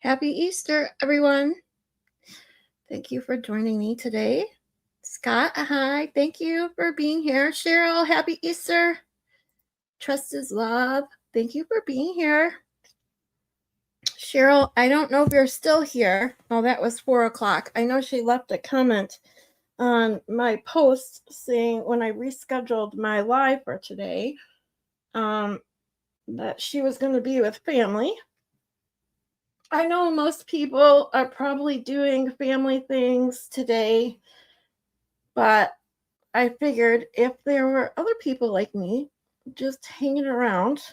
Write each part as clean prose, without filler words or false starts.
Happy Easter, everyone. Thank you for joining me today. Scott, hi. Thank you for being here. Cheryl, happy Easter. Trust is love. Thank you for being here. Cheryl, I don't know if you're still here. Oh, that was 4 o'clock. I know she left a comment on my post saying when I rescheduled my live for today, that she was going to be with family. I know most people are probably doing family things today, but I figured if there were other people like me just hanging around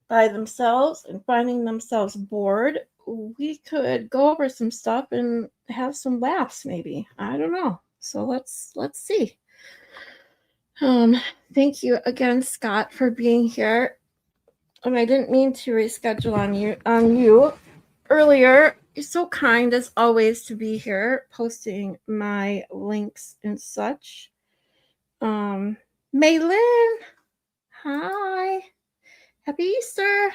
by themselves and finding themselves bored, we could go over some stuff and have some laughs maybe. I don't know. So let's see. Thank you again, Scott, for being here. And I didn't mean to reschedule on you earlier. You're so kind as always to be here posting my links and such. Maylin, hi, happy Easter.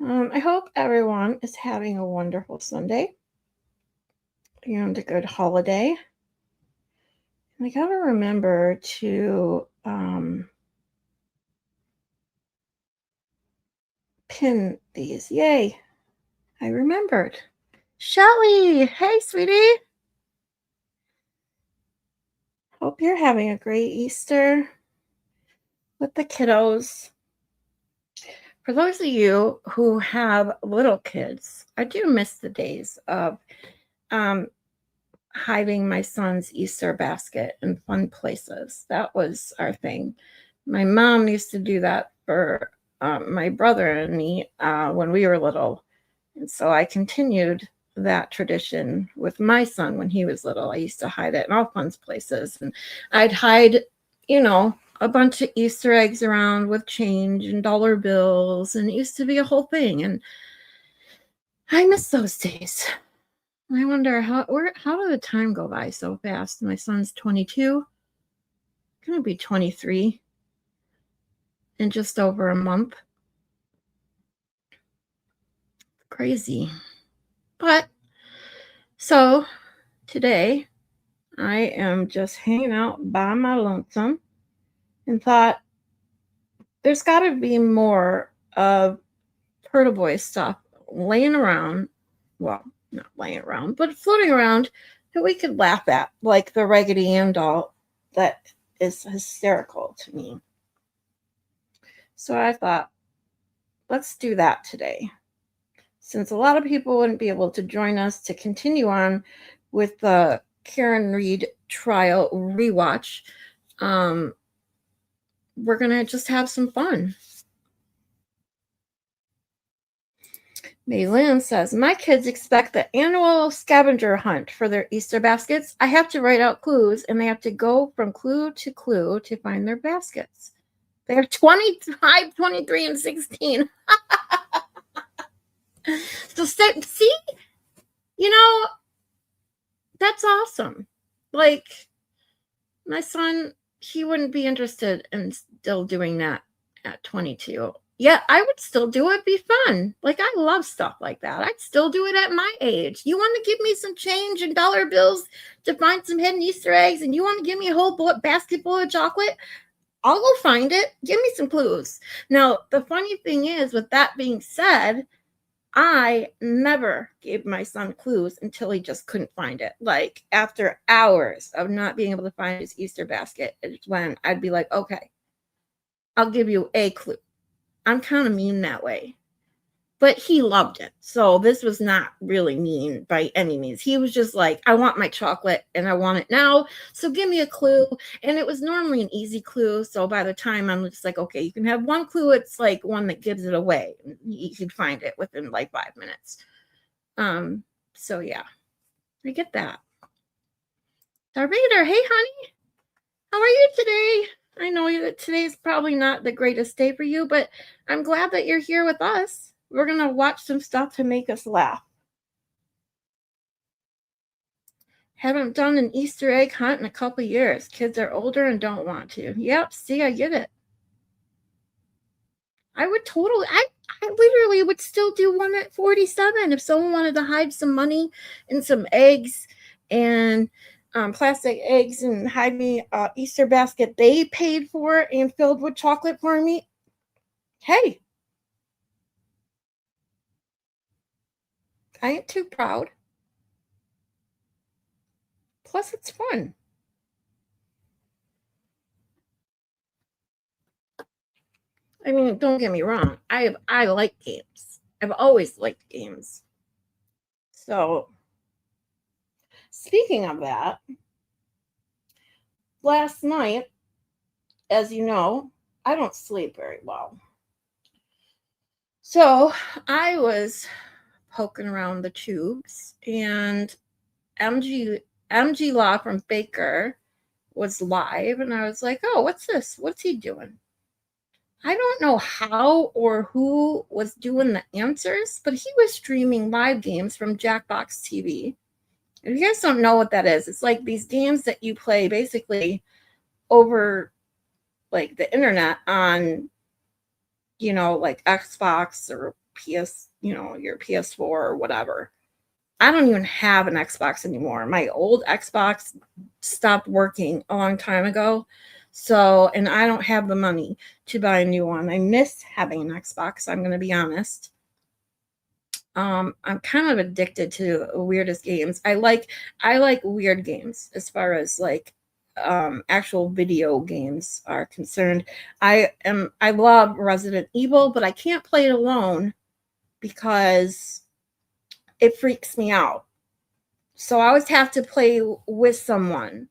I hope everyone is having a wonderful Sunday and a good holiday. And I gotta remember to pin these. Yay, I remembered. Shelly, hey, sweetie. Hope you're having a great Easter with the kiddos. For those of you who have little kids, I do miss the days of hiding my son's Easter basket in fun places. That was our thing. My mom used to do that for my brother and me when we were little. And so I continued that tradition with my son when he was little. I used to hide it in all fun places. And I'd hide, a bunch of Easter eggs around with change and dollar bills. And it used to be a whole thing. And I miss those days. I wonder how did the time go by so fast? My son's 22, gonna be 23 in just over a month. Crazy. But so today I am just hanging out by my lonesome and thought there's got to be more of Turtleboy stuff laying around. Well, not laying around, but floating around that we could laugh at, like the Raggedy Ann doll that is hysterical to me. So I thought, let's do that today. Since a lot of people wouldn't be able to join us to continue on with the Karen Reed trial rewatch, we're going to just have some fun. Maylin says, my kids expect the annual scavenger hunt for their Easter baskets. I have to write out clues, and they have to go from clue to find their baskets. They're 25, 23, and 16. So see, that's awesome. Like, my son, he wouldn't be interested in still doing that at 22. Yeah, I would still do it. It'd be fun. Like, I love stuff like that. I'd still do it at my age. You want to give me some change and dollar bills to find some hidden Easter eggs, and you want to give me a whole basket full of chocolate? I'll go find it. Give me some clues. Now, the funny thing is, with that being said, I never gave my son clues until he just couldn't find it. Like, after hours of not being able to find his Easter basket is when I'd be like, okay, I'll give you a clue. I'm kind of mean that way. But he loved it. So this was not really mean by any means. He was just like, I want my chocolate and I want it now. So give me a clue. And it was normally an easy clue. So by the time I'm just like, okay, you can have one clue. It's like one that gives it away. You could find it within like 5 minutes. So yeah, I get that. Darvader, hey honey, how are you today? I know that today's probably not the greatest day for you, but I'm glad that you're here with us. We're going to watch some stuff to make us laugh. Haven't done an Easter egg hunt in a couple years. Kids are older and don't want to. Yep, see, I get it. I would totally, I literally would still do one at 47 if someone wanted to hide some money and some eggs and plastic eggs and hide me a Easter basket they paid for and filled with chocolate for me. Hey, I ain't too proud. Plus, it's fun. I mean, don't get me wrong. I like games. I've always liked games. So, speaking of that, last night, as you know, I don't sleep very well. So, I was poking around the tubes and MG Law from Baker was live and I was like, "Oh, what's this? What's he doing?" I don't know how or who was doing the answers, but he was streaming live games from Jackbox TV. If you guys don't know what that is, it's like these games that you play basically over like the internet on, like Xbox or PS, your PS4 or whatever. I don't even have an Xbox anymore. My old Xbox stopped working a long time ago. So, and I don't have the money to buy a new one. I miss having an Xbox, I'm going to be honest. I'm kind of addicted to the weirdest games. I like weird games as far as like actual video games are concerned. I love Resident Evil, but I can't play it alone because it freaks me out. So I always have to play with someone.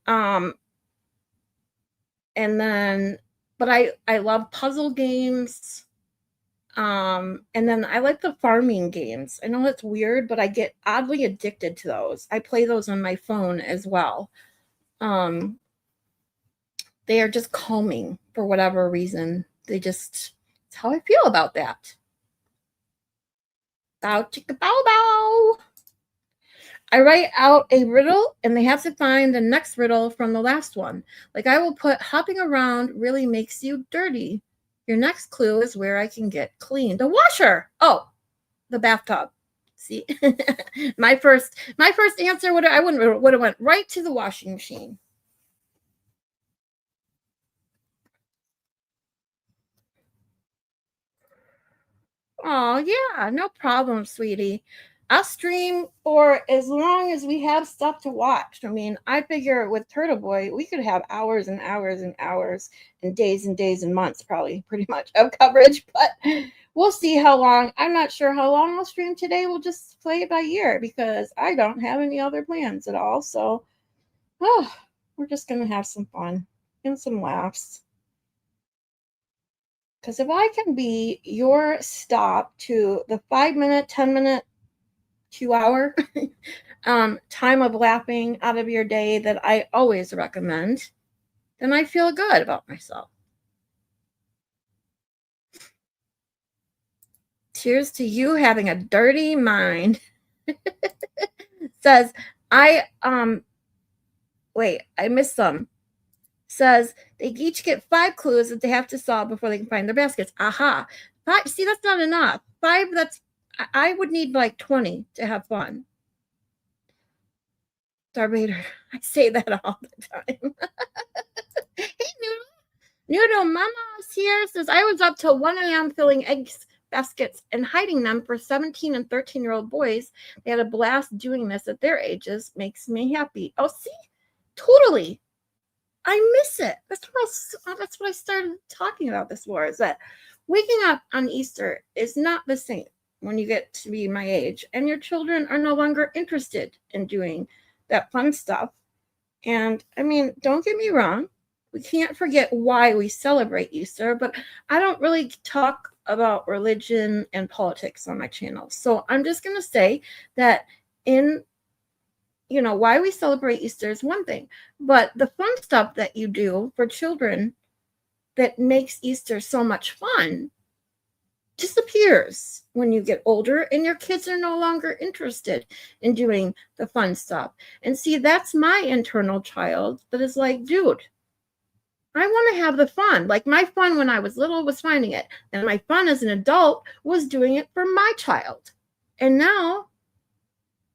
Um and then but I love puzzle games. And then I like the farming games. I know it's weird, but I get oddly addicted to those. I play those on my phone as well. Um they are just calming for whatever reason. It's how I feel about that. Bow chicka bow bow. I write out a riddle and they have to find the next riddle from the last one. Like I will put hopping around really makes you dirty. Your next clue is where I can get clean. The washer. Oh, the bathtub. See, my first answer would have went right to the washing machine. Oh, yeah, no problem, sweetie. I'll stream for as long as we have stuff to watch. I mean, I figure with Turtleboy, we could have hours and hours and hours and days and months, probably pretty much, of coverage. But we'll see how long. I'm not sure how long I'll stream today. We'll just play it by ear because I don't have any other plans at all. So, oh, we're just going to have some fun and some laughs. Because if I can be your stop to the 5 minute, 10 minute, 2 hour time of laughing out of your day that I always recommend, then I feel good about myself. Cheers to you having a dirty mind. Says, wait, I missed some. Says they each get 5 clues that they have to solve before they can find their baskets. Aha. 5, see, that's not enough. 5, I would need like 20 to have fun. Darth Vader. I say that all the time. Hey, Noodle Mama's here. Says, I was up till 1 a.m. filling eggs baskets and hiding them for 17 and 13-year-old boys. They had a blast doing this at their ages. Makes me happy. Oh, see? Totally. I miss it. That's what I started talking about this for, is that waking up on Easter is not the same when you get to be my age and your children are no longer interested in doing that fun stuff. And I mean, don't get me wrong, we can't forget why we celebrate Easter, but I don't really talk about religion and politics on my channel. So I'm just going to say that why we celebrate Easter is one thing, but the fun stuff that you do for children that makes Easter so much fun disappears when you get older and your kids are no longer interested in doing the fun stuff. And see, that's my internal child that is like, dude, I want to have the fun. Like my fun when I was little was finding it. And my fun as an adult was doing it for my child. And now,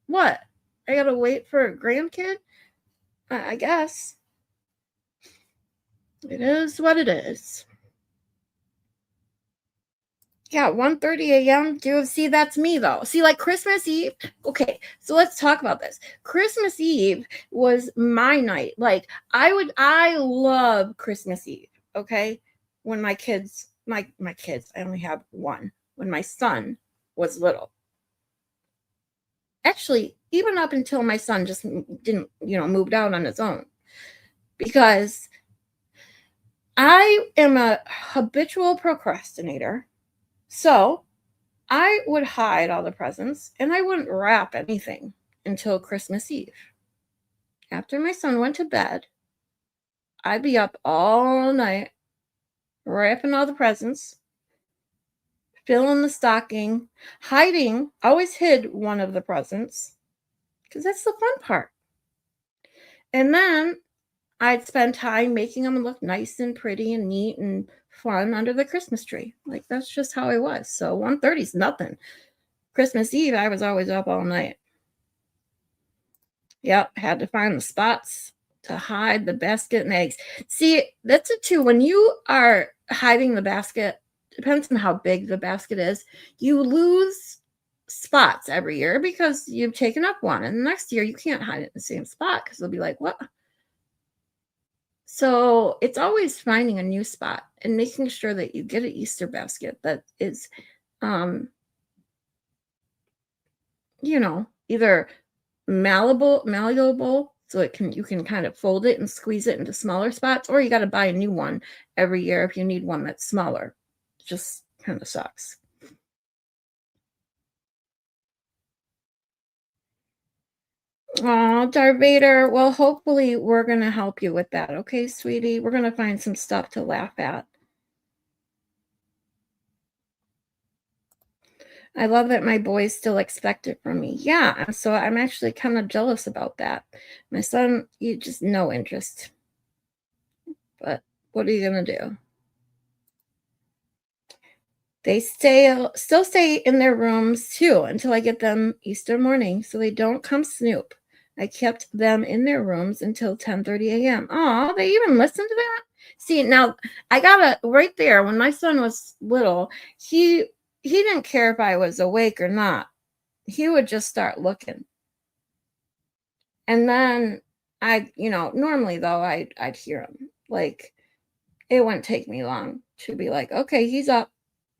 what? I got to wait for a grandkid? I guess. It is what it is. Yeah, 1:30 a.m. See, that's me though. See, like Christmas Eve. Okay, so let's talk about this. Christmas Eve was my night. Like I love Christmas Eve. Okay, when my kids, my kids, I only have one. When my son was little, actually, even up until my son just didn't, moved out on his own, because I am a habitual procrastinator. So I would hide all the presents and I wouldn't wrap anything until Christmas Eve. After my son went to bed, I'd be up all night wrapping all the presents, filling the stocking, hiding, always hid one of the presents because that's the fun part. And then I'd spend time making them look nice and pretty and neat and fun under the Christmas tree. Like that's just how I was. So 1:30 is nothing. Christmas Eve, I was always up all night. Yep, had to find the spots to hide the basket and eggs. See, that's it too. When you are hiding the basket, depends on how big the basket is, you lose spots every year because you've taken up one. And the next year you can't hide it in the same spot because they'll be like, what? So it's always finding a new spot and making sure that you get an Easter basket that is either malleable, so you can kind of fold it and squeeze it into smaller spots, or you got to buy a new one every year if you need one that's smaller. It just kind of sucks. Oh, Darth Vader. Well, hopefully we're going to help you with that. Okay, sweetie? We're going to find some stuff to laugh at. I love that my boys still expect it from me. Yeah, so I'm actually kind of jealous about that. My son, he just no interest. But what are you going to do? They still stay in their rooms too until I get them Easter morning, so they don't come snoop. I kept them in their rooms until 10:30 a.m. Oh, they even listen to that? See, now I gotta right there when my son was little, he didn't care if I was awake or not. He would just start looking. And then normally though I'd hear him. Like it wouldn't take me long to be like, okay, he's up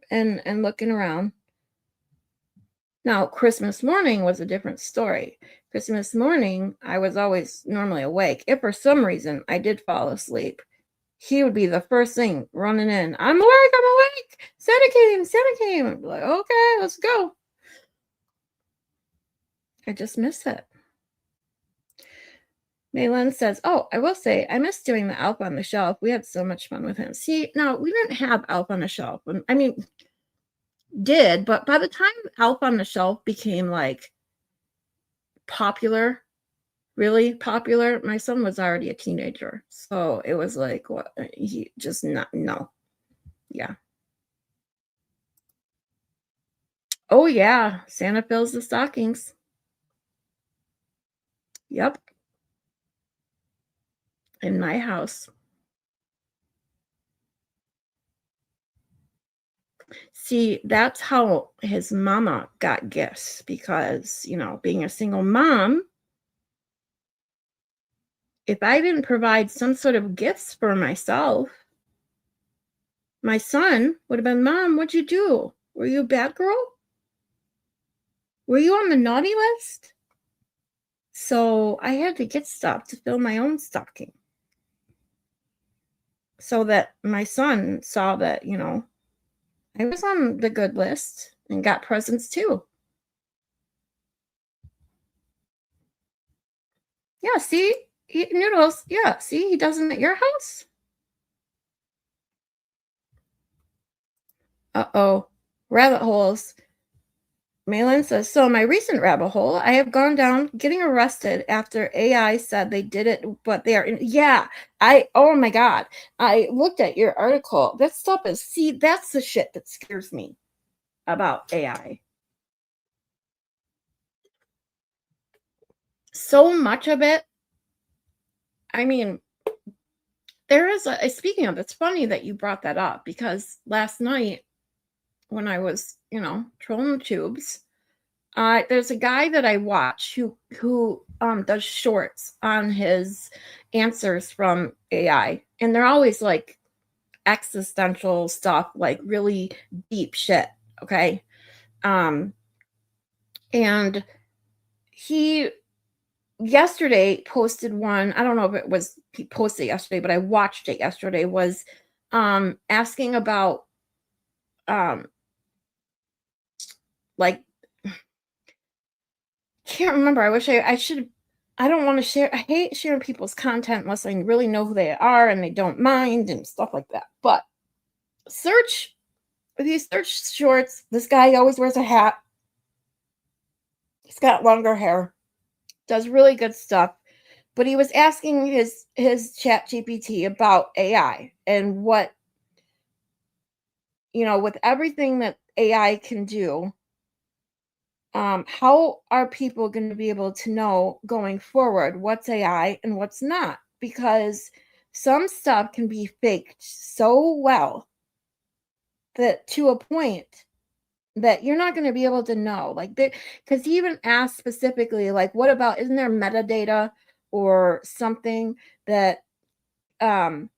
and looking around. Now, Christmas morning was a different story. Christmas morning, I was always normally awake. If for some reason I did fall asleep, he would be the first thing running in. I'm awake. Santa came. I'd be like, okay, let's go. I just miss it. Maylin says, oh, I will say, I miss doing the Elf on the Shelf. We had so much fun with him. See, now we didn't have Elf on the Shelf. I mean, did, but by the time Elf on the Shelf became like popular, really popular, my son was already a teenager. So it was like, what? He just not, no. Yeah. Oh, yeah. Santa fills the stockings. Yep. In my house. See, that's how his mama got gifts because, being a single mom, if I didn't provide some sort of gifts for myself, my son would have been, Mom, what'd you do? Were you a bad girl? Were you on the naughty list? So I had to get stuff to fill my own stocking so that my son saw that, I was on the good list and got presents too. Yeah, see, Noodles. Yeah, see, he doesn't at your house. Uh-oh, rabbit holes. Malin says, so my recent rabbit hole, I have gone down getting arrested after AI said they did it, but they are yeah, oh my God. I looked at your article. That stuff is, see, that's the shit that scares me about AI. So much of it, I mean, there is speaking of, it's funny that you brought that up because last night when I was, trolling the tubes, there's a guy that I watch who does shorts on his answers from AI, and they're always like existential stuff, like really deep shit. Okay, and he yesterday posted one. I don't know if it was he posted yesterday, but I watched it yesterday. Was asking about um like can't remember. I wish I should. I don't want to share. I hate sharing people's content unless I really know who they are and they don't mind and stuff like that. But search if you search shorts, this guy always wears a hat. He's got longer hair. Does really good stuff. But he was asking his chat GPT about AI and what, with everything that AI can do, how are people going to be able to know going forward what's AI and what's not? Because some stuff can be faked so well that to a point that you're not going to be able to know. Like, because he even asked specifically, like, what about, isn't there metadata or something that, isn't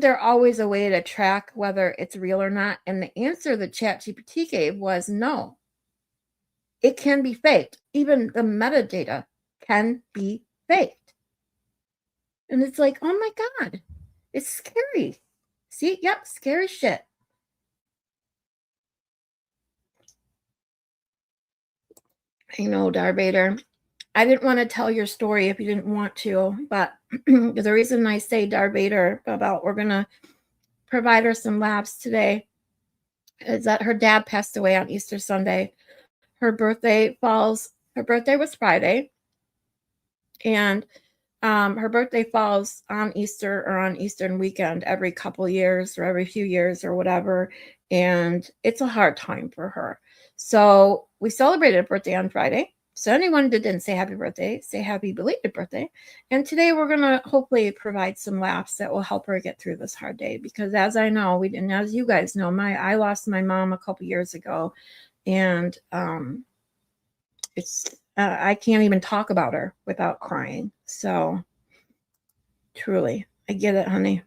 there always a way to track whether it's real or not? And the answer that ChatGPT gave was no. It can be faked. Even the metadata can be faked. And it's like, oh my God, it's scary. See, yep, scary shit. I know, Darth Vader. I didn't want to tell your story if you didn't want to, but the reason I say Darth Vader about we're going to provide her some laughs today is that her dad passed away on Easter Sunday. Her birthday was Friday, and her birthday falls on Easter or on Eastern weekend every couple years or every few years or whatever. And it's a hard time for her. So we celebrated a birthday on Friday. So anyone that didn't say happy birthday, say happy belated birthday. And today we're going to hopefully provide some laughs that will help her get through this hard day. Because as I know, and as you guys know, I lost my mom a couple years ago. And it's I can't even talk about her without crying. So truly, I get it, honey.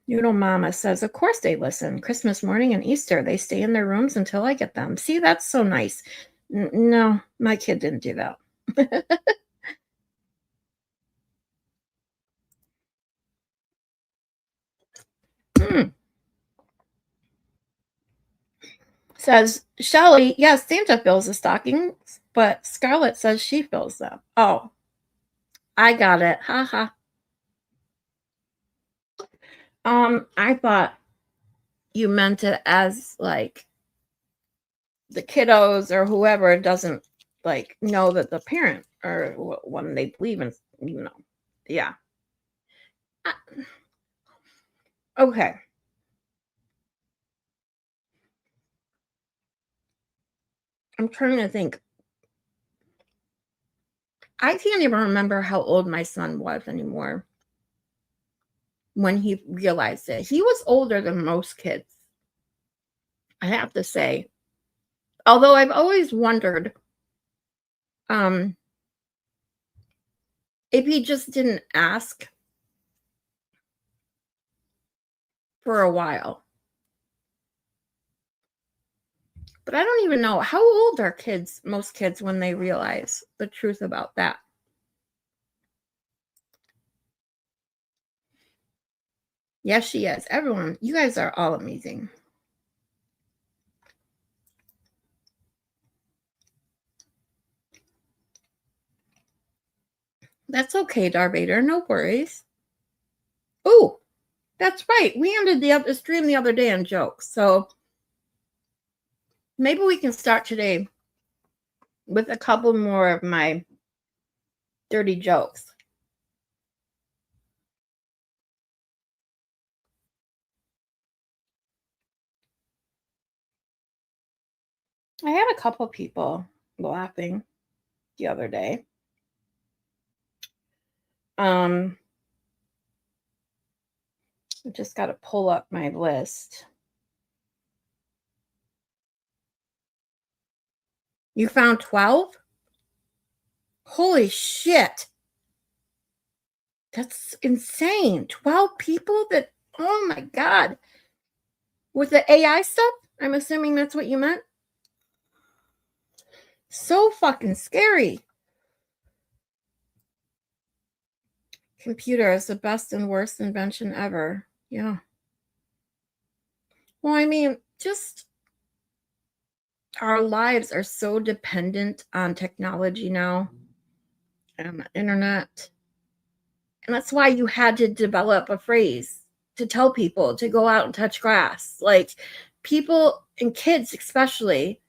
Mama says, of course they listen. Christmas morning and Easter, they stay in their rooms until I get them. See, that's so nice. No, my kid didn't do that. Says Shelly, yes, Santa fills the stockings, but Scarlett says she fills them. Oh, I got it. Ha ha. I thought you meant it as like the kiddos or whoever doesn't like know that the parent or when they believe in, yeah. Okay. I'm trying to think. I can't even remember how old my son was anymore when he realized it. He was older than most kids, I have to say. Although I've always wondered if he just didn't ask for a while. But I don't even know. How old are most kids, when they realize the truth about that? Yes, she is. Everyone, you guys are all amazing. That's okay, Darth Vader. No worries. Oh, that's right. We ended the stream the other day on jokes. So Maybe we can start today with a couple more of my dirty jokes. I had a couple people laughing the other day. I just got to pull up my list. You found 12? Holy shit. That's insane. 12 people that, oh my God. With the AI stuff? I'm assuming that's what you meant. So fucking scary. Computer is the best and worst invention ever. Yeah. Well, I mean, just our lives are so dependent on technology now and the internet. And that's why you had to develop a phrase to tell people to go out and touch grass. Like people and kids, especially,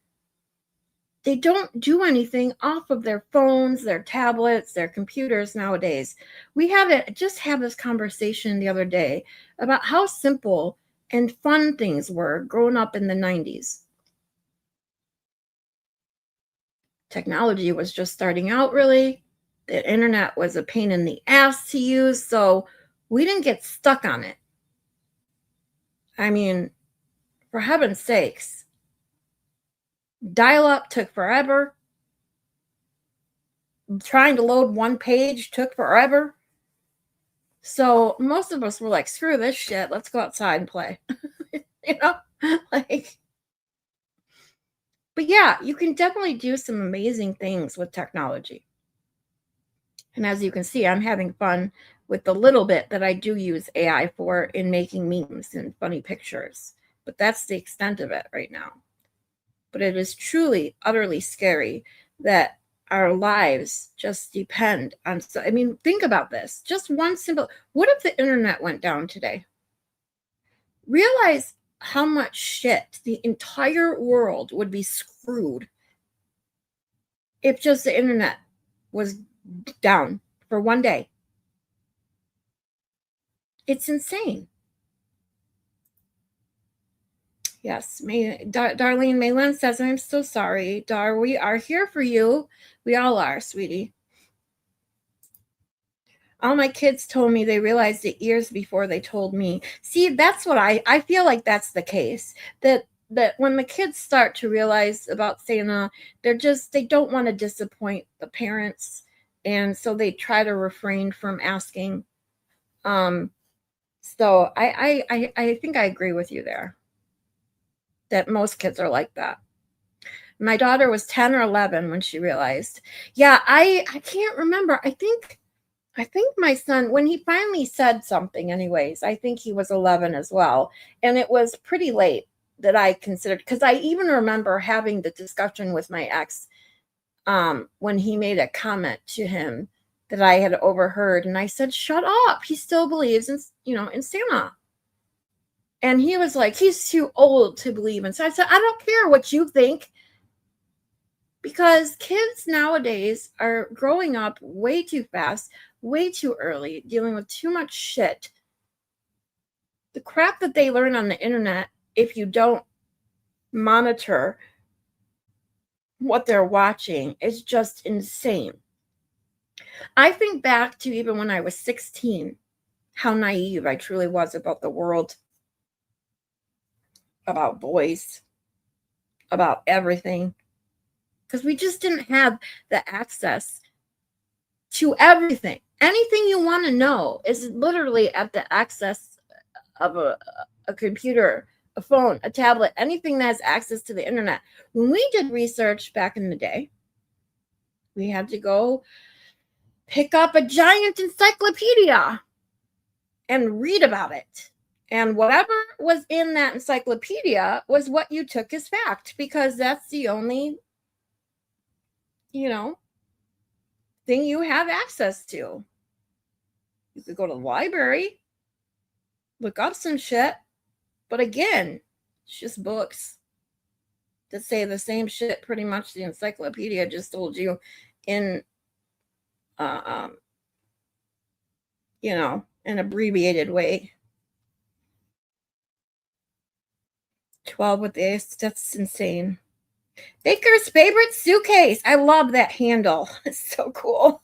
they don't do anything off of their phones, their tablets, their computers nowadays. We had to just have this conversation the other day about how simple and fun things were growing up in the 90s. Technology was just starting out, really. The internet was a pain in the ass to use, so we didn't get stuck on it. I mean, for heaven's sakes, dial up took forever. Trying to load one page took forever. So most of us were like, screw this shit. Let's go outside and play. you know? Like, but yeah, you can definitely do some amazing things with technology. And as you can see, I'm having fun with the little bit that I do use AI for in making memes and funny pictures. But that's the extent of it right now. But it is truly, utterly scary that our lives just depend on. So, I mean, think about this. Just one simple. What if the internet went down today? Realize how much shit the entire world would be screwed if just the internet was down for one day. It's insane. Yes, Darlene Malin says, I'm so sorry. Dar, we are here for you. We all are, sweetie. All my kids told me they realized it years before they told me. See, that's what I feel like that's the case. That when the kids start to realize about Santa, they don't want to disappoint the parents, and so they try to refrain from asking. So I think I agree with you there. That most kids are like that. My daughter was 10 or 11 when she realized. Yeah, I can't remember. I think my son, when he finally said something, anyways, I think he was 11 as well. And it was pretty late that I considered, because I even remember having the discussion with my ex when he made a comment to him that I had overheard. And I said, shut up. He still believes in Santa. And he was like, he's too old to believe in. So I said, I don't care what you think. Because kids nowadays are growing up way too fast, way too early, dealing with too much shit. The crap that they learn on the internet, if you don't monitor what they're watching, is just insane. I think back to even when I was 16, how naive I truly was about the world, about boys, about everything. Because we just didn't have the access to everything. Anything you want to know is literally at the access of a computer, a phone, a tablet, anything that has access to the internet. When we did research back in the day, we had to go pick up a giant encyclopedia and read about it. And whatever was in that encyclopedia was what you took as fact, because that's the only, thing you have access to. You could go to the library, look up some shit, but again, it's just books. to say the same shit pretty much the encyclopedia just told you in, uh, um, an abbreviated way. 12 with the ace. That's insane. Baker's favorite suitcase. I love that handle. It's so cool.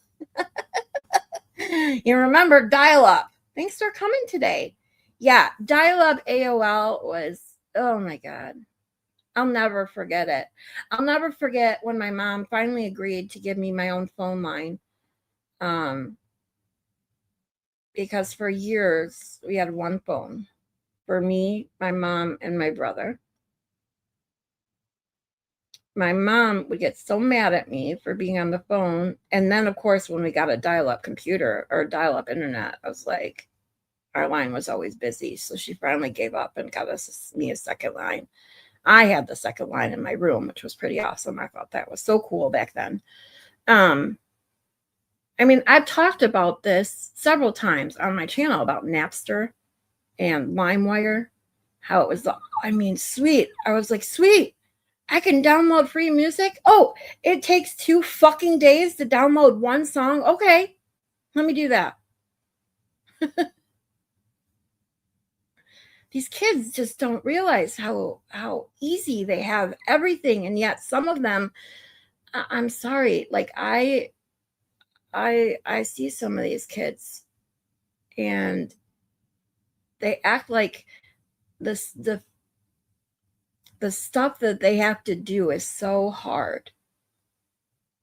You remember dial up. Thanks for coming today. Yeah, dial up AOL was, oh my God. I'll never forget it. I'll never forget when my mom finally agreed to give me my own phone line. Because for years we had one phone for me, my mom, and my brother. My mom would get so mad at me for being on the phone. And then, of course, when we got a dial up computer or dial up internet, I was like, our line was always busy. So she finally gave up and got me a second line. I had the second line in my room, which was pretty awesome. I thought that was so cool back then. I mean, I've talked about this several times on my channel about Napster and LimeWire, how it was, sweet. I was like, sweet, I can download free music. Oh, it takes 2 fucking days to download one song. Okay, let me do that. These kids just don't realize how easy they have everything, and yet some of them, I'm sorry, like I see some of these kids, and they act like this the stuff that they have to do is so hard.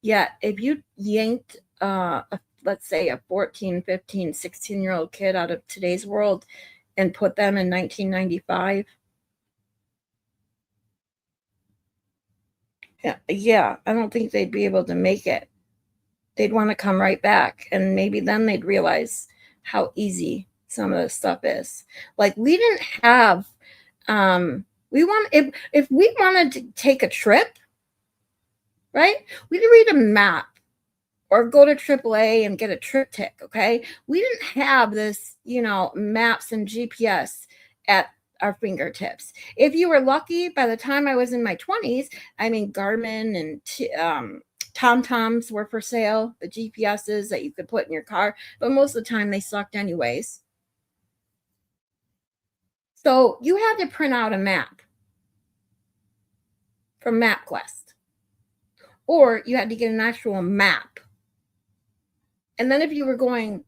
Yet if you yanked let's say a 14, 15, 16-year-old kid out of today's world and put them in 1995, yeah, I don't think they'd be able to make it. They'd want to come right back, and maybe then they'd realize how easy some of this stuff is. Like, we didn't have if we wanted to take a trip, right? We'd read a map or go to AAA and get a TripTik, okay? We didn't have this, maps and GPS at our fingertips. If you were lucky, by the time I was in my 20s, Garmin and TomToms were for sale, the GPSs that you could put in your car, but most of the time they sucked anyways. So you had to print out a map from MapQuest, or you had to get an actual map. And then if you were going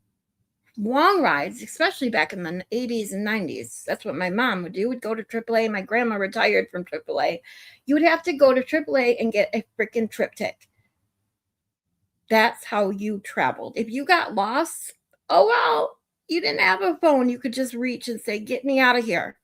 long rides, especially back in the 80s and 90s, that's what my mom would do. Would go to AAA. My grandma retired from AAA. You would have to go to AAA and get a freaking TripTik. That's how you traveled. If you got lost, oh well, you didn't have a phone. You could just reach and say, "Get me out of here."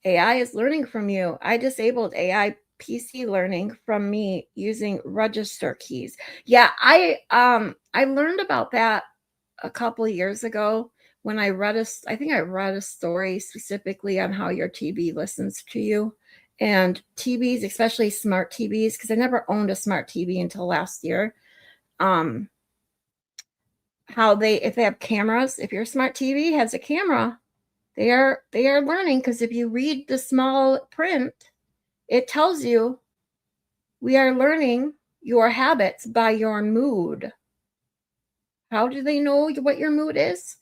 AI is learning from you. I disabled AI PC learning from me using register keys. Yeah, I learned about that a couple of years ago when I read I think I read a story specifically on how your TV listens to you. And TVs, especially smart TVs, because I never owned a smart TV until last year. How if they have cameras, if your smart TV has a camera, they are learning, because if you read the small print, it tells you we are learning your habits by your mood. How do they know what your mood is?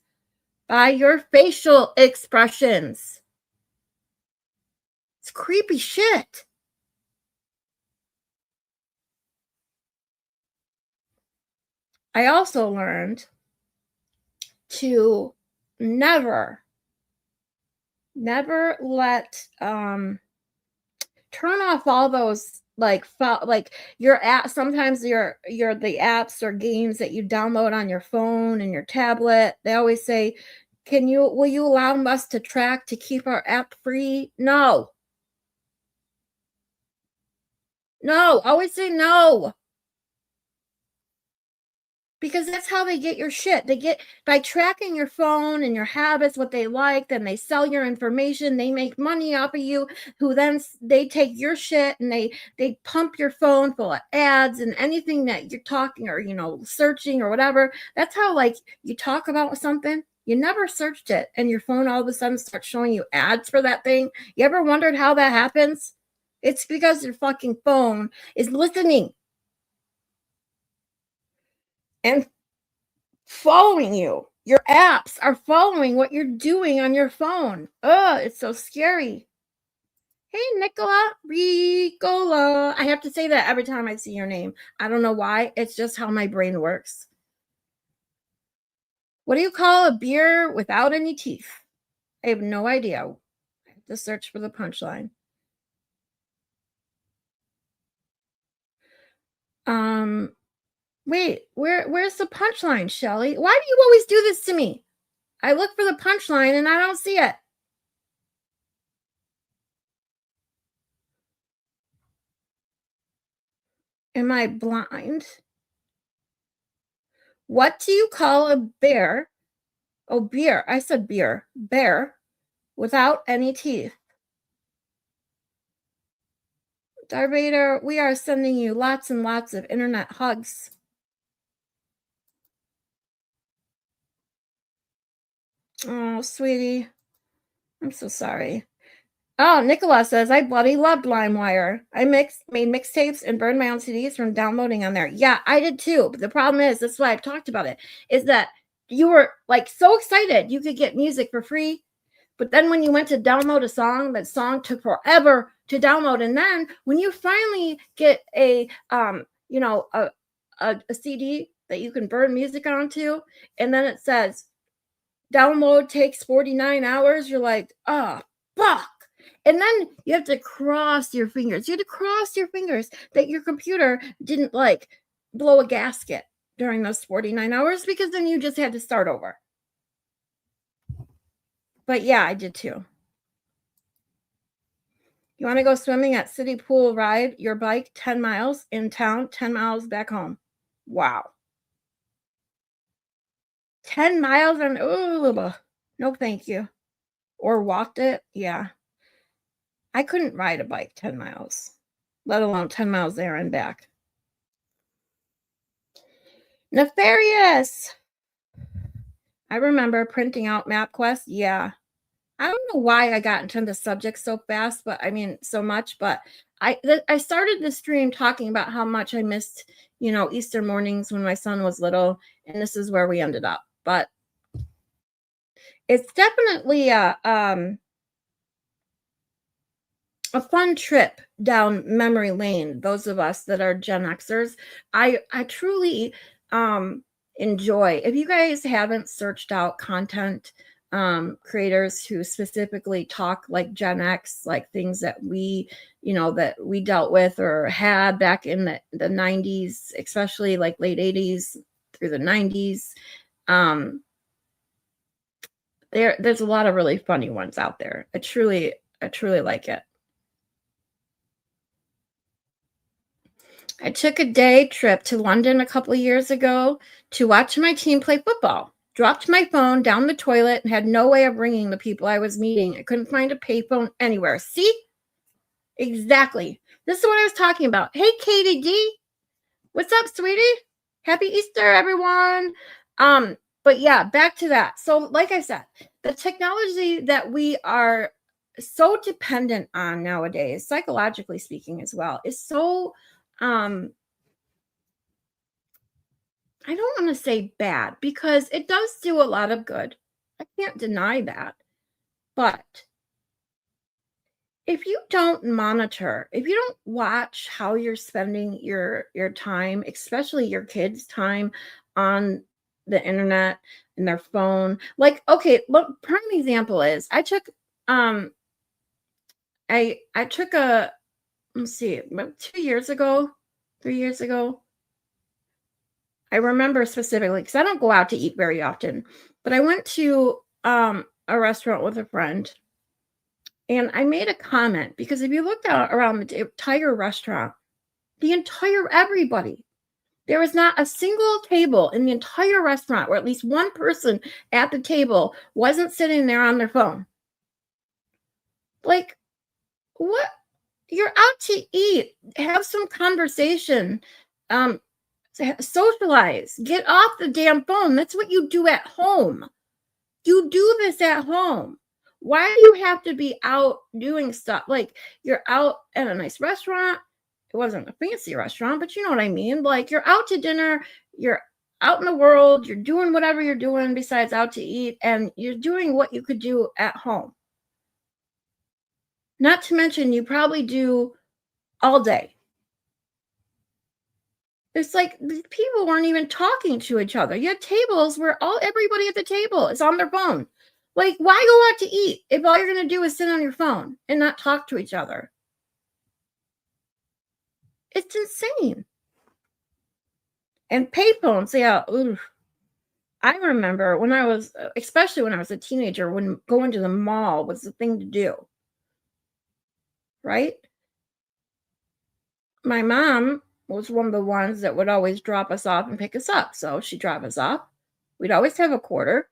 By your facial expressions. It's creepy shit. I also learned to never let turn off all those like your app. Sometimes the apps or games that you download on your phone and your tablet, they always say, will you allow us to track to keep our app free? No, always say no. Because that's how they get your shit. They get by tracking your phone and your habits, what they like, then they sell your information, they make money off of you, who then they take your shit and they pump your phone full of ads and anything that you're talking or searching or whatever. That's how, like, you talk about something, You never searched it, and your phone all of a sudden starts showing you ads for that thing. You ever wondered how that happens? It's because your fucking phone is listening and following you. Your apps are following what you're doing on your phone. Oh, it's so scary. Hey, Nicola, Ricola. I have to say that every time I see your name. I don't know why. It's just how my brain works. What do you call a beer without any teeth? I have no idea. I have to search for the punchline. Wait, where's the punchline, Shelly? Why do you always do this to me? I look for the punchline and I don't see it. Am I blind? What do you call a bear? Oh, beer. I said beer. Bear without any teeth. Darth Vader, we are sending you lots and lots of internet hugs. Oh, sweetie. I'm so sorry. Oh, Nicola says, I bloody loved LimeWire. I made mixtapes and burned my own CDs from downloading on there. Yeah, I did too. But the problem is, that's why I've talked about it, is that you were like so excited you could get music for free. But then when you went to download a song, that song took forever to download. And then when you finally get a CD that you can burn music onto, and then it says download takes 49 hours, you're like, oh, fuck. And then you have to cross your fingers. You have to cross your fingers that your computer didn't like blow a gasket during those 49 hours, because then you just had to start over. But yeah, I did too. You want to go swimming at City Pool, ride your bike 10 miles in town, 10 miles back home. Wow. 10 miles and no thank you. Or walked it? Yeah. I couldn't ride a bike 10 miles, let alone 10 miles there and back. Nefarious. I remember printing out MapQuest. Yeah. I don't know why I got into the subject so fast, but I mean, so much, but I started the stream talking about how much I missed, Easter mornings when my son was little, and this is where we ended up. But it's definitely a fun trip down memory lane. Those of us that are Gen Xers, I truly enjoy. If you guys haven't searched out content creators who specifically talk like Gen X, like things that we dealt with or had back in the 90s, especially like late 80s through the 90s, there's a lot of really funny ones out there. I truly like it. I took a day trip to London a couple of years ago to watch my team play football. Dropped my phone down the toilet and had no way of ringing the people I was meeting. I couldn't find a payphone anywhere. See? Exactly. This is what I was talking about. Hey, Katie D. What's up, sweetie? Happy Easter, everyone. But yeah, back to that. So, like I said, the technology that we are so dependent on nowadays, psychologically speaking as well, is so I don't want to say bad, because it does do a lot of good. I can't deny that. But if you don't monitor, if you don't watch how you're spending your time, especially your kids' time on the internet and their phone, like, okay, look, prime example is I took a, let's see, about 2 years ago, 3 years ago. I remember specifically because I don't go out to eat very often, but I went to a restaurant with a friend, and I made a comment because if you looked out around the entire restaurant, everybody, there was not a single table in the entire restaurant where at least one person at the table wasn't sitting there on their phone. Like, what? You're out to eat. Have some conversation. Socialize. Get off the damn phone. That's what you do at home. You do this at home. Why do you have to be out doing stuff? Like, you're out at a nice restaurant. It wasn't a fancy restaurant, but you know what I mean. Like, you're out to dinner, you're out in the world, you're doing whatever you're doing besides out to eat, and you're doing what you could do at home. Not to mention, you probably do all day. It's like the people weren't even talking to each other. You had tables where everybody at the table is on their phone. Like, why go out to eat if all you're gonna do is sit on your phone and not talk to each other? It's insane. And payphones, yeah. Oof. I remember when I was, especially when I was a teenager, when going to the mall was the thing to do, right? My mom was one of the ones that would always drop us off and pick us up. So she'd drop us off. We'd always have a quarter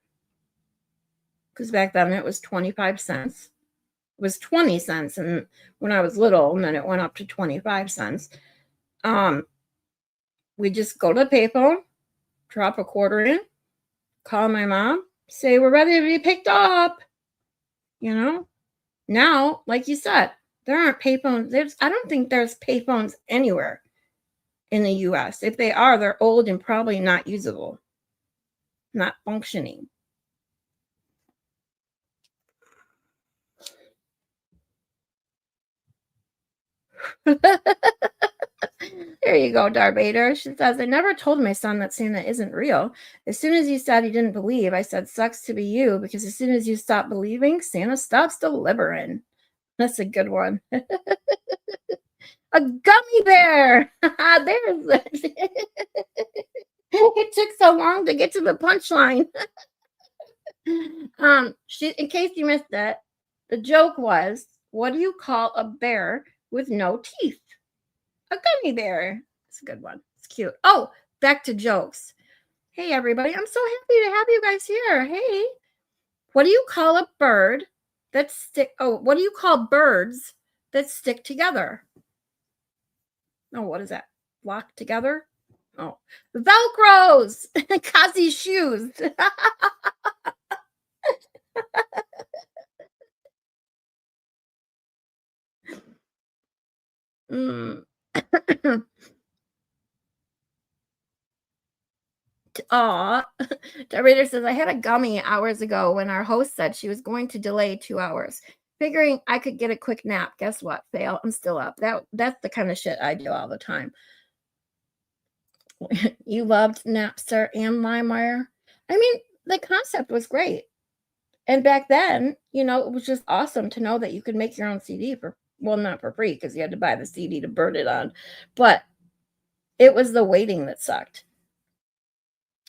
because back then it was 25 cents. It was 20 cents and when I was little, and then it went up to 25 cents. We just go to the payphone, drop a quarter in, call my mom, say we're ready to be picked up. You know, now, like you said, there aren't payphones. I don't think there's payphones anywhere in the US. If they are, they're old and probably not usable, not functioning. There you go, Darbader. She says, I never told my son that Santa isn't real. As soon as he said he didn't believe, I said, sucks to be you, because as soon as you stop believing, Santa stops delivering. That's a good one. A gummy bear. There's it. It took so long to get to the punchline. In case you missed it, the joke was, what do you call a bear with no teeth? A gummy bear. It's a good one. It's cute. Oh, back to jokes. Hey, everybody. I'm so happy to have you guys here. Hey, what do you call a bird that stick? Oh, what do you call birds that stick together? Oh, what is that? Locked together? Oh, Velcros. Kazi's shoes. Mm. Aw. Narrator says, I had a gummy hours ago when our host said she was going to delay 2 hours. Figuring I could get a quick nap. Guess what? Fail. I'm still up. That's the kind of shit I do all the time. You loved Napster and LimeWire. I mean, the concept was great. And back then, it was just awesome to know that you could make your own CD for, well, not for free because you had to buy the CD to burn it on. But it was the waiting that sucked.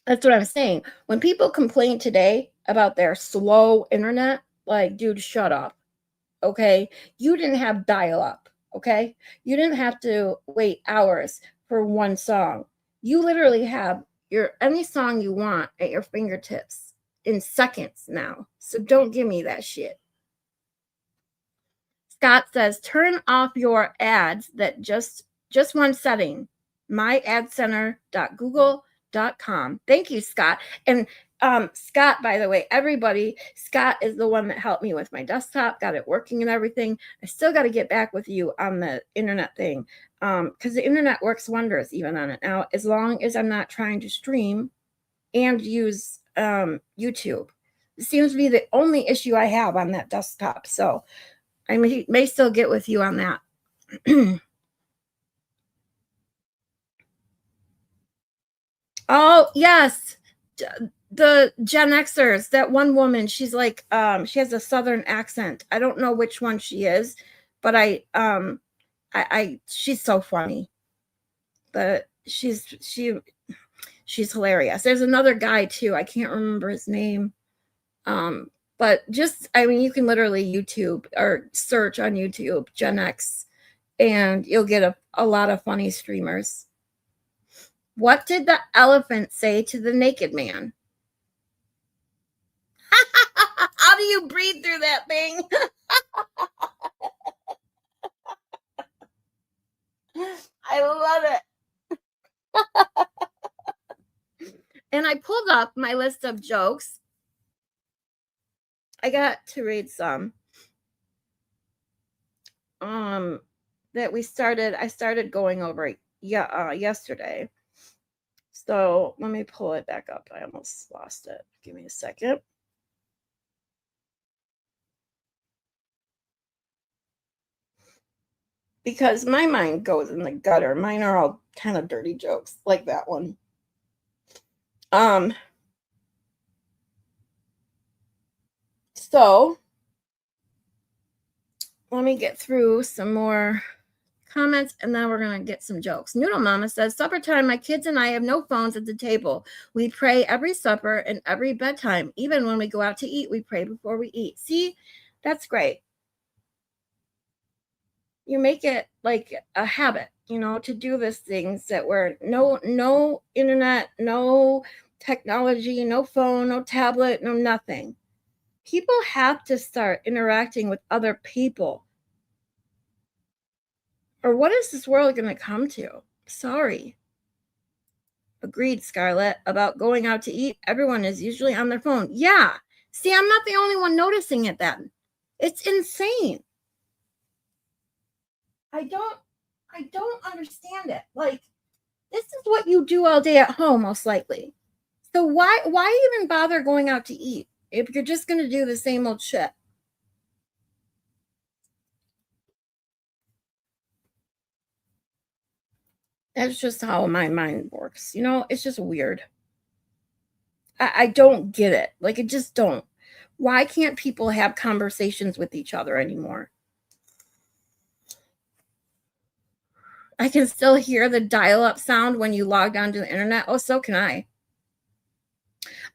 That's what I'm saying. When people complain today about their slow internet, like, dude, shut up. Okay. You didn't have dial up. Okay. You didn't have to wait hours for one song. You literally have any song you want at your fingertips in seconds now. So don't give me that shit. Scott says, turn off your ads that just one setting. myadcenter.google.com. Thank you, Scott. And Scott, by the way, everybody, Scott is the one that helped me with my desktop, got it working and everything. I still got to get back with you on the internet thing because the internet works wonders even on it now, as long as I'm not trying to stream and use YouTube. It seems to be the only issue I have on that desktop. So I may still get with you on that. Oh, yes. The Gen Xers, that one woman, she's like, she has a Southern accent. I don't know which one she is, but she's so funny. But she's hilarious. There's another guy too. I can't remember his name. But you can literally YouTube or search on YouTube Gen X and you'll get a lot of funny streamers. What did the elephant say to the naked man? How do you breathe through that thing? I love it. And I pulled up my list of jokes I got to read some that I started going over yesterday. So let me pull it back up. I almost lost it. Give me a second. Because my mind goes in the gutter. Mine are all kind of dirty jokes, like that one. So let me get through some more comments and then we're going to get some jokes. Noodle Mama says, supper time, my kids and I have no phones at the table. We pray every supper and every bedtime. Even when we go out to eat, we pray before we eat. See, that's great. You make it like a habit, to do these things that were no internet, no technology, no phone, no tablet, no nothing. People have to start interacting with other people. Or what is this world going to come to? Sorry. Agreed, Scarlett. About going out to eat, everyone is usually on their phone. Yeah. See, I'm not the only one noticing it then. It's insane. I don't understand it. Like, this is what you do all day at home, most likely. So why even bother going out to eat if you're just going to do the same old shit? That's just how my mind works. It's just weird. I don't get it. Like, I just don't. Why can't people have conversations with each other anymore? I can still hear the dial-up sound when you logged onto the internet. Oh, so can I.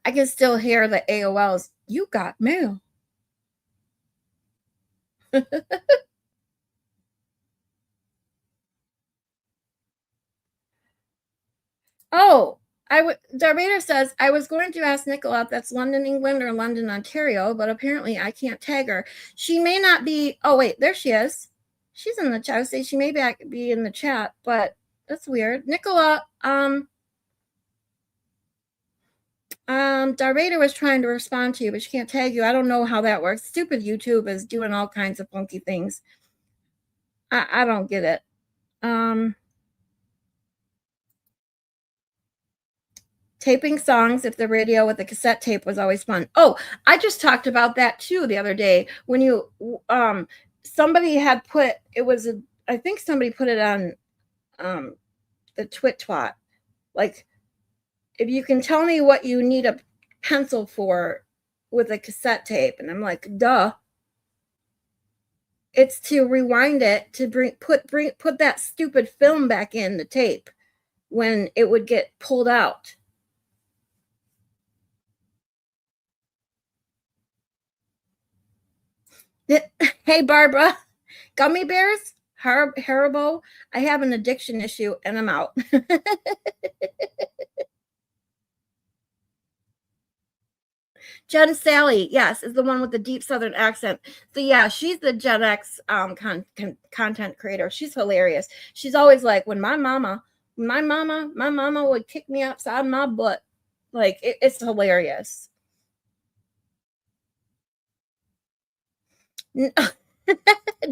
I can still hear the AOLs. You got mail. Oh, Darvader says, I was going to ask Nicola if that's London, England or London, Ontario, but apparently I can't tag her. She may not be. Oh, wait, there she is. She's in the chat. I would say she may be in the chat, but that's weird. Nicola, Darvader was trying to respond to you, but she can't tag you. I don't know how that works. Stupid YouTube is doing all kinds of funky things. I don't get it. Taping songs if the radio with the cassette tape was always fun. Oh, I just talked about that too the other day when you somebody had put I think somebody put it on the twat. Like, if you can tell me what you need a pencil for with a cassette tape, and I'm like, duh. It's to rewind it to put that stupid film back in the tape when it would get pulled out. Hey, Barbara, gummy bears, Haribo. I have an addiction issue and I'm out. Jen Sally, yes, is the one with the deep Southern accent. So yeah, she's the Gen X content creator. She's hilarious. She's always like, when my mama would kick me upside my butt. Like, it's hilarious.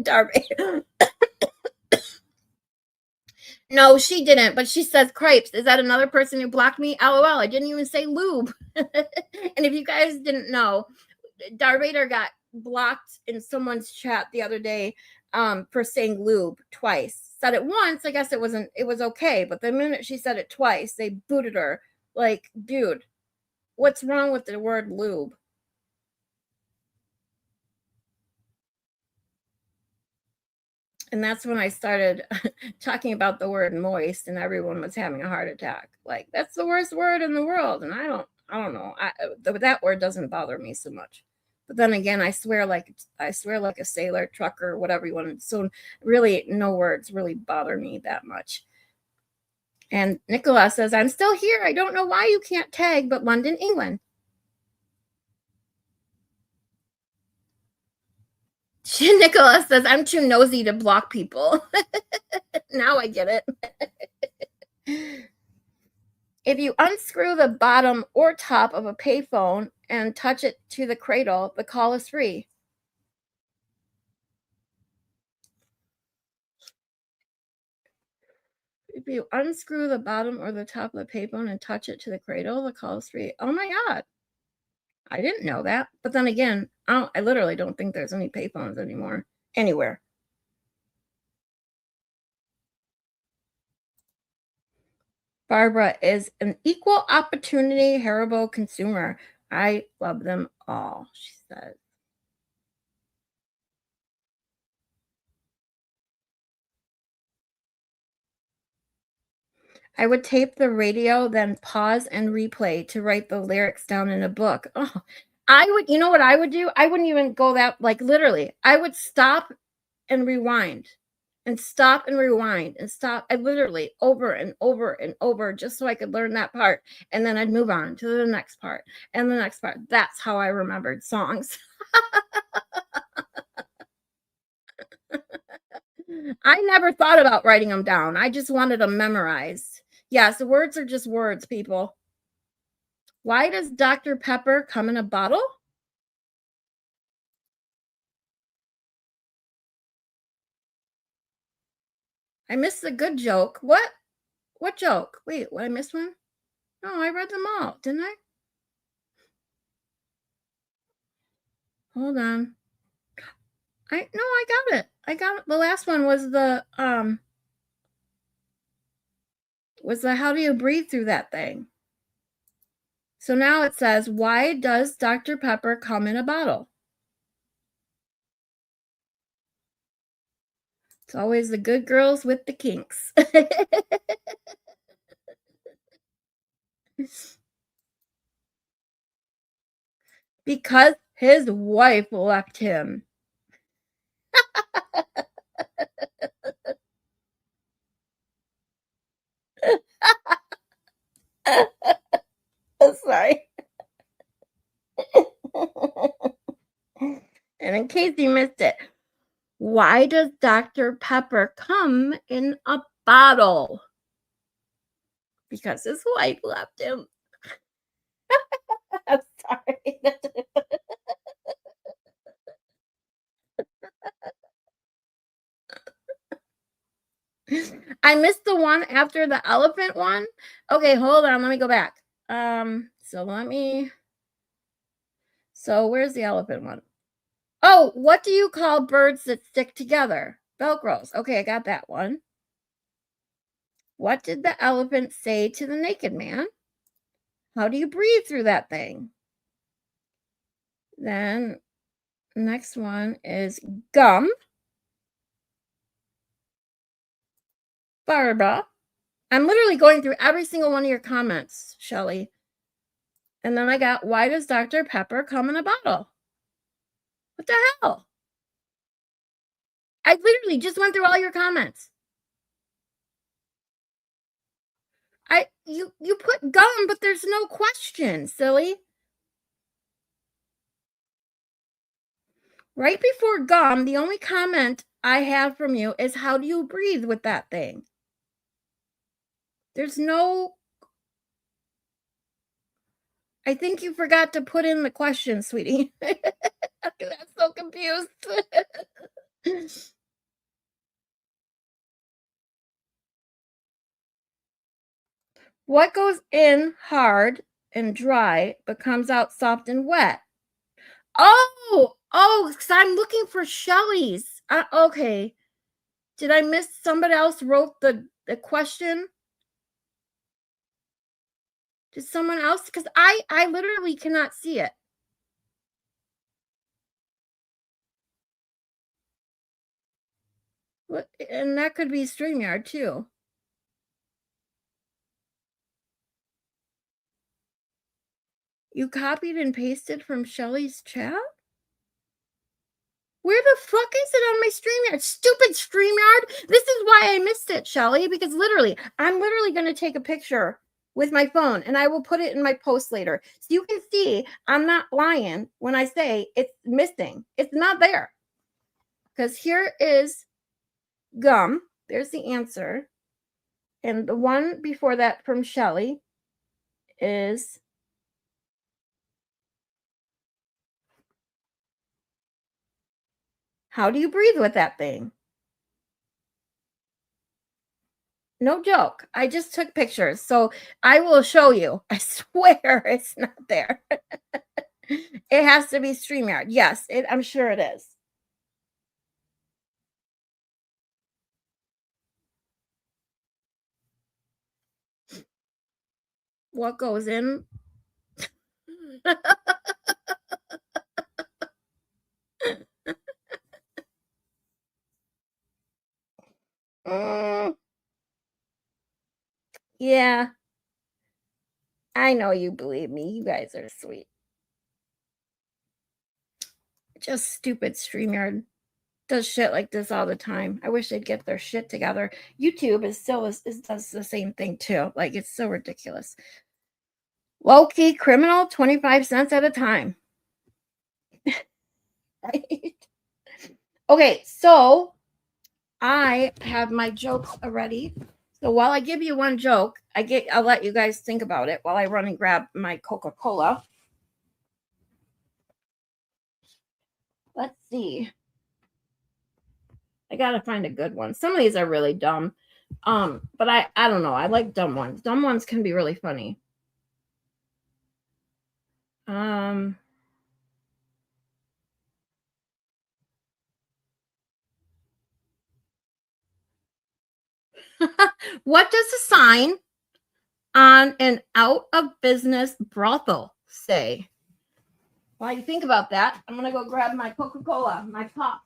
Darby. No, she didn't, but she says crepes. Is that another person who blocked me? LOL. I didn't even say lube. And if you guys didn't know, Darvader got blocked in someone's chat the other day for saying lube twice. Said it once, I guess it was okay, but the minute she said it twice, they booted her. Like, dude, what's wrong with the word lube? And that's when I started talking about the word moist, and everyone was having a heart attack. Like, that's the worst word in the world, and I don't know. That word doesn't bother me so much. But then again, I swear like a sailor, trucker, whatever you want. So really, no words really bother me that much. And Nicola says, I'm still here. I don't know why you can't tag, but London, England. Nicola says, I'm too nosy to block people. Now I get it. If you unscrew the bottom or top of a payphone and touch it to the cradle, the call is free. If you unscrew the bottom or the top of the payphone and touch it to the cradle, the call is free. Oh my God. I didn't know that. But then again, I literally don't think there's any payphones anymore anywhere. Barbara is an equal opportunity Haribo consumer. I love them all, she says. I would tape the radio, then pause and replay to write the lyrics down in a book. Oh, I would, you know what I would do? I wouldn't even go that, like literally, I would stop and rewind and stop and rewind and stop. I literally over and over and over just so I could learn that part. And then I'd move on to the next part and the next part. That's how I remembered songs. I never thought about writing them down. I just wanted them memorized. Yes, the words are just words, people. Why does Dr. Pepper come in a bottle? I missed the good joke. What? What joke? Wait, what? I missed one? No, I read them all, didn't I? Hold on. I got it. I got it. The last one was the how do you breathe through that thing? So now it says, why does Dr. Pepper come in a bottle? It's always the good girls with the kinks. Because his wife left him. Sorry. And in case you missed it, why does Dr. Pepper come in a bottle? Because his wife left him. I'm sorry. I missed the one after the elephant one. Okay, hold on. Let me go back. So where's the elephant one? Oh, what do you call birds that stick together? Velcros. Okay, I got that one. What did the elephant say to the naked man? How do you breathe through that thing? Then next one is gum. Barbara. I'm literally going through every single one of your comments, Shelly. And then I got, why does Dr. Pepper come in a bottle? What the hell? I literally just went through all your comments. You put gum, but there's no question, silly. Right before gum, the only comment I have from you is, how do you breathe with that thing? There's no. I think you forgot to put in the question, sweetie. I'm so confused. What goes in hard and dry but comes out soft and wet? Oh, because I'm looking for Shelly's. Okay. Did I miss somebody else wrote the question? Did someone else? Because I literally cannot see it. What? And that could be StreamYard too. You copied and pasted from Shelly's chat? Where the fuck is it on my StreamYard? Stupid StreamYard. This is why I missed it, Shelly, because literally, I'm literally going to take a picture with my phone and I will put it in my post later. So you can see I'm not lying when I say it's missing. It's not there. Because here is gum. There's the answer. And the one before that from Shelly is how do you breathe with that thing? No joke. I just took pictures, so I will show you. I swear it's not there. It has to be StreamYard. Yes, I'm sure it is. What goes in? Mm, yeah, I know you believe me. You guys are sweet. Just stupid StreamYard does shit like this all the time. I wish they'd get their shit together. YouTube is still does the same thing too. Like it's so ridiculous. Low key criminal, 25 cents at a time. Right? Okay, so I have my jokes already. So while I give you one joke, I'll let you guys think about it while I run and grab my Coca-Cola. Let's see. I gotta find a good one. Some of these are really dumb. But I don't know. I like dumb ones. Dumb ones can be really funny. Um what does the sign on an out of business brothel say? While you think about that, I'm gonna go grab my Coca-Cola, my pop.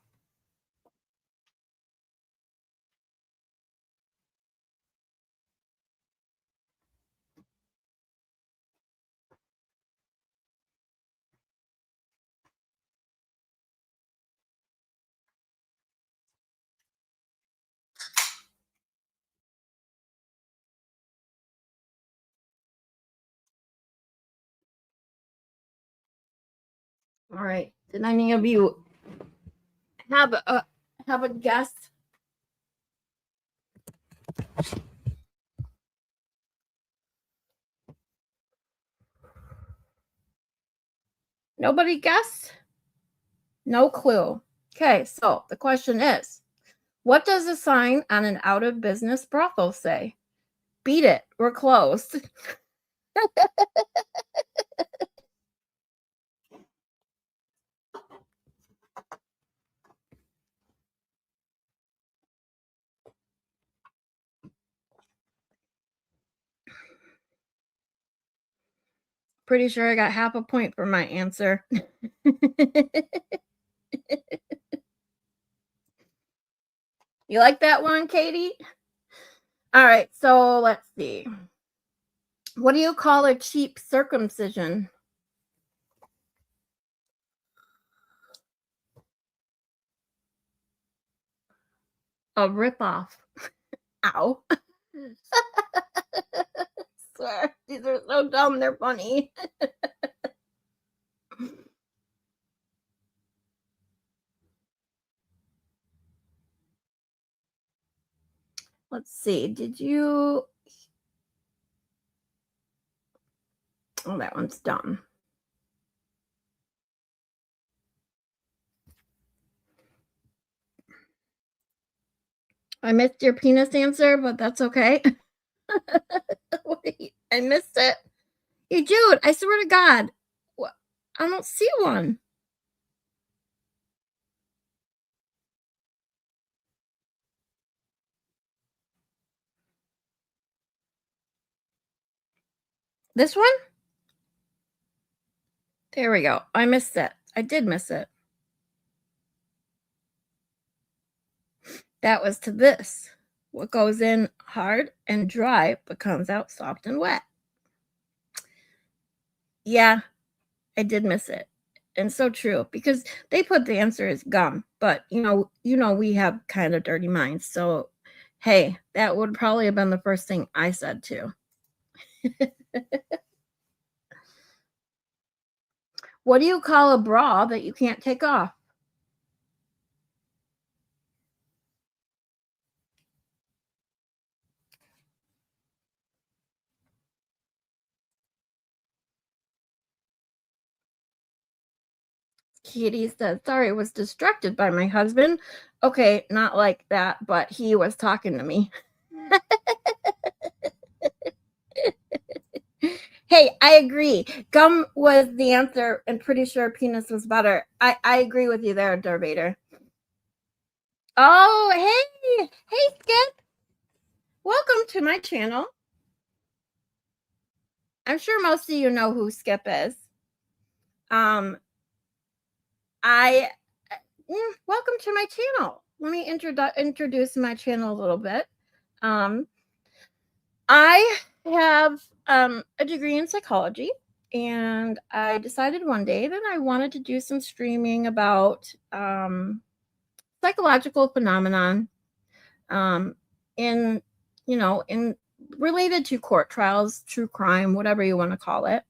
All right. Did any of you have a guess? Nobody guessed? No clue. Okay, so the question is, what does the sign on an out of business brothel say? Beat it, we're closed. Pretty sure I got half a point for my answer. You like that one, Katie? All right, so let's see. What do you call a cheap circumcision? A ripoff. Ow. Swear, these are so dumb, they're funny. Let's see. Did you? Oh, that one's dumb. I missed your penis answer, but that's okay. Wait, I missed it. Hey, Jude, I swear to God, I don't see one. This one? There we go. I missed it. I did miss it. That was to this. What goes in hard and dry but comes out soft and wet. Yeah, I did miss it. And so true because they put the answer as gum, but we have kind of dirty minds. So, hey, that would probably have been the first thing I said too. What do you call a bra that you can't take off? Katie said, sorry, I was distracted by my husband. Okay, not like that, but he was talking to me. Hey, I agree. Gum was the answer, and pretty sure penis was better. I agree with you there, Darvader. Oh, hey, Skip. Welcome to my channel. I'm sure most of you know who Skip is. I welcome to my channel. Let me introduce my channel a little bit. I have a degree in psychology, and I decided one day that I wanted to do some streaming about psychological phenomenon in in related to court trials, true crime, whatever you want to call it,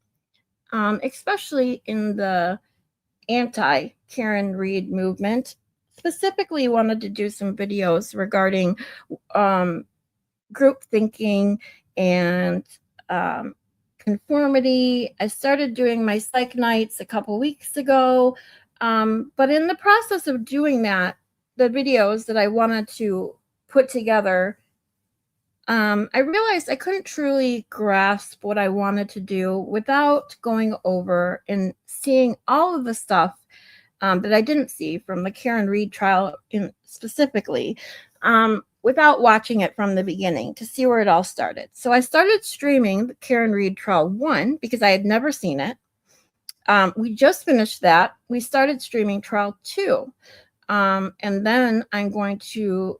especially in the anti Karen Reed movement. Specifically, wanted to do some videos regarding group thinking and conformity. I started doing my psych nights a couple weeks ago, but in the process of doing that, the videos that I wanted to put together, I realized I couldn't truly grasp what I wanted to do without going over and seeing all of the stuff that I didn't see from the Karen Reed trial specifically, without watching it from the beginning to see where it all started. So I started streaming the Karen Reed trial 1 because I had never seen it. We just finished that. We started streaming trial 2. And then I'm going to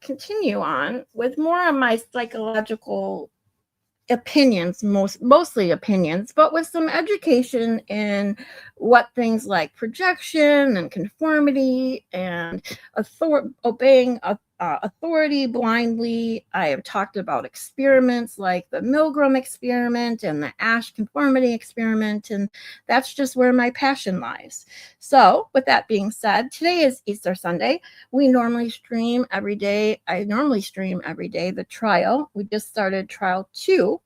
continue on with more of my psychological opinions, mostly opinions, but with some education in what things like projection and conformity and obeying authority blindly. I have talked about experiments like the Milgram experiment and the Ash conformity experiment, and that's just where my passion lies. So with that being said, today is Easter Sunday. We normally stream every day. I normally stream every day the trial. We just started trial 2.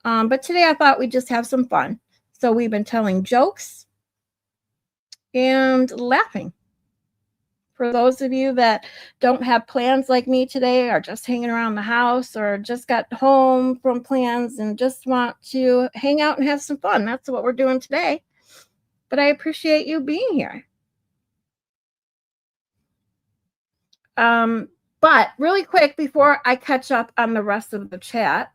But today I thought we'd just have some fun. So we've been telling jokes and laughing. For those of you that don't have plans like me today, or just hanging around the house, or just got home from plans and just want to hang out and have some fun, that's what we're doing today. But I appreciate you being here. But really quick, before I catch up on the rest of the chat,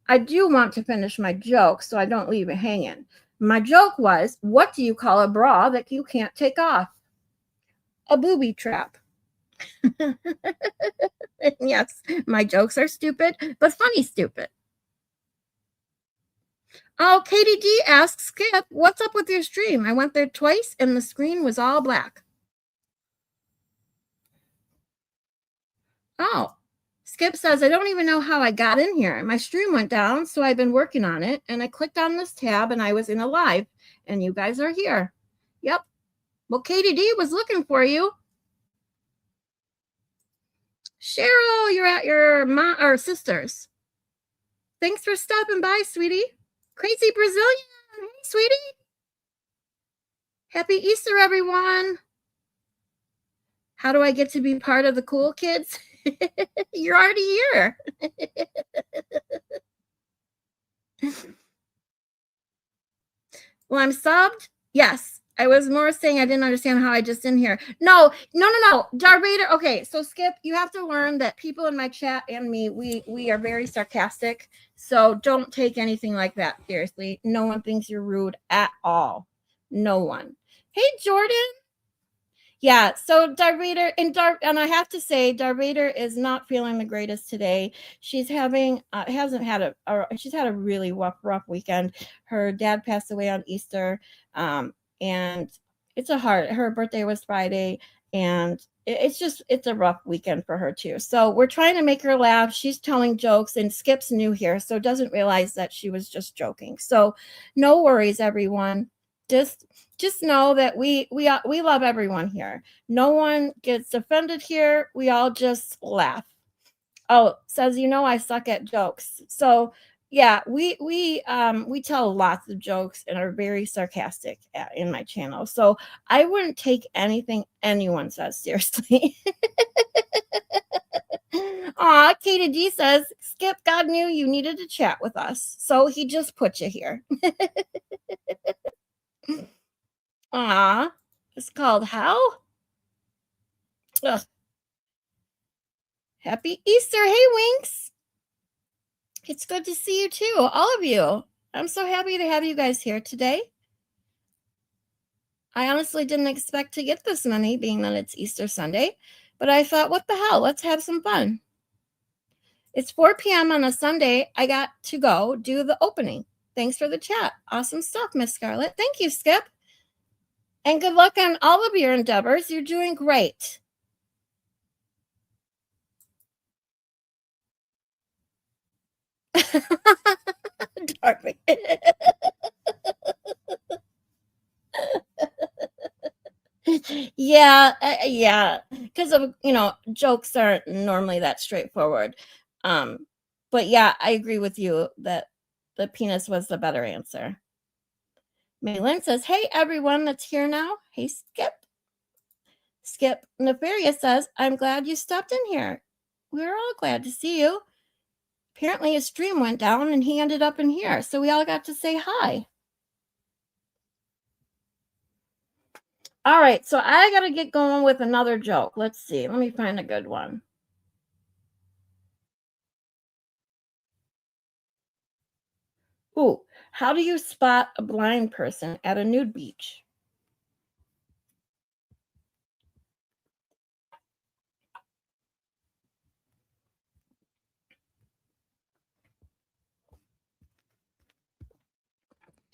I do want to finish my joke so I don't leave it hanging. My joke was, what do you call a bra that you can't take off? A booby trap. Yes, my jokes are stupid, but funny stupid. Oh, Katie D asks Skip, what's up with your stream? I went there twice and the screen was all black. Oh, Skip says, I don't even know how I got in here. My stream went down, so I've been working on it, and I clicked on this tab and I was in a live, and you guys are here. Yep. Well, Katie D was looking for you. Cheryl, you're at your mom or sister's. Thanks for stopping by, sweetie. Crazy Brazilian. Hey, sweetie. Happy Easter, everyone. How do I get to be part of the cool kids? You're already here. Well, I'm subbed. Yes. I was more saying I didn't understand how I just in here. No. Darth Vader. Okay, so Skip, you have to learn that people in my chat and me, we are very sarcastic. So don't take anything like that seriously. No one thinks you're rude at all. No one. Hey, Jordan. Yeah, so Darth Vader and I have to say, Darth Vader is not feeling the greatest today. She's having she's had a really rough weekend. Her dad passed away on Easter, and it's her birthday was Friday, and it's a rough weekend for her too. So we're trying to make her laugh. She's telling jokes, and Skip's new here, so doesn't realize that she was just joking. So no worries, everyone. Just know that we love everyone here. No one gets offended here. We all just laugh. Oh, says, I suck at jokes. So Yeah, we tell lots of jokes and are very sarcastic in my channel. So I wouldn't take anything anyone says seriously. Aw, Katie D says, Skip, God knew you needed to chat with us. So he just put you here. Aw, it's called how? Ugh. Happy Easter. Hey, Winks. It's good to see you too, all of you. I'm so happy to have you guys here today. I honestly didn't expect to get this many, being that it's Easter Sunday, but I thought, what the hell? Let's have some fun. It's 4 p.m. on a Sunday. I got to go do the opening. Thanks for the chat. Awesome stuff, Miss Scarlett. Thank you, Skip. And good luck on all of your endeavors. You're doing great. Darling. Yeah, because of jokes aren't normally that straightforward. But yeah, I agree with you that the penis was the better answer. Maylin says, "Hey everyone that's here now. Hey Skip." Skip Nefarious says, "I'm glad you stopped in here. We're all glad to see you. Apparently his stream went down and he ended up in here, so we all got to say hi." All right, so I got to get going with another joke. Let's see. Let me find a good one. Ooh, how do you spot a blind person at a nude beach?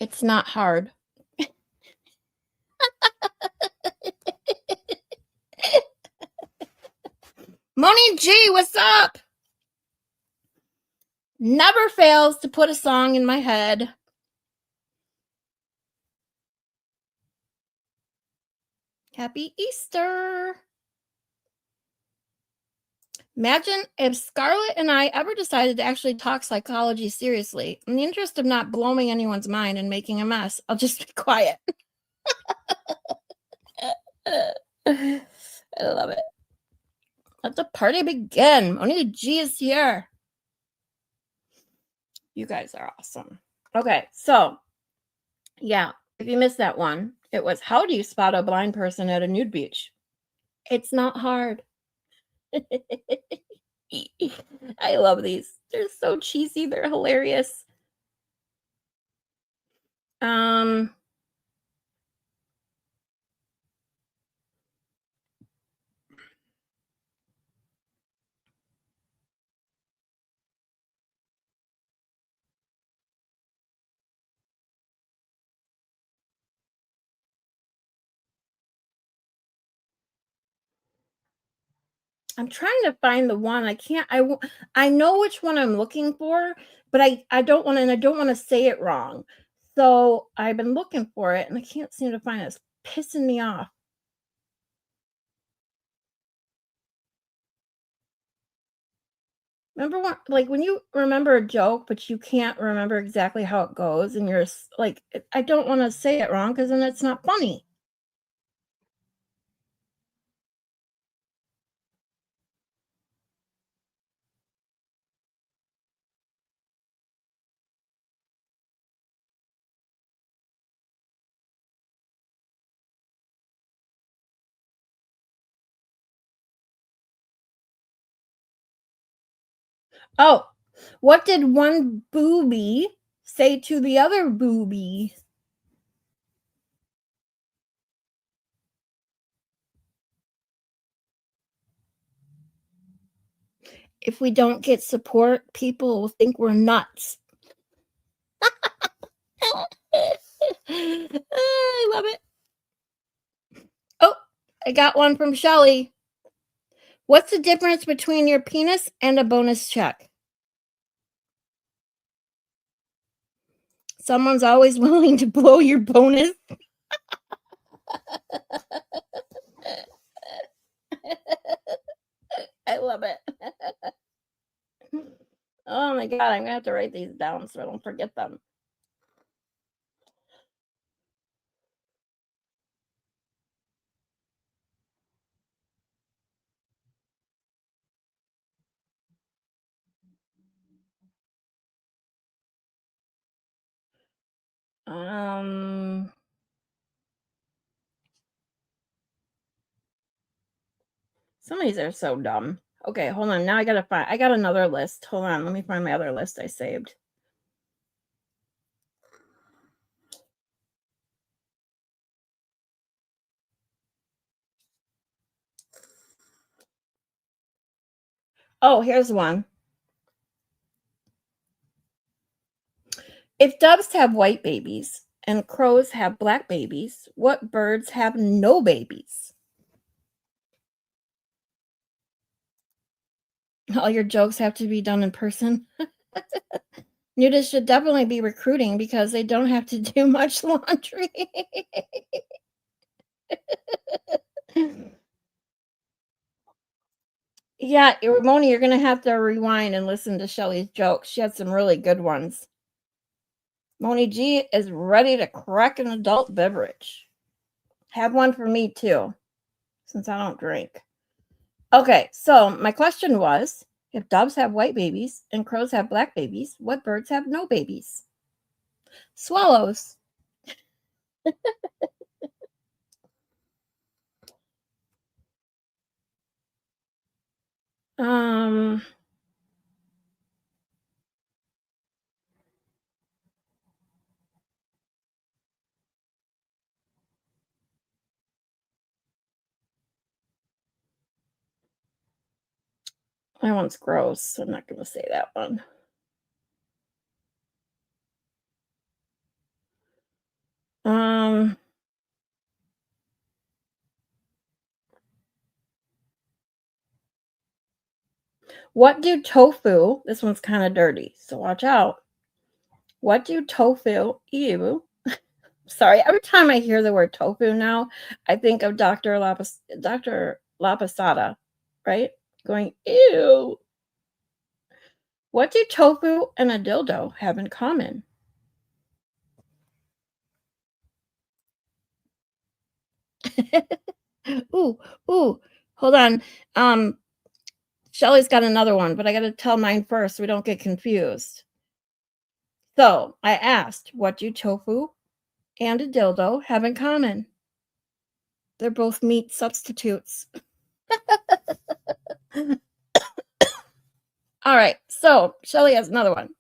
It's not hard. Moni G, what's up? Never fails to put a song in my head. Happy Easter. Imagine if Scarlett and I ever decided to actually talk psychology seriously. In the interest of not blowing anyone's mind and making a mess, I'll just be quiet. I love it. Let the party begin. Only G is here. You guys are awesome. Okay, so yeah, if you missed that one, it was how do you spot a blind person at a nude beach? It's not hard. I love these. They're so cheesy. They're hilarious. Um, I'm trying to find the one. I can't. I know which one I'm looking for, but I don't want to. And I don't want to say it wrong. So I've been looking for it, and I can't seem to find it. It's pissing me off. Remember when you remember a joke, but you can't remember exactly how it goes, and you're like, I don't want to say it wrong because then it's not funny. Oh, what did one booby say to the other booby? If we don't get support, people will think we're nuts. I love it. Oh, I got one from Shelly. What's the difference between your penis and a bonus check? Someone's always willing to blow your bonus. I love it. Oh my God, I'm gonna have to write these down so I don't forget them. Um, some of these are so dumb. Okay, hold on. Now I got another list. Hold on, let me find my other list I saved. Oh, here's one. If doves have white babies and crows have black babies, what birds have no babies? All your jokes have to be done in person. Nudists should definitely be recruiting because they don't have to do much laundry. Yeah, Ramona, you're gonna have to rewind and listen to Shelly's jokes. She had some really good ones. Moni G is ready to crack an adult beverage. Have one for me too, since I don't drink. Okay, so my question was, if doves have white babies and crows have black babies, what birds have no babies? Swallows. Um, that one's gross. So I'm not going to say that one. Um, what do tofu? This one's kind of dirty, so watch out. What do tofu? Ew. Sorry, every time I hear the word tofu now, I think of Dr. Lapisada, right? Going, ew. What do tofu and a dildo have in common? Ooh, ooh. Hold on. Um, Shelly's got another one, but I got to tell mine first so we don't get confused. So I asked, what do tofu and a dildo have in common? They're both meat substitutes. All right. So Shelly has another one.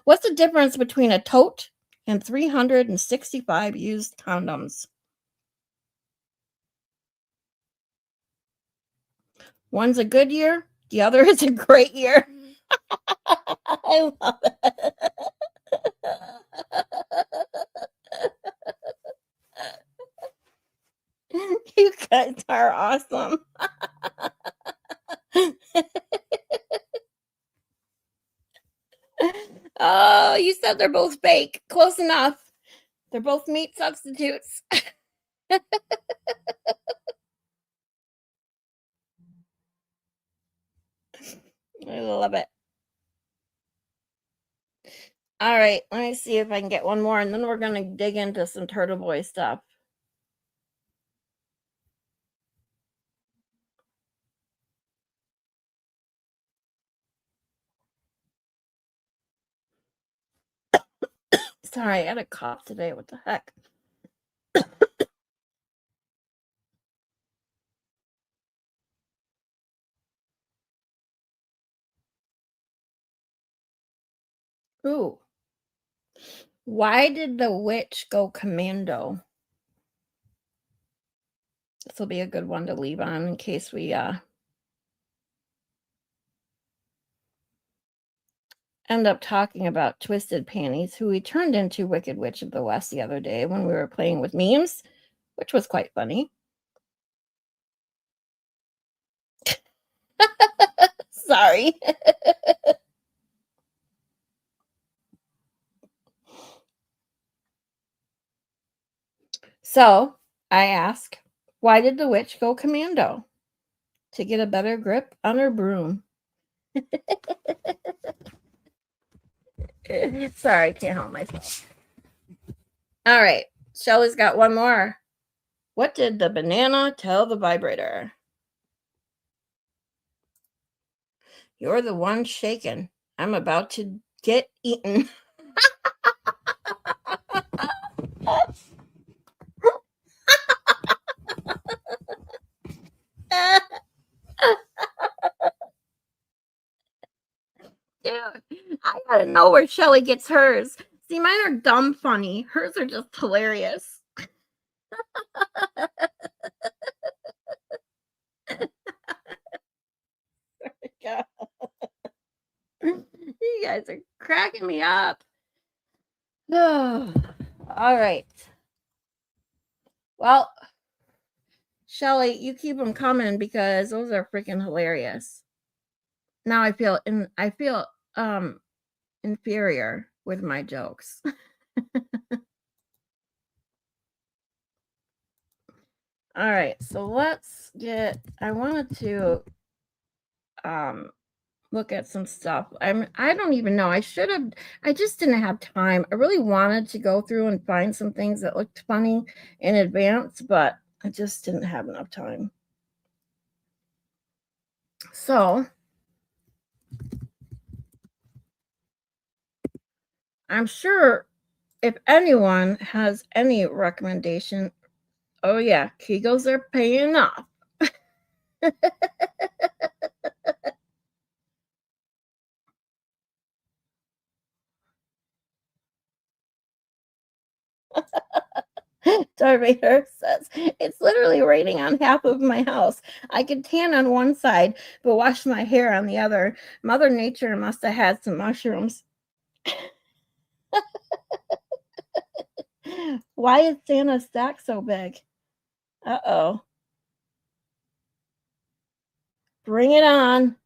What's the difference between a tote and 365 used condoms? One's a good year, the other is a great year. I love it. You guys are awesome. Oh, you said they're both fake. Close enough. They're both meat substitutes. I love it. All right, let me see if I can get one more, and then we're going to dig into some Turtleboy stuff. Sorry, I had a cough today. What the heck? Ooh. Why did the witch go commando? This will be a good one to leave on in case we end up talking about Twisted Panties, who we turned into Wicked Witch of the West the other day when we were playing with memes, which was quite funny. Sorry. So I ask, why did the witch go commando? To get a better grip on her broom. Sorry, I can't help myself. All right. Shelly's got one more. What did the banana tell the vibrator? You're the one shaken. I'm about to get eaten. Dude, I gotta know where Shelly gets hers. See, mine are dumb funny. Hers are just hilarious. You guys are cracking me up. Oh, all right. Well, Shelly, you keep them coming because those are freaking hilarious. Now I feel inferior with my jokes. All right, so let's get. I wanted to look at some stuff. I don't even know. I should have. I just didn't have time. I really wanted to go through and find some things that looked funny in advance, but I just didn't have enough time. So I'm sure if anyone has any recommendation, oh yeah, Kegels are paying off. Darvader says, it's literally raining on half of my house. I could tan on one side, but wash my hair on the other. Mother Nature must have had some mushrooms. Why is Santa's stack so big? Uh-oh. Bring it on.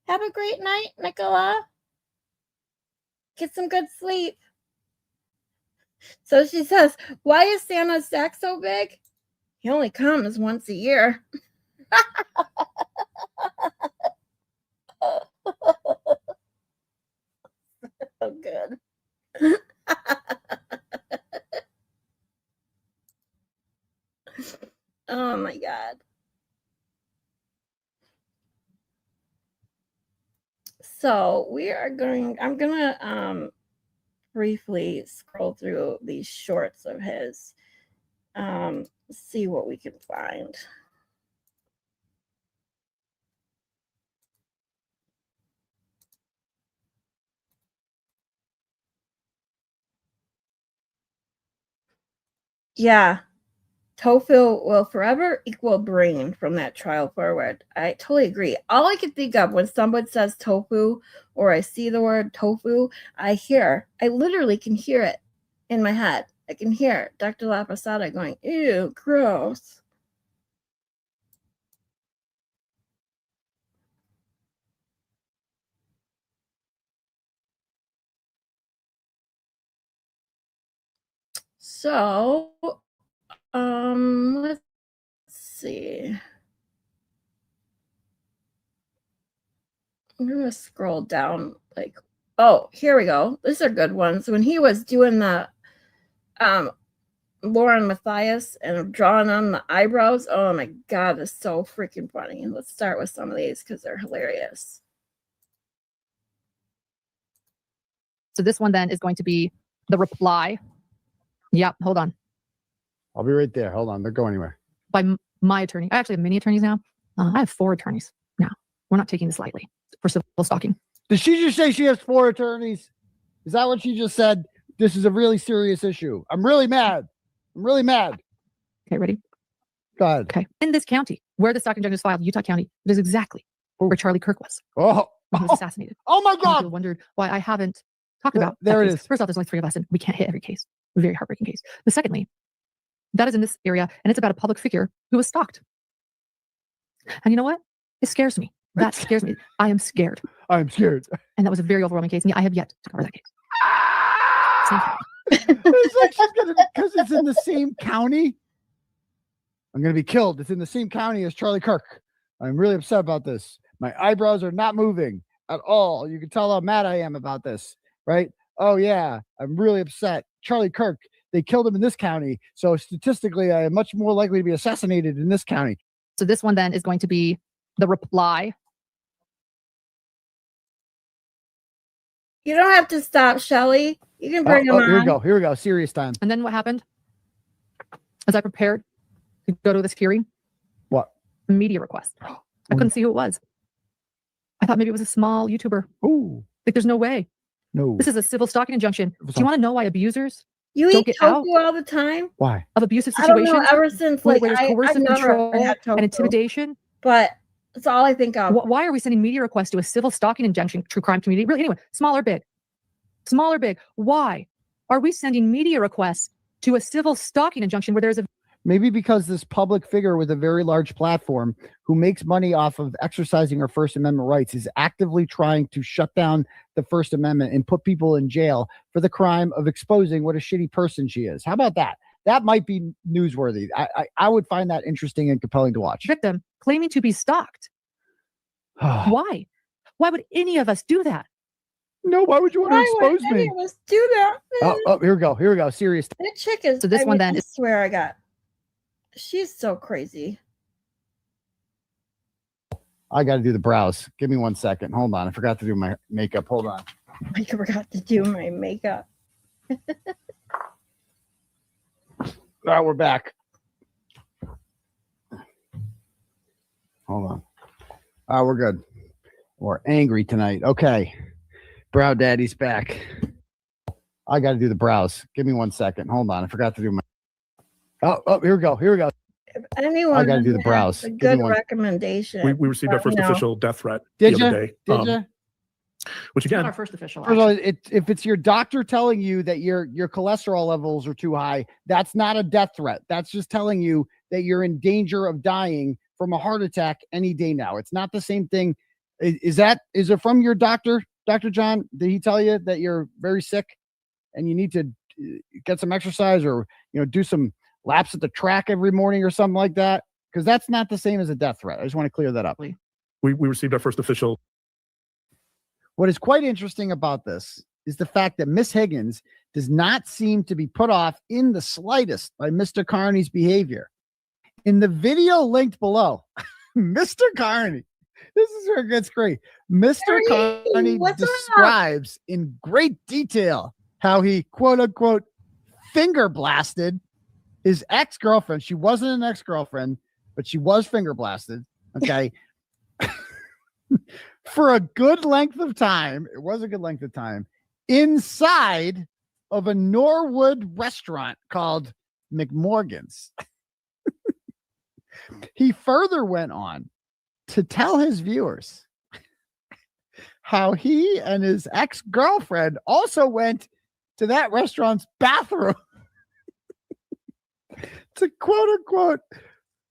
Have a great night, Nicola. Get some good sleep. So she says, why is Santa's stack so big? He only comes once a year. So good. Oh my God. So I'm gonna briefly scroll through these shorts of his, see what we can find. Yeah, tofu will forever equal brain from that trial forward. I totally agree. All I can think of when someone says tofu or I see the word tofu, I literally can hear it in my head. I can hear Dr. Laposada going, ew, gross. So, let's see. I'm gonna scroll down oh, here we go. These are good ones. When he was doing the Lauren Matthias and drawing on the eyebrows, oh my God, it's so freaking funny. Let's start with some of these because they're hilarious. So this one then is going to be the reply. Yep, hold on. I'll be right there. Hold on. Don't go anywhere. By my attorney. I actually have many attorneys now. I have 4 attorneys now. We're not taking this lightly for civil stalking. Did she just say she has 4 attorneys? Is that what she just said? This is a really serious issue. I'm really mad. Okay, ready? Go ahead. Okay. In this county where the stalking charge is filed, Utah County, it is exactly where Charlie Kirk was Oh, when he was assassinated. Oh my God. People wondered why I haven't talked about there that it case. is. First off, there's only 3 of us, and we can't hit every case. A very heartbreaking case. But secondly, that is in this area, and it's about a public figure who was stalked. And you know what? It scares me. That scares me. I am scared. I'm scared. And that was a very overwhelming case. And I have yet to cover that case. It's like she's gonna, because it's in the same county. I'm gonna be killed. It's in the same county as Charlie Kirk. I'm really upset about this. My eyebrows are not moving. at all. You can tell how mad I am about this, right? Oh yeah, I'm really upset. Charlie Kirk, they killed him in this county, so statistically, I am much more likely to be assassinated in this county. So this one then is going to be the reply. You don't have to stop, Shelly. You can bring them on. Here we go. Here we go. Serious time. And then what happened? As I prepared to go to this hearing, What? Media request. I couldn't see who it was. I thought maybe it was a small YouTuber. Ooh, Like, there's no way. no. This is a civil stalking injunction. Do you want to know why abusers You don't eat get out tofu all the time? Why? of abusive I don't situations know, ever since where like there's I coercive never control had tofu, and intimidation? but that's all I think of. Why are we sending media requests to a civil stalking injunction true crime community? Really, anyway, small or big? Small or big? Why are we sending media requests to a civil stalking injunction where there's a Maybe because this public figure with a very large platform who makes money off of exercising her First Amendment rights is actively trying to shut down the First Amendment and put people in jail for the crime of exposing what a shitty person she is. How about that? That might be newsworthy. I would find that interesting and compelling to watch. victim claiming to be stalked? Why? Why would any of us do that? No, why would you want to Why would expose any me? of us do that? Here we go. Here we go. Serious. That chick is. So this one then I is- swear I got. She's so crazy. I got to do the brows. Give me 1 second. Hold on. I forgot to do my makeup. Hold on. I forgot to do my makeup. We're back. Hold on. We're good. We're angry tonight. Okay. Brow Daddy's back. I got to do the brows. Give me 1 second. Hold on. I forgot to do my. Here we go. Here we go. If anyone I got to do the has brows. a Give good me one. recommendation. We received our let me first know. official death threat Did the you? other day. Did you? Which Not again, our first official First of all, action. if it's your doctor telling you that your cholesterol levels are too high, that's not a death threat. That's just telling you that you're in danger of dying from a heart attack any day now. It's not the same thing. Is it from your doctor, Dr. John? Did he tell you that you're very sick and you need to get some exercise or do some laps at the track every morning or something like that? Because that's not the same as a death threat. I just want to clear that up. we received our first official. What is quite interesting about this is the fact that Miss Higgins does not seem to be put off in the slightest by Mr. Carney's behavior. In the video linked below, Mr. Carney, this is where it gets great. Mr. Carney what's up? describes in great detail how he, quote unquote, finger blasted his ex-girlfriend. She wasn't an ex-girlfriend, but she was finger blasted. Okay. For a good length of time, it was a good length of time, inside of a Norwood restaurant called McMorgan's. He further went on to tell his viewers how he and his ex-girlfriend also went to that restaurant's bathroom to quote unquote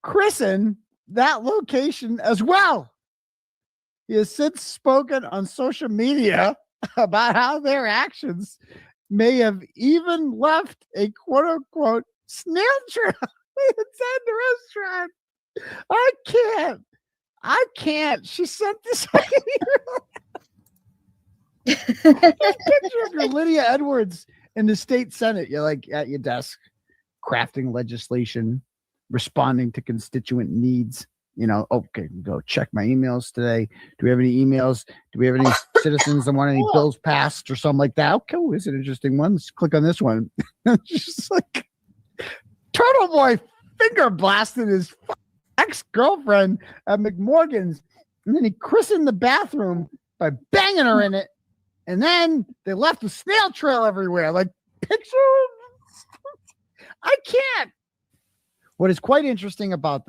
christen that location as well. He has since spoken on social media about how their actions may have even left a quote unquote snail trail inside the restaurant. I can't. She sent this picture of your Lydia Edwards in the state Senate. You're like at your desk, crafting legislation, responding to constituent needs. Okay, go check my emails today. Do we have any emails? Do we have any citizens that want any bills passed or something like that? Okay, well, it's an interesting one. Let's click on this one. Just like Turtleboy finger blasted his ex-girlfriend at McMorgan's, and then he christened the bathroom by banging her in it, and then they left a snail trail everywhere. Like, picture. I can't. What is quite interesting about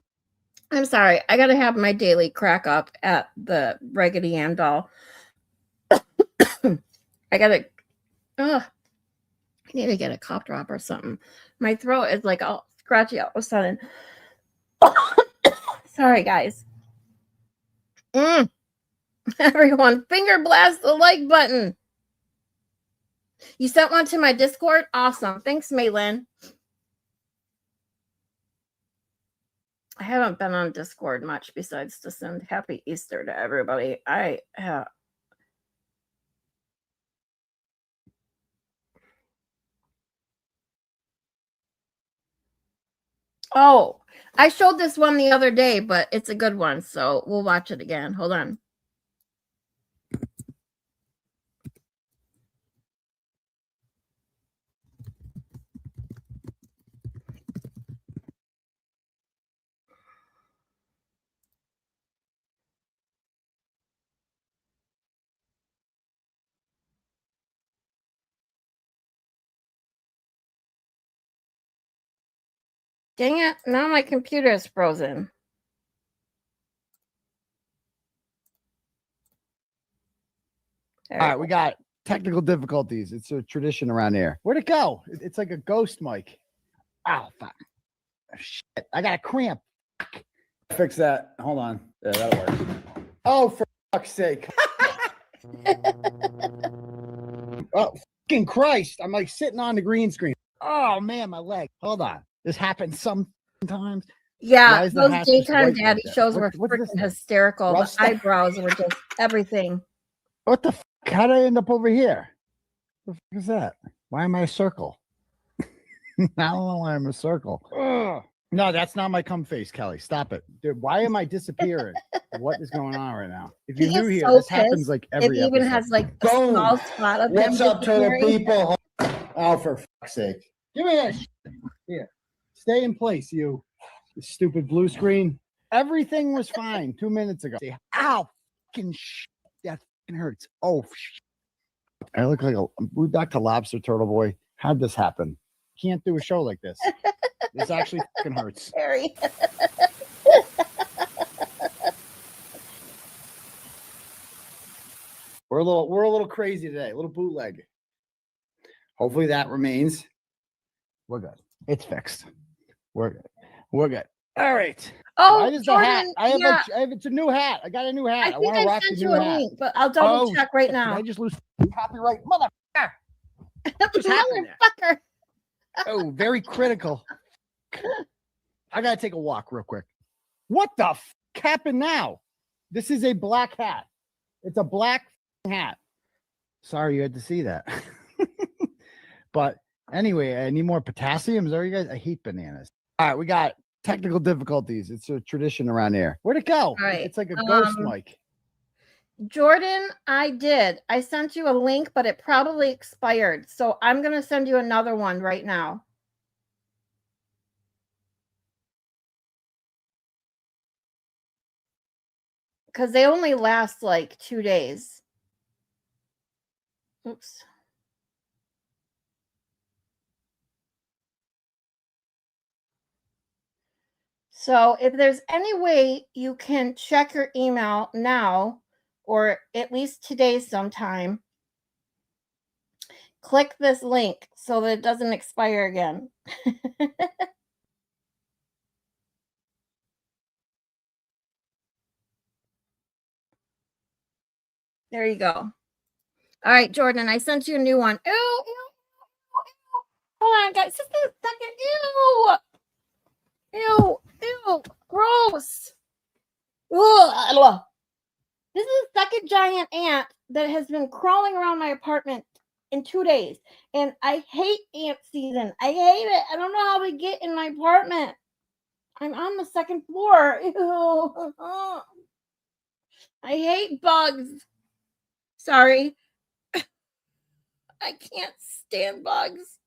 I'm sorry. I got to have my daily crack up at the Raggedy Ann doll. I got to. I need to get a cough drop or something. My throat is like all scratchy all of a sudden. Sorry, guys. Everyone, finger blast the like button. You sent one to my Discord? Awesome. Thanks, Maylin. I haven't been on Discord much besides to send Happy Easter to everybody. Oh, I showed this one the other day, but it's a good one, so we'll watch it again. Hold on. Dang it, now my computer is frozen. All right, we got technical difficulties. It's a tradition around here. Where'd it go? It's like a ghost mic. Ow, fuck. Shit, I got a cramp. Fix that. Hold on. Yeah, that'll work. Oh, for fuck's sake. Oh, fucking Christ. I'm like sitting on the green screen. Oh, man, my leg. Hold on. This happens sometimes. Yeah, Why is the those hat just daytime white like daddy that? shows What's were this freaking thing? hysterical. Rough The stuff? eyebrows were just everything. What the fuck? How did I end up over here? What the fuck is that? Why am I a circle? I don't know why I'm a circle. Ugh. No, that's not my cum face, Kelly. Stop it. Dude, why am I disappearing? What is going on right now? If you're He new is here, so this happens pissed. like It every even episode. has like a Boom. small spot of What's him up, turtle disappearing. people? Oh, for fuck's sake. Give me that shit. Here. Stay in place, you stupid blue screen. Everything was fine 2 minutes ago. Ow, fucking shit. That fucking hurts. Oh, shit. I look like we're back to Lobster Turtleboy. How'd this happen? Can't do a show like this. This actually fucking hurts. Harry. We're a little crazy today, a little bootleg. Hopefully that remains. We're good. It's fixed. We're good. We're good. All right. Oh, Why does the hat? Jordan, It's a new hat. I got a new hat. I want think to I rock the sent new you a hat. link, but I'll double check right shit. now. Did I just lose copyright? Motherfucker. Just happened there? Motherfucker. Oh, very critical. I gotta take a walk real quick. What the f happened now? This is a black hat. It's a black hat. Sorry you had to see that. But anyway, I need more potassium. Is that what you guys? I hate bananas. All right, we got technical difficulties. It's a tradition around here. Where'd it go? All right. It's like a ghost mic. Jordan, I did. I sent you a link, but it probably expired. So I'm going to send you another one right now. Because they only last like 2 days. Oops. So if there's any way you can check your email now, or at least today sometime, click this link so that it doesn't expire again. There you go. All right, Jordan, I sent you a new one. Ew, ew, ew, ew. Hold on, guys. Just a second. Ew. Ew. Ew. Gross. Ugh. This is the second giant ant that has been crawling around my apartment in 2 days. And I hate ant season. I hate it. I don't know how they get in my apartment. I'm on the second floor. Ew. I hate bugs. Sorry. I can't stand bugs.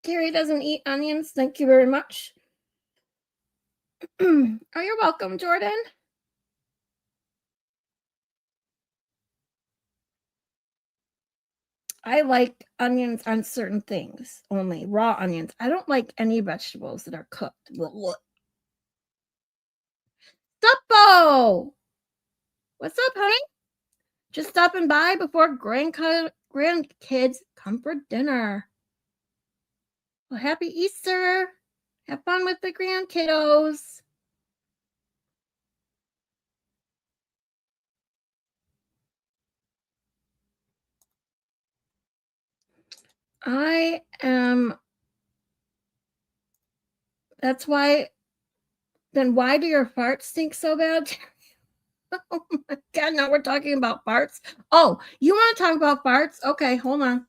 Carrie doesn't eat onions. Thank you very much. Oh, you're welcome, Jordan. I like onions on certain things only, raw onions. I don't like any vegetables that are cooked. Suppo! What's up, honey? Just stopping by before grandkids come for dinner. Well, happy Easter. Have fun with the grandkiddos. I am. That's why. Then why do your farts stink so bad? Oh my God, now we're talking about farts. Oh, you want to talk about farts? Okay, hold on.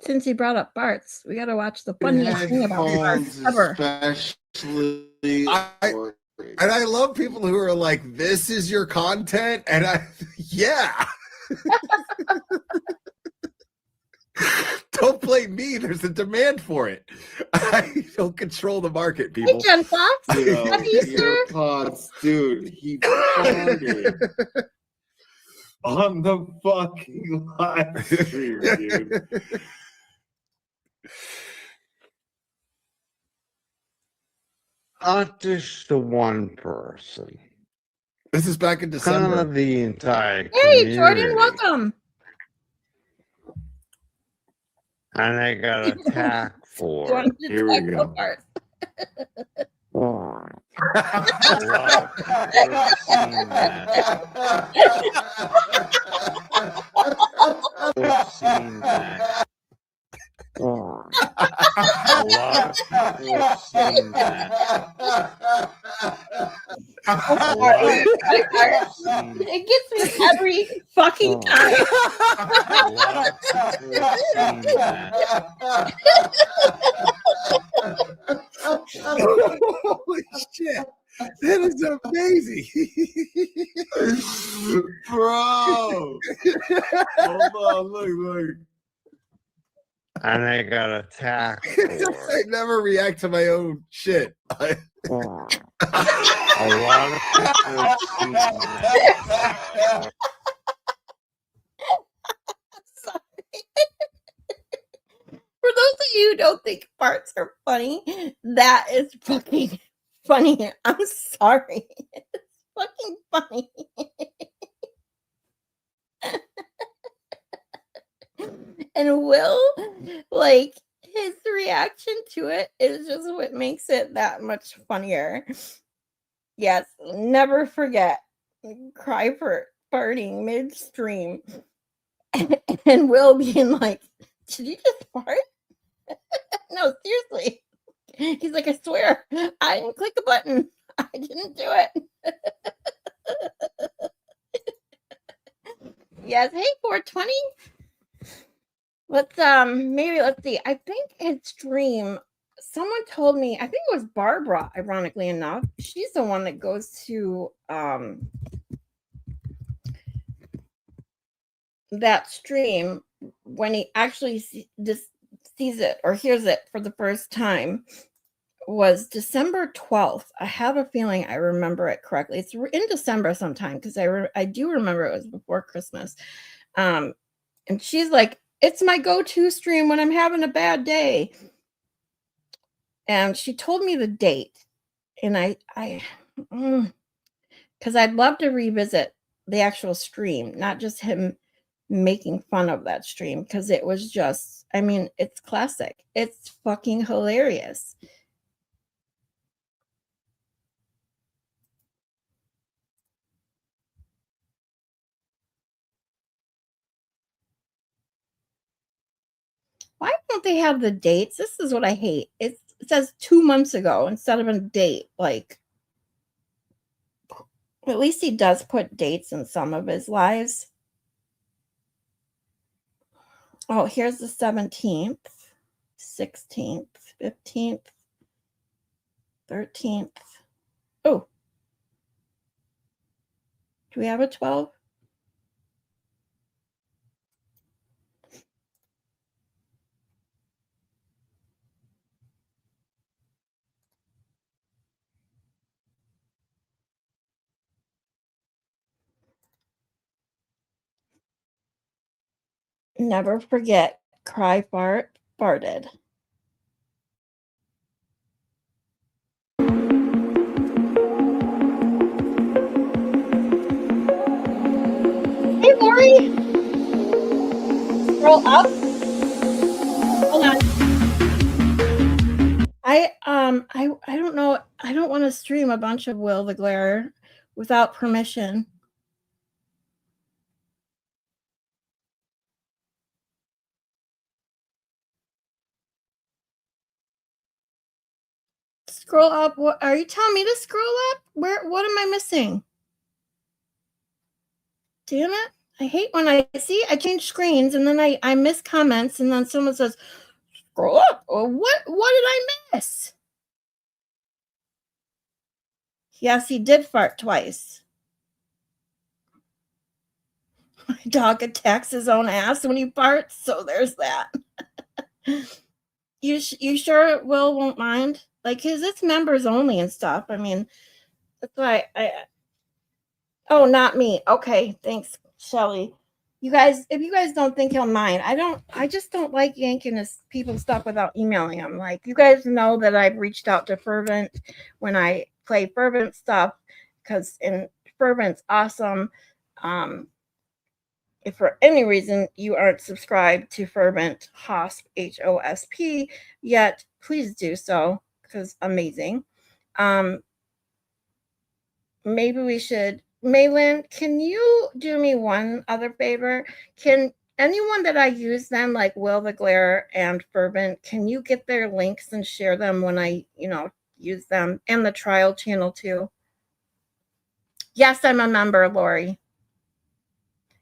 Since he brought up farts, we got to watch the funniest thing about farts ever. Especially, and I love people who are like, "This is your content," and yeah. Don't blame me. There's a demand for it. I don't control the market, people. Hey, Jen Fox. Earpods, dude. He farted on the fucking live stream, dude. Not just the one person. This is back in December. Kind of the entire Hey, Jordan, community. welcome. And I got attacked for it. Jordan, Here we go. farts. It gets me every fucking time. Holy shit. That is amazing. Bro. Hold on, look. And I got attacked. I never react to my own shit. A lot of people have seen that. For those of you who don't think farts are funny, that is fucking funny. I'm sorry. It's fucking funny. And Will, like, his reaction to it is just what makes it that much funnier. Yes, never forget. Cry for farting midstream. And Will being like, did you just fart? No, seriously. He's like, I swear, I didn't click the button. I didn't do it. Yes, hey, 420. Let's see. I think his stream, someone told me, I think it was Barbara, ironically enough. She's the one that goes to that stream when he actually sees it or hears it for the first time. Was December 12th. I have a feeling I remember it correctly. It's in December sometime because I do remember it was before Christmas. And she's like, it's my go-to stream when I'm having a bad day. And she told me the date. And because I'd love to revisit the actual stream, not just him making fun of that stream, because it was just, I mean, it's classic. It's fucking hilarious. Why don't they have the dates? This is what I hate. It says 2 months ago instead of a date. Like, at least he does put dates in some of his lives. Oh, here's the 17th, 16th, 15th, 13th. Oh, do we have a 12? Never forget, cry fart, farted. Hey, Lori. Scroll up. Hold on. I don't know. I don't want to stream a bunch of Will the Glare without permission. Scroll up. What are you telling me to scroll up? What am I missing? Damn it. I hate when I change screens and then I miss comments and then someone says, scroll up. Or what did I miss? Yes, he did fart twice. My dog attacks his own ass when he farts, so there's that. You sure Will won't mind? Like, cause it's members only and stuff. I mean, that's why oh, not me. Okay, thanks, Shelly. You guys, if you guys don't think he'll mind, I just don't like yanking his people's stuff without emailing him. Like, you guys know that I've reached out to Fervent when I play Fervent stuff, because Fervent's awesome. If for any reason you aren't subscribed to Fervent, HOSP, HOSP, yet, please do so, because amazing. Maybe we should, Maylin, can you do me one other favor? Can anyone that I use then, like Will the Glare and Fervent, can you get their links and share them when I, use them, and the trial channel too? Yes, I'm a member, Lori.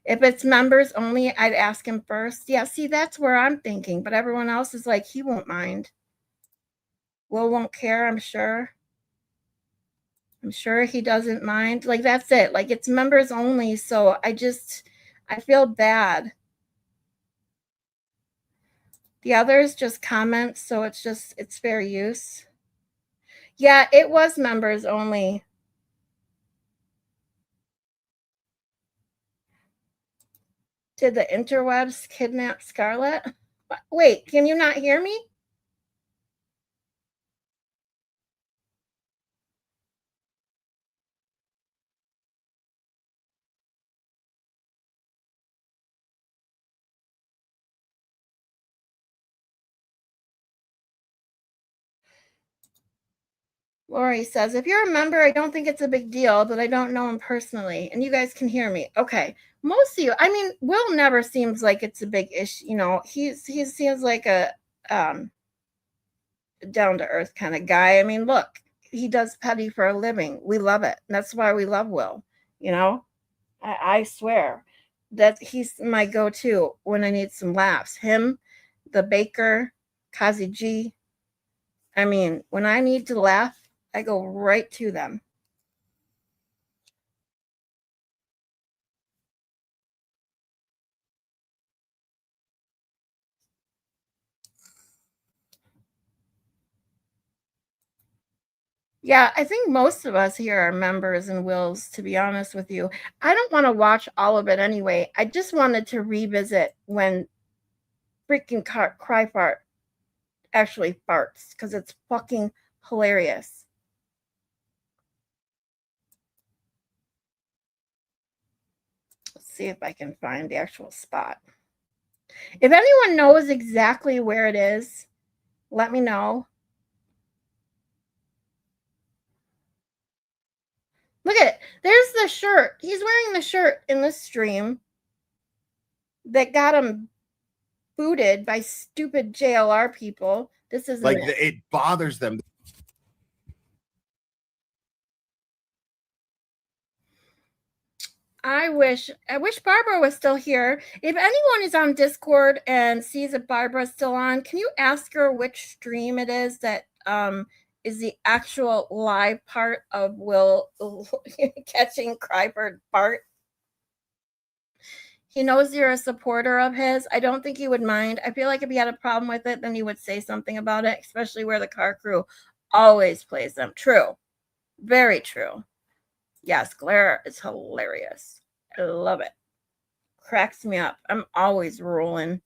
If it's members only, I'd ask him first. Yeah, see, that's where I'm thinking, but everyone else is like, he won't mind. Will won't care, I'm sure. I'm sure he doesn't mind. Like, that's it. Like, it's members only, so I feel bad. The others just comments, so it's fair use. Yeah, it was members only. Did the interwebs kidnap Scarlett? Wait, can you not hear me? Lori says, if you're a member, I don't think it's a big deal, but I don't know him personally. And you guys can hear me. Okay. Most of you, I mean, Will never seems like it's a big issue. He seems like a down-to-earth kind of guy. I mean, look, he does petty for a living. We love it. And that's why we love Will. I swear that he's my go-to when I need some laughs. Him, the baker, Kazi G. I mean, when I need to laugh, I go right to them. Yeah, I think most of us here are members and wills, to be honest with you. I don't want to watch all of it anyway. I just wanted to revisit when freaking Cry Fart actually farts, because it's fucking hilarious. Let's see if I can find the actual spot. If anyone knows exactly where it is, let me know. Look at it. There's the shirt. He's wearing the shirt in this stream that got him booted by stupid JLR people. This isn't like it bothers them. I wish Barbara was still here. If anyone is on Discord and sees that Barbara's still on, can you ask her which stream it is that is the actual live part of Will catching Cryford Bart? He knows you're a supporter of his. I don't think he would mind. I feel like if he had a problem with it, then he would say something about it, especially where the car crew always plays them. True. Very true. Yes, Glare is hilarious. I love it. Cracks me up. I'm always rolling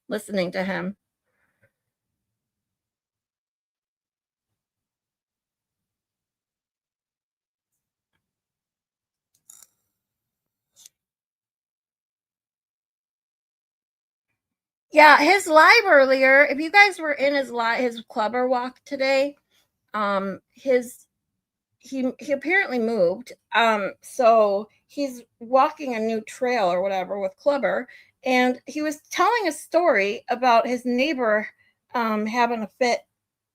listening to him. Yeah, his live earlier. If you guys were in his clubber walk today, he apparently moved. So he's walking a new trail or whatever with Clubber, and he was telling a story about his neighbor having a fit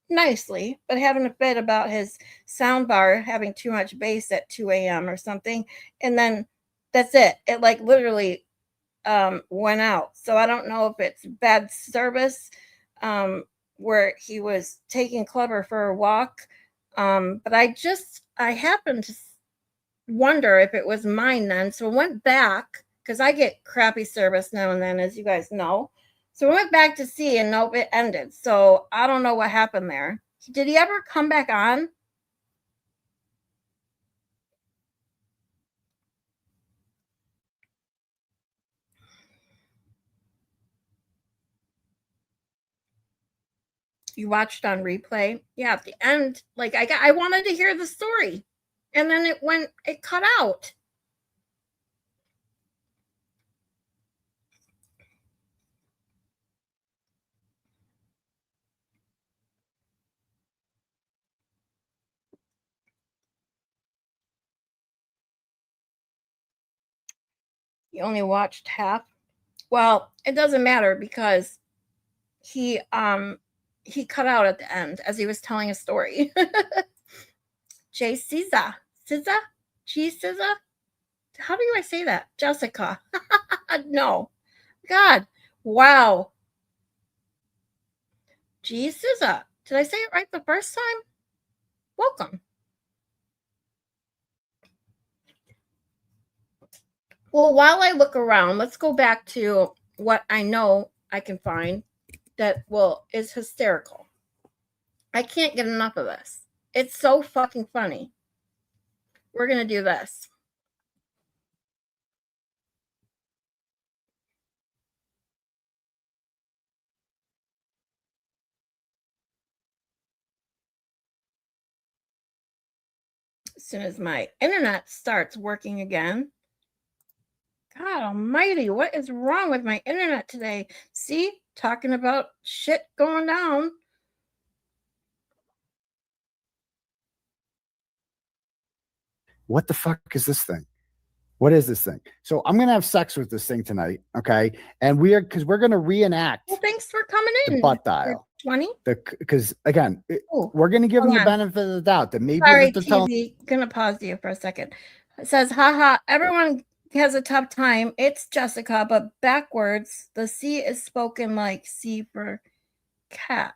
nicely, but having a fit about his sound bar having too much bass at 2 a.m. or something. And then that's it. It like literally went out. So I don't know if it's bad service where he was taking Clubber for a walk. But I happened to wonder if it was mine then. So I went back because I get crappy service now and then, as you guys know. So I went back to see, and nope, it ended. So I don't know what happened there. Did he ever come back on? You watched on replay? Yeah, at the end, like I wanted to hear the story, and then it cut out. You only watched half. Well, it doesn't matter because he cut out at the end as he was telling a story. Jay Caesar. G Caesar? How do I say that? Jessica. No. God. Wow. G Caesar. Did I say it right the first time? Welcome. Well, while I look around, let's go back to what I know I can find that is hysterical. I can't get enough of this. It's so fucking funny. We're going to do this. As soon as my internet starts working again. God almighty, what is wrong with my internet today? See, talking about shit going down. What the fuck is this thing? What is this thing? So I'm gonna have sex with this thing tonight, okay? And we're gonna reenact. Well, thanks for coming in. The butt dial. 20. Because again, we're gonna give them the benefit of the doubt that maybe sorry, they're TV. Gonna pause you for a second. It says, haha, everyone has a tough time. It's Jessica, but backwards, the C is spoken like C for cat.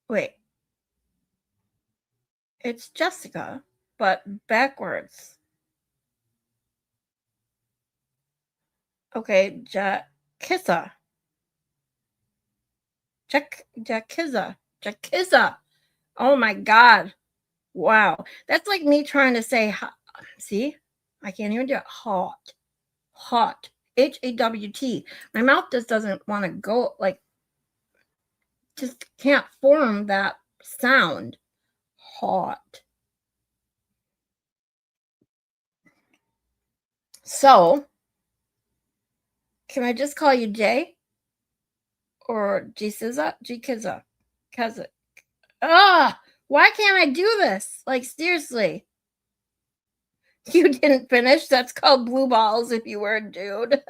Wait. It's Jessica, but backwards. Okay, Jakissa. Jakissa. Oh my God. Wow. That's like me trying to say, see, I can't even do it. Hot. HAWT. My mouth just doesn't want to go, like, just can't form that sound. Hot. So, can I just call you Jay? Or G-Sizza? G-Kizza? Kazza? Why can't I do this? Like, seriously. You didn't finish? That's called blue balls if you were a dude.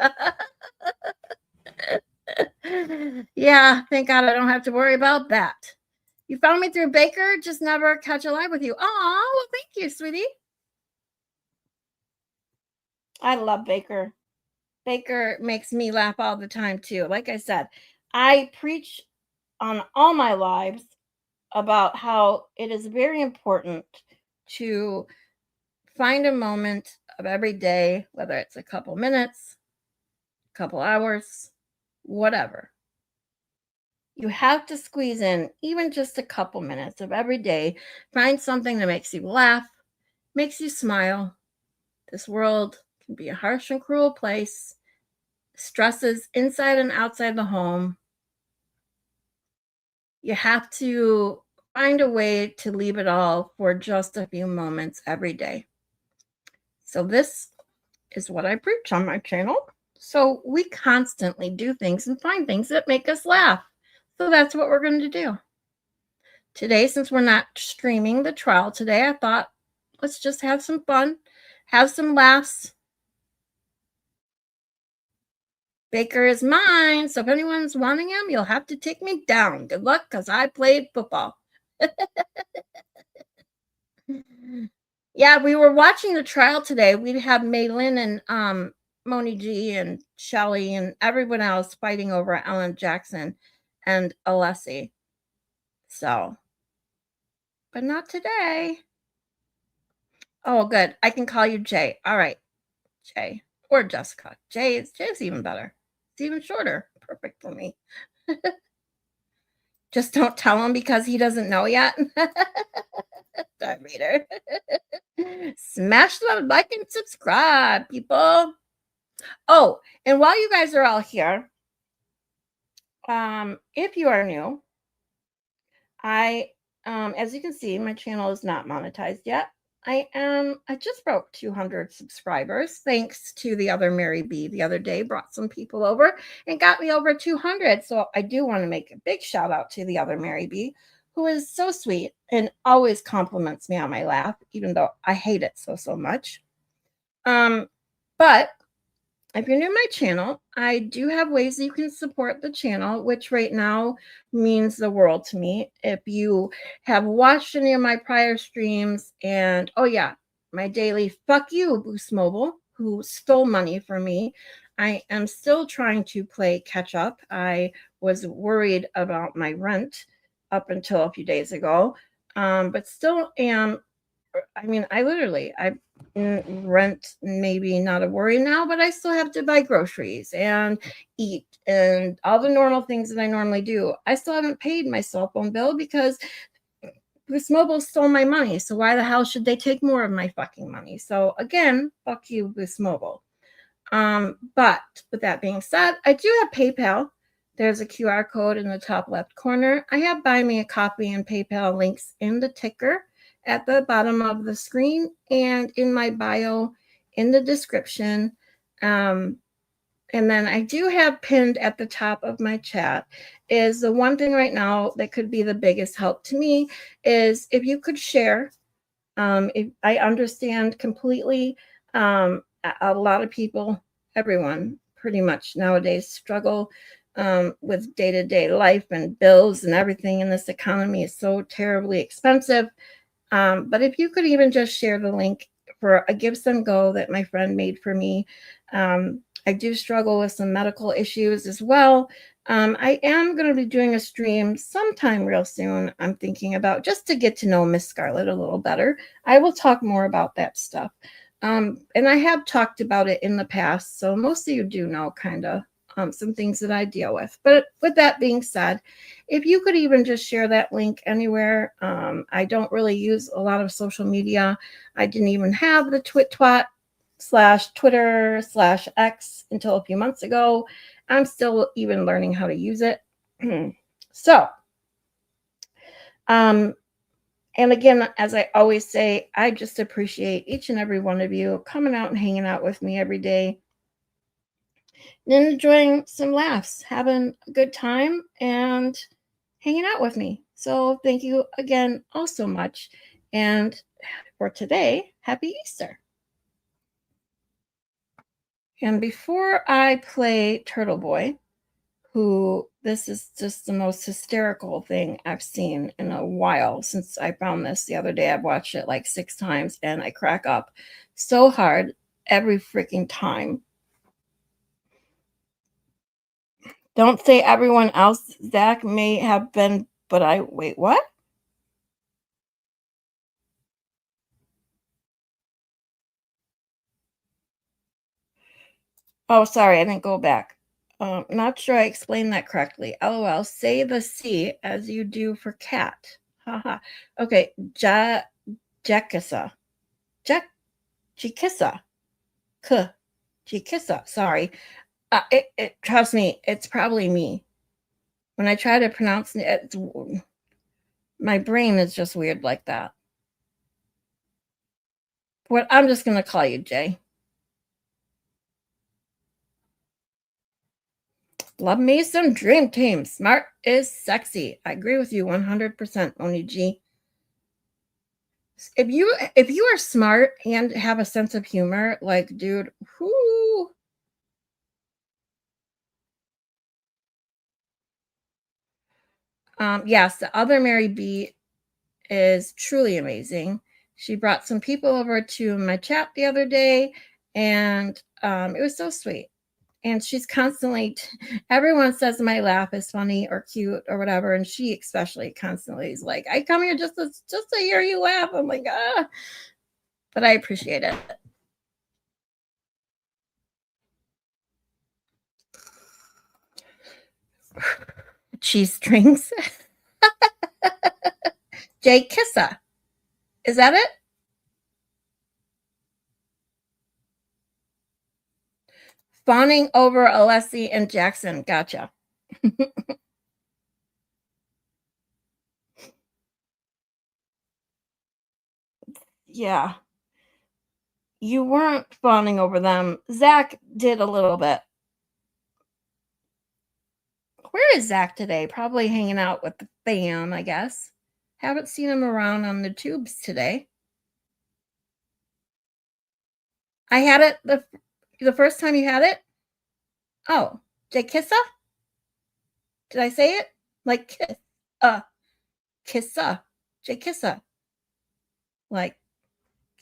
Yeah, thank God I don't have to worry about that. You found me through Baker, just never catch a live with you. Oh, well, thank you, sweetie. I love Baker. Baker makes me laugh all the time, too. Like I said, I preach on all my lives about how it is very important to find a moment of every day, whether it's a couple minutes, a couple hours, whatever. You have to squeeze in even just a couple minutes of every day. Find something that makes you laugh, makes you smile. This world can be a harsh and cruel place. Stresses inside and outside the home. You have to find a way to leave it all for just a few moments every day. So this is what I preach on my channel. So we constantly do things and find things that make us laugh. So that's what we're going to do. Today, since we're not streaming the trial today, I thought, let's just have some fun, have some laughs. Baker is mine, so if anyone's wanting him, you'll have to take me down. Good luck, because I played football. Yeah, we were watching the trial today. We'd have Maylin and Moni G and Shelly and everyone else fighting over Ellen Jackson and Alessi. So, but not today. Oh, good. I can call you Jay. All right, Jay or Jessica. Jay's even better. It's even shorter. Perfect for me. Just don't tell him because he doesn't know yet. Darth Vader. Smash the like and subscribe, people. Oh, and while you guys are all here, if you are new, as you can see, my channel is not monetized yet. I just broke 200 subscribers thanks to the other Mary B the other day, brought some people over and got me over 200. So I do want to make a big shout out to the other Mary B, who is so sweet and always compliments me on my laugh, even though I hate it so much. But if you're new to my channel, I do have ways that you can support the channel, which right now means the world to me. If you have watched any of my prior streams, and oh yeah, my daily fuck you, Boost Mobile, who stole money from me. I am still trying to play catch up. I was worried about my rent up until a few days ago, but still am. I mean, I rent, maybe not a worry now, but I still have to buy groceries and eat and all the normal things that I normally do. I still haven't paid my cell phone bill because Boost Mobile stole my money. So why the hell should they take more of my fucking money? So again, fuck you, Boost Mobile. But with that being said, I do have PayPal. There's a QR code in the top left corner. I have Buy Me a Coffee and PayPal links in the ticker at the bottom of the screen and in my bio in the description. And then I do have pinned at the top of my chat is the one thing right now that could be the biggest help to me is if you could share. If I understand completely, a lot of people, everyone pretty much nowadays struggle with day-to-day life and bills and everything in this economy is so terribly expensive. But if you could even just share the link for a Give Some Go that my friend made for me. I do struggle with some medical issues as well. I am going to be doing a stream sometime real soon. I'm thinking about just to get to know Miss Scarlett a little better. I will talk more about that stuff. And I have talked about it in the past. So most of you do know kind of some things that I deal with. But with that being said, if you could even just share that link anywhere. I don't really use a lot of social media. I didn't even have the Twitter/X until a few months ago. I'm still even learning how to use it. So, and again, as I always say, I just appreciate each and every one of you coming out and hanging out with me every day and enjoying some laughs, having a good time, and hanging out with me. So thank you again all so much. And for today, happy Easter. And before I play Turtleboy, who this is just the most hysterical thing I've seen in a while since I found this the other day. I've watched it like 6 times and I crack up so hard every freaking time. Don't say everyone else, Zach, may have been, but wait, what? Oh, sorry, I didn't go back. Not sure I explained that correctly. LOL, say the C as you do for cat. Haha. Okay, Jekissa. Jekissa. Jekissa. Sorry. Trust me, it's probably me. When I try to pronounce it, my brain is just weird like that. What I'm just gonna call you Jay. Love me some Dream Team. Smart is sexy. I agree with you 100%, Oni G. If you are smart and have a sense of humor, like, dude, whoo. Yes, the other Mary B is truly amazing. She brought some people over to my chat the other day, and it was so sweet. And she's constantly, everyone says my laugh is funny or cute or whatever, and she especially constantly is like, I come here just to hear you laugh. I'm like, but I appreciate it. Cheese strings. Jay Kissa. Is that it? Fawning over Alessi and Jackson. Gotcha. Yeah. You weren't fawning over them. Zach did a little bit. Where is Zach today? Probably hanging out with the fam, I guess. Haven't seen him around on the tubes today. I had it the first time you had it. Oh, Jay Kissa? Did I say it? Like Kissa. Jay Kissa. Like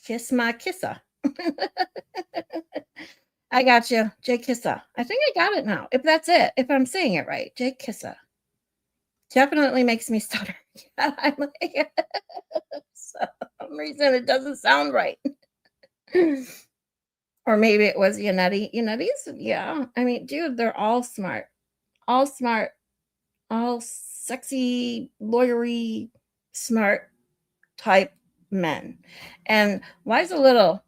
kiss my kissa. I got you, Jay Kissa. I think I got it now. If that's it, if I'm saying it right, Jay Kissa. Definitely makes me stutter. I'm like, for some reason it doesn't sound right. Or maybe it was Yannetti. Yannetti's, yeah. I mean, dude, they're all smart, all sexy, lawyery, smart type men. And Liza Little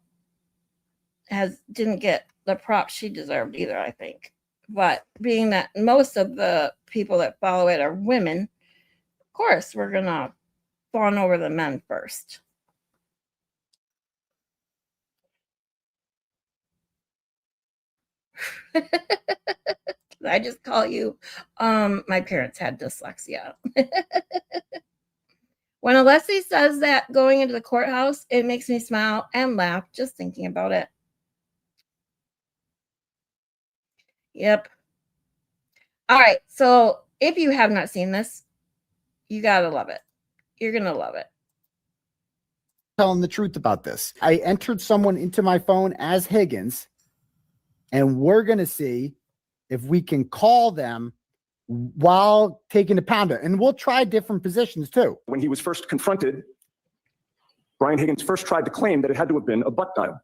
didn't get the props she deserved either, I think. But being that most of the people that follow it are women, of course, we're going to fawn over the men first. I just call you, my parents had dyslexia. When Alessi says that going into the courthouse, it makes me smile and laugh just thinking about it. Yep. All right. So if you have not seen this, you got to love it. You're going to love it. Telling the truth about this. I entered someone into my phone as Higgins, and we're going to see if we can call them while taking the pounder. And we'll try different positions too. When he was first confronted, Brian Higgins first tried to claim that it had to have been a butt dial.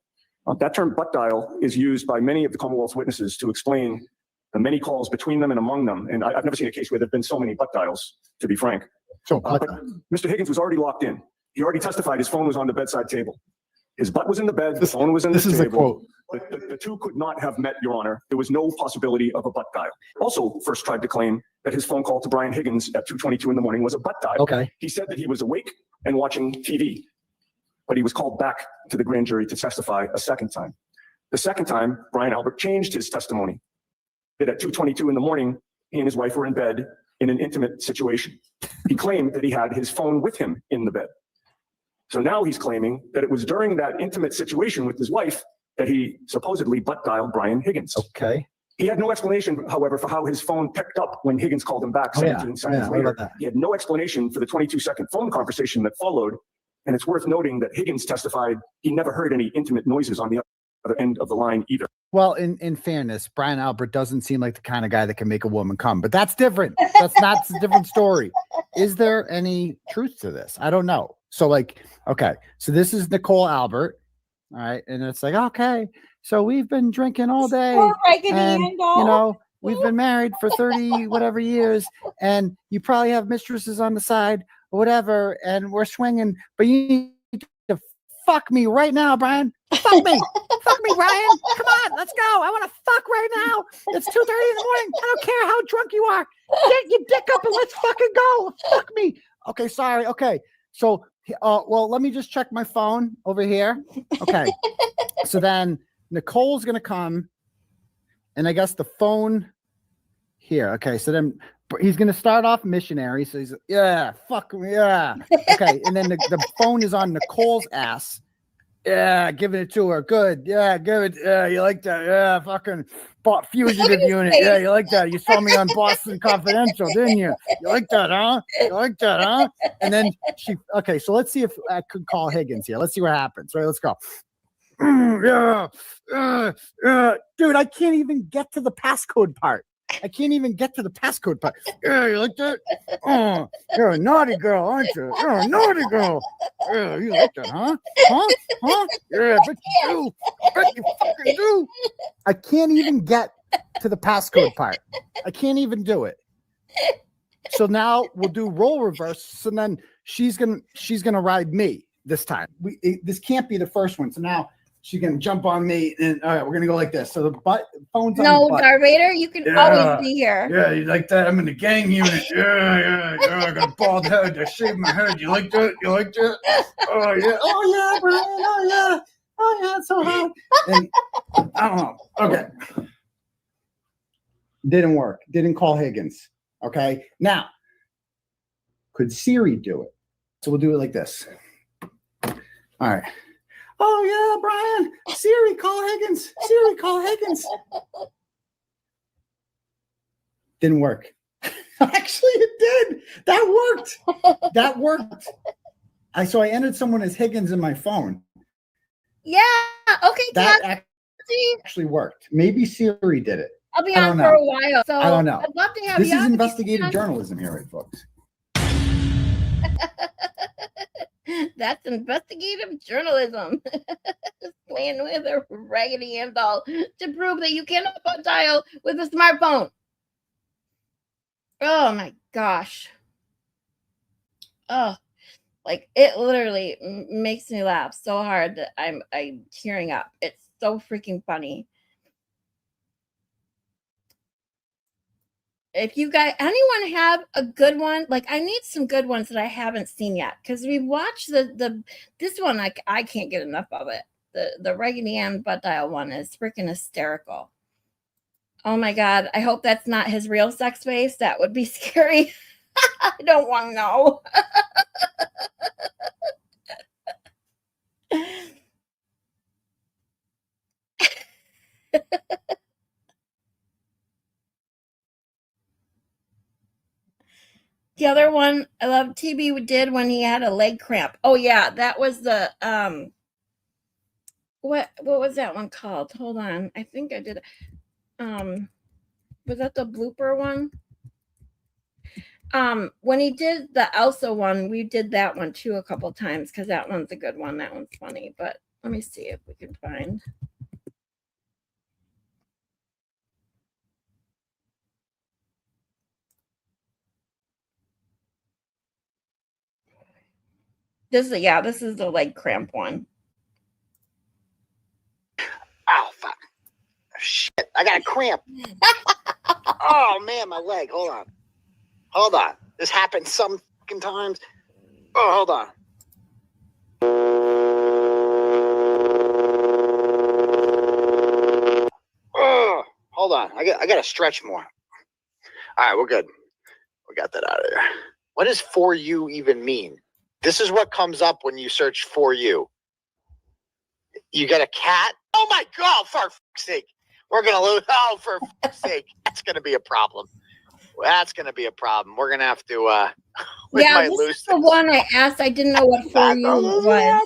That term butt dial is used by many of the Commonwealth's witnesses to explain the many calls between them and among them. And I've never seen a case where there have been so many butt dials, to be frank. So, but Mr. Higgins was already locked in. He already testified his phone was on the bedside table. His butt was in the bed, the phone was in the table. This is a quote. The two could not have met, Your Honor. There was no possibility of a butt dial. Also, first tried to claim that his phone call to Brian Higgins at 2:22 in the morning was a butt dial. Okay. He said that he was awake and watching TV, but he was called back to the grand jury to testify a second time. The second time, Brian Albert changed his testimony. That at 2:22 in the morning, he and his wife were in bed in an intimate situation. He claimed that he had his phone with him in the bed. So now he's claiming that it was during that intimate situation with his wife that he supposedly butt dialed Brian Higgins. Okay. He had no explanation, however, for how his phone picked up when Higgins called him back 17 seconds later. He had no explanation for the 22-second phone conversation that followed. And it's worth noting that Higgins testified he never heard any intimate noises on the other end of the line either. Well, in fairness, Brian Albert doesn't seem like the kind of guy that can make a woman come, but that's different. That's a different story. Is there any truth to this? I don't know. So okay, so this is Nicole Albert. All right. And it's like, okay, so we've been drinking all day. And, we've been married for 30 whatever years, and you probably have mistresses on the side or whatever, and we're swinging, but you need to fuck me right now, Brian. Fuck me. Fuck me, Brian. Come on, let's go. I want to fuck right now. It's 2:30 in the morning. I don't care how drunk you are. Get your dick up and let's fucking go. Fuck me. Okay, sorry. Okay. So, well, let me just check my phone over here. Okay. So then Nicole's going to come, and I guess the phone here. Okay, so then he's gonna start off missionary. So he's yeah, fuck me, yeah. Okay, and then the phone is on Nicole's ass. Yeah, giving it to her. Good. Yeah, good. Yeah, you like that? Yeah, fucking fugitive unit. Yeah, you like that? You saw me on Boston Confidential, didn't you? You like that, huh? You like that, huh? And then okay, so let's see if I could call Higgins here. Let's see what happens. Right, let's go. Yeah, dude, I can't even get to the passcode part. I can't even get to the passcode part. Yeah, you like that? Oh, you're a naughty girl, aren't you? You're a naughty girl. Yeah, you like that, huh? Huh? Yeah, bet you do. Bet you fucking do. I can't even get to the passcode part. I can't even do it. So now we'll do role reverse. So then she's gonna ride me this time. This can't be the first one. So now she's gonna jump on me, and all right, we're gonna go like this. So the phone's on the butt. Darth Vader, you can always be here. Yeah, you like that? I'm in the gang unit. Yeah. I got a bald head. I shaved my head. You like that? You like that? Oh yeah, Brian. Oh yeah, it's so hot. And I don't know. Okay. Didn't work. Didn't call Higgins. Okay. Now, could Siri do it? So we'll do it like this. All right. Oh yeah, Brian. Siri, call Higgins. Siri, call Higgins. Didn't work. Actually, it did. That worked. So I entered someone as Higgins in my phone. Yeah. Okay. That actually worked. Maybe Siri did it. I'll be on for a while. So I don't know. I'd love to have this you is on. investigative journalism here, right, folks? That's investigative journalism. Just playing with a Raggedy Ann doll to prove that you cannot dial with a smartphone. Oh my gosh. Oh, like it literally makes me laugh so hard that I'm tearing up. It's so freaking funny. If you guys, anyone have a good one, like I need some good ones that I haven't seen yet, because we watched this one. I can't get enough of it. The Raggedy Ann butt dial one is freaking hysterical. Oh my god! I hope that's not his real sex face. That would be scary. I don't want to know. The other one I love TB did when he had a leg cramp. Oh yeah, that was the what was that one called? Hold on. I think I did was that the blooper one? When he did the Elsa one, we did that one too a couple times because that one's a good one. That one's funny. But let me see if we can find. This is the leg cramp one. Oh fuck! Shit! I got a cramp. Oh man, my leg. Hold on. This happens some fucking times. Oh, hold on. Oh, hold on. I got to stretch more. All right, we're good. We got that out of there. What does "for you" even mean? This is what comes up when you search "for you." You got a cat? Oh my god! For fuck's sake, we're gonna lose. Oh, for fuck's sake, that's gonna be a problem. That's gonna be a problem. We're gonna have to. Yeah, this is the one I asked. I didn't know what "for you" was.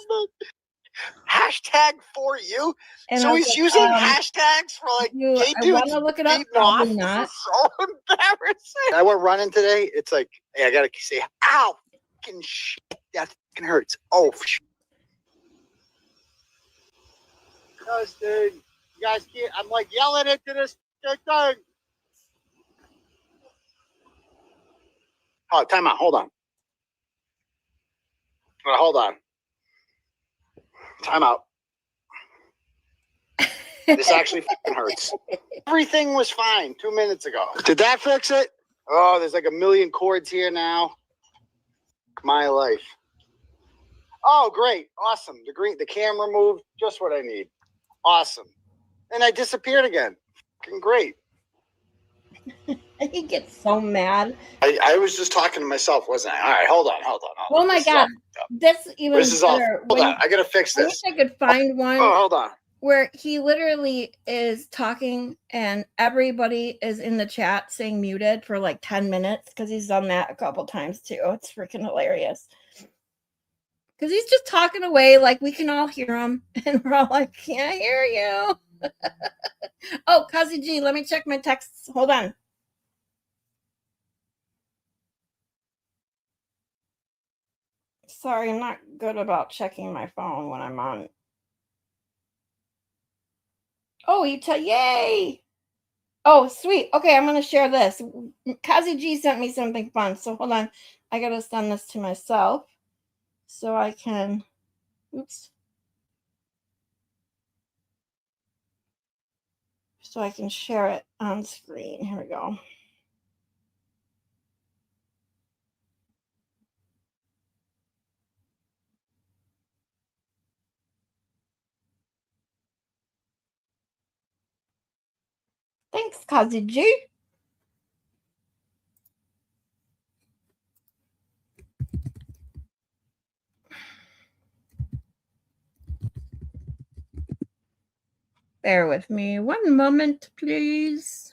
Hashtag "for you." And so he's using hashtags for like gay dudes. I want to look it up. Probably not. So embarrassing. I went running today. It's like, hey, I gotta say, ow, fucking shit, that fucking hurts. Oh, shit. Because, dude, you guys can't. I'm like yelling into this thing. Oh, time out. Hold on. Hold on. Time out. This actually fucking hurts. Everything was fine 2 minutes ago. Did that fix it? Oh, there's like a million cords here now. My life. Oh, great. Awesome. The camera moved. Just what I need. Awesome. And I disappeared again. Fucking great. He gets so mad. I was just talking to myself, wasn't I? All right, hold on. Oh my God. This even This is all. better. Hold on. I got to fix I this. wish I could find one Oh, hold on. where he literally is talking and everybody is in the chat saying muted for like 10 minutes because he's done that a couple times too. It's freaking hilarious. Because he's just talking away like we can all hear him. And we're all like, can't hear you. Oh, Kazi G, let me check my texts. Hold on. Sorry, I'm not good about checking my phone when I'm on. Oh, yay! Oh, sweet. Okay, I'm gonna share this. Kazi G sent me something fun. So hold on. I gotta send this to myself so I can. Oops. So I can share it on screen. Here we go. Thanks, Kazi G. Bear with me one moment, please.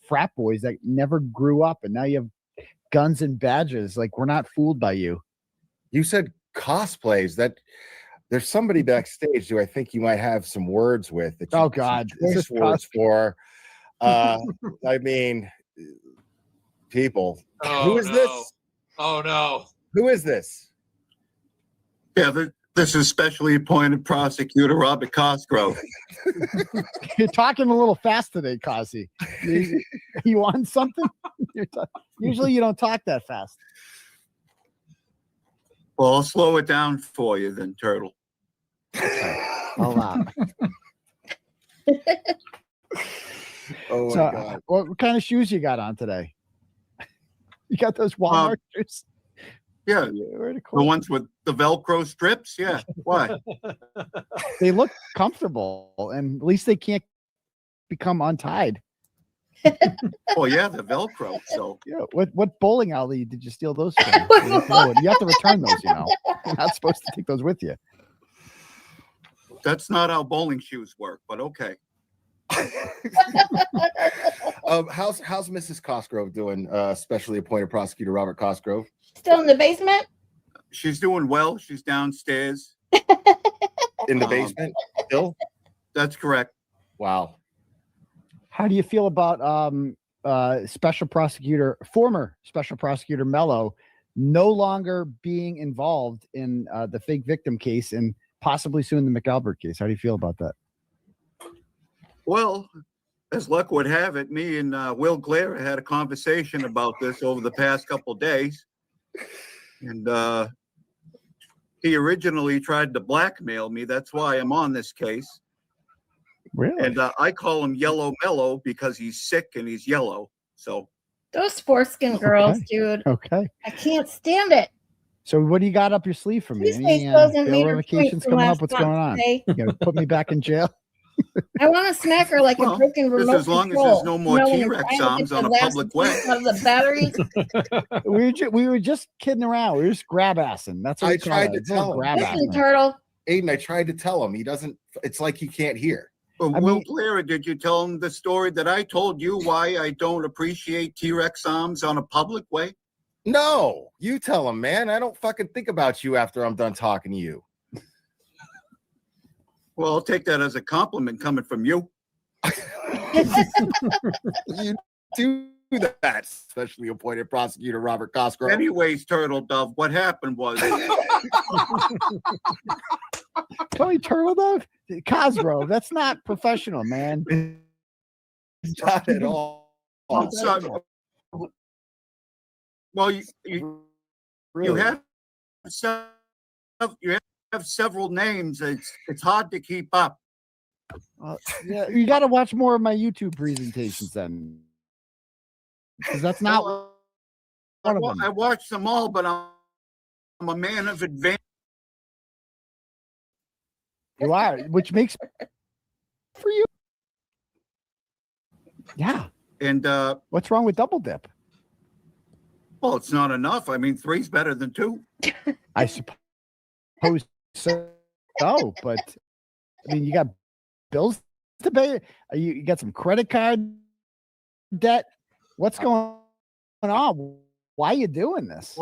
Frat boys that never grew up, and now you have guns and badges. Like, we're not fooled by you. You said cosplays. That there's somebody backstage who I think you might have some words with. That you, Oh God, some choice words for. I mean, people. Who is this? Oh no. Who is this? Yeah, this is specially appointed prosecutor Robert Cosgrove. You're talking a little fast today, Kazi. You want something? Usually you don't talk that fast. Well, I'll slow it down for you then, Turtle. A lot. Oh my God. What kind of shoes you got on today? You got those Walmart shoes? Yeah, Really the cool. ones with the Velcro strips. Yeah, why? They look comfortable, and at least they can't become untied. Oh yeah, the Velcro. So Yeah. What bowling alley did you steal those from? You have to return those. You're not supposed to take those with you. that's not how bowling shoes work, but okay. How's Mrs. Cosgrove doing? Specially appointed prosecutor Robert Cosgrove. Still in the basement? She's doing well. She's downstairs. In the basement still? That's correct. Wow. How do you feel about former special prosecutor Mello, no longer being involved in the fake victim case and possibly soon the McAlbert case? How do you feel about that? Well, as luck would have it, me and Will Glare had a conversation about this over the past couple of days. And he originally tried to blackmail me. That's why I'm on this case. Really? And I call him Yellow Mellow because he's sick and he's yellow. So Those foreskin girls, Okay. dude. Okay. I can't stand it. So what do you got up your sleeve for me? These Any days wasn't bail made her revocations point from coming up? last What's month, going on? okay? You gonna put me back in jail? I want to smack her like Well, a broken just remote as long as control. there's no more when you're T-Rex trying to get arms the on a last public way. piece of the batteries. we were just kidding around. We were just grab assing. That's what I we call tried it. to It's a little tell him. grab Listen, assing. Turtle. Aiden, I tried to tell him. He doesn't. It's like he can't hear. But I Will mean- Glare, did you tell him the story that I told you why I don't appreciate T-Rex arms on a public way? No, you tell him, man. I don't fucking think about you after I'm done talking to you. Well, I'll take that as a compliment coming from you. You do that, especially appointed prosecutor Robert Cosgrove. Anyways, Turtle Dove, what happened was Tony Turtle Dove? Cosgrove. That's not professional, man. Not at all. I'm sorry. Well, you Really? have several names. It's hard to keep up. Yeah, you got to watch more of my YouTube presentations then. Because that's not Well, one of them. I watched them all, but I'm a man of advantage. You are, which makes for you. Yeah. And What's wrong with double dip? well, it's not enough. I mean, 3's better than 2. I suppose so. But I mean, you got bills to pay. You got some credit card debt. What's going on? Why are you doing this?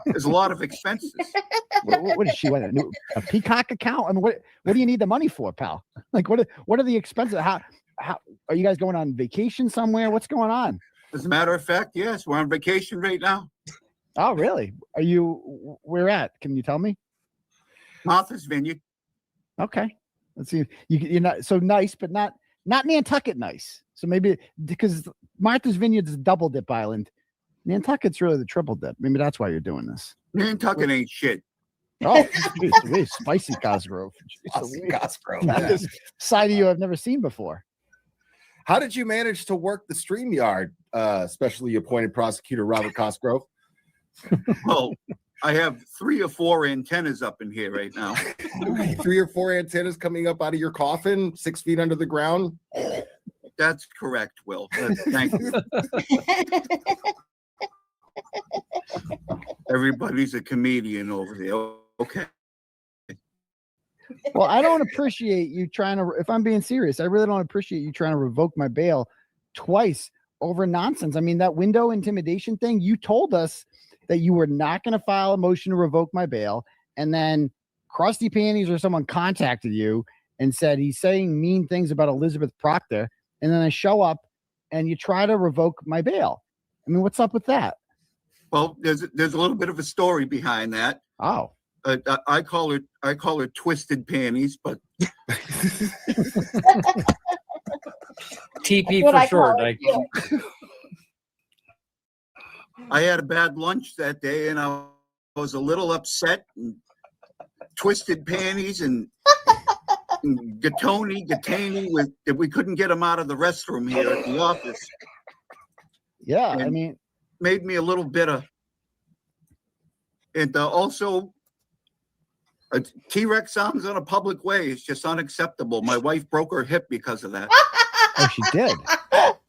There's a lot of expenses. What is she? What, a Peacock account? I mean, what do you need the money for, pal? Like, what are the expenses? How are you guys going on vacation somewhere? What's going on? As a matter of fact, yes, we're on vacation right now. Oh, really? Are you? Where at? Can you tell me? Martha's Vineyard. Okay. Let's see. You're not so nice, but not Nantucket nice. So maybe because Martha's Vineyard is a double dip island. Nantucket's really the triple dip. Maybe that's why you're doing this. Nantucket ain't shit. Oh, geez, spicy Cosgrove. Cosgrove. That's a side of you I've never seen before. How did you manage to work the StreamYard, especially appointed prosecutor Robert Cosgrove? Well, I have 3 or 4 antennas up in here right now. 3 or 4 antennas coming up out of your coffin, 6 feet under the ground. That's correct, Will. Thank you. Everybody's a comedian over there. Okay. Well, I don't appreciate you trying to, if I'm being serious, I really don't appreciate you trying to revoke my bail twice over nonsense. I mean, that window intimidation thing, you told us that you were not going to file a motion to revoke my bail. And then Krusty Panties or someone contacted you and said he's saying mean things about Elizabeth Proctor. And then I show up and you try to revoke my bail. I mean, what's up with that? Well, there's a little bit of a story behind that. Oh. I call her twisted panties, but TP for short. I had a bad lunch that day and I was a little upset. And twisted panties and Gatani we couldn't get them out of the restroom here at the office. Yeah, And I mean, made me a little bitter. And also, a T-Rex sounds in a public way. It's just unacceptable. My wife broke her hip because of that. oh, she did.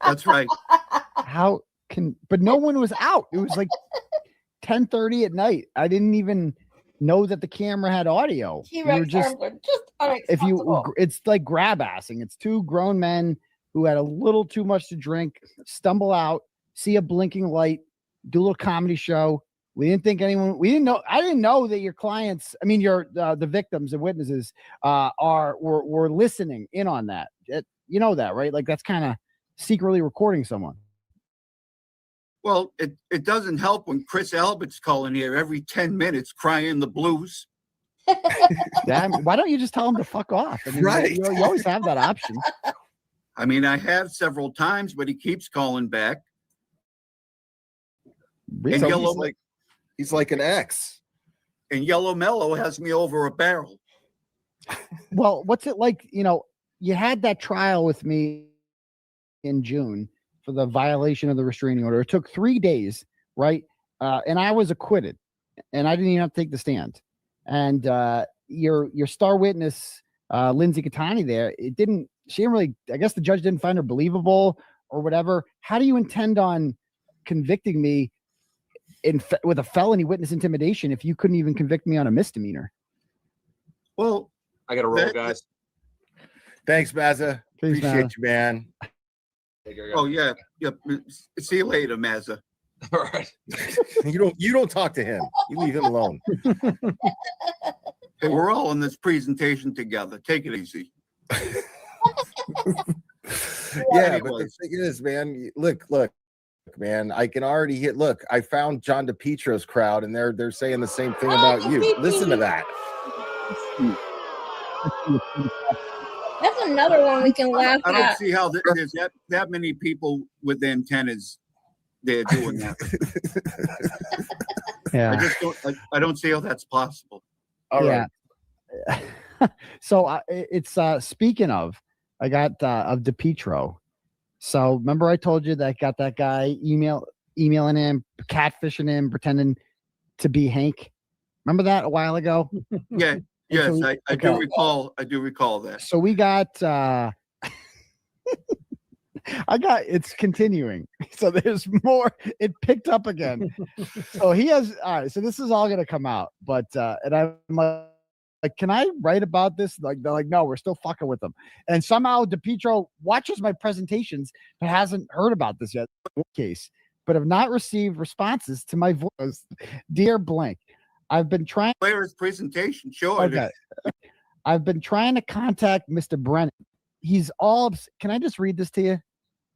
That's right. How can? But no one was out. It was like 10:30 at night. I didn't even know that the camera had audio. We were just if you, it's like grab assing. It's 2 grown men who had a little too much to drink, stumble out, see a blinking light, do a little comedy show. We didn't think anyone. We didn't know. I didn't know that your clients. I mean, your the victims and witnesses were listening in on that. You know that, right? Like that's kind of secretly recording someone. Well, it doesn't help when Chris Albert's calling here every 10 minutes crying the blues. Yeah, why don't you just tell him to fuck off? I mean, Right. You always have that option. I mean, I have several times, but he keeps calling back. And So Yellow, he's like an ex. and Yellow Mellow has me over a barrel. Well, what's it like? You know, you had that trial with me in June for the violation of the restraining order. It took 3 days, right? And I was acquitted, and I didn't even have to take the stand. And your star witness, Lindsay Catani, she didn't really. I guess the judge didn't find her believable or whatever. How do you intend on convicting me with a felony witness intimidation if you couldn't even convict me on a misdemeanor? Well, I got to roll, guys. Thanks, Mazza. Please, Appreciate you, man. oh yeah. See you later, Mazza. All right. You don't talk to him. You leave him alone. Hey, we're all in this presentation together. Take it easy. Yeah, but the thing is, man, look, man, I can already hit. Look, I found John DePietro's crowd, and they're saying the same thing about you. Listen to that. That's another one we can laugh I don't at. see how there's that many people with antennas there doing that. Yeah. I don't see how that's possible. All right. So it's speaking of, I got of DePietro. So remember I told you that I got that guy emailing him, catfishing him, pretending to be Hank. Remember that a while ago? Yeah, yes, so I do recall. I do recall that. So we got it's continuing. So there's more. It picked up again. So he has all right. So this is all gonna come out, but and I'm like, can I write about this? Like they're like, no, we're still fucking with them. And somehow DePietro watches my presentations but hasn't heard about this yet. Case, but have not received responses to my voice. Dear blank, I've been trying. Claire's presentation, sure. Okay. I've been trying to contact Mr. Brennan. He's all. Can I just read this to you?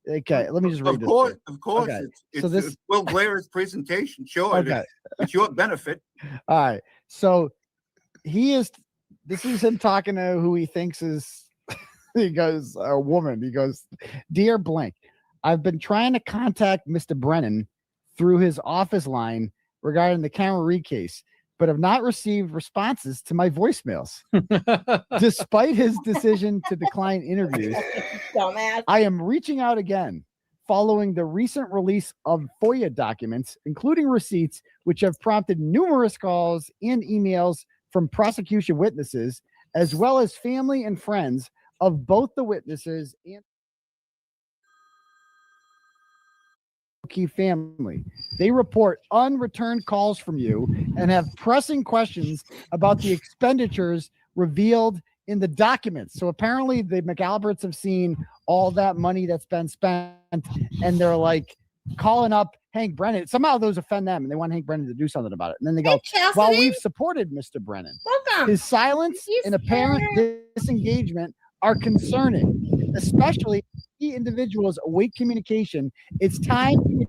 Okay, let me just read of this. Course, of course. Okay. It's Will Blair's presentation, sure. Okay. It's your benefit. All right. So this is him talking to who he thinks is, he goes, a woman. He goes, Dear blank, I've been trying to contact Mr. Brennan through his office line regarding the Cameron Reed case, but have not received responses to my voicemails. Despite his decision to decline interviews, Dumbass. I am reaching out again following the recent release of FOIA documents, including receipts, which have prompted numerous calls and emails from prosecution witnesses, as well as family and friends of both the witnesses and key family. They report unreturned calls from you and have pressing questions about the expenditures revealed in the documents. So apparently the McAlberts have seen all that money that's been spent, and they're like calling up Hank Brennan. Somehow those offend them, and they want Hank Brennan to do something about it. And then they go, "Well, we've supported Mr. Brennan. Welcome. His silence and apparent disengagement are concerning, especially key individuals await communication. It's time to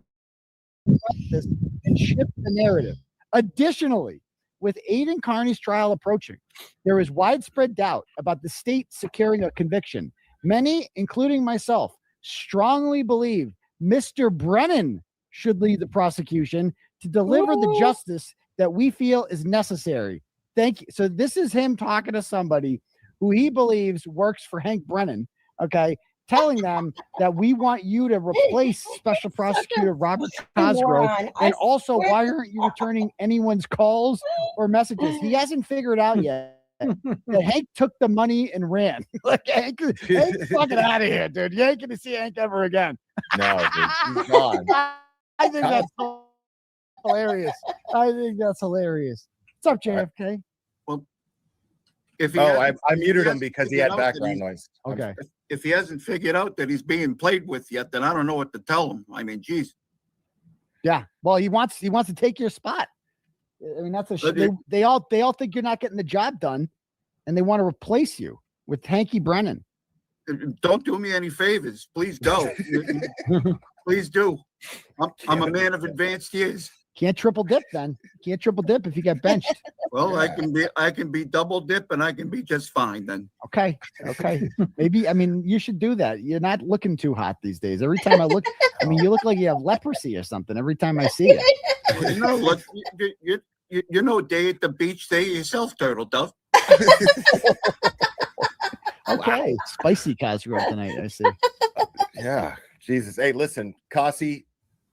address this and shift the narrative." Additionally, with Aidan Carney's trial approaching, there is widespread doubt about the state securing a conviction. Many, including myself, strongly believe Mr. Brennan should lead the prosecution to deliver the justice that we feel is necessary. Thank you. So this is him talking to somebody who he believes works for Hank Brennan, okay, telling them that we want you to replace Special Prosecutor Robert Cosgrove. And also, why aren't you returning anyone's calls or messages? He hasn't figured out yet that Hank took the money and ran. Like, Hank's fucking out of here, dude. You ain't going to see Hank ever again. No, dude, he's gone. I think that's hilarious. I think that's hilarious. What's up, JFK? Well, if I muted him because he had background noise. Okay. If he hasn't figured out that he's being played with yet, then I don't know what to tell him. I mean, geez. Yeah. Well, he wants to take your spot. I mean, that's they all think you're not getting the job done, and they want to replace you with Hanky Brennan. Don't do me any favors. Please don't. Please do. I'm a man of advanced years. Can't triple dip then. Can't triple dip if you get benched. Well, I can be double dip, and I can be just fine then. Okay. Maybe, I mean, you should do that. You're not looking too hot these days. Every time I look, I mean, you look like you have leprosy or something every time I see you. Well, you know, look, you know, day at the beach, day yourself, Turtle Dove. Okay. Spicy Cosgrove tonight, I see. Yeah. Jesus. Hey, listen, Cossie,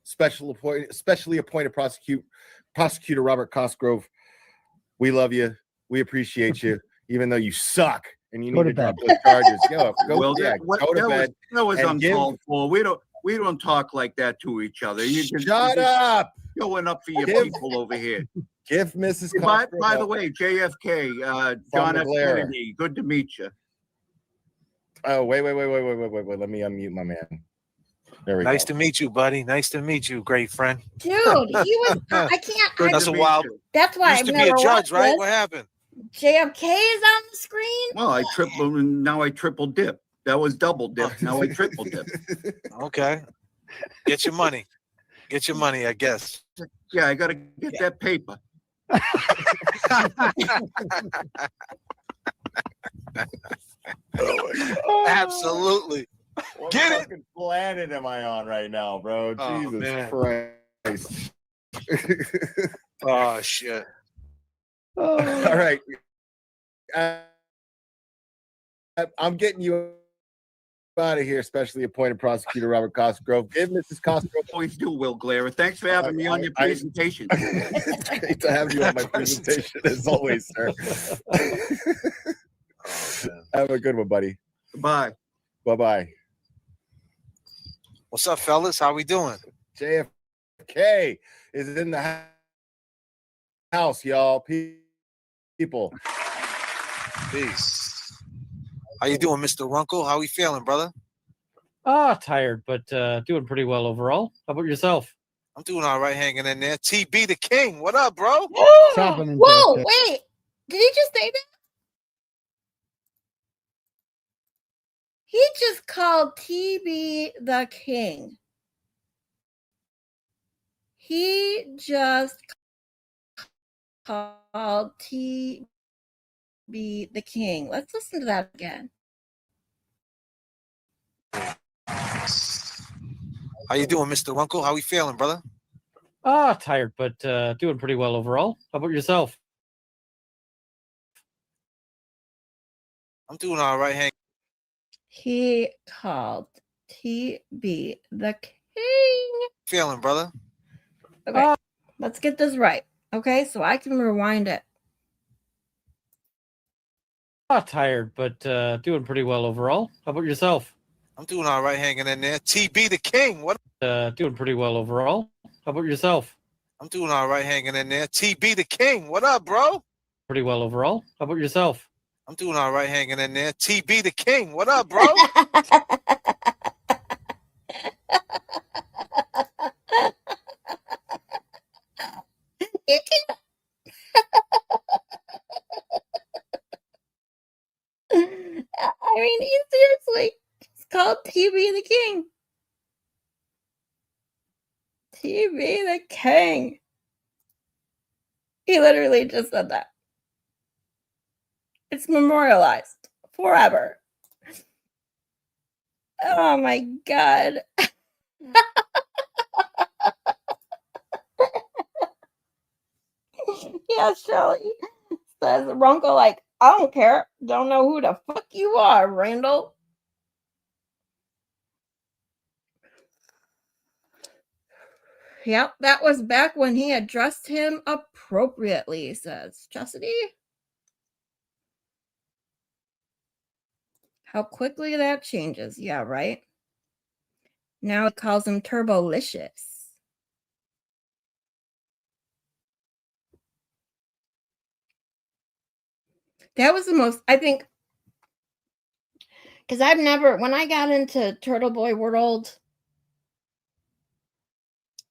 specially appointed prosecutor Robert Cosgrove. We love you. We appreciate you, even though you suck and you need to drop those charges. Go to bed. That was uncalled for. We don't talk like that to each other. Shut up. Going up for your people over here. Give Mrs. By the way, JFK, John F. Kennedy, good to meet you. Oh, wait. Let me unmute my man. There we go. Nice to meet you, buddy. Nice to meet you, great friend. Dude, he was. I can't. That's a wild. That's why Used I've to be never a judge, watched right? this. What happened? JFK is on the screen. Well, now I triple dip. That was double dip. Now I triple dip. Okay. Get your money. Get your money, I guess. Yeah, I got to get that paper. Absolutely. What Get it. fucking planet am I on right now, bro? Oh, Jesus man. Christ. Oh, shit. All right. I'm getting you out of here, specially appointed prosecutor Robert Cosgrove. Give Mrs. Cosgrove. Always do, Will Glare. Thanks for having me on your presentation. It's great to have you on my presentation, as always, sir. Have a good one, buddy. Bye. Bye-bye. What's up, fellas? How we doing? JFK is in the house, y'all. People. Peace. How you doing, Mr. Runkle? How we feeling, brother? Tired, but doing pretty well overall. How about yourself? I'm doing all right, hanging in there. TB the King. What up, bro? What's happening, Whoa, JFK? wait. Did he just say that? He just called TB the King. He just called TB the King. Let's listen to that again. How you doing, Mr. Runkle? How we feeling, brother? Tired, but doing pretty well overall. How about yourself? I'm doing all right, hanging. He called TB the King. Feeling, brother? Okay, let's get this right. Okay, so I can rewind it. Tired, but doing pretty well overall. How about yourself? I'm doing all right, hanging in there. TB the King. What? Doing pretty well overall. How about yourself? I'm doing all right, hanging in there. TB the King. What up, bro? Pretty well overall. How about yourself? I'm doing all right, hanging in there. TB the King. What up, bro? I mean, he seriously just called TB the King. TB the King. He literally just said that. It's memorialized forever. Oh my God. Yeah, Shelly says Runkle, like, I don't care. Don't know who the fuck you are, Randall. Yep, that was back when he addressed him appropriately, says Chastity. How quickly that changes. Yeah, right? Now he calls him Turbolicious. That was the most, I think, because I've never, when I got into Turtleboy World,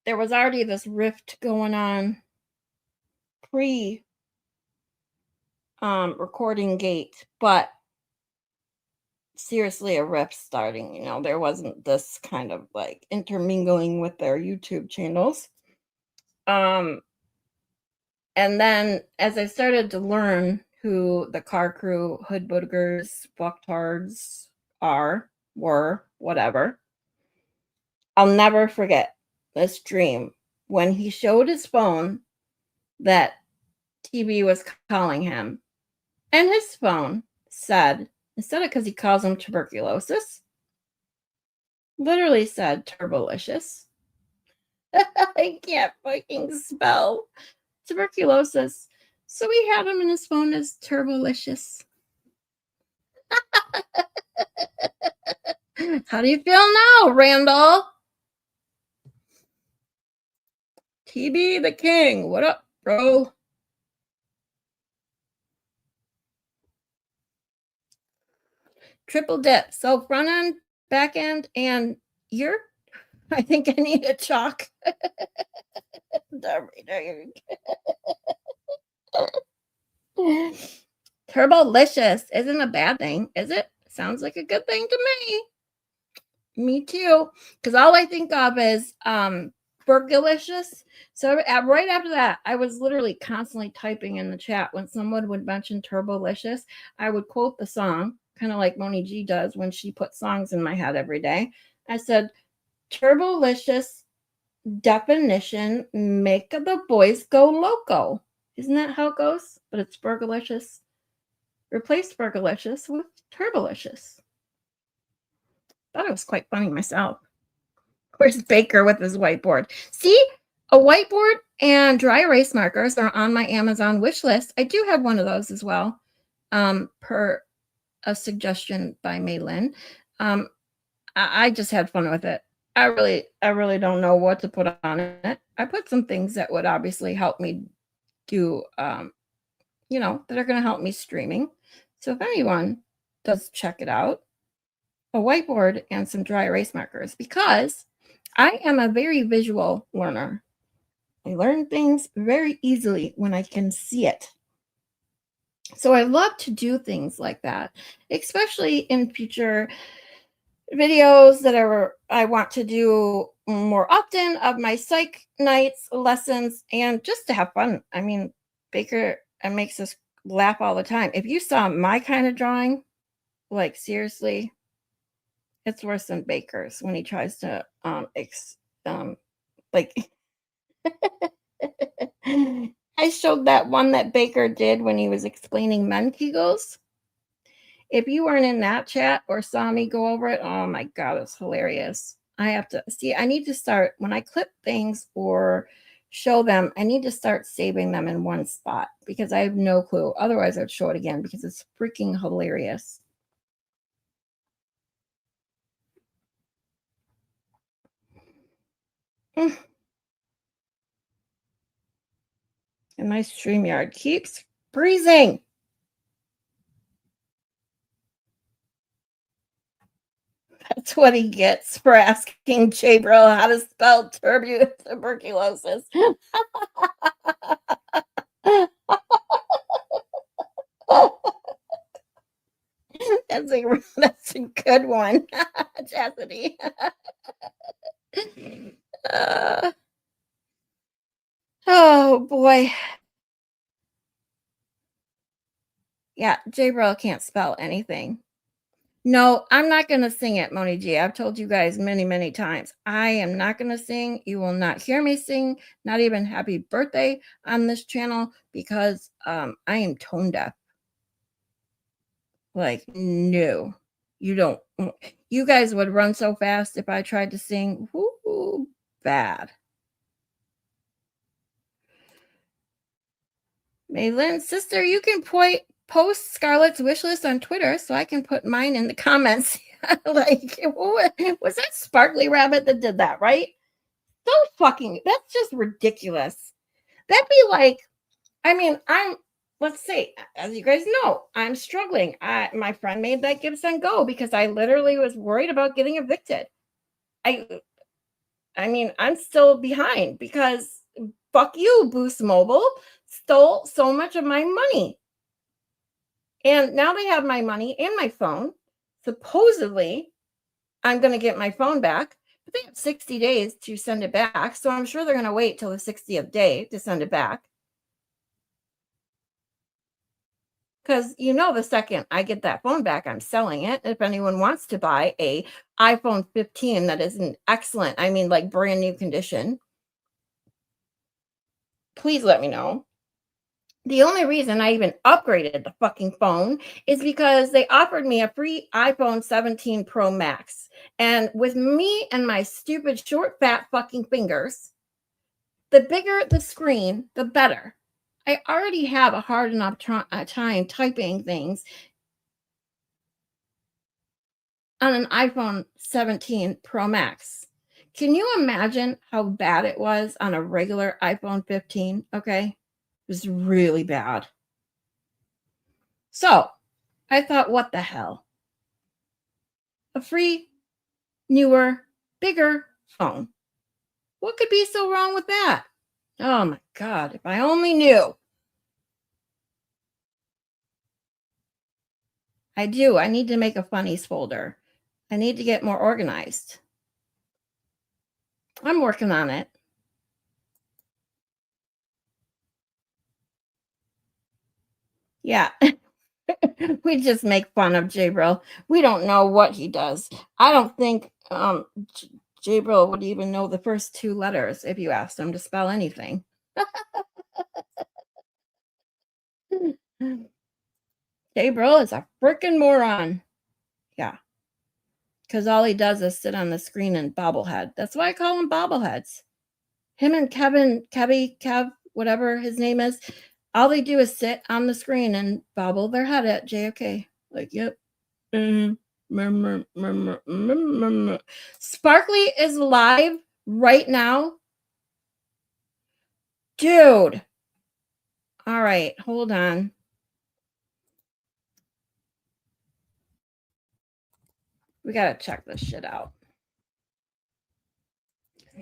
there was already this rift going on pre recording gate, but seriously a rift starting, there wasn't this kind of like intermingling with their YouTube channels. And then as I started to learn who the car crew, hood boogers, fucktards were, whatever, I'll never forget this dream when he showed his phone that TB was calling him, and his phone said, instead of, because he calls him tuberculosis, literally said turbolicious. I can't fucking spell tuberculosis. So he had him in his phone as turbolicious. How do you feel now, Randall? TB the King, what up, bro? Triple dip. So front end, back end, and you're, I think I need a chalk. Turbolicious isn't a bad thing, is it? Sounds like a good thing to me. Me too. Because all I think of is Burgalicious. So right after that, I was literally constantly typing in the chat when someone would mention Turbolicious. I would quote the song, kind of like Moni G does when she puts songs in my head every day. I said, Turbolicious definition, make the boys go loco. Isn't that how it goes? But it's Burgalicious. Replace Burgalicious with Turbolicious. Thought it was quite funny myself. Where's Baker with his whiteboard? See, a whiteboard and dry erase markers are on my Amazon wish list. I do have one of those as well, per a suggestion by Maylin. I just had fun with it. I really don't know what to put on it. I put some things that would obviously help me do, you know, that are going to help me streaming. So if anyone does check it out, a whiteboard and some dry erase markers, because I am a very visual learner. I learn things very easily when I can see it. So I love to do things like that, especially in future videos that I want to do more often of my psych nights, lessons, and just to have fun. I mean, Baker makes us laugh all the time. If you saw my kind of drawing, like seriously, it's worse than Baker's when he tries to like I showed that one that Baker did when he was explaining men Kegels. If you weren't in that chat or saw me go over it, oh my God, it's hilarious. I have to see, I need to start when I clip things or show them, I need to start saving them in one spot because I have no clue. Otherwise, I'd show it again because it's freaking hilarious. And my StreamYard keeps freezing. That's what he gets for asking Jabril how to spell tuberculosis. That's a good one, Chastity. Oh boy. Yeah, Jabril can't spell anything. No, I'm not going to sing it, Moni G. I've told you guys many, many times. I am not going to sing. You will not hear me sing, not even happy birthday on this channel because I am tone deaf. Like, no, you don't. You guys would run so fast if I tried to sing. Woo, bad. Maylin, sister, you can post Scarlett's wish list on Twitter so I can put mine in the comments. Like, was that Sparkly Rabbit that did that, right? So fucking, that's just ridiculous. That'd be like, I mean, let's see, as you guys know, I'm struggling. My friend made that Gibson go because I literally was worried about getting evicted. I mean, I'm still behind because fuck you, Boost Mobile stole so much of my money. And now they have my money and my phone. Supposedly, I'm going to get my phone back, but they have 60 days to send it back. So I'm sure they're going to wait till the 60th day to send it back. Because you know, the second I get that phone back, I'm selling it. If anyone wants to buy a iPhone 15 that is in excellent, I mean, like brand new condition, please let me know. The only reason I even upgraded the fucking phone is because they offered me a free iPhone 17 Pro Max. And with me and my stupid short, fat fucking fingers, the bigger the screen, the better. I already have a hard enough time typing things on an iPhone 17 Pro Max. Can you imagine how bad it was on a regular iPhone 15? Okay. It was really bad. So I thought, what the hell? A free, newer, bigger phone. What could be so wrong with that? Oh my God, if I only knew. I do. I need to make a funnies folder. I need to get more organized. I'm working on it. Yeah. We just make fun of Jabril. We don't know what he does. I don't think Jabril would even know the first two letters if you asked him to spell anything. Jabril is a freaking moron. Yeah. Because all he does is sit on the screen and bobblehead. That's why I call him bobbleheads. Him and Kev, whatever his name is, all they do is sit on the screen and bobble their head at JFK. Like, yep. Sparkly is live right now. Dude. All right, hold on. We got to check this shit out.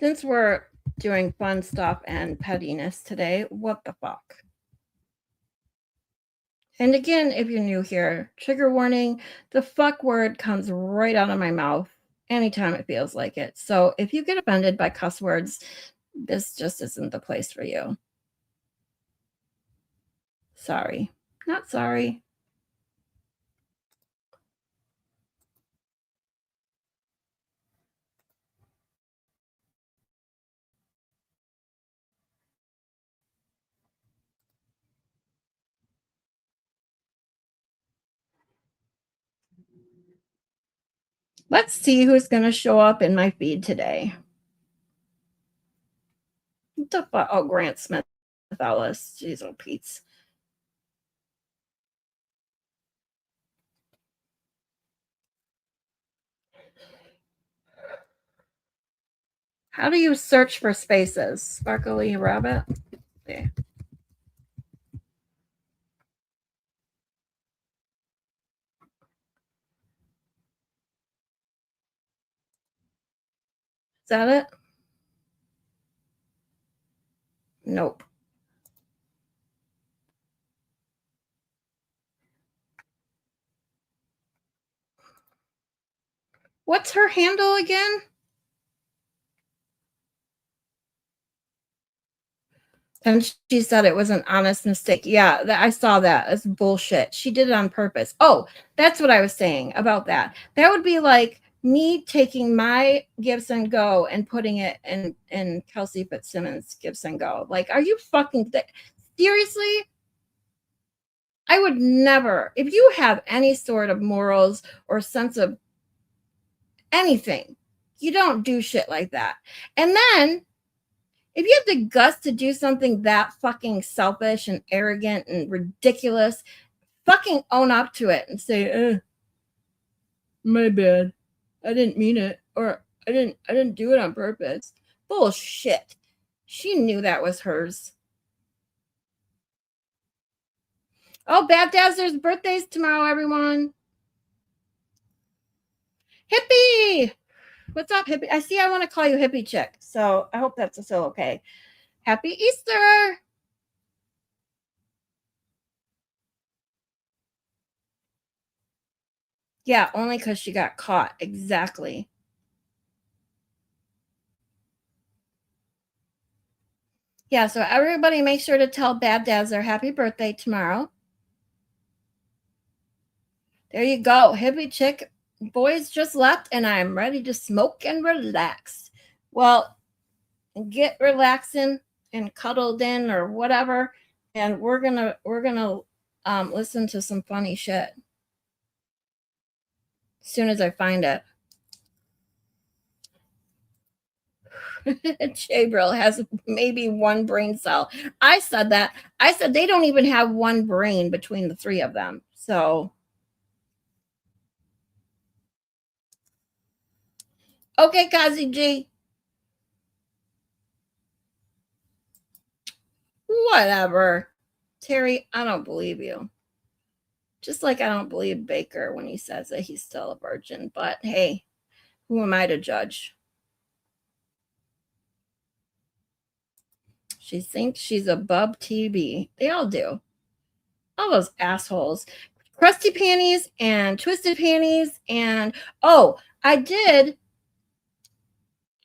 Since we're doing fun stuff and pettiness today, what the fuck? And again, if you're new here, trigger warning, the fuck word comes right out of my mouth anytime it feels like it. So if you get offended by cuss words, this just isn't the place for you. Sorry. Not sorry. Let's see who's going to show up in my feed today. What the fuck? Oh, Grant Smith Ellis. Jeez, oh, Pete's. How do you search for spaces? Sparkly Rabbit? Okay. Is that it? Nope. What's her handle again? And she said it was an honest mistake. Yeah, I saw that. That's bullshit. She did it on purpose. Oh, that's what I was saying about that. That would be like me taking my Gibson Go and putting it in Kelsey Fitzsimmons' Gibson Go. Like, are you fucking seriously? I would never. If you have any sort of morals or sense of anything, you don't do shit like that. And then if you have the guts to do something that fucking selfish and arrogant and ridiculous, fucking own up to it and say, my bad. I didn't mean it. Or I didn't do it on purpose. Bullshit. She knew that was hers. Oh, Bad Dazzler's birthday's tomorrow, everyone. Hippie! What's up, Hippie? I see I want to call you Hippie Chick, so I hope that's still okay. Happy Easter! Yeah, only because she got caught. Exactly. Yeah, so everybody make sure to tell Bad Dazzler happy birthday tomorrow. There you go. Hippie Chick boys just left, and I'm ready to smoke and relax. Well, get relaxing and cuddled in or whatever, and we're gonna listen to some funny shit as soon as I find it. Jabril has maybe one brain cell. I said that. I said they don't even have one brain between the three of them. So okay, Kazi G. Whatever. Terry, I don't believe you. Just like I don't believe Baker when he says that he's still a virgin. But hey, who am I to judge? She thinks she's above TV. They all do. All those assholes. Crusty panties and twisted panties. And oh, I did.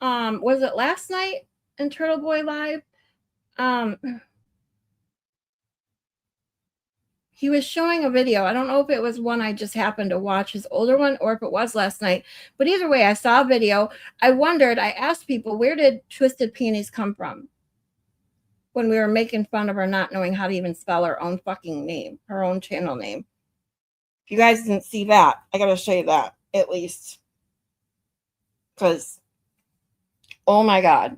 Was it last night in Turtleboy Live? He was showing a video. I don't know if it was one I just happened to watch, his older one, or if it was last night. But either way, I saw a video. I asked people, where did Twisted Panties come from? When we were making fun of her not knowing how to even spell her own fucking name, her own channel name. If you guys didn't see that, I got to show you that, at least. Because, oh my God.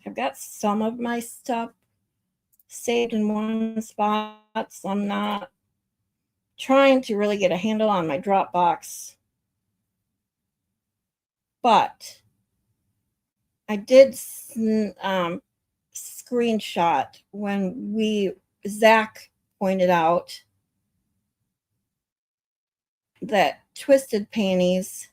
I've got some of my stuff saved in one spot, so I'm not trying to really get a handle on my Dropbox. But I did screenshot when Zach pointed out that Twisted Panties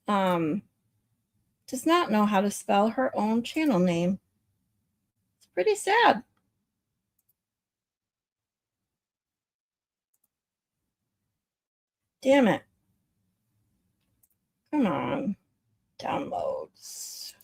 does not know how to spell her own channel name. It's pretty sad. Damn it. Come on. Downloads.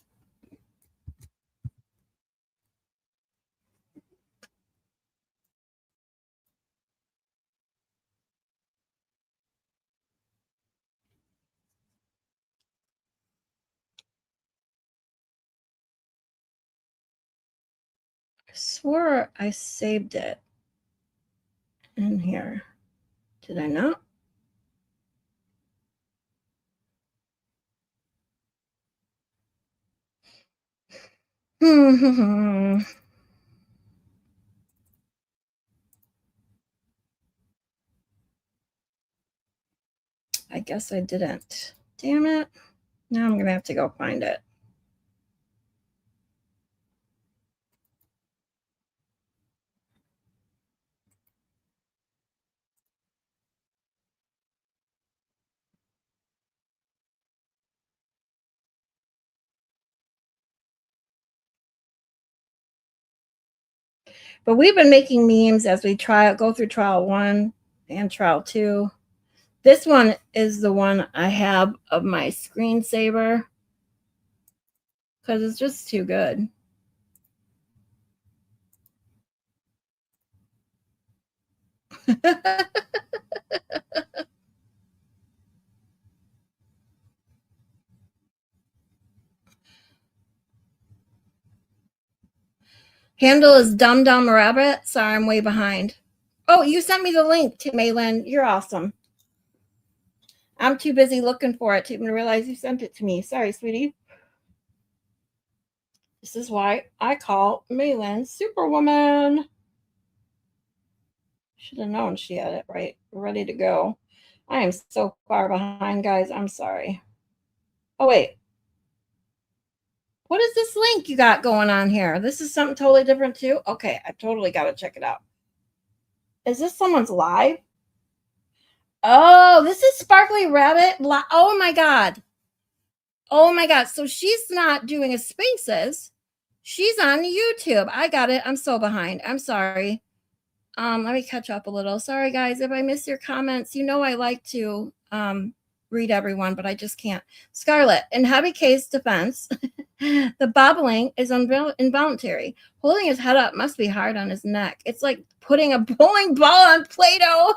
I swore I saved it in here. Did I not? I guess I didn't. Damn it. Now I'm going to have to go find it. But we've been making memes as we go through trial 1 and trial 2. This one is the one I have of my screensaver because it's just too good. Handle is Dum Dum Rabbit. Sorry, I'm way behind. Oh, you sent me the link to Maylin. You're awesome. I'm too busy looking for it to even realize you sent it to me. Sorry, sweetie. This is why I call Maylin Superwoman. Should have known she had it right, ready to go. I am so far behind, guys. I'm sorry. Oh, wait. What is this link you got going on here? This is something totally different too? Okay, I totally got to check it out. Is this someone's live? Oh, this is Sparkly Rabbit. Oh my God. Oh my God. So she's not doing a Spaces. She's on YouTube. I got it. I'm so behind. I'm sorry. Let me catch up a little. Sorry, guys, if I miss your comments. You know I like to read everyone, but I just can't. Scarlett, in Heavy K's defense, the bobbling is involuntary. Holding his head up must be hard on his neck. It's like putting a bowling ball on Play-Doh.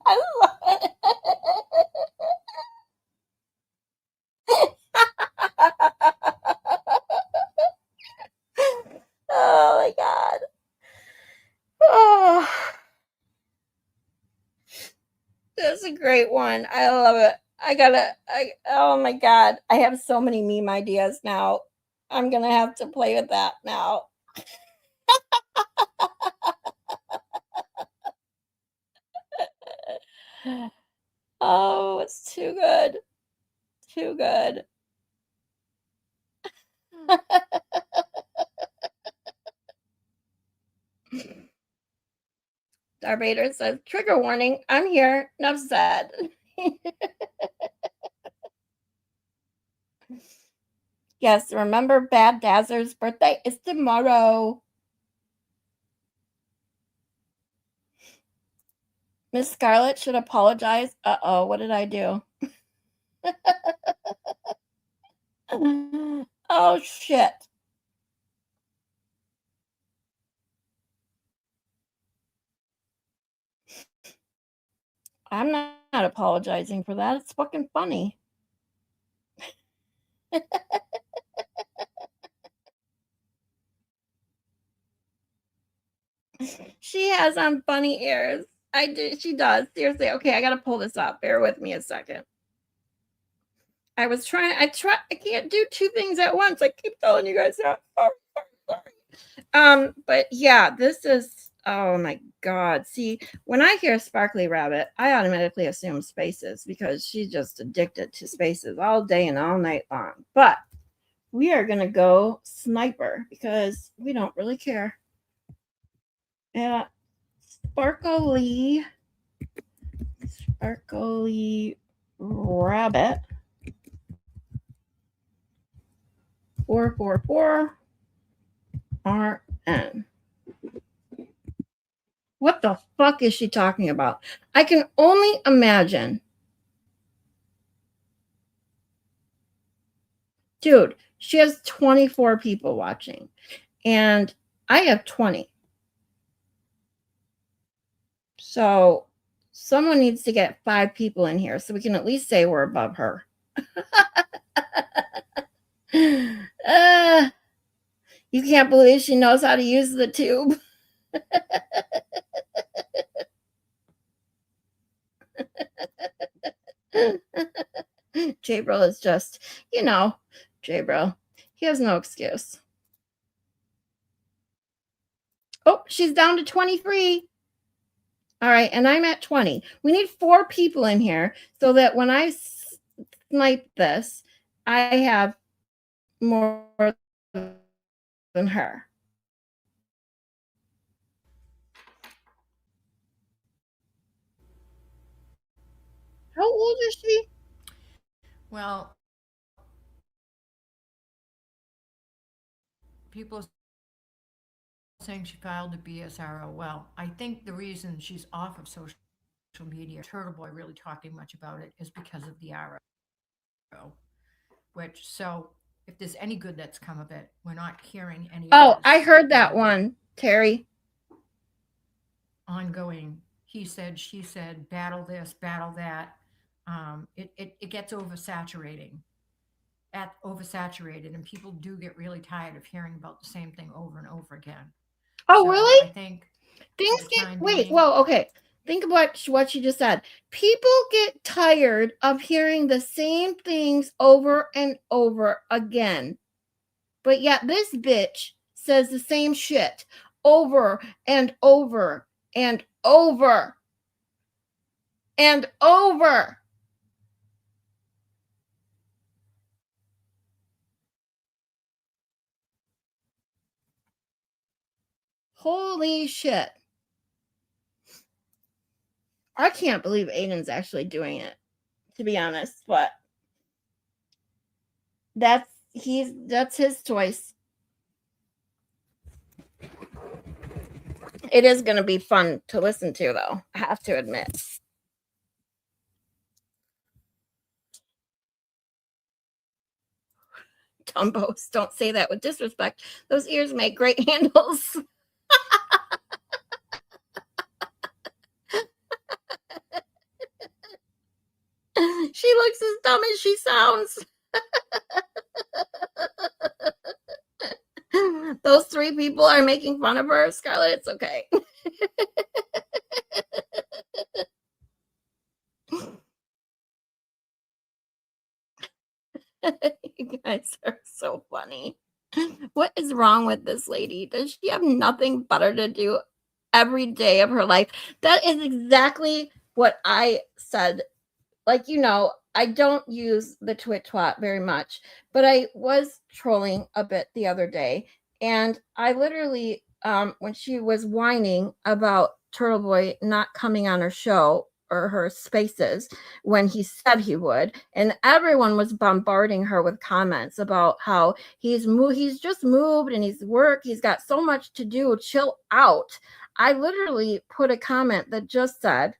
I love it. Oh my God. Oh, that's a great one. I love it. Oh my God. I have so many meme ideas now. I'm going to have to play with that now. Oh, it's too good. Too good. Darth Vader says, trigger warning. I'm here. Enough said. Yes, remember Bad Dazzler's birthday is tomorrow. Miss Scarlett should apologize. Uh-oh, what did I do? Oh, shit. I'm not apologizing for that. It's fucking funny. She has on bunny ears. I do. She does. Seriously. Okay, I gotta pull this up. Bear with me a second. I can't do two things at once. I keep telling you guys that. Sorry. But yeah, this is, oh my God. See, when I hear Sparkly Rabbit, I automatically assume Spaces because she's just addicted to Spaces all day and all night long. But we are gonna go Sniper because we don't really care. Yeah, Sparkly Rabbit 444 RN. What the fuck is she talking about? I can only imagine. Dude, she has 24 people watching, and I have 20. So someone needs to get 5 people in here so we can at least say we're above her. You can't believe she knows how to use the tube. Jabril is just, Jabril. He has no excuse. Oh, she's down to 23. All right, and I'm at 20. We need 4 people in here so that when I snipe this, I have more than her. How old is she? Well, people are saying she filed a BSRO. Well, I think the reason she's off of social media, Turtleboy really talking much about it, is because of the RO. Which, so if there's any good that's come of it, we're not hearing any. Oh, I heard that one, Terry. Ongoing, he said, she said, battle this, battle that. It gets oversaturated, and people do get really tired of hearing about the same thing over and over again. Oh, So really? I think things get okay. Think about what she just said. People get tired of hearing the same things over and over again. But yet this bitch says the same shit over and over and over and over. Holy shit. I can't believe Aiden's actually doing it, to be honest, but that's his choice. It is going to be fun to listen to, though, I have to admit. Dumbos, don't say that with disrespect. Those ears make great handles. She looks as dumb as she sounds. Those 3 people are making fun of her. Scarlett, it's okay. You guys are so funny. What is wrong with this lady? Does she have nothing better to do every day of her life? That is exactly what I said. Like, I don't use the twat very much, but I was trolling a bit the other day, and I literally, when she was whining about Turtleboy not coming on her show or her spaces when he said he would, and everyone was bombarding her with comments about how he's just moved and he's got so much to do, chill out. I literally put a comment that just said,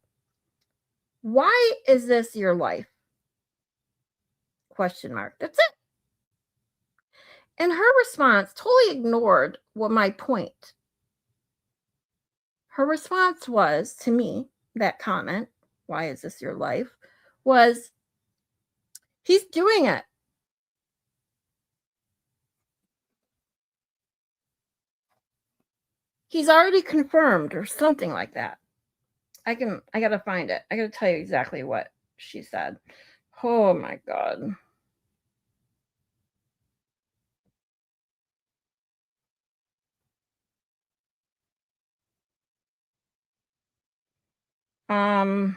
"Why is this your life?" Question mark. That's it. And her response totally ignored my point. Her response was, to me, that comment, why is this your life, was he's doing it. He's already confirmed or something like that. I gotta find it. I gotta tell you exactly what she said. Oh my God. Um,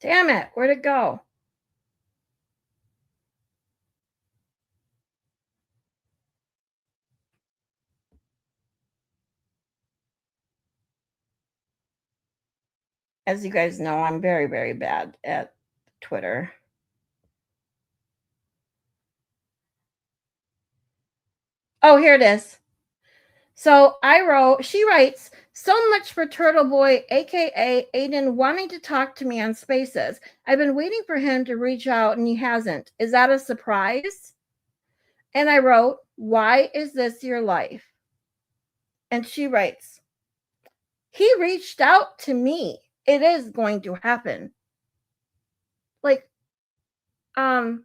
damn it, where'd it go? As you guys know, I'm very, very bad at Twitter. Oh, here it is. So she writes, so much for Turtleboy, aka Aiden, wanting to talk to me on Spaces. I've been waiting for him to reach out and he hasn't. Is that a surprise? And I wrote, why is this your life? And she writes, he reached out to me. It is going to happen. Like, that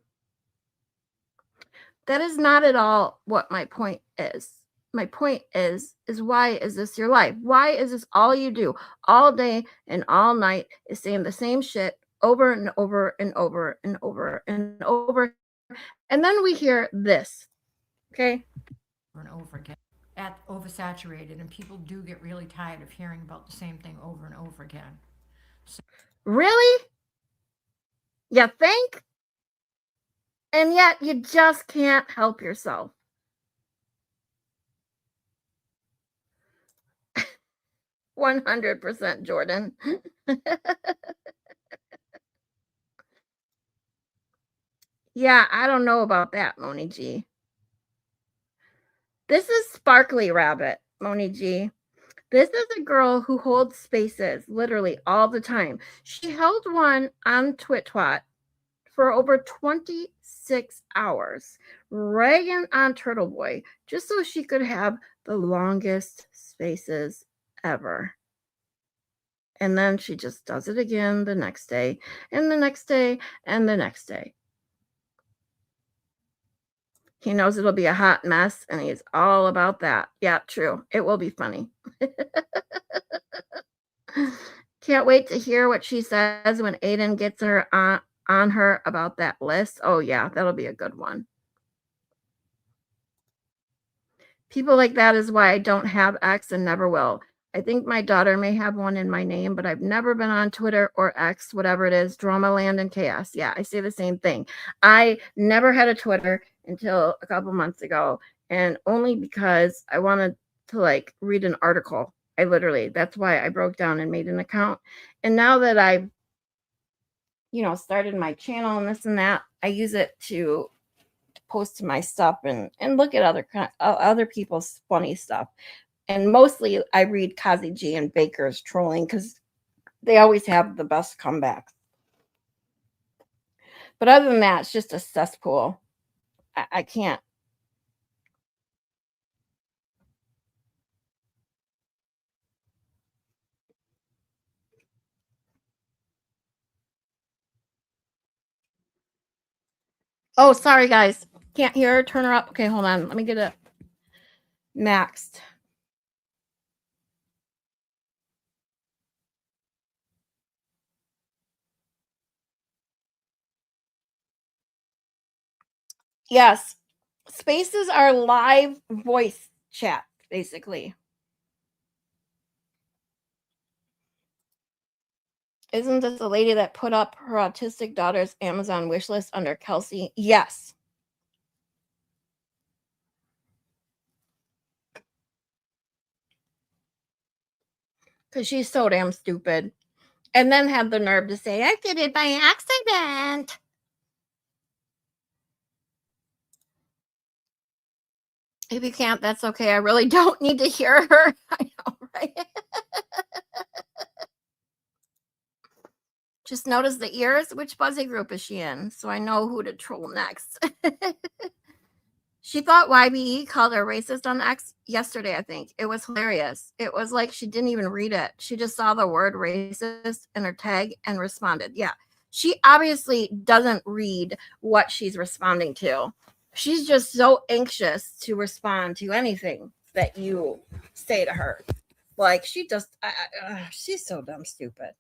is not at all what my point is. My point is why is this your life? Why is this all you do all day and all night is saying the same shit over and over and over and over and over? And then we hear this, okay? Over and over again. Oversaturated, and people do get really tired of hearing about the same thing over and over again. Really? You think? And yet you just can't help yourself. 100% Jordan. Yeah, I don't know about that, Moni G. This is Sparkly Rabbit, Moni G. This is a girl who holds spaces literally all the time. She held one on TwitTwat for over 26 hours, ragging on Turtleboy just so she could have the longest spaces ever. And then she just does it again the next day, and the next day, and the next day. He knows it'll be a hot mess, and he's all about that. Yeah, true. It will be funny. Can't wait to hear what she says when Aiden gets her on her about that list. Oh, yeah, that'll be a good one. People like that is why I don't have X and never will. I think my daughter may have one in my name, but I've never been on Twitter or X, whatever it is, Drama Land and Chaos. Yeah, I say the same thing. I never had a Twitter until a couple months ago, and only because I wanted to like read an article. That's why I broke down and made an account. And now that I've, started my channel and this and that, I use it to post my stuff and look at other people's funny stuff. And mostly I read Kazi G and Baker's trolling because they always have the best comebacks. But other than that, it's just a cesspool. I can't. Oh, sorry, guys. Can't hear her. Turn her up. Okay, hold on. Let me get it maxed. Yes. Spaces are live voice chat, basically. Isn't this the lady that put up her autistic daughter's Amazon wish list under Kelsey? Yes. Because she's so damn stupid. And then had the nerve to say, I did it by accident. If you can't, that's okay. I really don't need to hear her. I know, right? Just notice the ears. Which Buzzy group is she in? So I know who to troll next. She thought YBE called her racist on X yesterday, I think. It was hilarious. It was like she didn't even read it. She just saw the word racist in her tag and responded. Yeah. She obviously doesn't read what she's responding to. She's just so anxious to respond to anything that you say to her. Like, she just, she's so dumb stupid.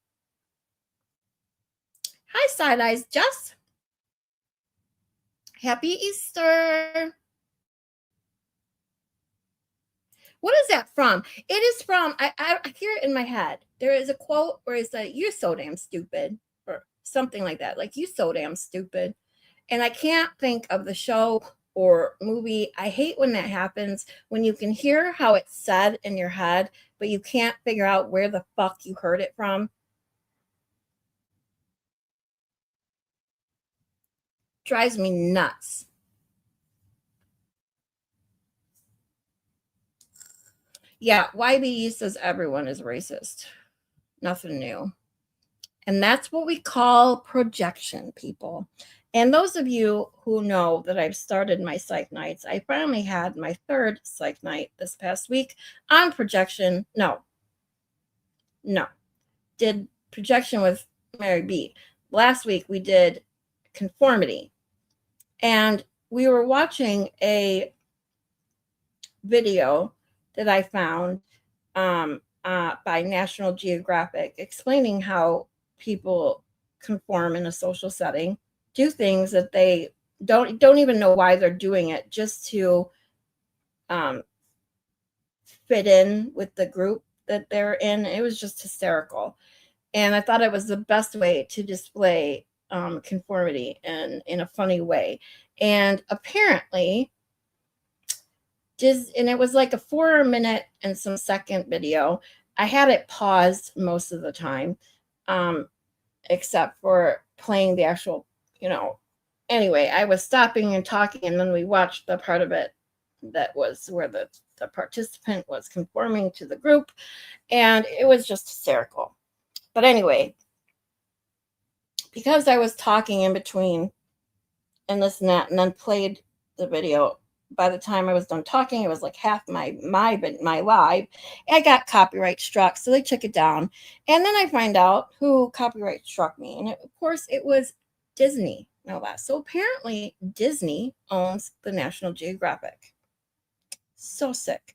Hi, Side Eyes Jess. Happy Easter. What is that from? It is from, I hear it in my head. There is a quote where it's like, you're so damn stupid, or something like that. Like, you so damn stupid. And I can't think of the show or movie. I hate when that happens, when you can hear how it's said in your head, but you can't figure out where the fuck you heard it from. Drives me nuts. Yeah, YBE says everyone is racist. Nothing new. And that's what we call projection, people. And those of you who know that I've started my psych nights, I finally had my third psych night this past week on projection. No. Did projection with Mary B. Last week we did conformity. And we were watching a video that I found by National Geographic explaining how people conform in a social setting, do things that they don't even know why they're doing it, just to fit in with the group that they're in. It was just hysterical. And I thought it was the best way to display conformity in a funny way. And apparently, and it was like a 4-minute and some second video. I had it paused most of the time, except for playing the actual, anyway, I was stopping and talking, and then we watched the part of it that was where the participant was conforming to the group, and it was just hysterical. But anyway, because I was talking in between and this and that, and then played the video, by the time I was done talking, it was like half my live. I got copyright struck, so they took it down. And then I find out who copyright struck me, and of course it was Disney. No less. So apparently Disney owns the National Geographic. So sick.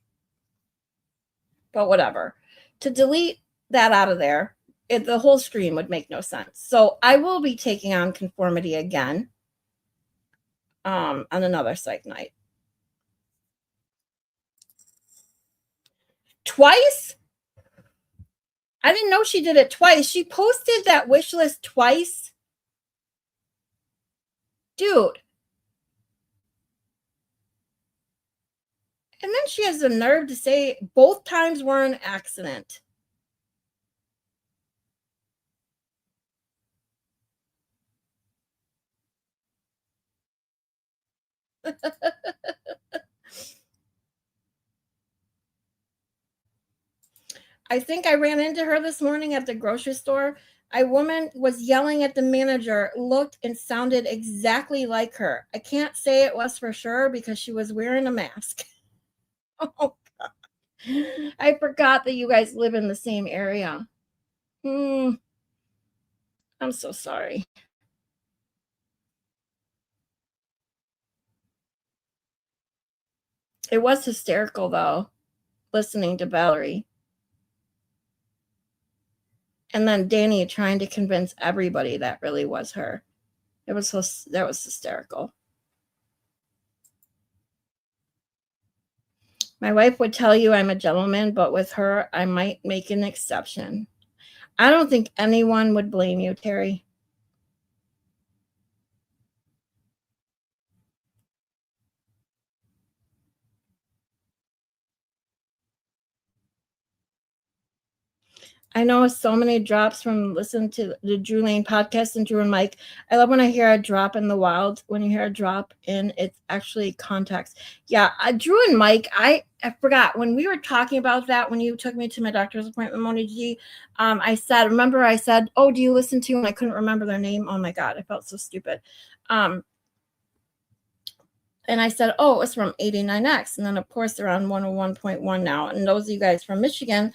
But whatever. To delete that out of there, the whole screen would make no sense. So I will be taking on conformity again on another psych night. Twice? I didn't know she did it twice. She posted that wish list twice. Dude. And then she has the nerve to say both times were an accident. I think I ran into her this morning at the grocery store. A woman was yelling at the manager, looked and sounded exactly like her. I can't say it was for sure because she was wearing a mask. Oh, God. I forgot that you guys live in the same area. I'm so sorry. It was hysterical, though, listening to Valerie. And then Danny trying to convince everybody that really was her. That was hysterical. My wife would tell you I'm a gentleman, but with her, I might make an exception. I don't think anyone would blame you, Terry. I know so many drops from listening to the Drew Lane podcast and Drew and Mike. I love when I hear a drop in the wild. When you hear a drop in, it's actually context. Yeah, Drew and Mike, I forgot when we were talking about that when you took me to my doctor's appointment, Moni G. I said, oh, do you listen to? And I couldn't remember their name. Oh my God, I felt so stupid. And I said, oh, it's from 89X. And then, of course, they're on 101.1 now. And those of you guys from Michigan,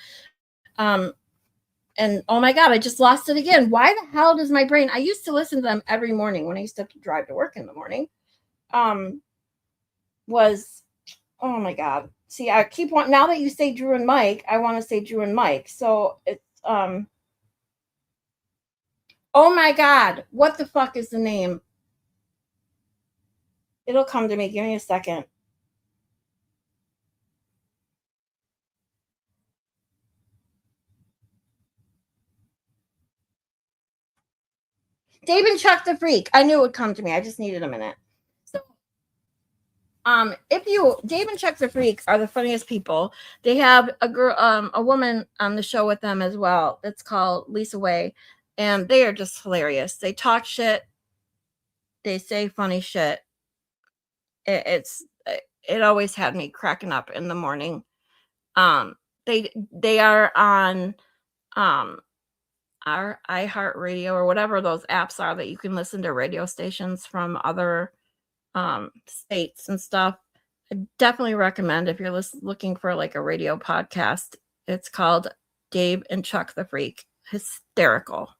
and oh my God, I just lost it again. Why the hell does my brain? I used to listen to them every morning when I used to have to drive to work in the morning. Was, oh my God. See, I keep wanting, now that you say Drew and Mike, I want to say Drew and Mike. So it's, oh my God, what the fuck is the name? It'll come to me. Give me a second. Dave and Chuck the Freak. I knew it would come to me. I just needed a minute. So, Dave and Chuck the Freak are the funniest people. They have a woman on the show with them as well. It's called Lisa Way, and they are just hilarious. They talk shit. They say funny shit. It always had me cracking up in the morning. They are on our iHeartRadio or whatever those apps are that you can listen to radio stations from other states and stuff. I definitely recommend if you're looking for like a radio podcast. It's called Dave and Chuck the Freak. Hysterical.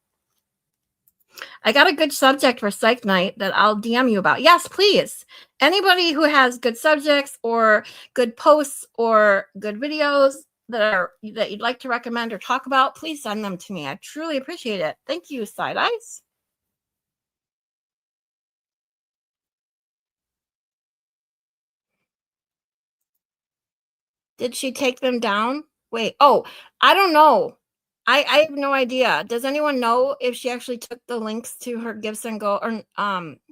I got a good subject for Psych Night that I'll DM you about. Yes, please. Anybody who has good subjects or good posts or good videos that you'd like to recommend or talk about, please send them to me. I truly appreciate it. Thank you, Side Eyes. Did she take them down? Wait, I don't know. I have no idea. Does anyone know if she actually took the links to her Gibson Go or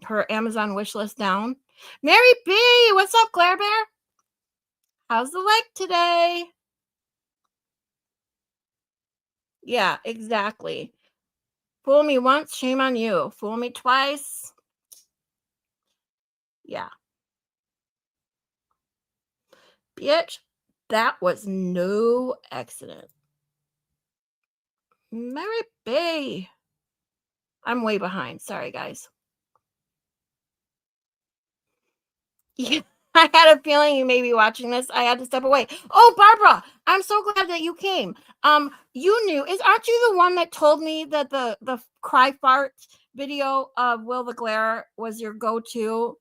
her Amazon wish list down? Mary B, what's up, Claire Bear? How's the leg today? Yeah, exactly. Fool me once, shame on you. Fool me twice. Yeah. Bitch, that was no accident. Mary B. I'm way behind. Sorry, guys. Yeah, I had a feeling you may be watching this. I had to step away. Oh, Barbara, I'm so glad that you came. You knew aren't you the one that told me that the cry fart video of Will the Glare was your go-to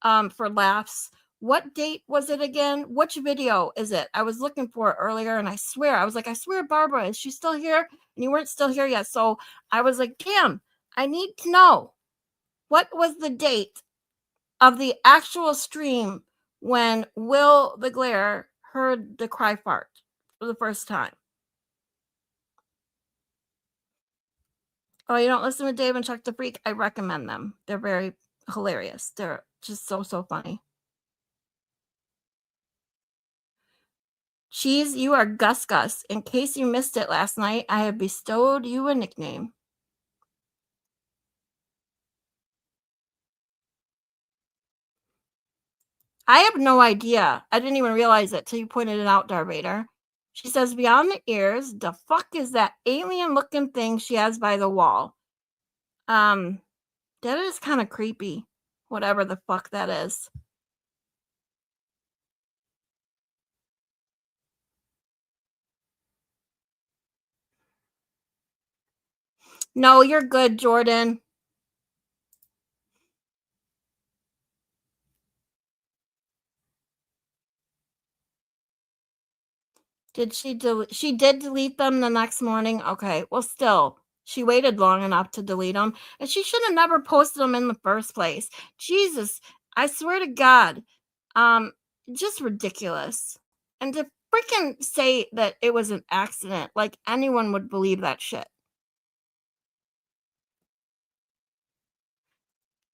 for laughs? What date was it again? Which video is it? I was looking for it earlier, and I swear, Barbara, is she still here? And you weren't still here yet. So I was like, damn, I need to know. What was the date of the actual stream when Will the Glare heard the cry fart for the first time? Oh, you don't listen to Dave and Chuck the Freak? I recommend them. They're very hilarious. They're just so funny. Cheese, you are Gus Gus. In case you missed it last night, I have bestowed you a nickname. I have no idea. I didn't even realize it till you pointed it out, Darth Vader. She says, beyond the ears, the fuck is that alien-looking thing she has by the wall? That is kind of creepy. Whatever the fuck that is. No, you're good, Jordan. Did she delete? She did delete them the next morning. Okay, well, still, she waited long enough to delete them, and she should have never posted them in the first place. Jesus, I swear to God, just ridiculous. And to freaking say that it was an accident, like anyone would believe that shit.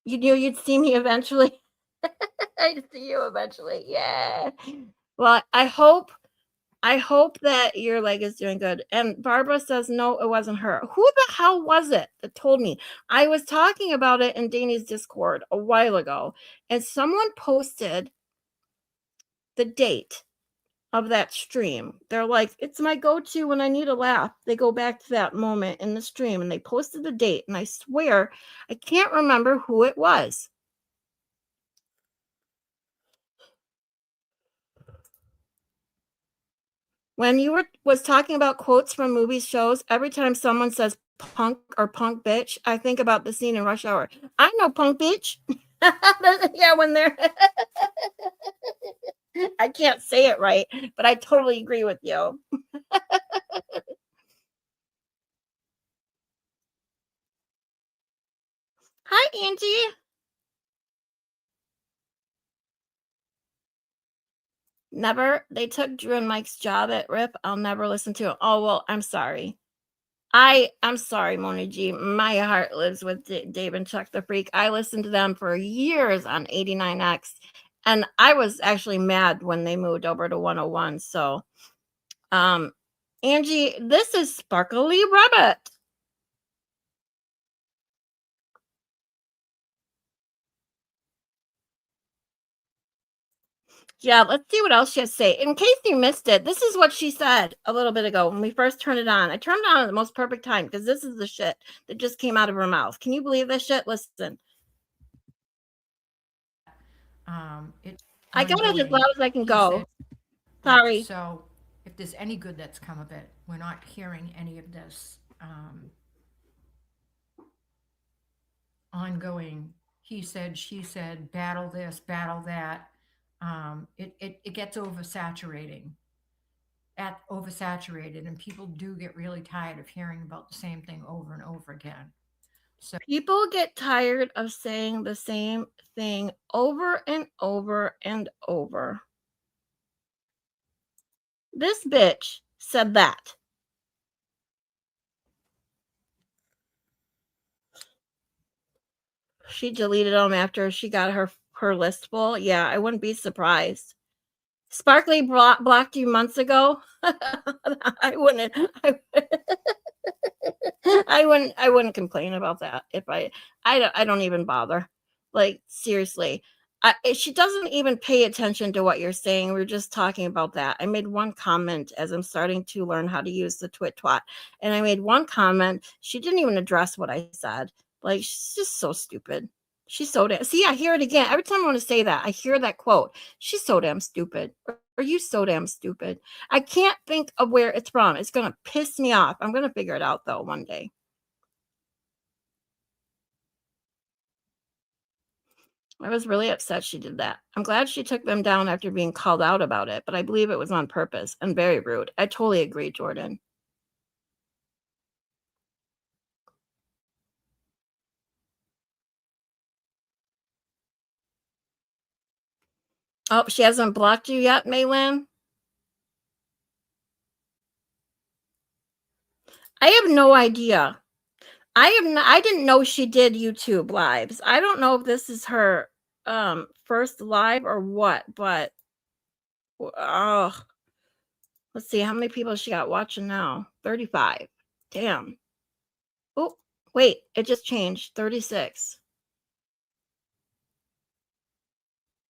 You knew you'd see me eventually. I'd see you eventually. Yeah. Well, I hope I hope that your leg is doing good. And Barbara says, no, it wasn't her. Who the hell was it that told me? I was talking about it in Danny's Discord a while ago, and someone posted the date of that stream. They're like, it's my go-to when I need a laugh. They go back to that moment in the stream, and they posted the date, and I swear I can't remember who it was. When you was talking about quotes from movies, shows, every time someone says punk or punk bitch, I think about the scene in Rush Hour. I know punk bitch. Yeah, when they're I can't say it right, but I totally agree with you. Hi, Angie. Never. They took Drew and Mike's job at RIP. I'll never listen to it. Oh, well, I'm sorry. I'm sorry, Mona G. My heart lives with Dave and Chuck the Freak. I listened to them for years on 89X, and I was actually mad when they moved over to 101. So, Angie, this is Sparkly Rabbit. Yeah, let's see what else she has to say. In case you missed it, this is what she said a little bit ago when we first turned it on. I turned it on at the most perfect time because this is the shit that just came out of her mouth. Can you believe this shit? Listen. I got it as loud as I can go. Sorry. So if there's any good that's come of it, we're not hearing any of this ongoing he said, she said, battle this, battle that. It gets oversaturated, and people do get really tired of hearing about the same thing over and over again. So people get tired of saying the same thing over and over and over. This bitch said that. She deleted them after she got her list full. Yeah, I wouldn't be surprised. Sparkly blocked you months ago. I wouldn't. I wouldn't complain about that if I don't even bother. Like, seriously. She doesn't even pay attention to what you're saying. We're just talking about that. I made one comment as I'm starting to learn how to use the twat, and I made one comment. She didn't even address what I said. Like, she's just so stupid. She's so damn. See, I hear it again every time I want to say that. I hear that quote. She's so damn stupid. Are you so damn stupid? I can't think of where it's from. It's gonna piss me off. I'm gonna figure it out though one day. I was really upset she did that. I'm glad she took them down after being called out about it, but I believe it was on purpose and very rude. I totally agree, Jordan. Oh, she hasn't blocked you yet, Maylin? I have no idea. I didn't know she did YouTube lives. I don't know if this is her first live or what, but oh, let's see how many people she got watching now. 35. Damn. Oh, wait, it just changed. 36.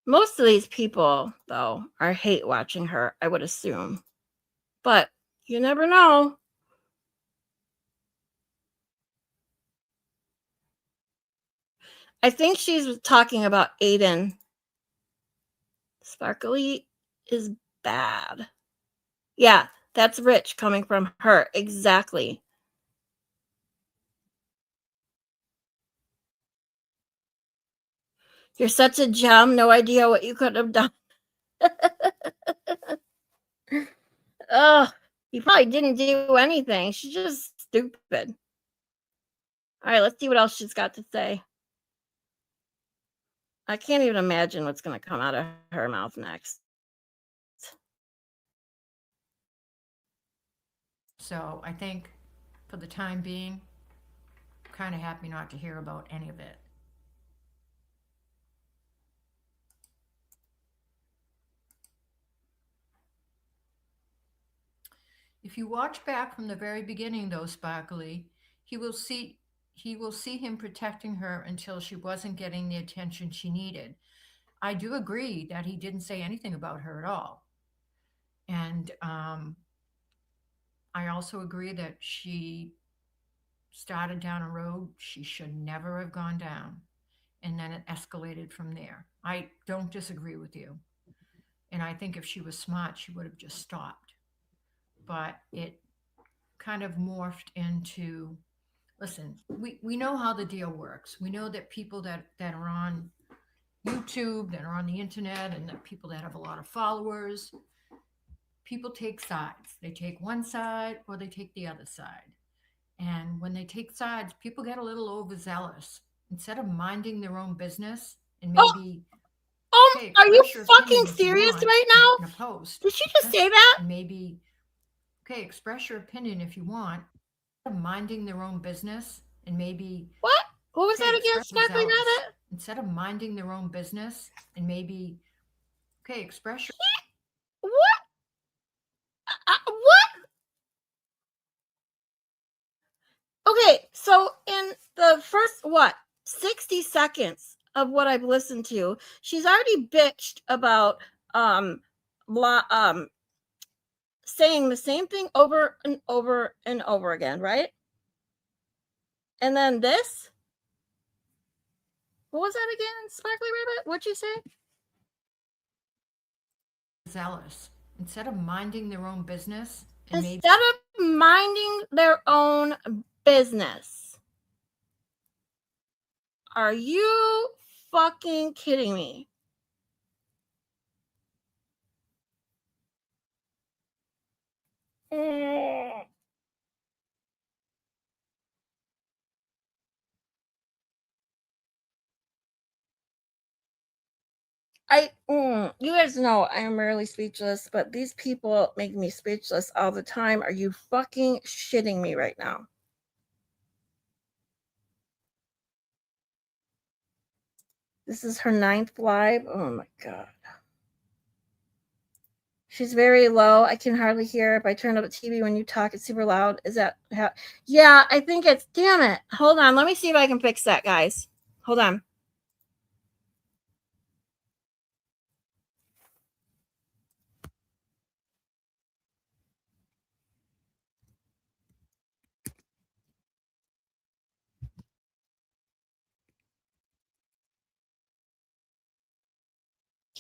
Most of these people, though, are hate watching her, I would assume. But you never know. I think she's talking about Aiden. Sparkly is bad. Yeah, that's rich coming from her. Exactly. You're such a gem. No idea what you could have done. Oh, you probably didn't do anything. She's just stupid. All right, let's see what else she's got to say. I can't even imagine what's going to come out of her mouth next. So I think for the time being, I'm kind of happy not to hear about any of it. If you watch back from the very beginning, though, Sparkly, he will see him protecting her until she wasn't getting the attention she needed. I do agree that he didn't say anything about her at all. And I also agree that she started down a road she should never have gone down. And then it escalated from there. I don't disagree with you. And I think if she was smart, she would have just stopped. But it kind of morphed into, listen, we know how the deal works. We know that people that are on YouTube, that are on the internet, and that people that have a lot of followers, people take sides. They take one side or they take the other side. And when they take sides, people get a little overzealous. Instead of minding their own business and maybe, okay, Are you express your fucking opinion if you serious want right in now? a post. Did she just say that? And maybe, okay, express your opinion if you want. Instead of minding their own business and maybe, What? What was okay, that again, express Sparkly zealous. Rabbit? Instead of minding their own business and maybe, okay, express your What? What? Okay, so in the first 60 seconds of what I've listened to, she's already bitched about saying the same thing over and over and over again, right? And then this. What was that again, Sparkly Rabbit? What'd you say? zealous. Instead of minding their own business and maybe Instead of minding their own business. Are you fucking kidding me? You guys know I am rarely speechless, but these people make me speechless all the time. Are you fucking shitting me right now? This is her 9th live. Oh my god. She's very low. I can hardly hear. If I turn up the TV when you talk, it's super loud. Is that how? Yeah, I think it's. Damn it. Hold on. Let me see if I can fix that, guys. Hold on.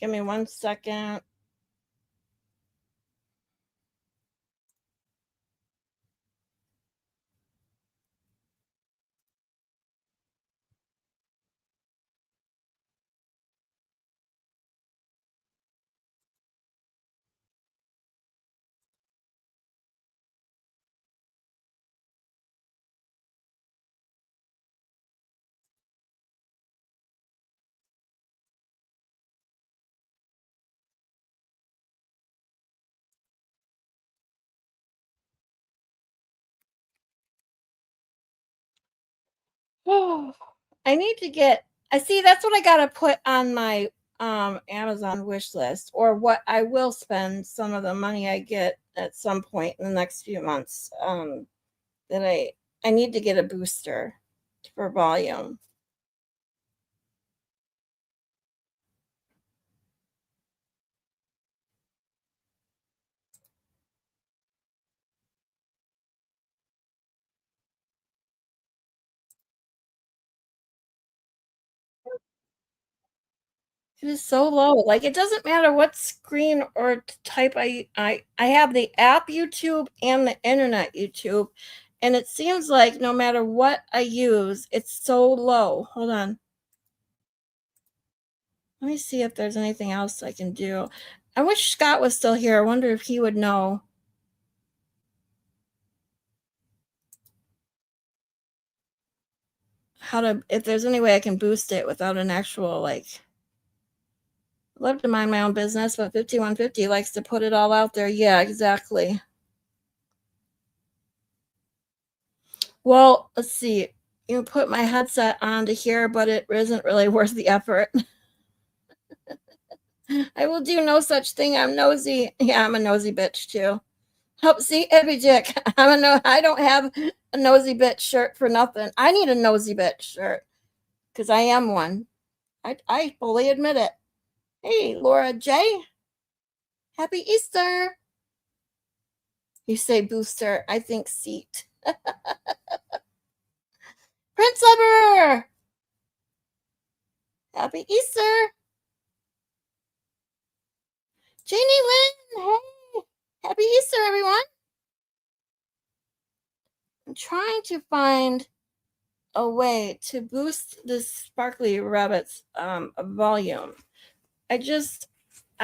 Give me 1 second. Oh, I need to get. I see. That's what I gotta put on my Amazon wish list, or what I will spend some of the money I get at some point in the next few months. That I need to get a booster for volume. It is so low. Like, it doesn't matter what screen or type I have the app YouTube and the internet YouTube, and it seems like no matter what I use, it's so low. Hold on. Let me see if there's anything else I can do. I wish Scott was still here. I wonder if he would know how to, if there's any way I can boost it without an actual, like, love to mind my own business, but 5150 likes to put it all out there. Yeah, exactly. Well, let's see. You put my headset on to hear, but it isn't really worth the effort. I will do no such thing. I'm nosy. Yeah, I'm a nosy bitch too. Help see every Dick. I don't have a nosy bitch shirt for nothing. I need a nosy bitch shirt because I am one. I fully admit it. Hey, Laura J. Happy Easter. You say booster. I think seat. Prince Lover. Happy Easter. Janie Lynn. Hey. Happy Easter, everyone. I'm trying to find a way to boost this Sparkly Rabbit's volume. I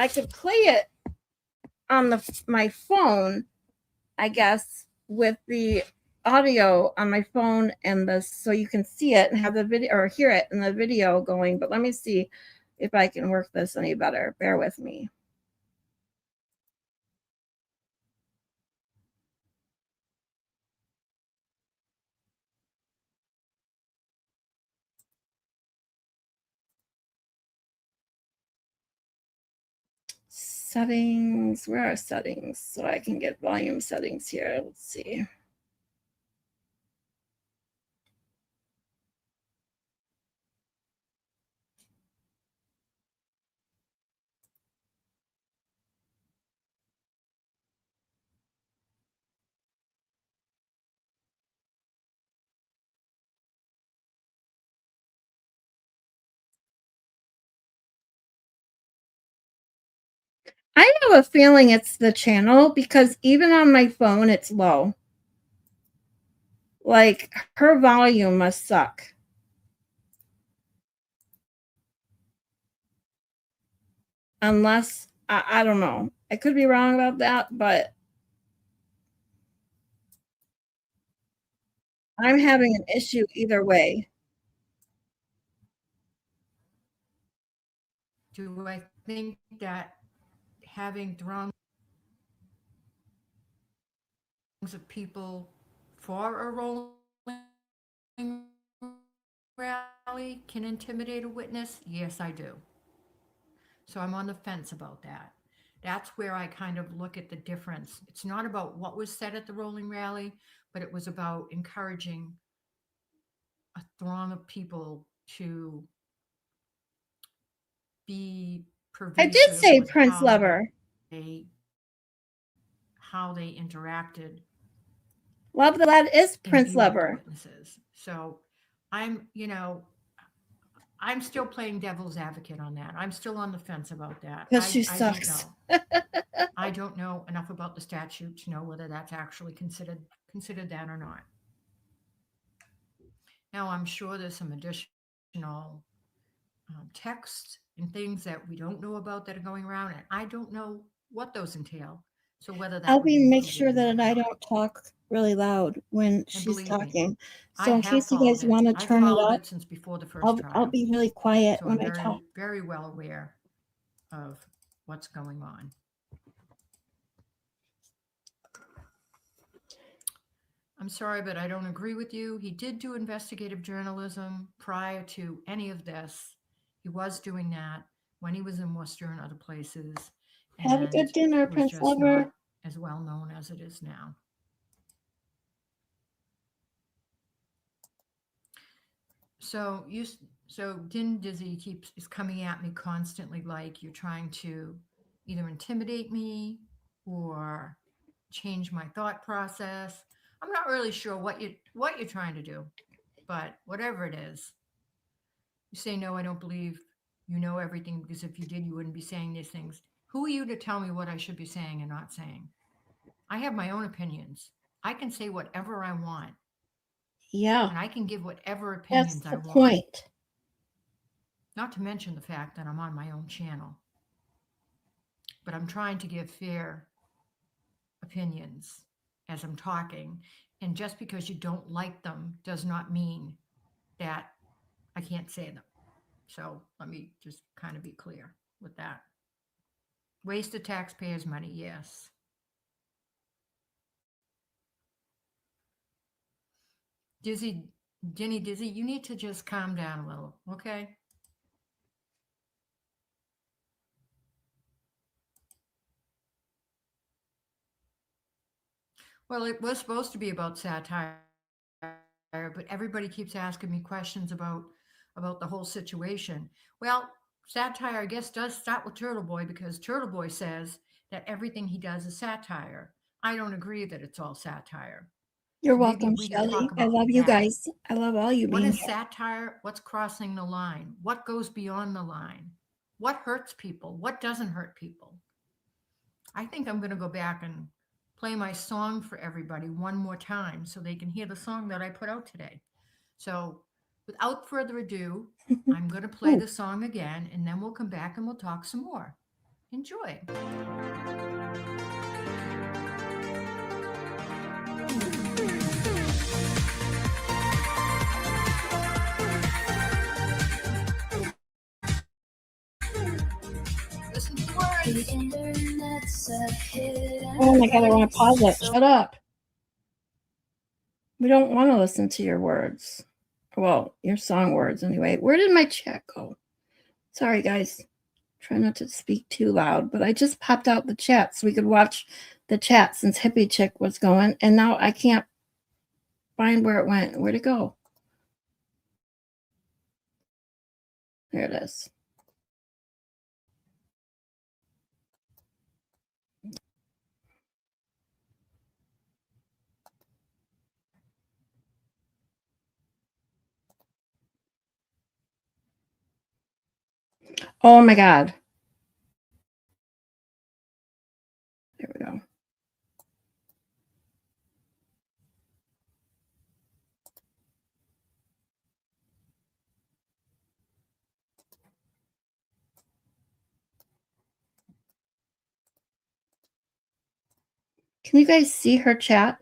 could play it on my phone, I guess, with the audio on my phone and so you can see it and have the video or hear it in the video going. But let me see if I can work this any better. Bear with me. Settings, where are settings? So I can get volume settings here. Let's see. I have a feeling it's the channel because even on my phone, it's low. Like her volume must suck. Unless, I don't know. I could be wrong about that, but I'm having an issue either way. Do I think that having throngs of people for a rolling rally can intimidate a witness? Yes, I do. So I'm on the fence about that. That's where I kind of look at the difference. It's not about what was said at the rolling rally, but it was about encouraging a throng of people to be I did pervasive say with Prince Lover. how they interacted Love that is in Prince view of the Lover. witnesses. So I'm still playing devil's advocate on that. I'm still on the fence about that. Because she I don't sucks. know. I don't know enough about the statute to know whether that's actually considered that or not. Now, I'm sure there's some additional texts and things that we don't know about that are going around, and I don't know what those entail. So whether that I'll would be make included sure in that or I not. don't talk really loud when she's believe me, talking. I So in have case you guys followed it. want to I've turn it followed up, it since before the 1st I'll trial. be really quiet So when I'm I talk. very well aware of what's going on. I'm sorry, but I don't agree with you. He did do investigative journalism prior to any of this. He was doing that when he was in Worcester and other places. Have a good dinner, it was Prince just Lover. not as well known as it is now. So Din Dizzy is coming at me constantly, like you're trying to either intimidate me or change my thought process. I'm not really sure what you're trying to do, but whatever it is, you say no. I don't believe you know everything, because if you did, you wouldn't be saying these things. Who are you to tell me what I should be saying and not saying? I have my own opinions. I can say whatever I want. Yeah. And I can give whatever opinions I want. That's the point. Not to mention the fact that I'm on my own channel. But I'm trying to give fair opinions as I'm talking. And just because you don't like them does not mean that I can't say them. So let me just kind of be clear with that. Waste of taxpayers' money, yes. Jenny Dizzy, you need to just calm down a little, okay? Well, it was supposed to be about satire, but everybody keeps asking me questions about the whole situation. Well, satire, I guess, does start with Turtleboy because Turtleboy says that everything he does is satire. I don't agree that it's all satire. You're So maybe welcome, we could Shelley. talk I about love you that. guys. I love all you What being is here. satire? What's crossing the line? What goes beyond the line? What hurts people? What doesn't hurt people? I think I'm going to go back and play my song for everybody one more time so they can hear the song that I put out today. So, without further ado, I'm going to play Ooh. the song again and then we'll come back and we'll talk some more. Enjoy. Listen to the words. Oh my God, I want to pause it. Shut up. We don't want to listen to your words. Well, your song words anyway. Where did my chat go? Sorry, guys. Try not to speak too loud, but I just popped out the chat so we could watch the chat since Hippie Chick was going, and now I can't find where it went. Where'd it go? There it is. Oh my God. There we go. Can you guys see her chat?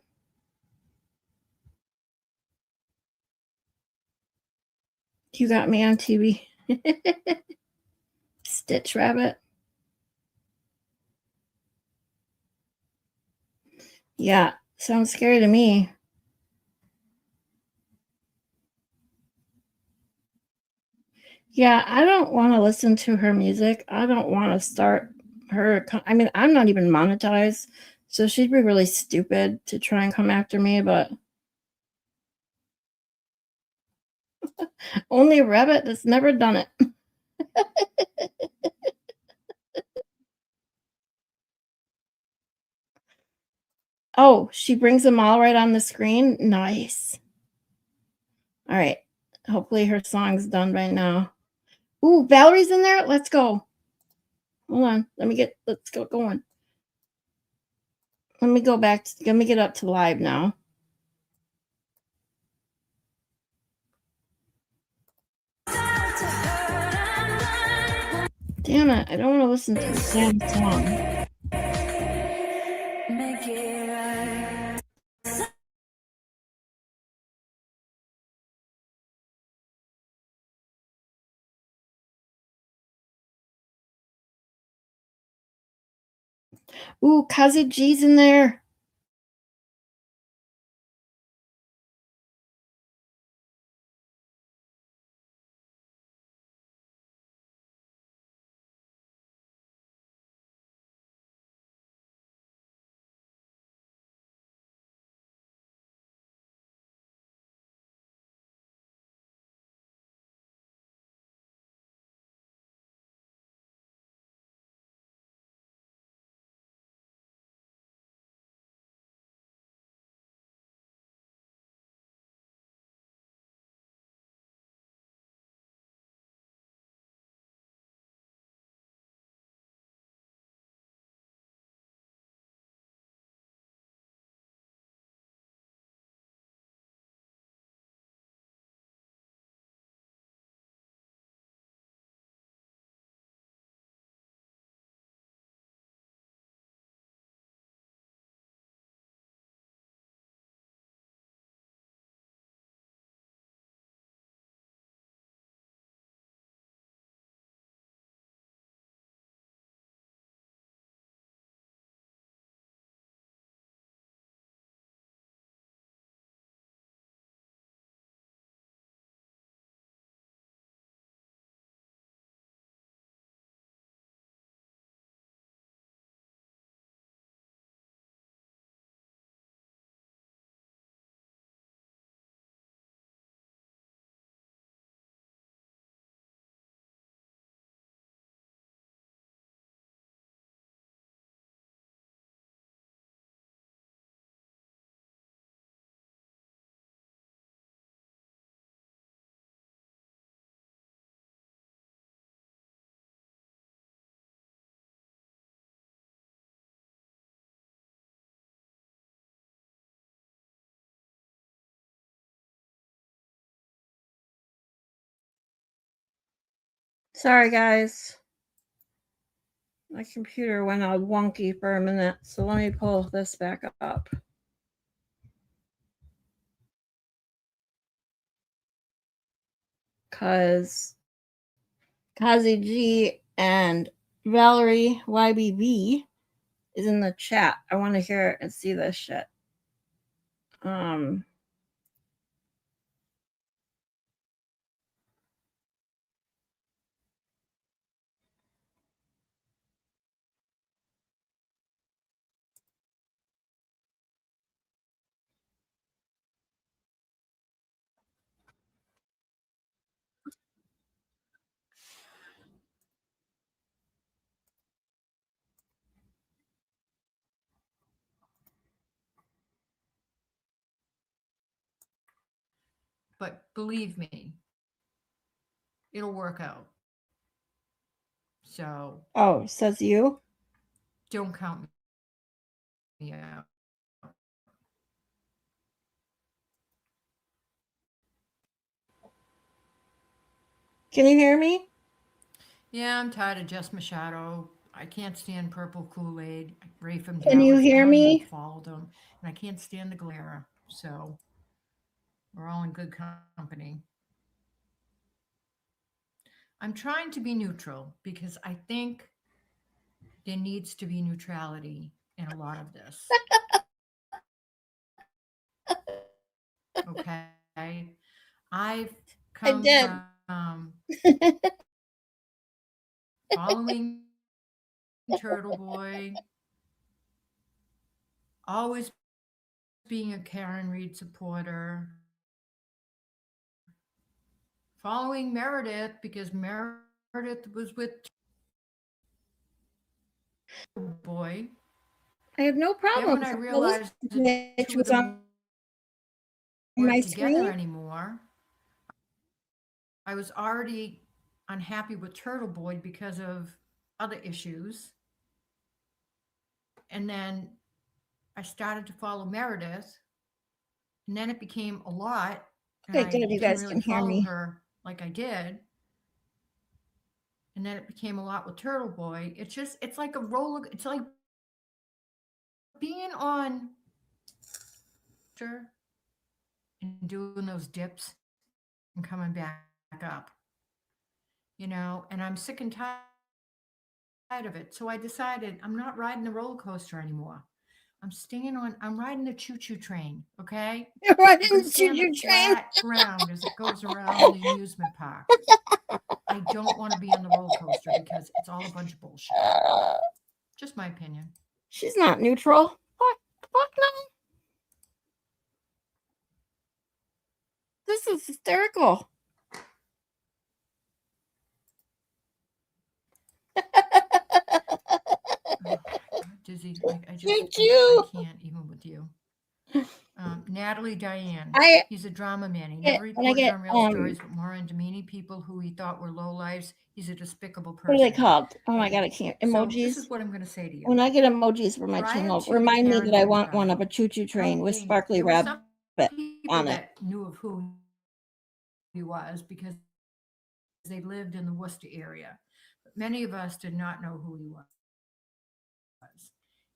You got me on TV. Stitch Rabbit. Yeah, sounds scary to me. Yeah, I don't want to listen to her music. I don't want to start her. I mean, I'm not even monetized, so she'd be really stupid to try and come after me, but only a rabbit that's never done it. Oh, she brings them all right on the screen. Nice. All right. Hopefully her song's done by now. Ooh, Valerie's in there. Let's go. Hold on. Let's go going. Let me go back. Let me get up to live now. Damn it. I don't want to listen to the same song. Ooh, Kazi G's in there. Sorry, guys. My computer went all wonky for a minute, so let me pull this back up. Because Kazi G and Valerie YBV is in the chat. I want to hear and see this shit. But believe me, it'll work out. So. Oh, says you? Don't count me out. Can you hear me? Yeah, I'm tired of Jess Machado. I can't stand Purple Kool-Aid. Ray from Can you Dallas. hear I don't me? even follow them. And I can't stand the Galera. So we're all in good company. I'm trying to be neutral because I think there needs to be neutrality in a lot of this. Okay. I've come from following Turtleboy, always being a Karen Reed supporter, following Meredith because Meredith was with Boy. I have no problem. Then when I realized that she was on my together screen anymore, I was already unhappy with Turtleboy because of other issues. And then I started to follow Meredith, and then it became a lot. And Okay, good. I You didn't guys really can hear follow me. her like I did. And then it became a lot with Turtleboy. It's like a roller. It's like being on and doing those dips and coming back up, you know, and I'm sick and tired of it. So I decided I'm not riding the roller coaster anymore. I'm riding the choo-choo train, okay? You're riding I'm the stay on the choo-choo train. flat ground as it goes around the amusement park. I don't want to be on the roller coaster because it's all a bunch of bullshit. Just my opinion. She's not neutral. Fuck no. This is hysterical. Dizzy, like I can't even with you. Natalie Diane. He's a drama man. He never reported on real stories, but more on demeaning people who he thought were lowlifes. He's a despicable person. What are they called? Oh my God, I can't. Emojis. So this is what I'm going to say to you. When I get emojis for my channel, remind me that I want one of a choo-choo train with sparkly rabbit on it. That knew of who he was because they lived in the Worcester area. But many of us did not know who he was.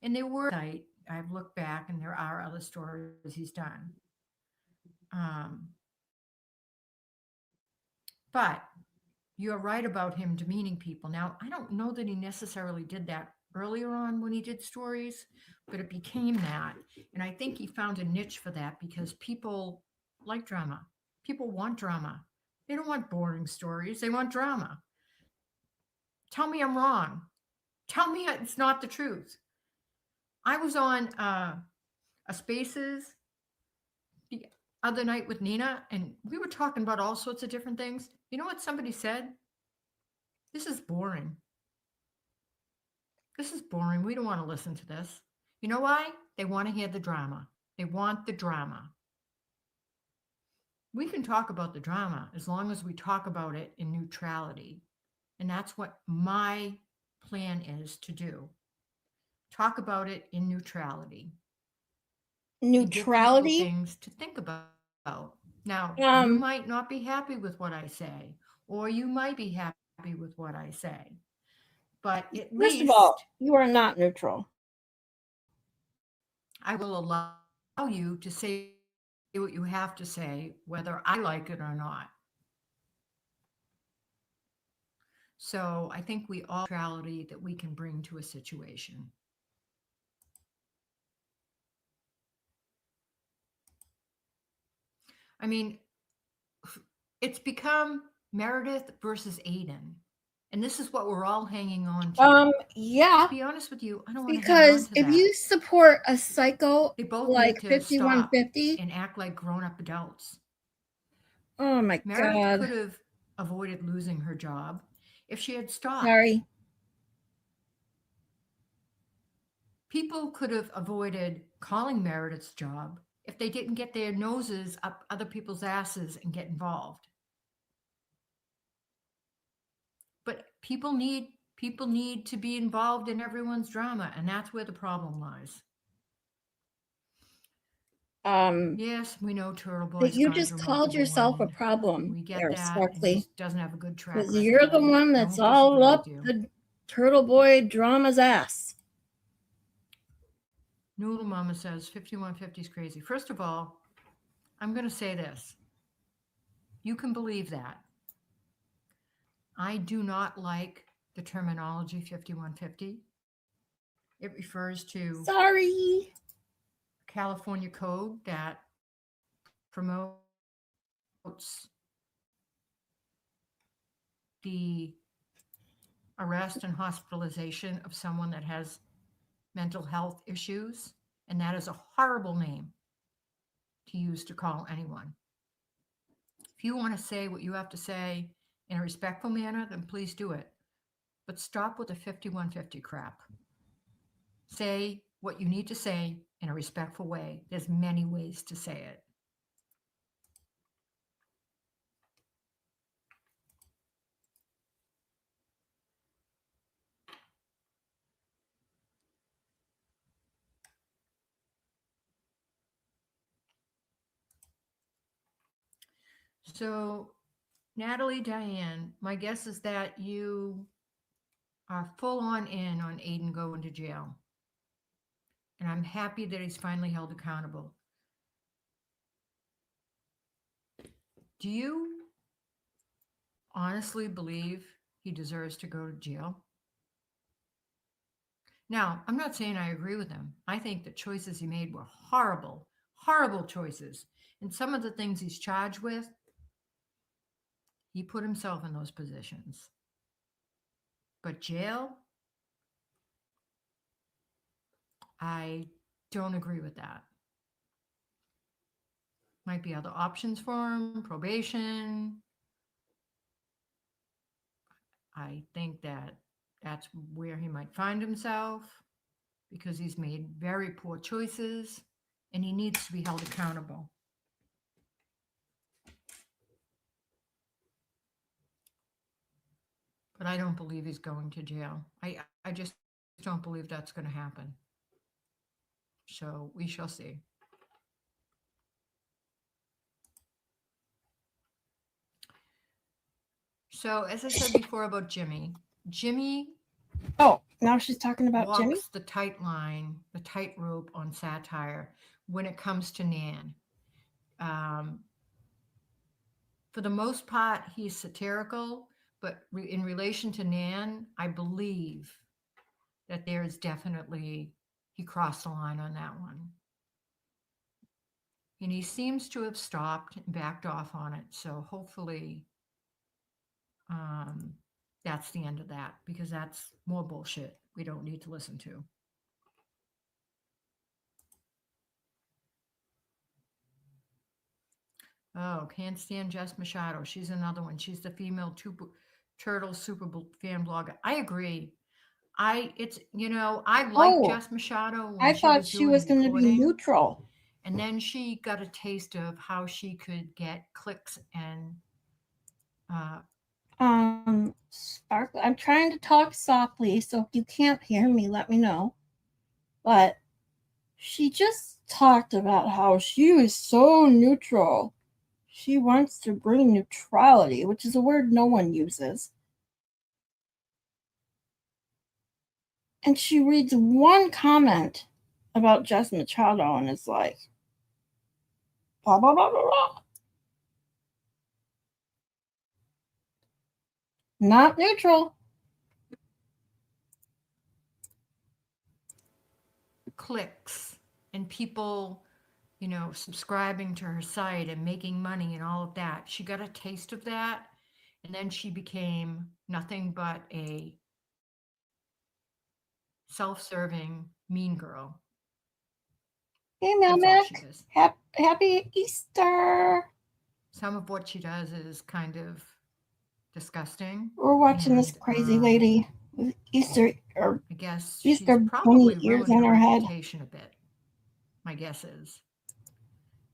And there were, I've looked back and there are other stories he's done. But you're right about him demeaning people. Now, I don't know that he necessarily did that earlier on when he did stories, but it became that. And I think he found a niche for that because people like drama. People want drama. They don't want boring stories. They want drama. Tell me I'm wrong. Tell me it's not the truth. I was on a Spaces the other night with Nina, and we were talking about all sorts of different things. You know what somebody said? This is boring. This is boring. We don't want to listen to this. You know why? They want to hear the drama. They want the drama. We can talk about the drama as long as we talk about it in neutrality. And that's what my plan is to do. Talk about it in neutrality. Neutrality? Things to think about. Now, you might not be happy with what I say, or you might be happy with what I say. But at First least of all, you are not neutral. I will allow you to say what you have to say, whether I like it or not. So I think we all have neutrality that we can bring to a situation. I mean, it's become Meredith versus Aiden. And this is what we're all hanging on to. Yeah. To be honest with you, I don't want to Because hang on to if that. you support a psycho They both like need to stop 5150, and act like grown-up adults. oh my Meredith God. could have avoided losing her job if she had stopped. Sorry. People could have avoided calling Meredith's job if they didn't get their noses up other people's asses and get involved. But people need to be involved in everyone's drama, and that's where the problem lies. Yes, we know Turtleboy. That you just called yourself a problem. We get there, that. Sparkly. He doesn't have a good track Because record. you're the one that's Don't all disagree up with you. the Turtleboy drama's ass. Noodle Mama says 5150 is crazy. First of all, I'm going to say this. You can believe that. I do not like the terminology 5150. It refers to Sorry. California code that promotes the arrest and hospitalization of someone that has mental health issues. And that is a horrible name to use to call anyone. If you want to say what you have to say in a respectful manner, then please do it. But stop with the 5150 crap. Say what you need to say in a respectful way. There's many ways to say it. So, Natalie Diane, my guess is that you are full on in on Aiden going to jail. And I'm happy that he's finally held accountable. Do you honestly believe he deserves to go to jail? Now, I'm not saying I agree with him. I think the choices he made were horrible, horrible choices. And some of the things he's charged with, he put himself in those positions. But jail, I don't agree with that. Might be other options for him, probation. I think that that's where he might find himself because he's made very poor choices and he needs to be held accountable. But I don't believe he's going to jail. I just don't believe that's going to happen. So we shall see. So as I said before about Jimmy, Oh, now she's talking about Jimmy? walks the tight line, the tightrope on satire when it comes to Nan. For the most part, he's satirical, but in relation to Nan, I believe that there is definitely, he crossed the line on that one. And he seems to have stopped and backed off on it. So hopefully that's the end of that, because that's more bullshit we don't need to listen to. Oh, can't stand Jess Machado. She's another one. She's the female turtle super fan blogger. I agree. I like Jess Machado when I thought she was going to be reporting, neutral. and then she got a taste of how she could get clicks and Sparkle, I'm trying to talk softly, so if you can't hear me, let me know. But she just talked about how she was so neutral. She wants to bring neutrality, which is a word no one uses. and she reads one comment about Jess Machado and is like, blah, blah, blah, blah, blah. Not neutral. Clicks and people, subscribing to her site and making money and all of that. She got a taste of that, and then she became nothing but a self-serving mean girl. Hey, Melmac. Happy Easter. Some of what she does is kind of disgusting. We're watching this crazy lady with Easter, or I guess Easter she's probably bunny ears ruined on her head. reputation a bit. My guess is.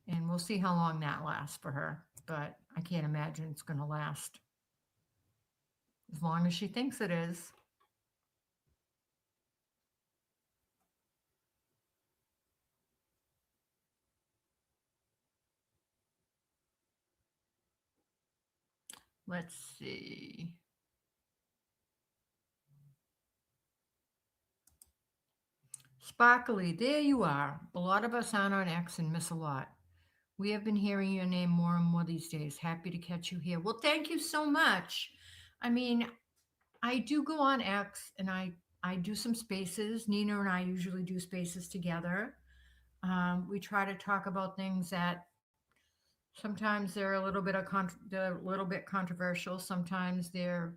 And we'll see how long that lasts for her. But I can't imagine it's going to last as long as she thinks it is. Let's see. Sparkly, there you are. A lot of us aren't on X and miss a lot. We have been hearing your name more and more these days. Happy to catch you here. Well, thank you so much. I mean, I do go on X and I do some spaces. Nina and I usually do spaces together. We try to talk about things that sometimes they're a little bit controversial. Sometimes they're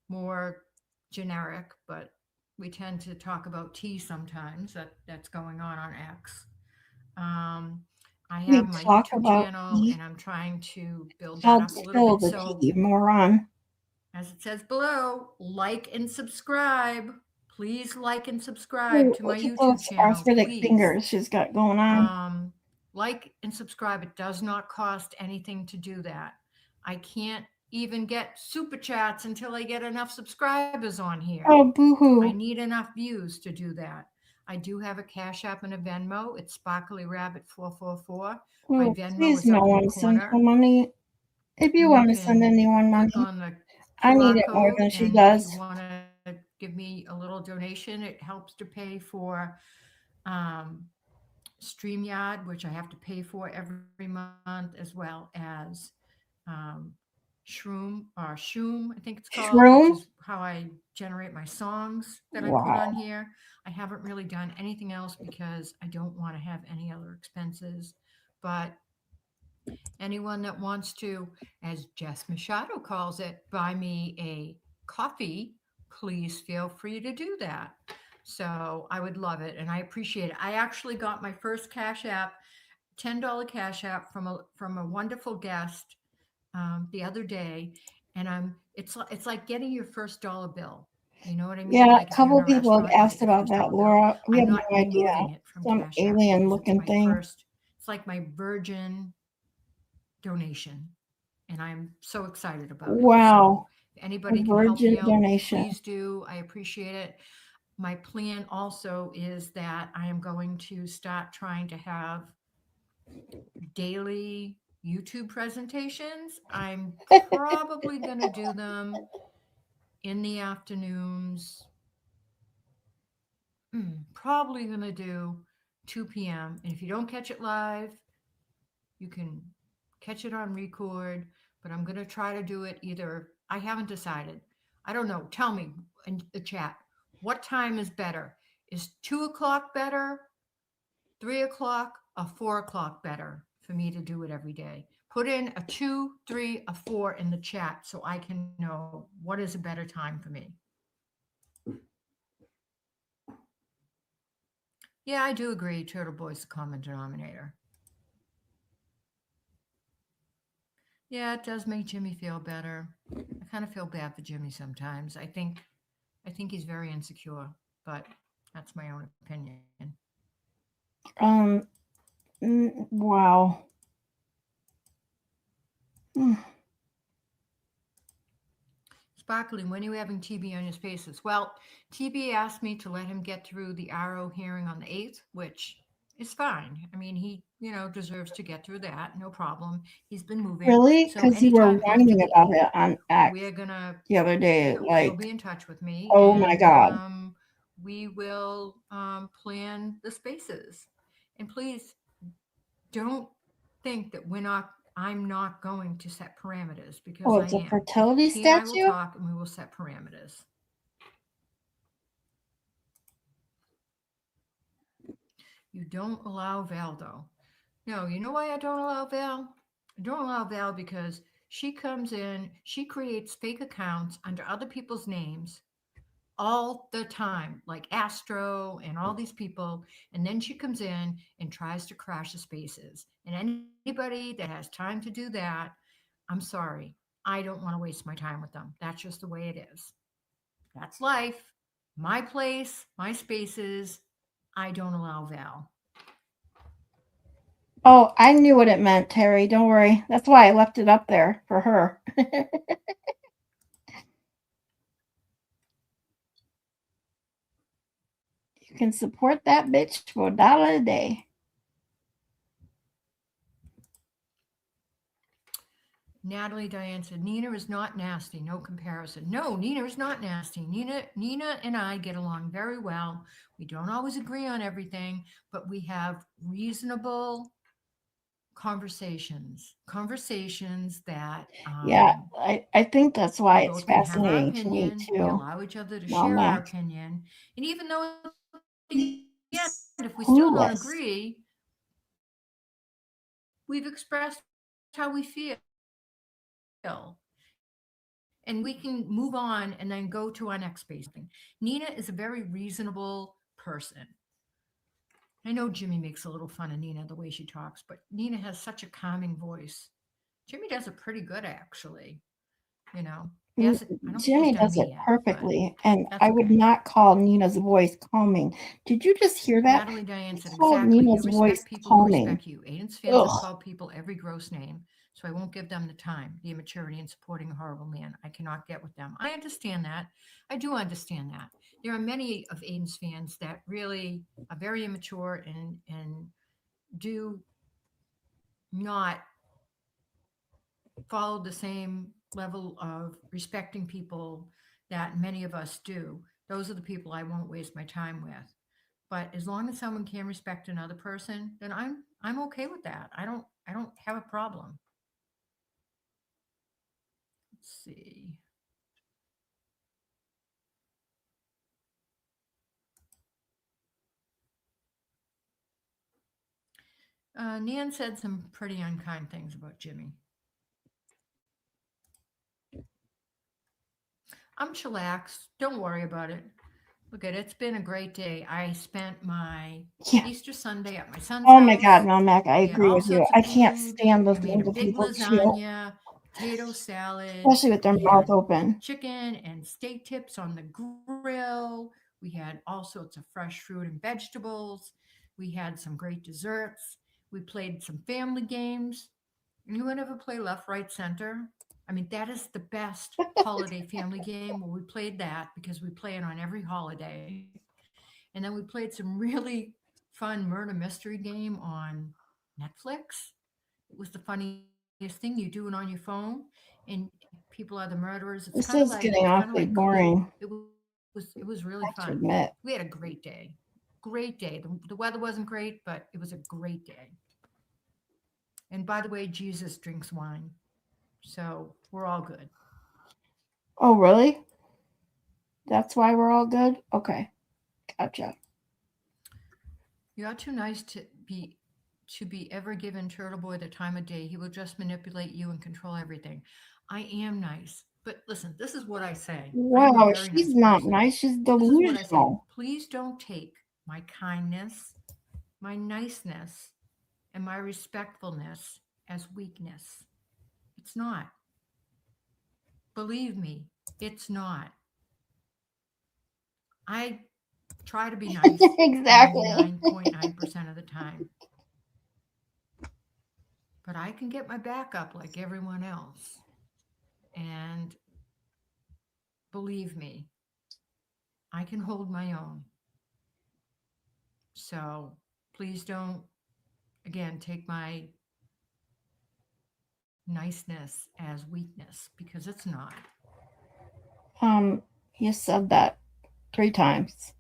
more generic, but we tend to talk about tea sometimes that's going on X. I have my YouTube channel and I'm trying to build that up a little bit. So, moron. As it says below, like and subscribe. Please like and subscribe to my YouTube channel. Arthritic please. fingers she's got going on. Like and subscribe. It does not cost anything to do that. I can't even get super chats until I get enough subscribers on here. Oh, boo-hoo. I need enough views to do that. I do have a Cash App and a Venmo. It's Sparkly Rabbit 444. My Venmo is up in the corner. Money. If you want to send anyone money, I need it more than she does. If you want to give me a little donation, it helps to pay for StreamYard, which I have to pay for every month, as well as Shroom, I think it's called, which is how I generate my songs that I put on here. I haven't really done anything else because I don't want to have any other expenses. But anyone that wants to, as Jess Machado calls it, buy me a coffee, please feel free to do that. So I would love it, and I appreciate it. I actually got my first Cash App, $10 Cash App from a wonderful guest the other day, and it's like getting your first dollar bill. You know what I mean? Yeah, like a couple people have asked about that, Laura. We have no idea. Some alien-looking thing. It's like my virgin donation, and I'm so excited about it. Wow. So if anybody can help me out, please do. I appreciate it. My plan also is that I am going to start trying to have daily YouTube presentations. I'm probably going to do them in the afternoons. Probably going to do 2 p.m. And if you don't catch it live, you can catch it on record, but I'm going to try to do it either. I haven't decided. I don't know. Tell me in the chat, what time is better? Is 2 o'clock better? 3 o'clock or 4 o'clock better for me to do it every day? Put in a 2, 3, a 4 in the chat so I can know what is a better time for me. Yeah, I do agree. Turtleboy's the common denominator. Yeah, it does make Jimmy feel better. I kind of feel bad for Jimmy sometimes. I think he's very insecure, but that's my own opinion. Wow. Sparkling, when are you having TB on your spaces? Well, TB asked me to let him get through the Arrow hearing on the 8th, which is fine. I mean, he, deserves to get through that. No problem. He's been moving. Really? Because you were whining about it on X we're gonna the other day. He'll be in touch with me. Oh my God. we will plan the spaces. And please don't think that I'm not going to set parameters, because Oh, I it's a am. fertility He and I will statue? talk and we will set parameters. You don't allow Val, though. No, you know why I don't allow Val? I don't allow Val because she comes in, she creates fake accounts under other people's names all the time, like Astro and all these people. And then she comes in and tries to crash the spaces. And anybody that has time to do that, I'm sorry. I don't want to waste my time with them. That's just the way it is. That's life. My place, my spaces. I don't allow Val. Oh, I knew what it meant, Terry. Don't worry. That's why I left it up there for her. You can support that bitch for $1 a day. Natalie Diane said, Nina is not nasty. No comparison. No, Nina is not nasty. Nina and I get along very well. We don't always agree on everything, but we have reasonable conversations that Yeah, I think that's why we it's both can have our fascinating to me opinion. We too. allow each other to Well, share our Max, opinion. And even though at the end, if we still don't clueless. agree, we've expressed how we feel. And we can move on and then go to our next space. Nina is a very reasonable person. I know Jimmy makes a little fun of Nina the way she talks, but Nina has such a calming voice. Jimmy does it pretty good, actually. You know, I don't think Jimmy he's done does me it yet, perfectly, and that's I would okay. not call Nina's voice calming. Did you just hear that? Natalie Diane said, Called exactly. You Nina's voice respect people who calming. respect you. Aiden's fans have Ugh. called people every gross name, so I won't give them the time, the immaturity in supporting a horrible man. I cannot get with them. I understand that. I do understand that. There are many of Aiden's fans that really are very immature and do not follow the same level of respecting people that many of us do. Those are the people I won't waste my time with. But as long as someone can respect another person, then I'm okay with that. I don't have a problem. Let's see. Nan said some pretty unkind things about Jimmy. I'm chillaxed. Don't worry about it. Look at it. It's been a great day. I spent my Easter Sunday at my son's Oh house. my God, no, Mac, I We had agree all with you. sorts of I can't food. stand We made listening a to big people chew, lasagna, potato salad, especially with their we mouth had open. chicken and steak tips on the grill. We had all sorts of fresh fruit and vegetables. We had some great desserts. We played some family games. Anyone ever play left, right, center? I mean, that is the best holiday family game. Well, we played that because we play it on every holiday. And then we played some really fun murder mystery game on Netflix. It was the funniest thing. You do it on your phone, and people are the murderers. It's This kind of is like getting awfully Clue. boring. It was really I have to fun. admit. We had a great day. Great day. The weather wasn't great, but it was a great day. And by the way, Jesus drinks wine, so we're all good. Oh, really? That's why we're all good? Okay. Gotcha. You are too nice to be ever given Turtleboy the time of day. He will just manipulate you and control everything. I am nice. But listen, this is what I say. Wow, she's not nice. She's This is what I say. delusional. Please don't take my kindness, my niceness, and my respectfulness as weakness. It's not. Believe me, it's not. I try to be nice Exactly. 99.9% of the time. But I can get my back up like everyone else. And believe me, I can hold my own. So please don't, again, take my niceness as weakness, because it's not. You said that 3 times.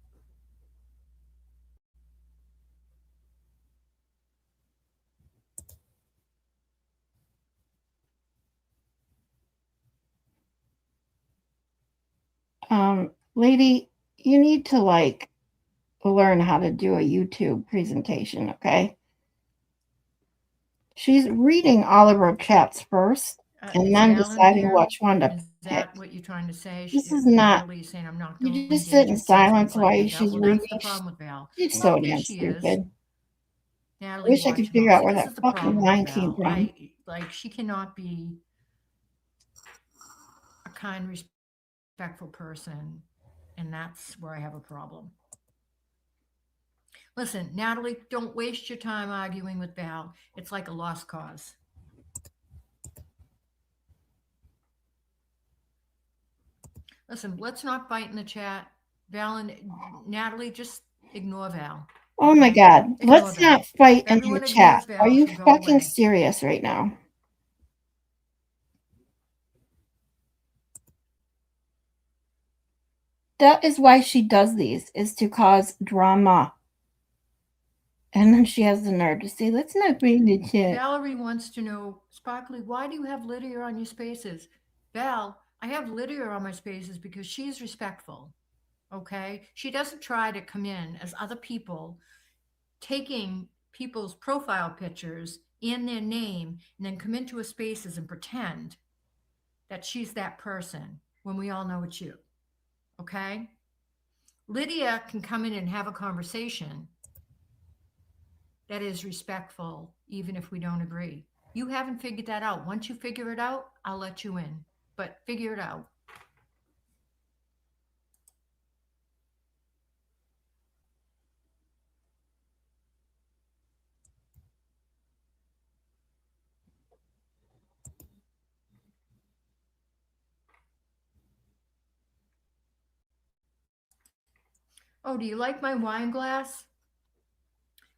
Lady, you need to like learn how to do a YouTube presentation, okay? She's reading all of her chats first and Is then Val in deciding here? which one to Is pick. that what you're trying to say? This is not. Natalie saying I'm not You doing just sit in engagement silence like while that. she's Well, reading. that's the problem with Val. She's Well, so here damn she is. stupid. Natalie, Wish I could watch figure now. out See, where this that is the fucking problem line with came Val. from. Like she cannot be a kind, respectful person, and that's where I have a problem. Listen, Natalie, don't waste your time arguing with Val. It's like a lost cause. Listen, let's not fight in the chat. Val and Natalie, just ignore Val. Oh my God. Ignore Let's Val. not fight If in everyone the ignores chat. Val, Are you she'll go fucking away. serious right now? That is why she does these, is to cause drama. And then she has the nerve to say, let's not bring the chat. Valerie wants to know, Sparkly, why do you have Lydia on your spaces? Val, I have Lydia on my spaces because she's respectful. Okay? She doesn't try to come in as other people, taking people's profile pictures and their name and then come into a spaces and pretend that she's that person when we all know it's you. Okay? Lydia can come in and have a conversation that is respectful, even if we don't agree. You haven't figured that out. Once you figure it out, I'll let you in, but figure it out. Oh, do you like my wine glass?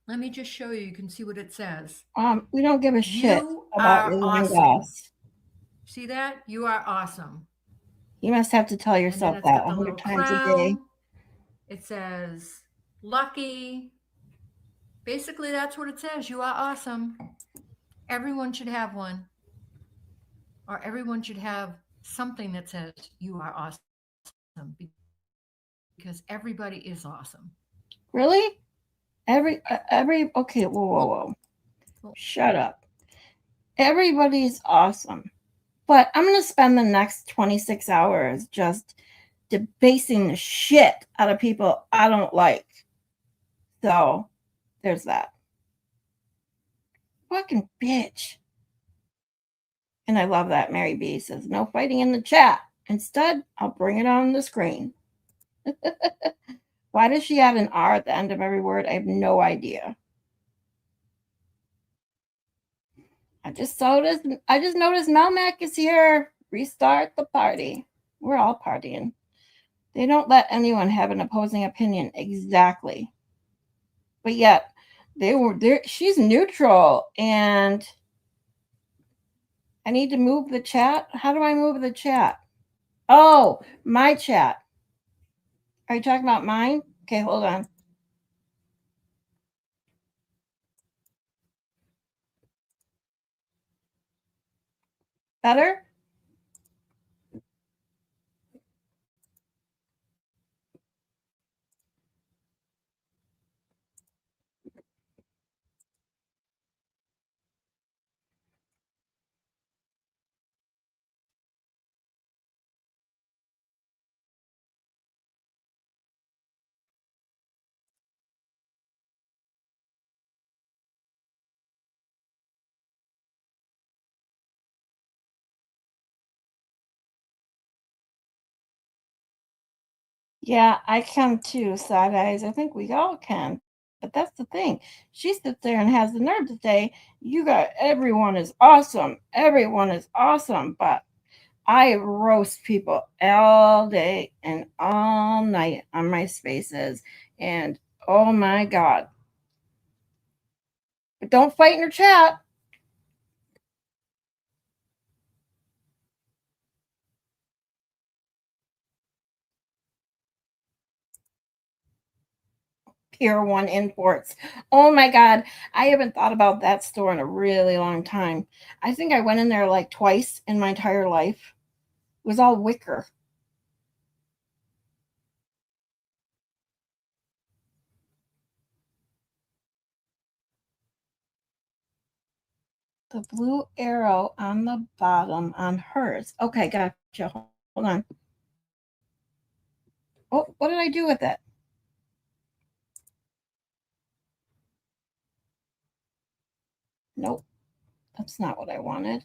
Let me just show you. You can see what it says. We don't give a shit about your wine glass. See that? You are awesome. You must have to tell yourself that 100 times a day. It says lucky. Basically, that's what it says. You are awesome. Everyone should have one. Or everyone should have something that says you are awesome. Because everybody is awesome. Really? Okay, whoa. Shut up. Everybody's awesome. But I'm going to spend the next 26 hours just debasing the shit out of people I don't like. So, there's that. Fucking bitch. And I love that Mary B says, no fighting in the chat. Instead, I'll bring it on the screen. Why does she have an R at the end of every word? I have no idea. I just noticed Melmac is here. Restart the party. We're all partying. They don't let anyone have an opposing opinion. Exactly. But yet, they were there. She's neutral, and I need to move the chat. How do I move the chat? Oh, my chat. Are you talking about mine? Okay, hold on. Better? Yeah, I can too, side eyes. I think we all can. But that's the thing. She sits there and has the nerve to say, everyone is awesome. Everyone is awesome. But I roast people all day and all night on my spaces. And oh my God. But don't fight in your chat. Pier 1 Imports. Oh my God. I haven't thought about that store in a really long time. I think I went in there like twice in my entire life. It was all wicker. the blue arrow on the bottom on hers. Okay, gotcha. Hold on. Oh, what did I do with it? Nope, that's not what I wanted.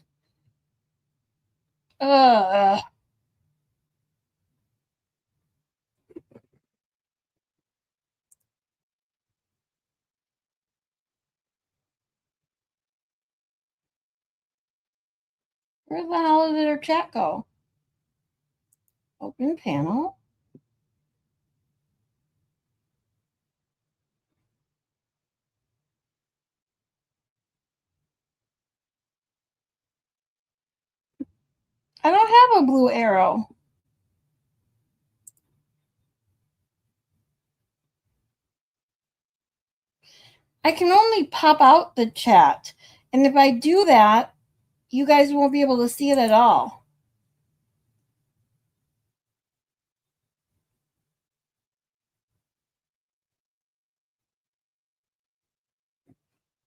Ugh. Where the hell did her chat go? Open panel. I don't have a blue arrow. I can only pop out the chat. And if I do that, you guys won't be able to see it at all.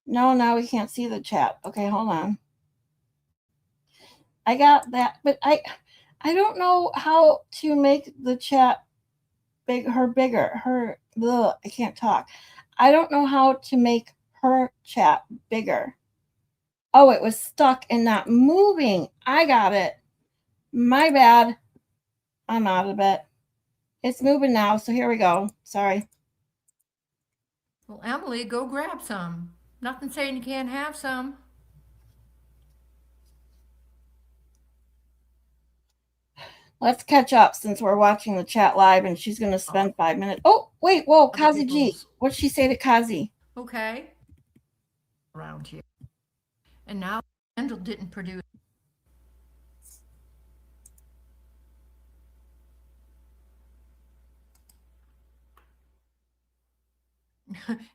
No, now we can't see the chat. Okay, hold on. I got that, but I don't know how to make the chat bigger. I can't talk. I don't know how to make her chat bigger. Oh, it was stuck and not moving. I got it. My bad. I'm out of it. It's moving now, so here we go. Sorry. Well, Emily, go grab some. Nothing saying you can't have some. Let's catch up since we're watching the chat live and she's going to spend 5 minutes. Oh, wait, whoa, Kazi G. What'd she say to Kazi? Okay. Around here. And now Randall didn't produce.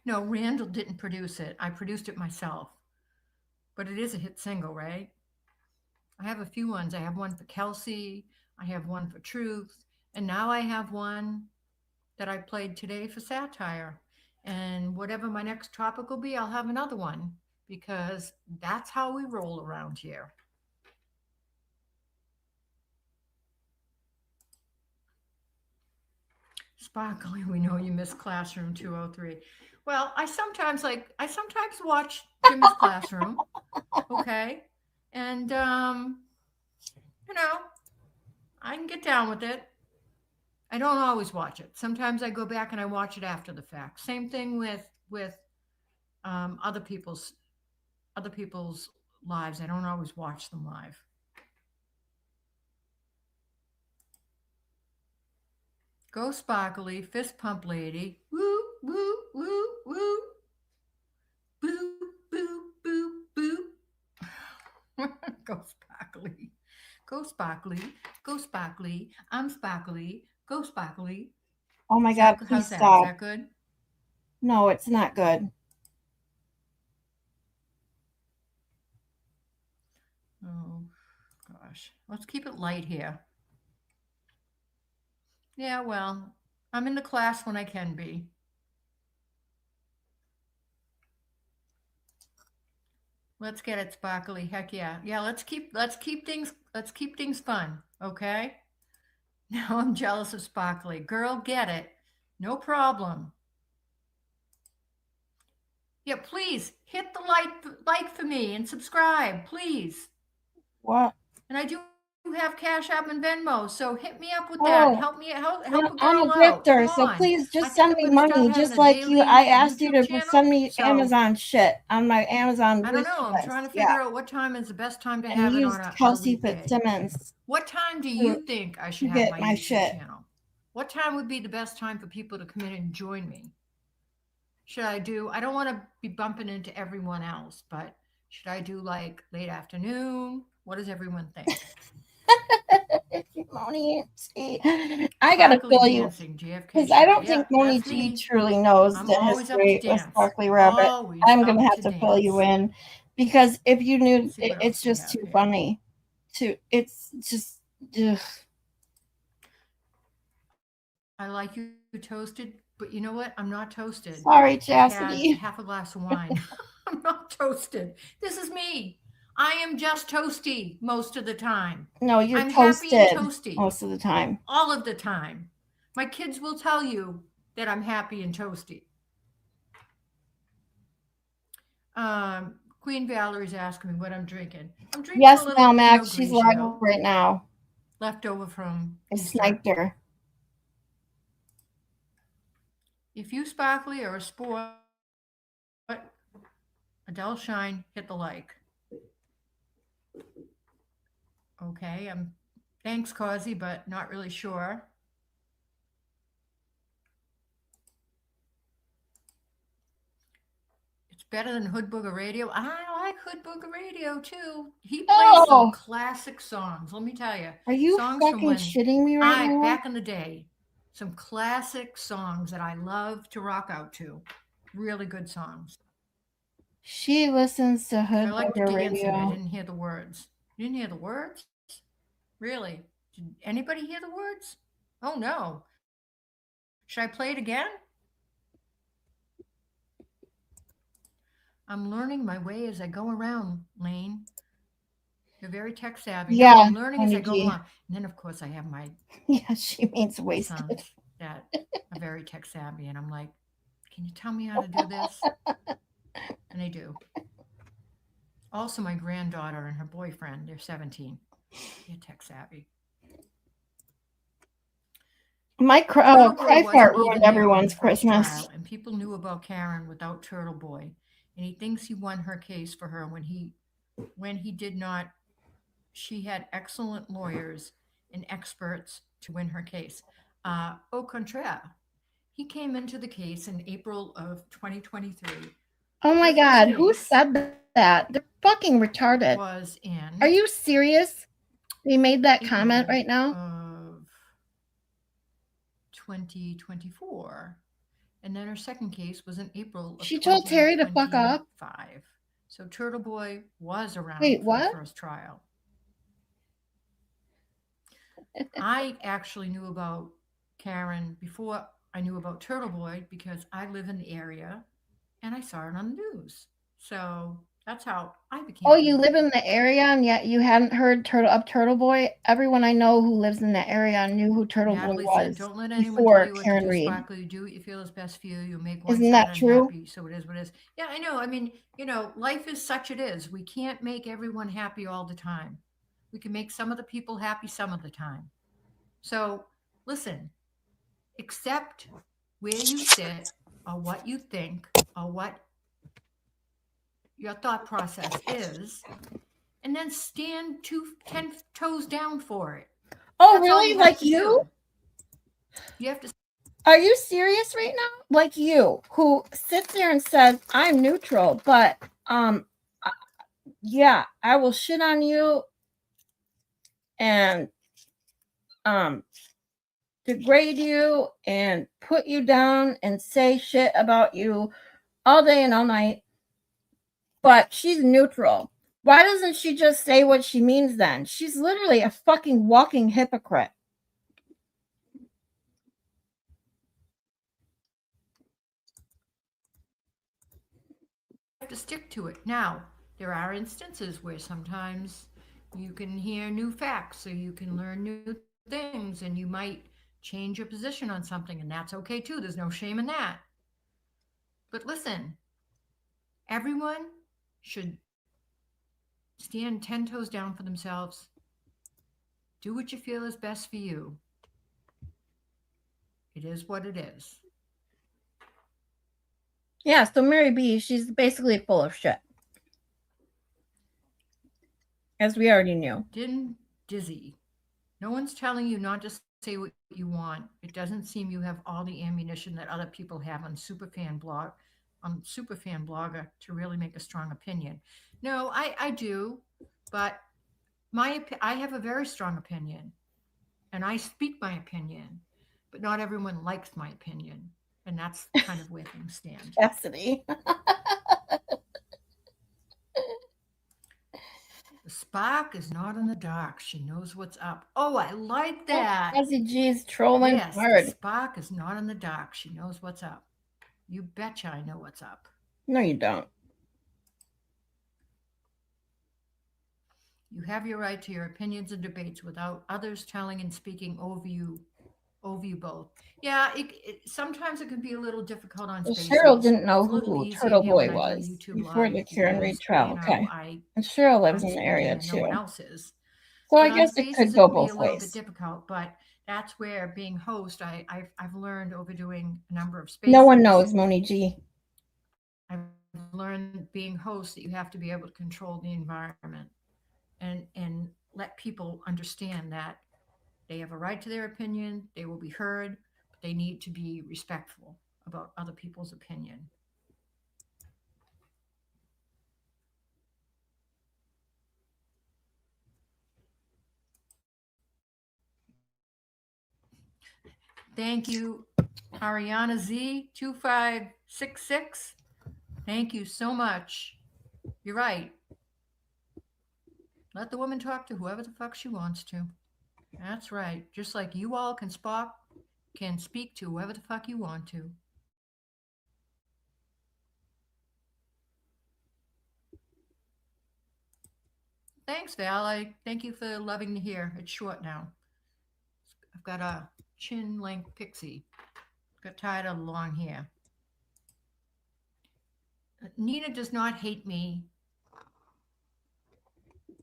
No, Randall didn't produce it. I produced it myself. But it is a hit single, right? I have a few ones. I have one for Kelsey. I have one for Truth. And now I have one that I played today for Satire. And whatever my next topic will be, I'll have another one because that's how we roll around here. Sparkly, we know you miss Classroom 203. Well, I sometimes watch Jimmy's Classroom. Okay. And you know, I can get down with it. I don't always watch it. Sometimes I go back and I watch it after the fact. Same thing with other people's lives. I don't always watch them live. Go Sparkly, fist pump lady. Woo, woo, woo, woo. Boo, boo, boo, boo. Go Sparkly. Go Sparkly. Go Sparkly. I'm Sparkly. Go Sparkly. Oh my God, please How's that? stop. Is that good? No, it's not good. Oh, gosh. Let's keep it light here. Yeah, well, I'm in the class when I can be. Let's get it sparkly. Heck yeah. Yeah, let's keep things fun, okay? Now I'm jealous of sparkly. Girl, get it. No problem. Yeah, please hit the like for me and subscribe, please. What? And I do have Cash App and Venmo, so hit me up with that. Help me help a girl I'm a out. grifter, Come so on. please I just think send I'm me gonna start money, having just a like you. daily I asked you YouTube to channel. send me So, Amazon shit on my Amazon I wish don't know. I'm list. trying to figure out what time is the best time to And have it use on a Kelsey weekday. Fitzsimmons. What time do you think I should to have get my my YouTube shit. channel? What time would be the best time for people to come in and join me? Should I do, I don't want to be bumping into everyone else, but should I do like late afternoon? What does everyone think? Moni, I gotta Sparkly fill you dancing, JFK because I don't show. think Yeah, Moni that's G me. truly knows I'm the always up to history with dance. Sparkly Rabbit. Always I'm gonna up have to fill you dance. in because if you knew, Let's see what it's else we just have too here. funny. It's just. Ugh. I like you toasted, but you know what? I'm not toasted. Sorry, I had Chastity. half a glass of wine. I'm not toasted. This is me. I am just toasty most of the time. No, you're I'm happy and toasted toasty most of the time. all of the time. My kids will tell you that I'm happy and toasty. Queen Valerie's asking me what I'm drinking. I'm drinking Yes, a little now, Pinot Max, she's live Grigio right now. left over from I Easter. sniped her. If you sparkly or a sport, Adele Shine, hit the like. Okay, thanks, Causey, but not really sure. It's better than Hood Booger Radio. I like Hood Booger Radio too. He plays some classic songs. Let me tell you. Are you songs fucking from when shitting me right now? back in the day. Some classic songs that I love to rock out to. Really good songs. She listens to Hood I like the Booger dancing. I Radio. didn't hear the words. You didn't hear the words? Really? Did anybody hear the words? Oh no. Should I play it again? I'm learning my way as I go around, Lane. You're very tech savvy. Yeah, No, I'm learning as I go Honey G. along. And then, of course, I have my Yeah, she means wasted. sons that are very tech savvy. And I'm like, can you tell me how to do this? And they do. Also, my granddaughter and her boyfriend, they're 17. They're tech savvy. My Turtleboy cry wasn't fart even ruined there on everyone's the first Christmas. trial, and people knew about Karen without Turtleboy, and he thinks he won her case for her when he did not. She had excellent lawyers and experts to win her case. Au contraire, he came into the case in April of 2023. Oh my God, who said that? They're fucking retarded. Was in. Are you serious? They made that comment right now? Of 2024. And then her second case was in April of She told Terry to fuck up? 2025. So Turtleboy was around Wait, for what? the first trial. I actually knew about Karen before I knew about Turtleboy because I live in the area and I saw it on the news. So that's how I became. Oh, you live in the area and yet you hadn't heard of Turtleboy? Everyone I know who lives in that area knew who Turtleboy Natalie was said, "Don't let anyone before tell you what Karen to do, Reed. Sparkle. You do what you feel is best for you. You make one Isn't side that true? unhappy, so it is what it is." Yeah, I know. I mean, life is such it is. We can't make everyone happy all the time. We can make some of the people happy some of the time. So listen, accept where you sit or what you think or what your thought process is, and then stand 10 toes down for it. Oh, That's all really? have Like to you? do. You have to. Are you serious right now? Like you, who sits there and says, I'm neutral, but yeah, I will shit on you and degrade you and put you down and say shit about you all day and all night. But she's neutral. Why doesn't she just say what she means then? She's literally a fucking walking hypocrite. To stick to it. Now, there are instances where sometimes you can hear new facts or you can learn new things and you might change your position on something, and that's okay too. There's no shame in that. But listen, everyone should stand 10 toes down for themselves. Do what you feel is best for you. It is what it is. Yeah, so Mary B, she's basically full of shit. As we already knew. Dizzy. No one's telling you not to say what you want. It doesn't seem you have all the ammunition that other people have on Superfan Blogger to really make a strong opinion. No, I do, but I have a very strong opinion, and I speak my opinion, but not everyone likes my opinion. And that's kind of where things stand. Cassidy. The spark is not in the dark. She knows what's up. Oh, I like that. Cassie G's trolling hard. The spark is not in the dark. She knows what's up. You betcha I know what's up. No, you don't. You have your right to your opinions and debates without others telling and speaking over you both. Yeah, sometimes it can be a little difficult on Well, spaces. Cheryl didn't know It's a little who easier here when Turtleboy I do a was YouTube before the live Karen Reed because, trial. you know, Okay. And Cheryl lives I'm in the speaking area and no one too. else is. So I But on guess it spaces, could it go can be a both little bit ways. difficult. But that's where being host, I've learned over doing a number of spaces. No one knows, Moni G. I've learned being host that you have to be able to control the environment and let people understand that they have a right to their opinion, they will be heard, but they need to be respectful about other people's opinion. Thank you, Ariana Z2566. Thank you so much. You're right. Let the woman talk to whoever the fuck she wants to. That's right. Just like you all can speak to whoever the fuck you want to. Thanks, Val. Thank you for loving to hear. It's short now. I've got a chin length pixie. Got tired of the long hair. Nina does not hate me,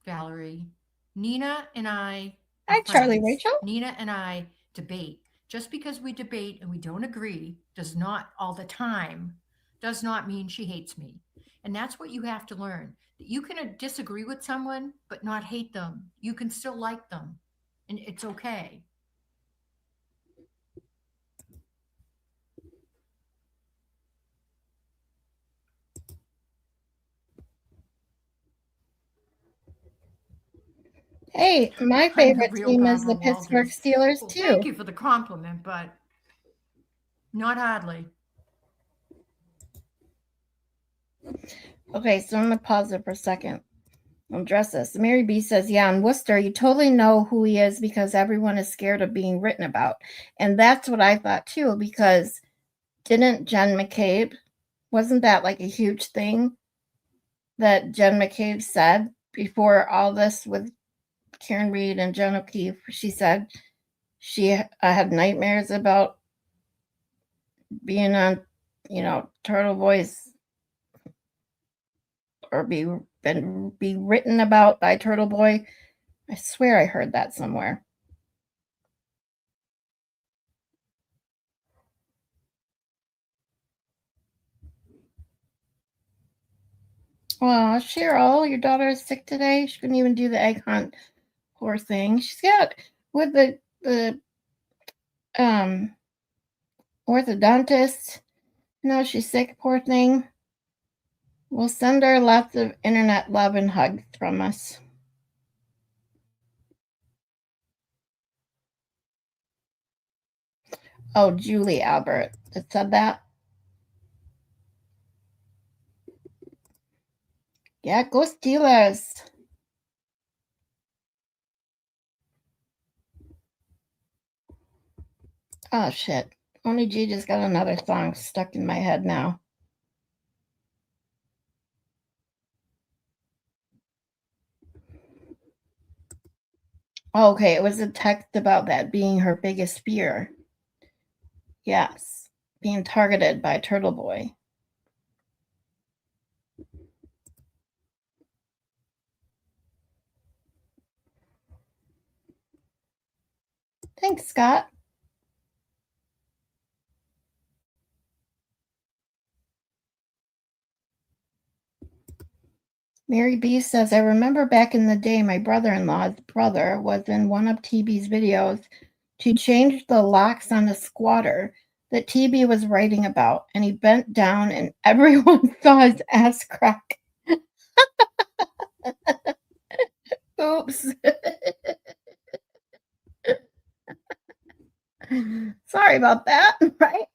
Valerie. Nina and I Hi, Charlie Rachel. Nina and I debate. Just because we debate and we don't agree does not all the time does not mean she hates me. And that's what you have to learn. That you can disagree with someone but not hate them. You can still like them. And it's okay. Hey, my favorite team is the Pittsburgh Steelers Well, too. thank you for the compliment, but not hardly. Okay, so I'm gonna pause it for a second. I'll address this. Mary B says, yeah, in Worcester, you totally know who he is because everyone is scared of being written about. And that's what I thought too, because didn't Jen McCabe, wasn't that like a huge thing that Jen McCabe said before all this with Karen Reed and Jen O'Keefe? She said she had nightmares about being on, Turtleboy's or be written about by Turtleboy. I swear I heard that somewhere. Well, Cheryl, your daughter is sick today. She couldn't even do the egg hunt. Poor thing. She's got with the orthodontist. No, she's sick. Poor thing. We'll send her lots of internet love and hugs from us. Oh, Julie Albert that said that. Yeah, go Steelers. Oh shit. Only G just got another song stuck in my head now. Okay, it was a text about that being her biggest fear. Yes, being targeted by Turtleboy. Thanks, Scott. Mary B says, I remember back in the day, my brother-in-law's brother was in one of TB's videos to change the locks on a squatter that TB was writing about, and he bent down and everyone saw his ass crack. Oops. Sorry about that, right?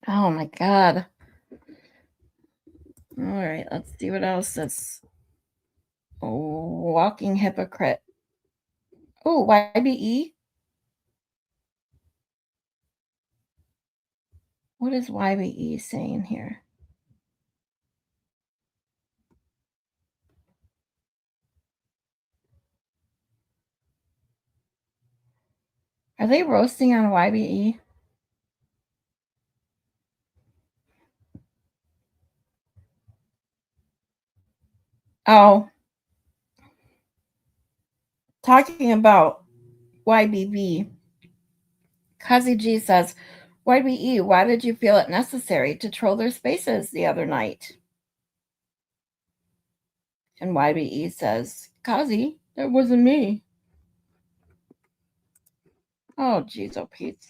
Oh my God. All right, let's see what else is. Walking hypocrite. Oh, YBE? What is YBE saying here? Are they roasting on YBE? Oh. Talking about YBB, Kazi G says, YBE, why did you feel it necessary to troll their spaces the other night? And YBE says, Kazi, that wasn't me. Oh, geez, oh, Pete.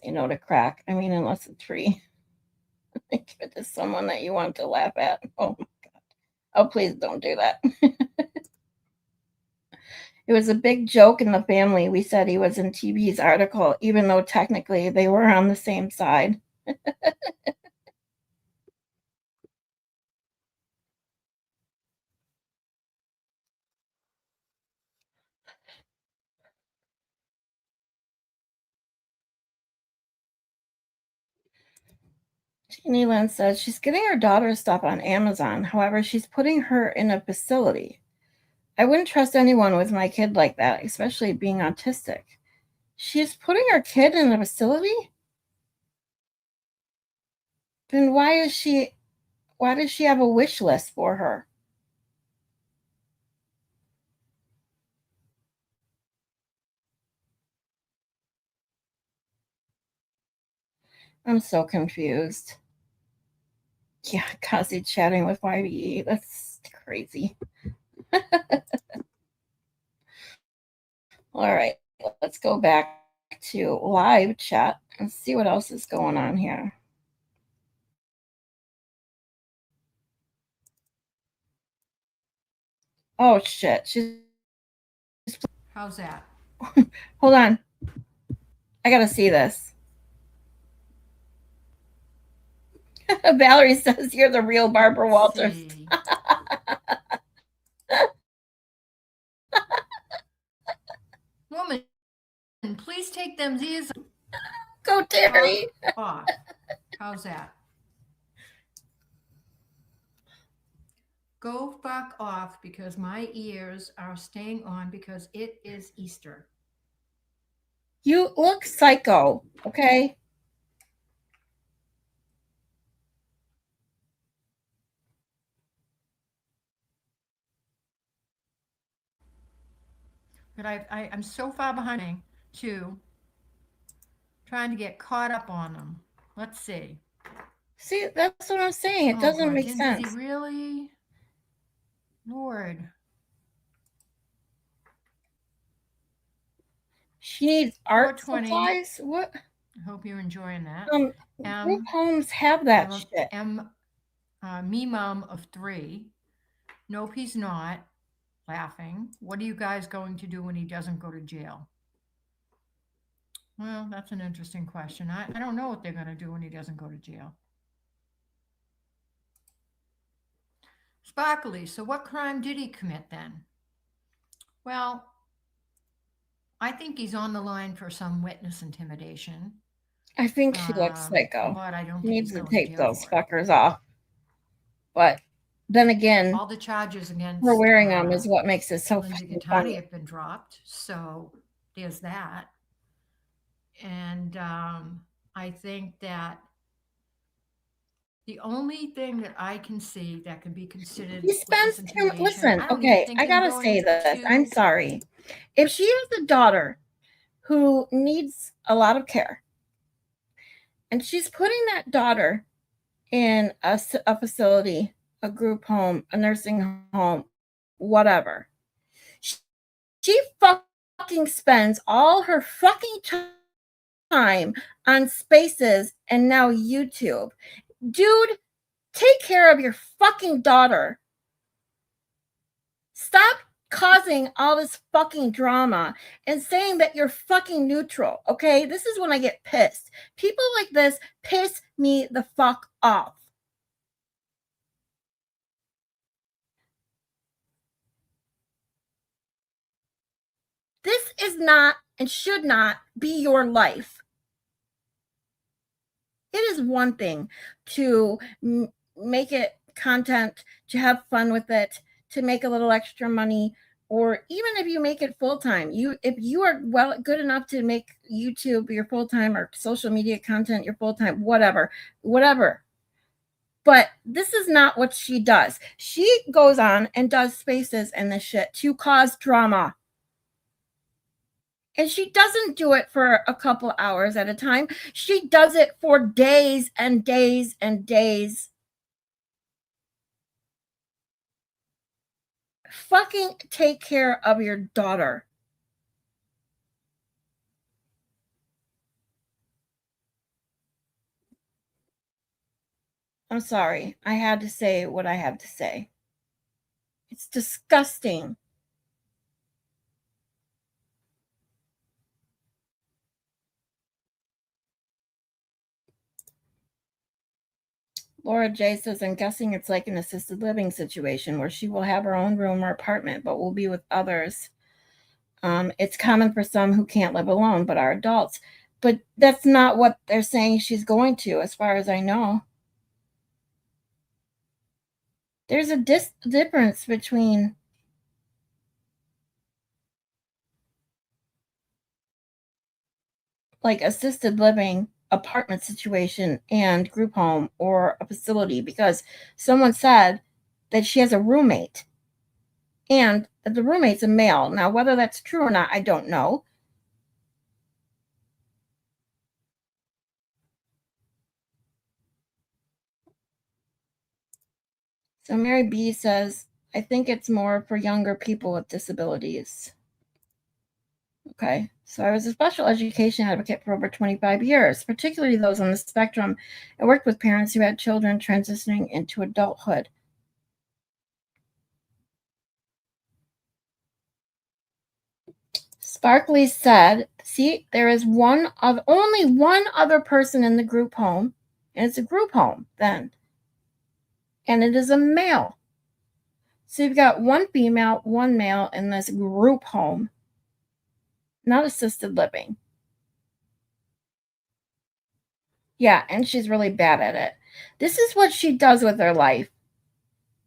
You know, to crack. I mean, unless it's free. Give it to someone that you want to laugh at. Oh, my God. Oh, please don't do that. It was a big joke in the family. We said he was in TB's article, even though technically they were on the same side. Jeannie Lynn says she's getting her daughter's stuff on Amazon. However, she's putting her in a facility. I wouldn't trust anyone with my kid like that, especially being autistic. She's putting her kid in a facility? Then why does she have a wish list for her? I'm so confused. Yeah, Kazi chatting with YBE. That's crazy. All right, let's go back to live chat and see what else is going on here. Oh, shit. How's that? Hold on. I got to see this. Valerie says you're the real Barbara Walters. Woman, please take them ears. Go, Terry. Off. How's that? Go fuck off because my ears are staying on because it is Easter. You look psycho, okay? But I'm so far behind to trying to get caught up on them. Let's see. See, that's what I'm saying. It doesn't make sense. Is he really? Lord. She needs art supplies? What? I hope you're enjoying that. Group homes have that shit. Me mom of 3. Nope, he's not. Laughing. What are you guys going to do when he doesn't go to jail? Well, that's an interesting question. I don't know what they're going to do when he doesn't go to jail. Sparkly, so what crime did he commit then? Well, I think he's on the line for some witness intimidation. I think she looks psycho. But I don't He think needs he's to going take to jail those for it. fuckers off. But then again, all the charges against her wearing them is what makes it so Lindsay fucking Gattani funny. have been dropped. So there's that. And I think that the only thing that I can see that can be considered He spends listen, I okay, I gotta say this. I'm sorry. If she has a daughter who needs a lot of care, and she's putting that daughter in a facility, a group home, a nursing home, whatever, she fucking spends all her fucking time on Spaces and now YouTube. Dude, take care of your fucking daughter. Stop causing all this fucking drama and saying that you're fucking neutral, okay? This is when I get pissed. People like this piss me the fuck off. This is not and should not be your life. It is one thing to make it content, to have fun with it, to make a little extra money, or even if you make it full-time, if you are good enough to make YouTube your full-time or social media content your full-time, whatever. But this is not what she does. She goes on and does spaces and this shit to cause drama. And she doesn't do it for a couple hours at a time. She does it for days and days and days. Fucking take care of your daughter. I'm sorry. I had to say what I had to say. It's disgusting. Laura J says, I'm guessing it's like an assisted living situation where she will have her own room or apartment, but will be with others. It's common for some who can't live alone, but are adults. But that's not what they're saying she's going to, as far as I know. There's a difference between like assisted living apartment situation and group home or a facility, because someone said that she has a roommate and that the roommate's a male. Now, whether that's true or not, I don't know. So Mary B says, I think it's more for younger people with disabilities. Okay, so I was a special education advocate for over 25 years, particularly those on the spectrum. I worked with parents who had children transitioning into adulthood. Sparkly said, see, there is only one other person in the group home, and it's a group home then, and it is a male. So you've got one female, one male in this group home, not assisted living. Yeah, and she's really bad at it. This is what she does with her life.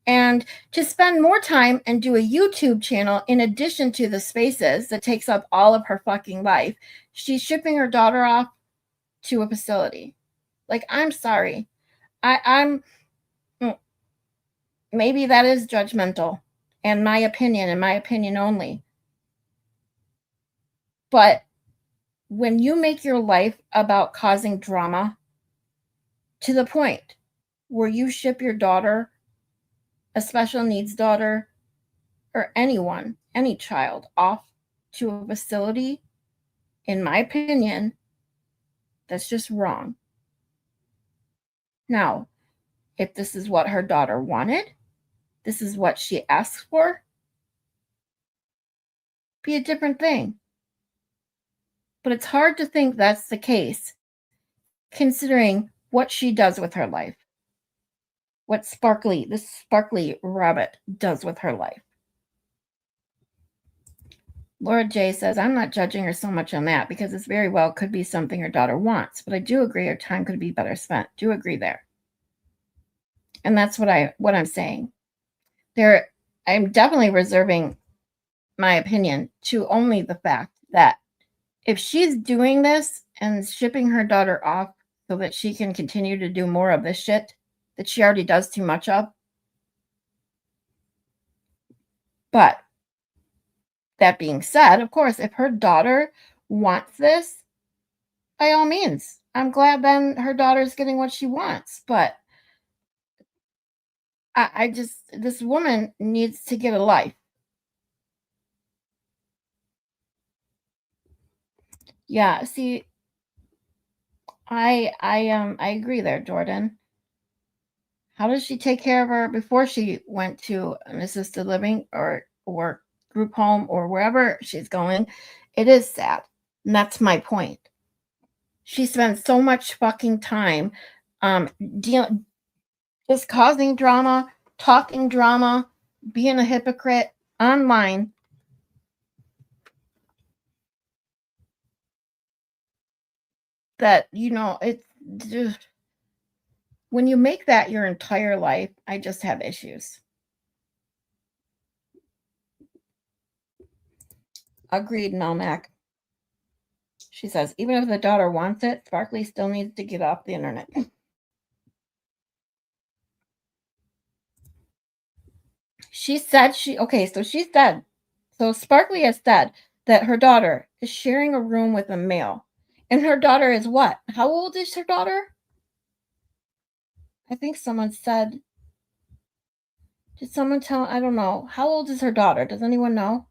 And to spend more time and do a YouTube channel in addition to the spaces that takes up all of her fucking life, she's shipping her daughter off to a facility. Like, I'm sorry. I'm maybe that is judgmental and my opinion only. But when you make your life about causing drama to the point where you ship your daughter, a special needs daughter, or anyone, any child, off to a facility, in my opinion, that's just wrong. Now, if this is what her daughter wanted, this is what she asked for, be a different thing. But it's hard to think that's the case, considering what she does with her life. What this sparkly rabbit does with her life. Laura J says, I'm not judging her so much on that because this very well could be something her daughter wants, but I do agree her time could be better spent. Do agree there. And that's what I'm saying. I'm definitely reserving my opinion to only the fact that if she's doing this and shipping her daughter off so that she can continue to do more of this shit that she already does too much of. But that being said, of course, if her daughter wants this, by all means, I'm glad then her daughter's getting what she wants. But this woman needs to get a life. Yeah, see, I agree there, Jordan. How does she take care of her before she went to an assisted living or group home or wherever she's going? It is sad. And that's my point. She spends so much fucking time just causing drama, talking drama, being a hypocrite online. That, it's just, when you make that your entire life, I just have issues. Agreed, Melmac. She says, even if the daughter wants it, Sparkly still needs to get off the internet. She said so she said, so Sparkly has said that her daughter is sharing a room with a male. And her daughter is what? How old is her daughter? I think someone said, did someone tell? I don't know. How old is her daughter? Does anyone know?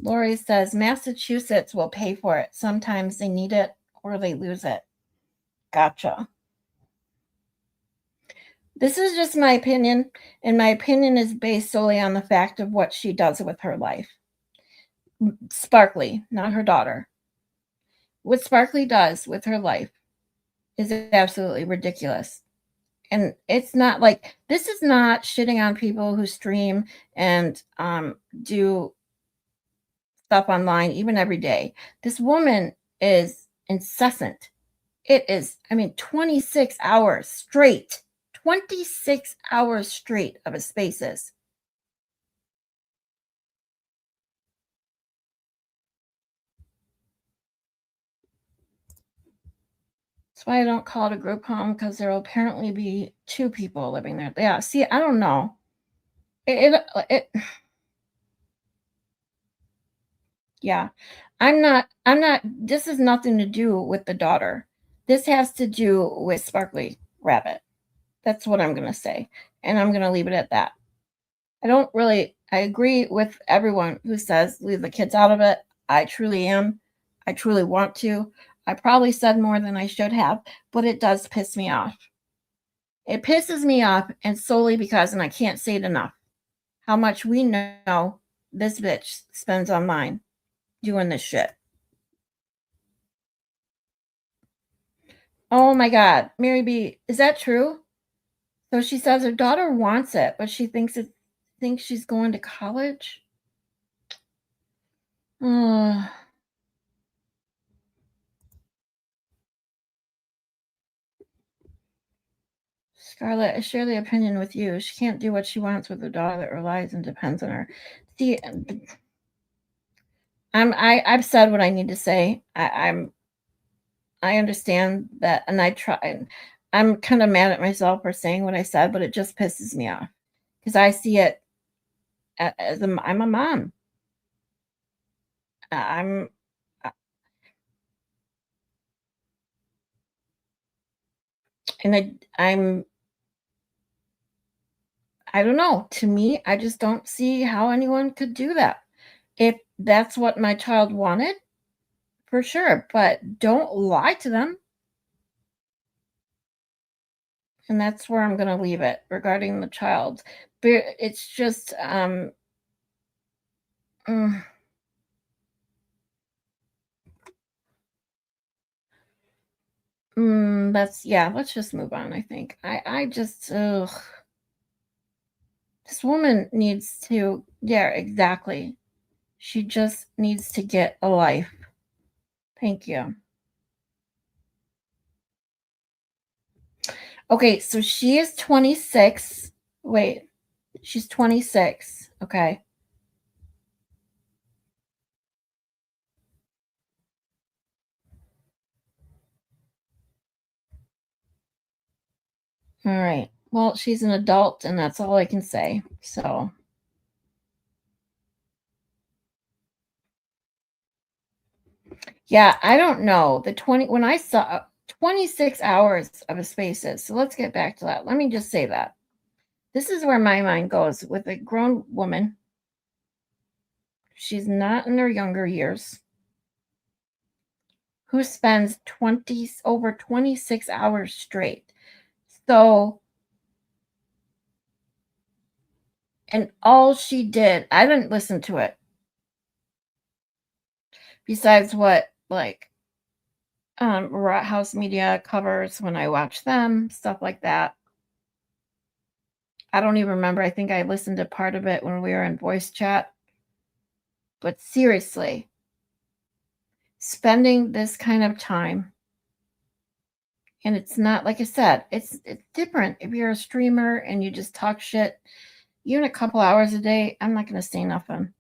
Lori says Massachusetts will pay for it. Sometimes they need it or they lose it. Gotcha. This is just my opinion, and my opinion is based solely on the fact of what she does with her life. Sparkly, not her daughter. What Sparkly does with her life is absolutely ridiculous. And it's not like, this is not shitting on people who stream and do stuff online even every day. This woman is incessant. It is, 26 hours straight. 26 hours straight of his spaces. That's why I don't call it a group home, because there will apparently be 2 people living there. Yeah, see, I don't know. Yeah. I'm not, this has nothing to do with the daughter. This has to do with Sparkly Rabbit. That's what I'm going to say. And I'm going to leave it at that. I agree with everyone who says leave the kids out of it. I truly am. I truly want to. I probably said more than I should have, but it does piss me off. It pisses me off, and solely because, and I can't say it enough, how much we know this bitch spends online doing this shit. Oh my God, Mary B, is that true? So she says her daughter wants it, but she thinks she's going to college. Oh. Scarlett, I share the opinion with you. She can't do what she wants with her daughter that relies and depends on her. See, I've said what I need to say. I understand that, and I try. I'm kind of mad at myself for saying what I said, but it just pisses me off because I see it as I'm a mom. I'm and I don't know. To me, I just don't see how anyone could do that. If that's what my child wanted, for sure, but don't lie to them. And that's where I'm going to leave it regarding the child. But it's just let's just move on. I think I just this woman needs to, yeah, exactly. She just needs to get a life. Thank you. Okay, so she is 26. Wait, she's 26. Okay. All right. Well, she's an adult, and that's all I can say. So. Yeah, I don't know. When I saw 26 hours of a spaces. So let's get back to that. Let me just say that. This is where my mind goes with a grown woman. She's not in her younger years. Who spends over 26 hours straight. So, and all she did, I didn't listen to it. Besides what, like, Rat House Media covers when I watch them, stuff like that. I don't even remember. I think I listened to part of it when we were in voice chat. But seriously, spending this kind of time. And it's not, like I said, it's different if you're a streamer and you just talk shit. Even a couple hours a day, I'm not going to say nothing.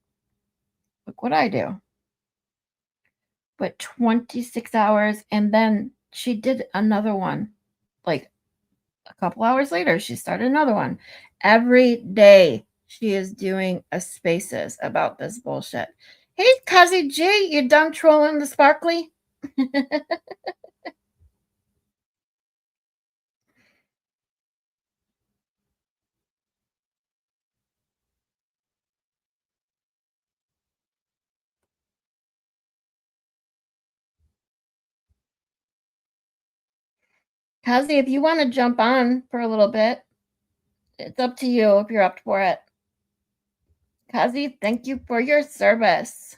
Look what I do. But 26 hours, and then she did another one. Like a couple hours later, she started another one. Every day, she is doing a spaces about this bullshit. Hey, Kazi G, you done trolling the sparkly? Kazi, if you want to jump on for a little bit, it's up to you if you're up for it. Kazi, thank you for your service.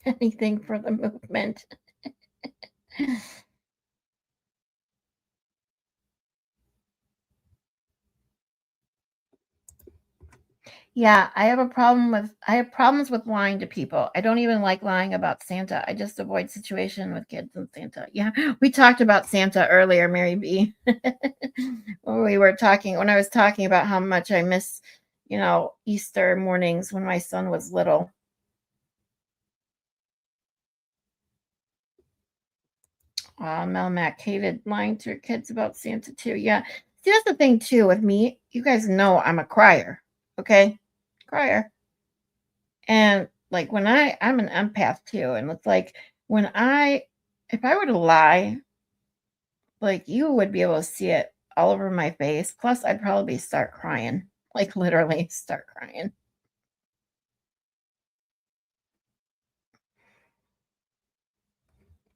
Anything for the movement. Yeah, I have problems with lying to people. I don't even like lying about Santa. I just avoid situation with kids and Santa. Yeah, we talked about Santa earlier, Mary B. when I was talking about how much I miss, Easter mornings when my son was little. Mel Mac hated lying to her kids about Santa too. Yeah. See, that's the thing too with me. You guys know I'm a crier. Okay? Crier. And like when I'm an empath too, and it's like if I were to lie, like you would be able to see it all over my face. Plus, I'd probably start crying, like literally start crying.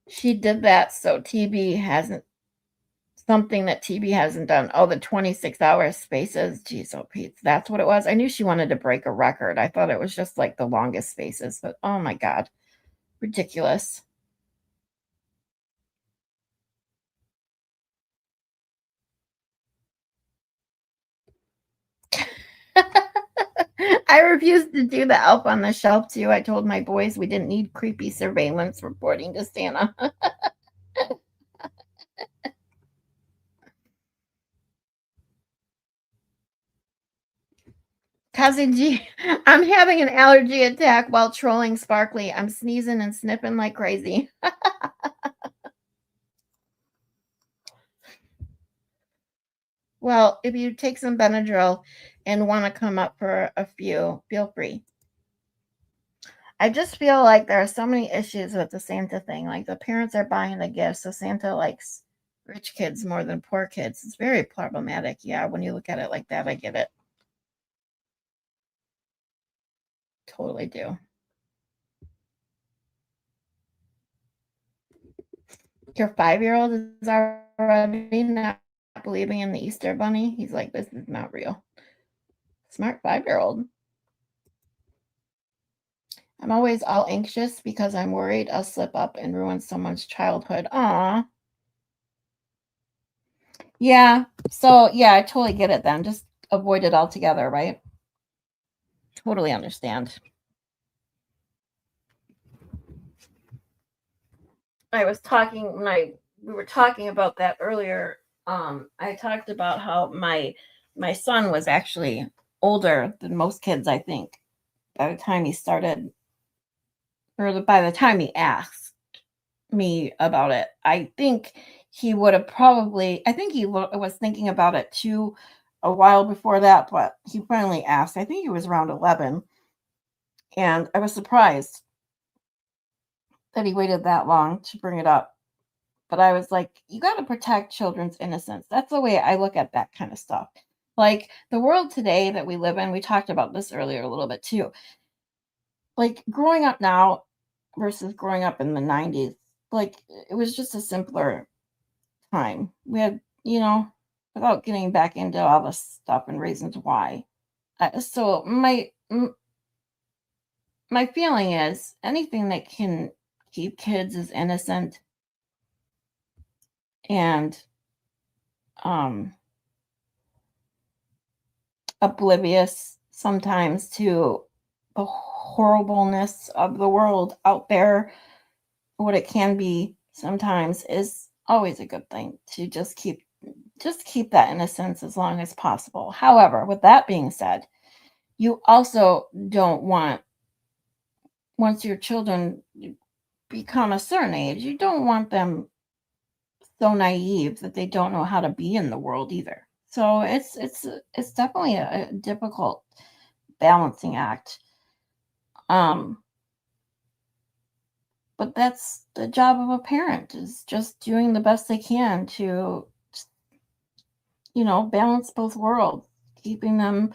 She did that so TB hasn't something that TB hasn't done. Oh, the 26-hour spaces. Geez, oh Pete, that's what it was. I knew she wanted to break a record. I thought it was just like the longest spaces, but oh my God, ridiculous. I refused to do the elf on the shelf too. I told my boys we didn't need creepy surveillance reporting to Santa. Cousin G, I'm having an allergy attack while trolling Sparkly. I'm sneezing and sniffing like crazy. Well, if you take some Benadryl and want to come up for a few, feel free. I just feel like there are so many issues with the Santa thing. Like the parents are buying the gifts, so Santa likes rich kids more than poor kids. It's very problematic. Yeah, when you look at it like that, I get it. Totally do. Your 5-year-old is already not believing in the Easter Bunny. He's like, this is not real. Smart 5-year-old. I'm always all anxious because I'm worried I'll slip up and ruin someone's childhood. Aw. Yeah. So, yeah, I totally get it then. Just avoid it altogether, right? Totally understand. I was talking we were talking about that earlier. I talked about how my son was actually older than most kids, I think, by the time he started, or by the time he asked me about it. I think he would have probably, I think he was thinking about it too a while before that, but he finally asked. I think he was around 11. And I was surprised that he waited that long to bring it up. But I was like, you got to protect children's innocence. That's the way I look at that kind of stuff. Like the world today that we live in, we talked about this earlier a little bit too. Like growing up now versus growing up in the 90s, like it was just a simpler time. We had, without getting back into all the stuff and reasons why. So my feeling is anything that can keep kids as innocent and oblivious sometimes to the horribleness of the world out there, what it can be sometimes, is always a good thing to just keep that innocence as long as possible. However, with that being said, you also don't want, once your children become a certain age, you don't want them so naive that they don't know how to be in the world either. So it's definitely a difficult balancing act. But that's the job of a parent, is just doing the best they can to, balance both worlds, keeping them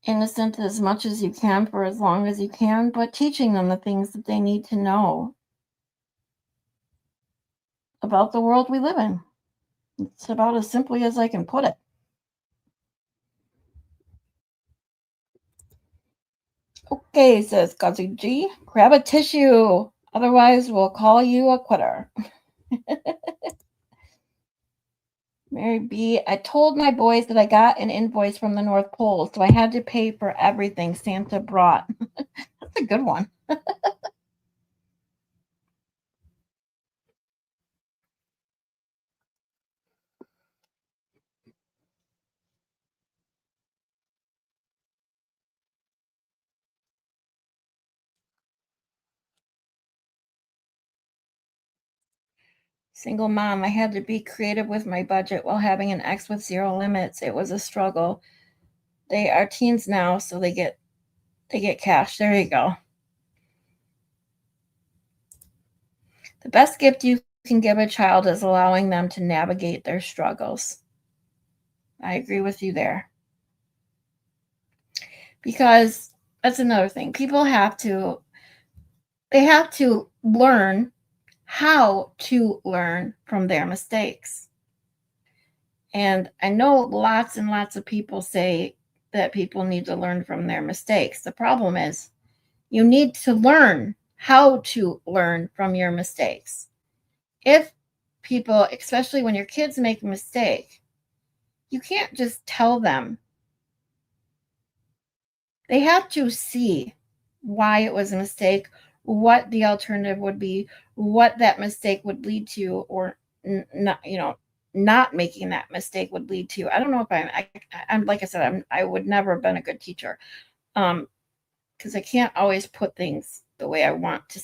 innocent as much as you can for as long as you can, but teaching them the things that they need to know about the world we live in. It's about as simply as I can put it. Okay, says Guzzy G. Grab a tissue. Otherwise, we'll call you a quitter. Mary B. I told my boys that I got an invoice from the North Pole, so I had to pay for everything Santa brought. That's a good one. Single mom, I had to be creative with my budget while having an ex with zero limits. It was a struggle. They are teens now, so they get cash. There you go. The best gift you can give a child is allowing them to navigate their struggles. I agree with you there. Because that's another thing. People have to learn how to learn from their mistakes. And I know lots and lots of people say that people need to learn from their mistakes. The problem is you need to learn how to learn from your mistakes. If people, especially when your kids make a mistake, you can't just tell them. They have to see why it was a mistake, what the alternative would be, what that mistake would lead to, or not making that mistake would lead to. I don't know if I'm like I said, I would never have been a good teacher, because I can't always put things the way I want to,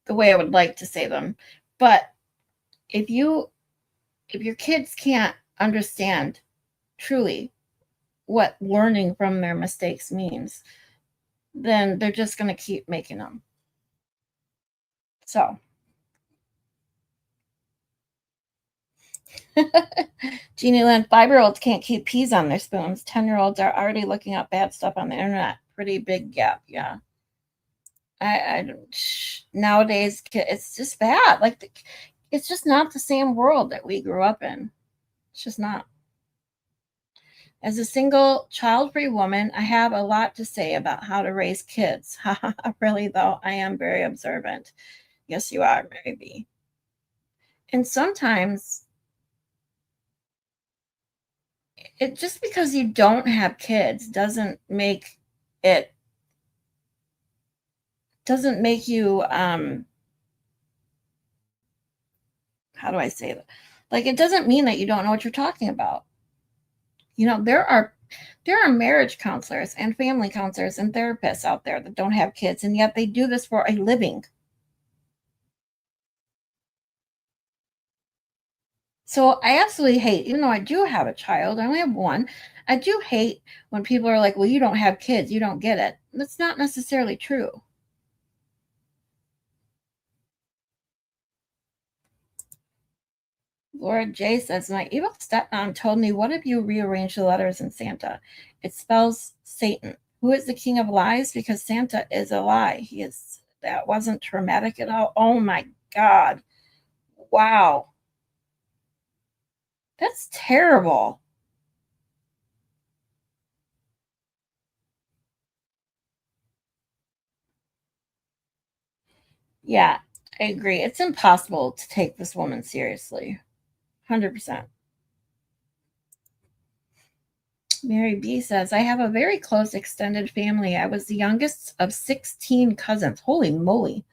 the way I would like to say them. But if your kids can't understand truly what learning from their mistakes means, then they're just going to keep making them. So, Jeannie Lynn, 5-year-olds can't keep peas on their spoons. 10-year-olds are already looking up bad stuff on the internet. Pretty big gap, yeah. Nowadays, it's just bad. Like, it's just not the same world that we grew up in. It's just not. As a single, child-free woman, I have a lot to say about how to raise kids. Really, though, I am very observant. Yes, you are, Mary B. And sometimes, it just because you don't have kids doesn't make you, how do I say that? Like, it doesn't mean that you don't know what you're talking about. There are marriage counselors and family counselors and therapists out there that don't have kids, and yet they do this for a living. So I absolutely hate, even though I do have a child, I only have one, I do hate when people are like, well, you don't have kids, you don't get it. That's not necessarily true. Laura J says, my evil stepmom told me, what if you rearrange the letters in Santa? It spells Satan, who is the king of lies, because Santa is a lie. That wasn't traumatic at all. Oh my God. Wow. That's terrible. Yeah, I agree. It's impossible to take this woman seriously. 100%. Mary B says, I have a very close extended family. I was the youngest of 16 cousins. Holy moly.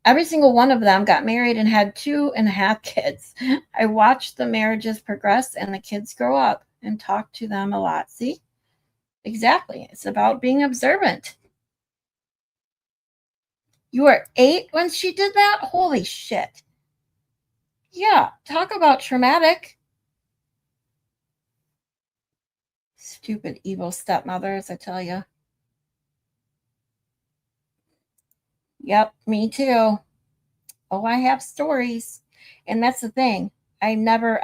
Every single one of them got married and had 2.5 kids. I watched the marriages progress and the kids grow up and talk to them a lot. See? Exactly. It's about being observant. You were 8 when she did that? Holy shit. Yeah, talk about traumatic. Stupid evil stepmothers, I tell you. Yep, me too. Oh, I have stories. And that's the thing. I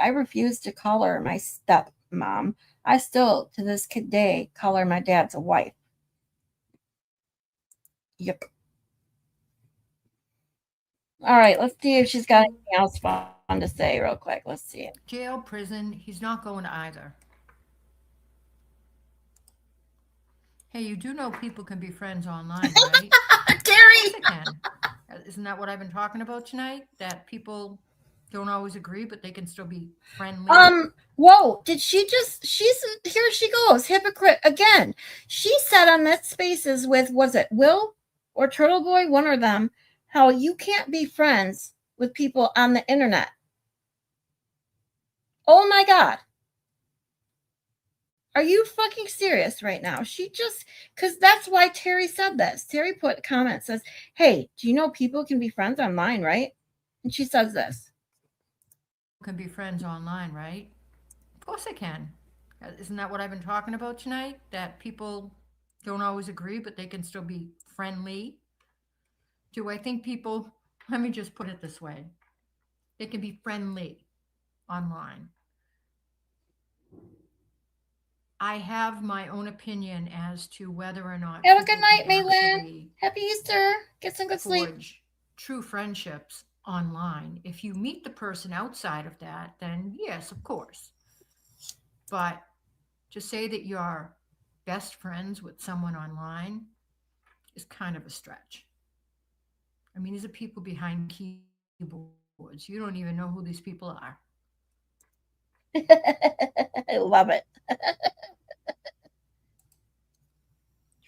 refuse to call her my stepmom. I still, to this day, call her my dad's wife. Yep. All right, let's see if she's got anything else fun to say real quick. Let's see it. Jail, prison, he's not going to either. Hey, you do know people can be friends online, right? Terry! Of course they can. Isn't that what I've been talking about tonight? That people don't always agree, but they can still be friendly. Whoa, here she goes, hypocrite again. She said on that Spaces with, was it Will or Turtleboy, one of them, how you can't be friends with people on the internet. Oh my God. Are you fucking serious right now? Because that's why Terry said this. Terry put a comment, says, hey, do you know people can be friends online, right? And she says this. Can be friends online, right? Of course they can. Isn't that what I've been talking about tonight? That people don't always agree, but they can still be friendly. Do I think people, let me just put it this way, they can be friendly online. I have my own opinion as to whether or not. Have a good night, Maylan. Happy Easter. Get some good sleep. True friendships online. If you meet the person outside of that, then yes, of course. But to say that you're best friends with someone online is kind of a stretch. I mean, these are people behind keyboards. You don't even know who these people are. I love it.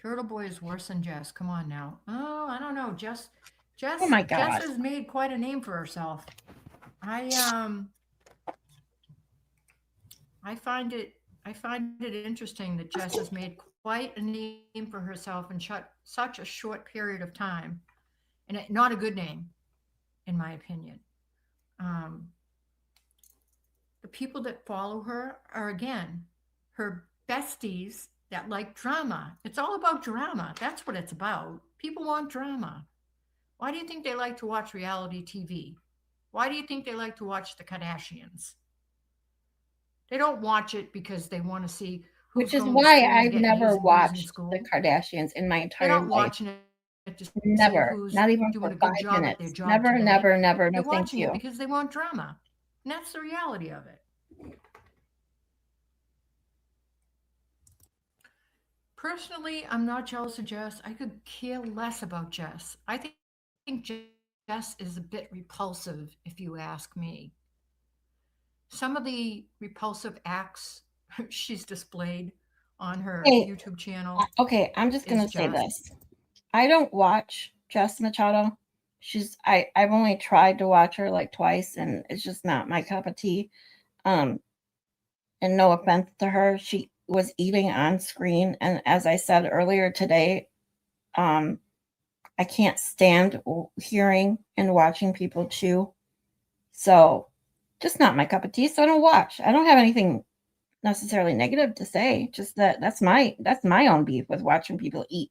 Turtleboy is worse than Jess. Come on now. Oh, I don't know. Jess Oh my God. Jess has made quite a name for herself. I find it interesting that Jess has made quite a name for herself in such a short period of time, and not a good name, in my opinion. The people that follow her are, again, her besties that like drama. It's all about drama. That's what it's about. People want drama. Why do you think they like to watch reality TV? Why do you think they like to watch the Kardashians? They don't watch it because they want to see who's Which is going why to school and I've getting never A's and B's in watched school. the Kardashians in my They're entire not life. watching it to Never. see who's Not even doing for a good 5 job at their minutes. job Never, today. never, never. No, They're thank watching you. it because they want drama. And that's the reality of it. Personally, I'm not jealous of Jess. I could care less about Jess. I think Jess is a bit repulsive, if you ask me. Some of the repulsive acts she's displayed on her YouTube channel. Okay, I'm just going to say this. I don't watch Jess Machado. I've only tried to watch her like twice, and it's just not my cup of tea. And no offense to her, she was eating on screen, and as I said earlier today, I can't stand hearing and watching people chew. So, just not my cup of tea. So I don't watch. I don't have anything necessarily negative to say. Just that's my own beef with watching people eat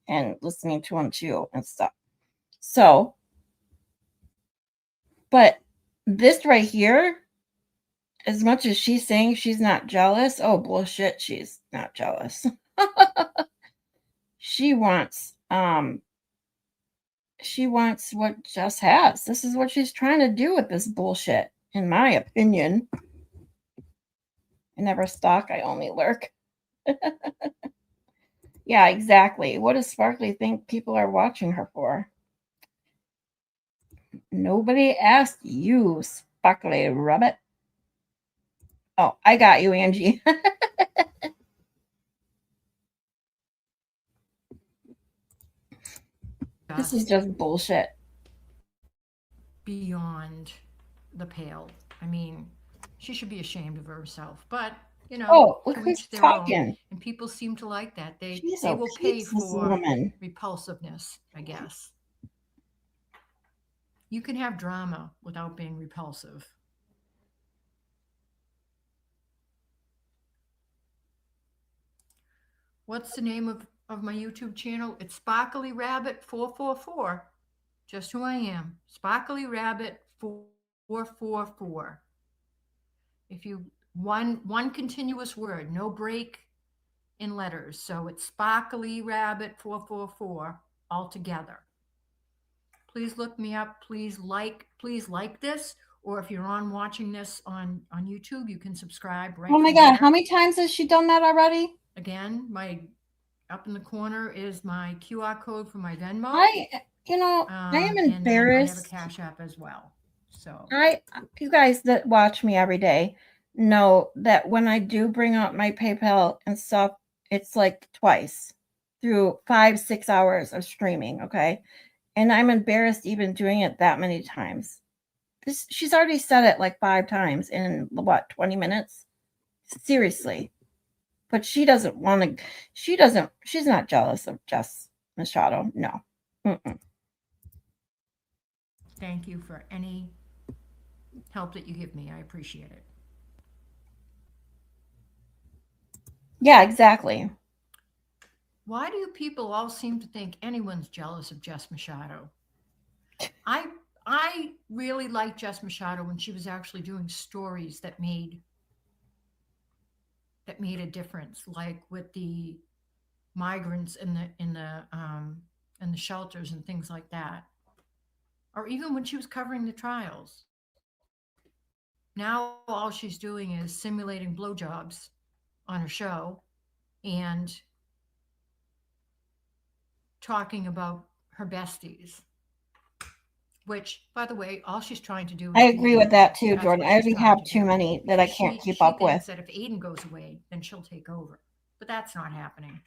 and listening to them chew and stuff. So, but this right here, as much as she's saying she's not jealous, oh bullshit, she's not jealous. She wants what Jess has. This is what she's trying to do with this bullshit, in my opinion. I never stalk, I only lurk. Yeah, exactly. What does Sparkly think people are watching her for? Nobody asked you, Sparkly Rabbit. Oh, I got you, Angie. This is just bullshit. Beyond the pale. I mean, she should be ashamed of herself. But you know, Oh, look to who's each their talking. own. And people seem to like that. They She's they a will pay peach, this for woman. repulsiveness, I guess. You can have drama without being repulsive. What's the name of my YouTube channel? It's Sparkly Rabbit 444. Just who I am. Sparkly Rabbit 444. If you one continuous word, no break in letters. So it's Sparkly Rabbit 444 all together. Please look me up. Please like this. Or if you're on watching this on YouTube, you can subscribe right. Oh my from God, there. how many times has she done that already? Again, my up in the corner is my QR code for my Venmo. I am embarrassed. I have a Cash App as well. So you guys that watch me every day know that when I do bring up my PayPal and stuff, it's like twice through 5-6 hours of streaming. Okay. And I'm embarrassed even doing it that many times. She's already said it like 5 times in 20 minutes. Seriously. But she doesn't want to, she's not jealous of Jess Machado. No. Mm-mm. Thank you for any help that you give me. I appreciate it. Yeah, exactly. Why do people all seem to think anyone's jealous of Jess Machado? I really liked Jess Machado when she was actually doing stories that made a difference, like with the migrants in the shelters and things like that, or even when she was covering the trials. Now all she's doing is simulating blowjobs on her show and talking about her besties. Which, by the way, all she's trying to do is I agree with that too, That's Jordan. what I she's already trying have to too do. many that I can't keep up She with. thinks that if Aiden goes away, then she'll take over. But that's not happening.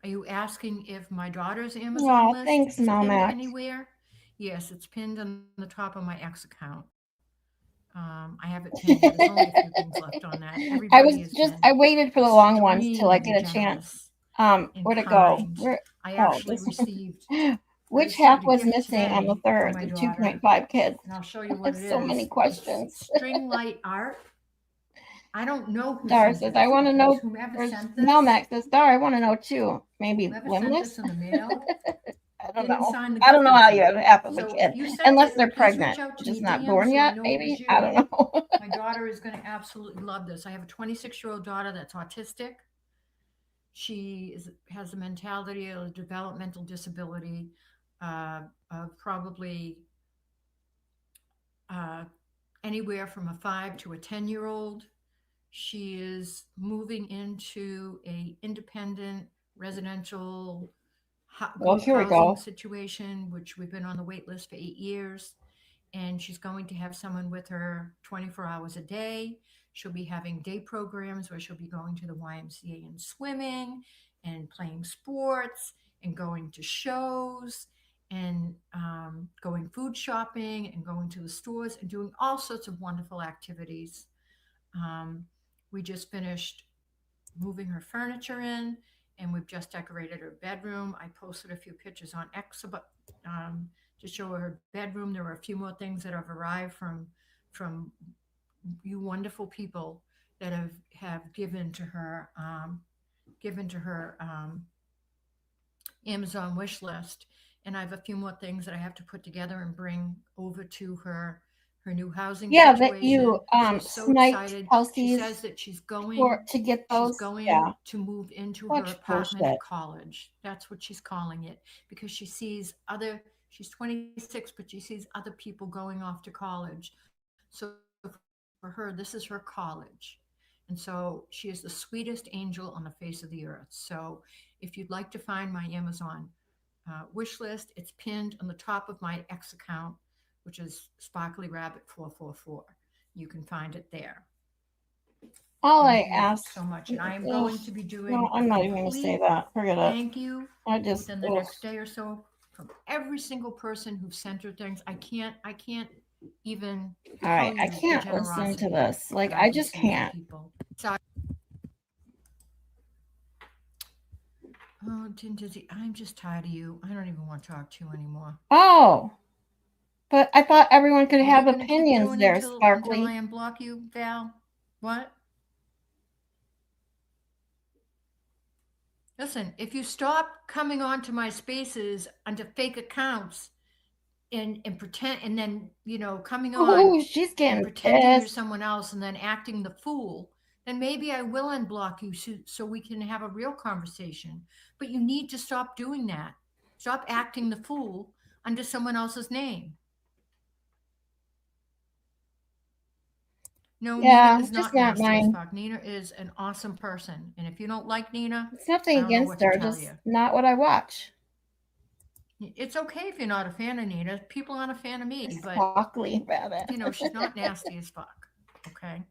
Are you asking if my daughter's Amazon list Thanks, is pinned Malmax. anywhere? Yes, it's pinned on the top of my X account. I have it pinned. There's only a few things left on that. I waited for the long ones till I get a chance. Where'd it go? I actually received. Which I half received a was gift missing on the today from third? my The daughter, 2.5 kids. and I'll show you what it is. So many questions. It's string light art. I don't know who Dar sent says, this. I want to know. Whomever sent this. Melmax says, Dar, I want to know too. Maybe Whoever sent limbless? this in the mail. I don't didn't know. sign the I don't gift know how receipt. you have half of a So kid. if you sent Unless it, they're please pregnant, reach out to just me, not DM, born so I yet, know it was maybe? you. I don't know. My daughter is going to absolutely love this. I have a 26-year-old daughter that's autistic. She has a mentality of a developmental disability of probably anywhere from a 5 to a 10-year-old. She is moving into a independent residential Well, group here we housing go. situation, which we've been on the wait list for 8 years. And she's going to have someone with her 24 hours a day. She'll be having day programs where she'll be going to the YMCA and swimming and playing sports and going to shows and going food shopping and going to the stores and doing all sorts of wonderful activities. We just finished moving her furniture in, and we've just decorated her bedroom. I posted a few pictures on X about, to show her bedroom. There were a few more things that have arrived from you wonderful people that have given to her Amazon wish list. And I have a few more things that I have to put together and bring over to her new housing situation. That you She's so sniped excited. Kelsey's She says that she's going to get those. She's going to move into Much her apartment bullshit. at college. That's what she's calling it, because she sees she's 26, but she sees other people going off to college. So for her, this is her college. And so she is the sweetest angel on the face of the earth. So if you'd like to find my Amazon wish list, it's pinned on the top of my X account, which is Sparkly Rabbit 444. You can find it there. All I Thank you ask. so much. And I am Ugh, going to be doing no, I'm a not even going to say complete that. Forget it. thank you I just. within the ugh. next day or so from every single person who sent her things. I can't even All right, tell I you the can't listen to generosity this. Like, that I can just see from can't. people. So, oh, Dizzy, I'm just tired of you. I don't even want to talk to you anymore. Oh, but I thought everyone could Are have we gonna keep opinions doing there, until Sparkly. I unblock you, Val? What? Listen, if you stop coming onto my spaces under fake accounts and pretend, and then coming on Oh, she's and getting pretending you're pissed. someone else and then acting the fool, then maybe I will unblock you so we can have a real conversation. But you need to stop doing that. Stop acting the fool under someone else's name. No, Yeah, Nina is just not not nasty as mine. fuck. Nina is an awesome person. And if you don't like Nina, It's nothing I don't know against what to her, tell just you. not what I watch. It's okay if you're not a fan of Nina. People aren't a fan of me, but Sparkly about it. she's not nasty as fuck. Okay.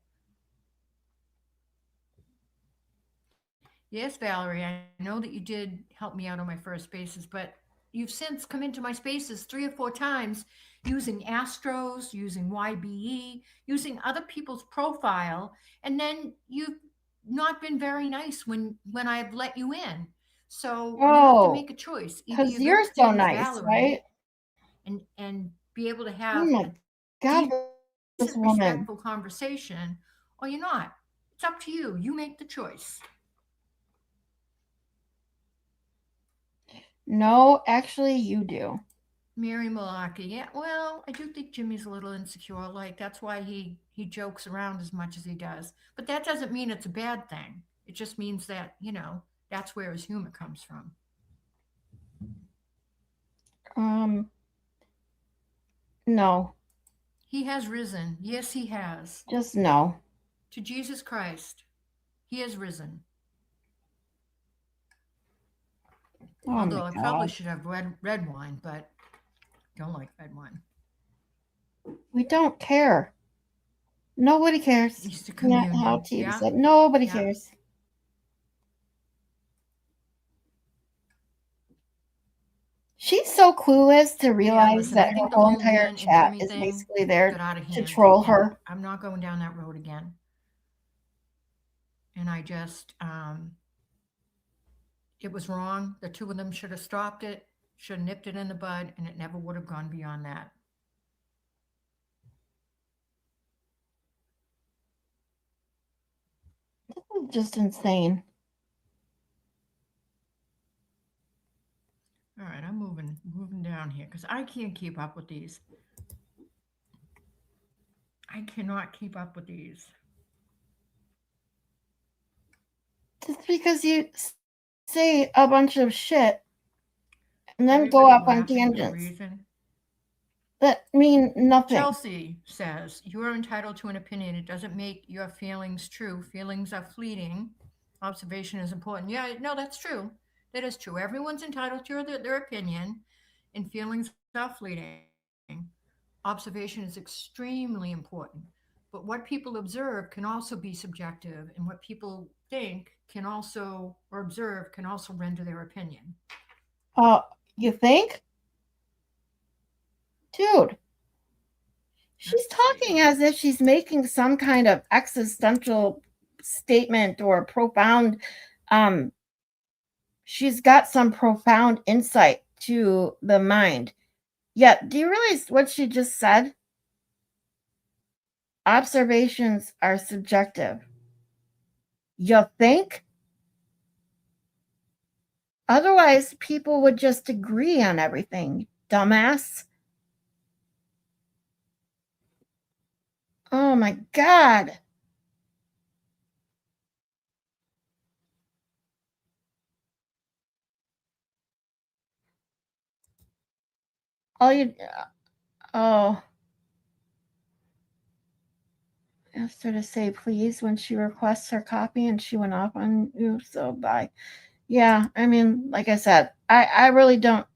Yes, Valerie, I know that you did help me out on my first spaces, but you've since come into my spaces 3 or 4 times using Astros, using YBE, using other people's profile, and then you've not been very nice when I've let you in. So you have to Oh, make a choice. Either because you're you're going to so stay with nice, right? Valerie and be able to Oh have my a God, this decent, woman. respectful conversation, or you're not. It's up to you. You make the choice. No, actually, you do. Mary Malaki. Yeah, well, I do think Jimmy's a little insecure. Like that's why he jokes around as much as he does. But that doesn't mean it's a bad thing. It just means that that's where his humor comes from. No. He has risen. Yes, he has. Just no. To Jesus Christ, he has risen. Oh Although my I God. probably should have red wine, but don't like red wine. We don't care. Nobody cares. Used to Not communion. how TV Yeah. said. Nobody Yeah. cares. She's so clueless to Yeah, realize listen, I that her think the whole whole entire Nan and chat Jimmy is thing basically there got out of to hand. troll Yeah, her. I'm not going down that road again. And I just, it was wrong. The two of them should have stopped it, should have nipped it in the bud, and it never would have gone beyond that. This is just insane. All right, I'm moving down here because I can't keep up with these. I cannot keep up with these. Just because you say a bunch of shit and then go Everybody off on laughing for no tangents reason. that mean nothing. Chelsea says, you are entitled to an opinion. It doesn't make your feelings true. Feelings are fleeting. Observation is important. Yeah, no, that's true. That is true. Everyone's entitled to their opinion, and feelings are fleeting. Observation is extremely important. But what people observe can also be subjective, and what people think can also, or observe, can also render their opinion. You think? Dude, she's talking as if she's making some kind of existential statement or profound she's got some profound insight to the mind. Yet, do you realize what she just said? Observations are subjective. You think? Otherwise, people would just agree on everything, dumbass. Oh my God. All you, oh. Asked her to say please when she requests her copy and she went off on you. So bye. Yeah, I mean, like I said, I really don't.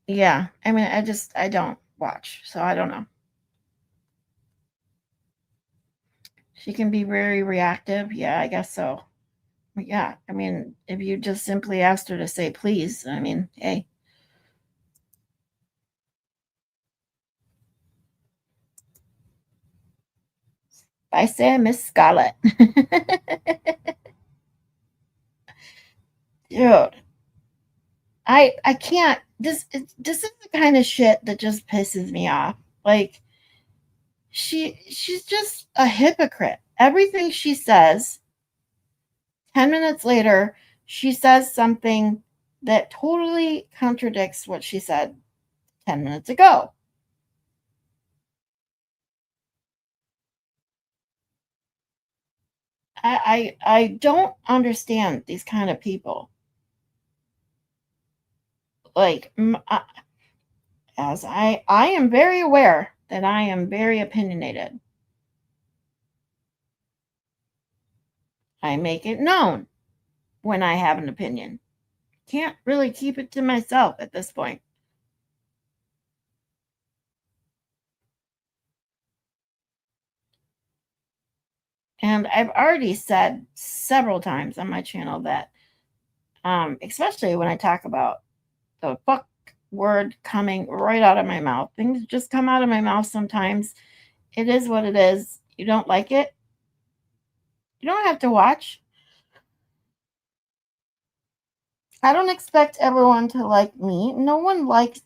Yeah, I mean, I don't watch, so I don't know. She can be very reactive. Yeah, I guess so. Yeah, I mean, if you just simply asked her to say please, I mean, hey. I say Miss Scarlet. Dude. I can't. This is the kind of shit that just pisses me off. Like she's just a hypocrite. Everything she says, 10 minutes later, she says something that totally contradicts what she said 10 minutes ago. I don't understand these kind of people. Like as I am very aware that I am very opinionated. I make it known when I have an opinion. Can't really keep it to myself at this point. And I've already said several times on my channel that, especially when I talk about the fuck word coming right out of my mouth, things just come out of my mouth sometimes. It is what it is. You don't like it? You don't have to watch. I don't expect everyone to like me.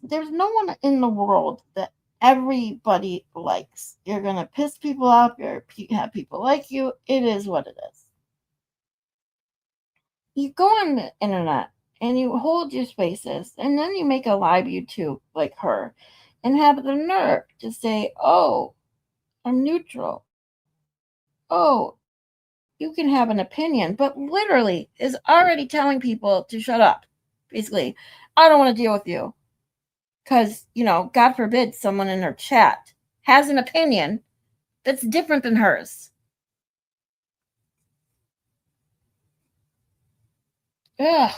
There's no one in the world that everybody likes. You're going to piss people off. Have people like you. It is what it is. You go on the internet and you hold your spaces and then you make a live YouTube like her and have the nerve to say, oh, I'm neutral. Oh, you can have an opinion, but literally is already telling people to shut up. Basically, I don't want to deal with you. Because, God forbid someone in her chat has an opinion that's different than hers. Ugh.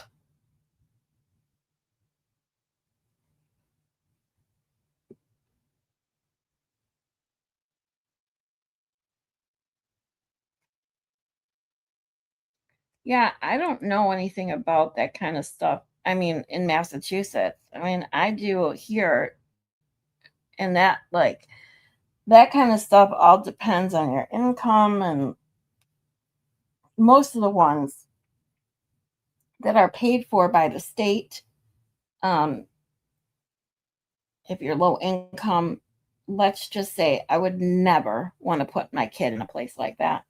Yeah, I don't know anything about that kind of stuff. I mean, in Massachusetts. I mean, I do here, and that kind of stuff all depends on your income, and most of the ones that are paid for by the state, um, if you're low income, let's just say I would never want to put my kid in a place like that.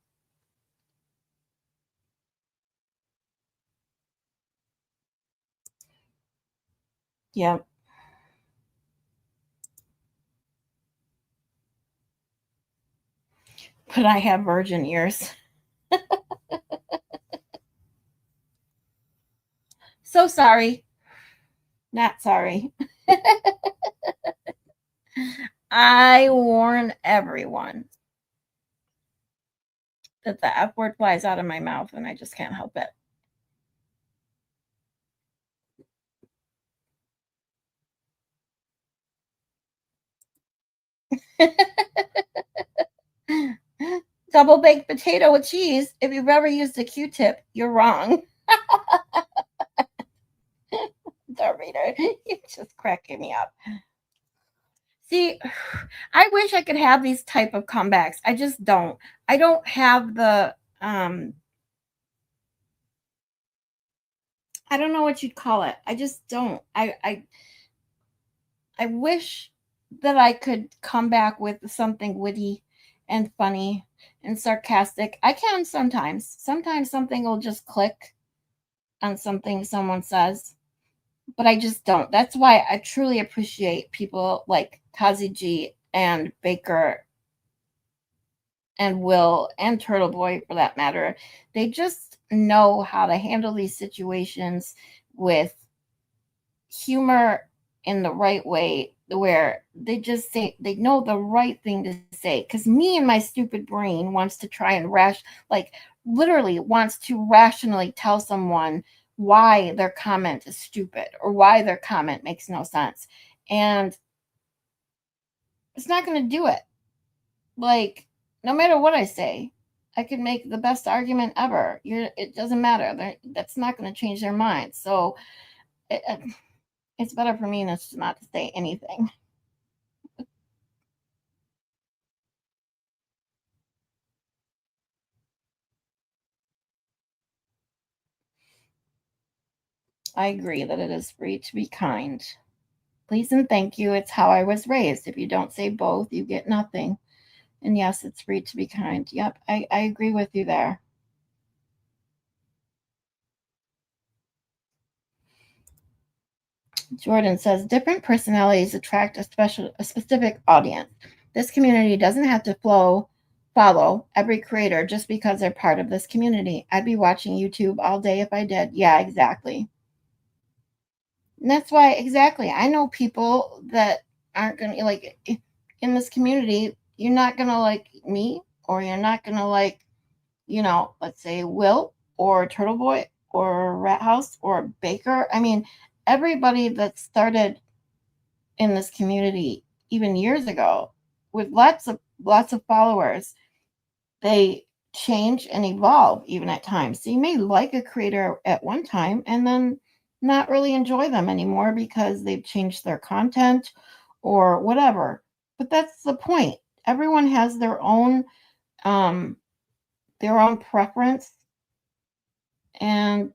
Yeah. But I have virgin ears. So sorry. Not sorry. I warn everyone that the F word flies out of my mouth and I just can't help it. Double baked potato with cheese. If you've ever used a Q-tip, you're wrong. Reader, you're just cracking me up. See, I wish I could have these type of comebacks. I just don't. I don't have the I don't know what you'd call it. I just don't. I wish that I could come back with something witty and funny and sarcastic. I can sometimes. Sometimes something will just click on something someone says, but I just don't. That's why I truly appreciate people like Kazi G and Baker and Will and Turtleboy for that matter. They just know how to handle these situations with humor in the right way, where they just say they know the right thing to say. Because me and my stupid brain wants to try and literally wants to rationally tell someone why their comment is stupid or why their comment makes no sense, and it's not going to do it. Like, no matter what I say, I could make the best argument ever. It doesn't matter. That's not going to change their mind. So it's better for me not to say anything. I agree that it is free to be kind. Please and thank you. It's how I was raised. If you don't say both, you get nothing. And yes, it's free to be kind. Yep, I agree with you there. Jordan says different personalities attract a specific audience. This community doesn't have to follow every creator just because they're part of this community. I'd be watching YouTube all day if I did. Yeah, exactly. And that's why, exactly, I know people that aren't going to, like, in this community, you're not going to like me, or you're not going to like, let's say Will or Turtleboy or Rat House or Baker. I mean, everybody that started in this community even years ago with lots of followers, they change and evolve even at times. So you may like a creator at one time and then not really enjoy them anymore because they've changed their content or whatever. But that's the point. Everyone has their own preference, and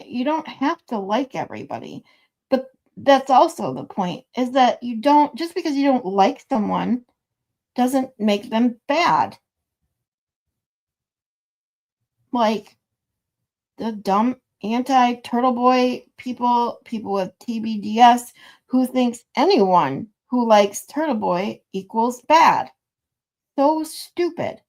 you don't have to like everybody. But that's also the point, is that you don't, just because you don't like someone doesn't make them bad. Like the dumb anti-Turtleboy people with TBDS who thinks anyone who likes Turtleboy equals bad. So stupid.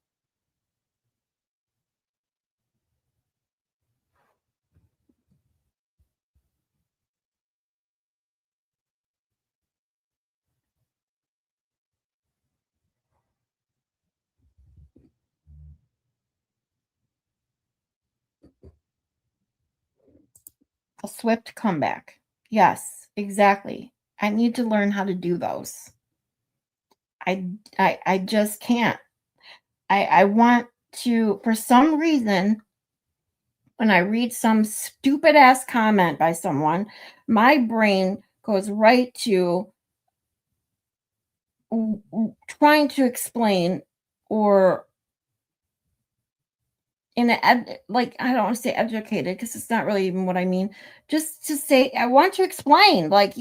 A swift comeback. Yes, exactly. I need to learn how to do those. I just can't. I want to, for some reason, when I read some stupid ass comment by someone, my brain goes right to trying to explain, or like, I don't want to say educated because it's not really even what I mean. Just to say, I want to explain, like,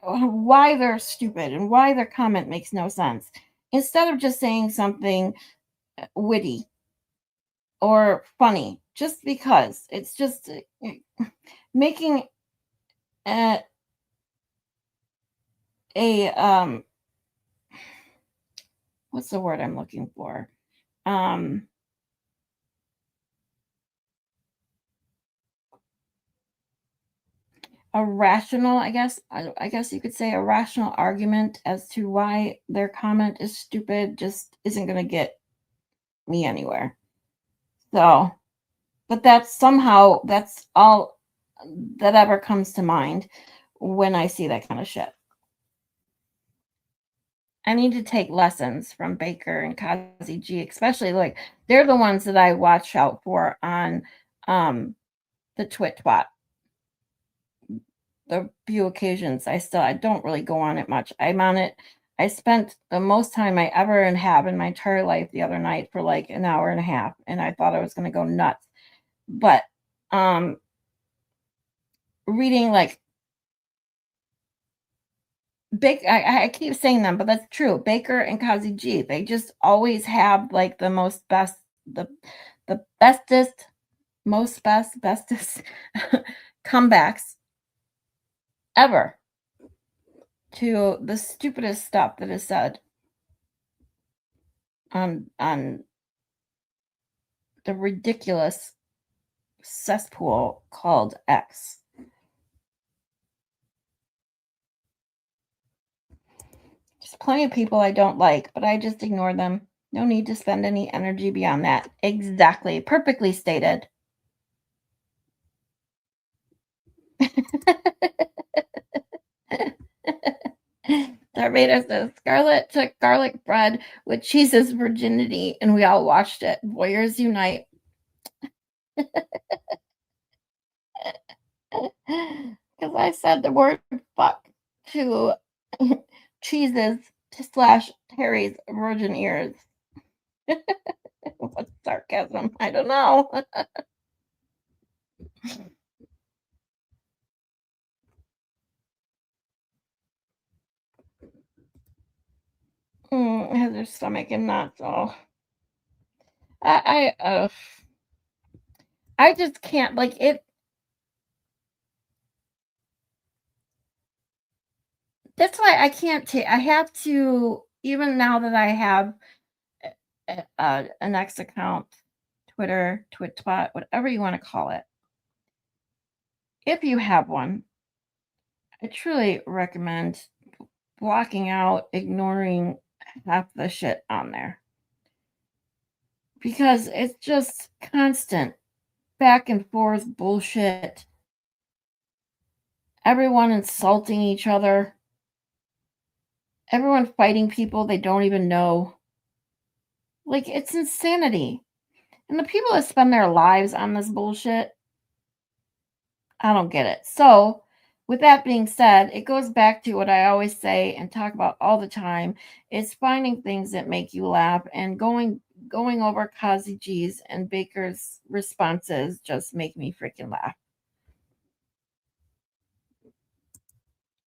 why they're stupid and why their comment makes no sense, instead of just saying something witty or funny, just because it's just making a what's the word I'm looking for? A rational, I guess you could say, a rational argument as to why their comment is stupid just isn't going to get me anywhere. So, but that's all that ever comes to mind when I see that kind of shit. I need to take lessons from Baker and Kazi G, especially, like, they're the ones that I watch out for on the Twit-Twat. The few occasions I don't really go on it much. I'm on it. I spent the most time I ever have in my entire life the other night for like an hour and a half, and I thought I was going to go nuts. But reading, like, I keep saying them, but that's true. Baker and Kazi G, they just always have like the bestest comebacks ever to the stupidest stuff that is said on the ridiculous cesspool called X. There's plenty of people I don't like, but I just ignore them. No need to spend any energy beyond that. Exactly. Perfectly stated. The Darth Vader says Scarlett took garlic bread with cheese's virginity, and we all watched it. Warriors unite. Because I said the word fuck to cheese's / Harry's virgin ears. What's sarcasm? I don't know. Has her stomach and knots all. I just can't, like, it. That's why I can't take. I have to, even now that I have an X account, Twitter, Twitspot, whatever you want to call it. If you have one, I truly recommend blocking out, ignoring half the shit on there. Because it's just constant back and forth bullshit. Everyone insulting each other. Everyone fighting people they don't even know. Like, it's insanity. And the people that spend their lives on this bullshit, I don't get it. So, with that being said, it goes back to what I always say and talk about all the time. It's finding things that make you laugh, and going over Kazi G's and Baker's responses just make me freaking laugh.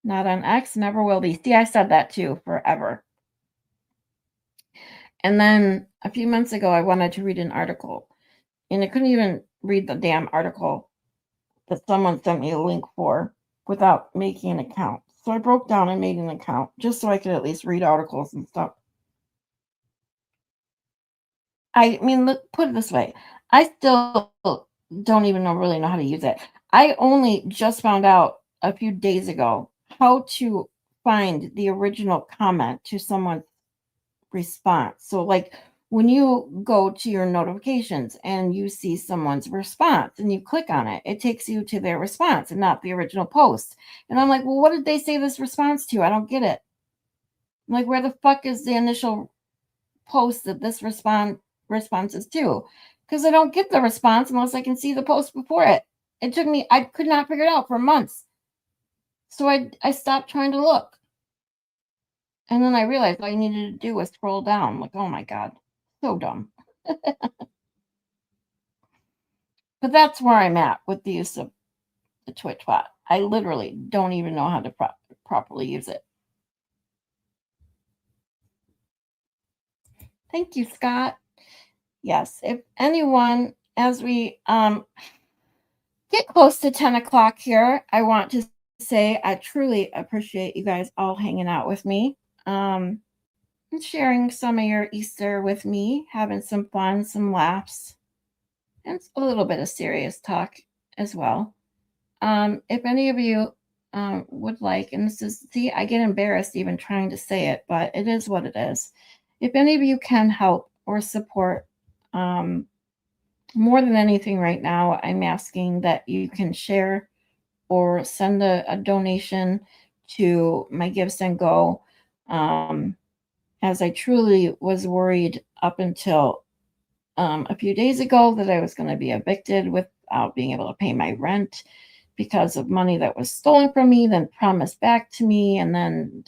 Not on X, never will be. See, I said that too, forever. And then a few months ago, I wanted to read an article, and I couldn't even read the damn article that someone sent me a link for without making an account. So I broke down and made an account just so I could at least read articles and stuff. I mean, look, put it this way. I still don't even really know how to use it. I only just found out a few days ago how to find the original comment to someone's response. So, like, when you go to your notifications and you see someone's response and you click on it, it takes you to their response and not the original post. And I'm like, well, what did they say this response to? I don't get it. I'm like, where the fuck is the initial post that this response is to? Because I don't get the response unless I can see the post before it. It took me, I could not figure it out for months. So I stopped trying to look. And then I realized all you needed to do was scroll down. I'm like, oh my God, so dumb. But that's where I'm at with the use of the Twitch bot. I literally don't even know how to properly use it. Thank you, Scott. Yes, if anyone, as we get close to 10 o'clock here, I want to say I truly appreciate you guys all hanging out with me. And sharing some of your Easter with me, having some fun, some laughs, and a little bit of serious talk as well. If any of you would like, and this is, see, I get embarrassed even trying to say it, but it is what it is. If any of you can help or support, more than anything right now, I'm asking that you can share or send a donation to my Give Send Go. As I truly was worried up until a few days ago that I was going to be evicted without being able to pay my rent because of money that was stolen from me, then promised back to me, and then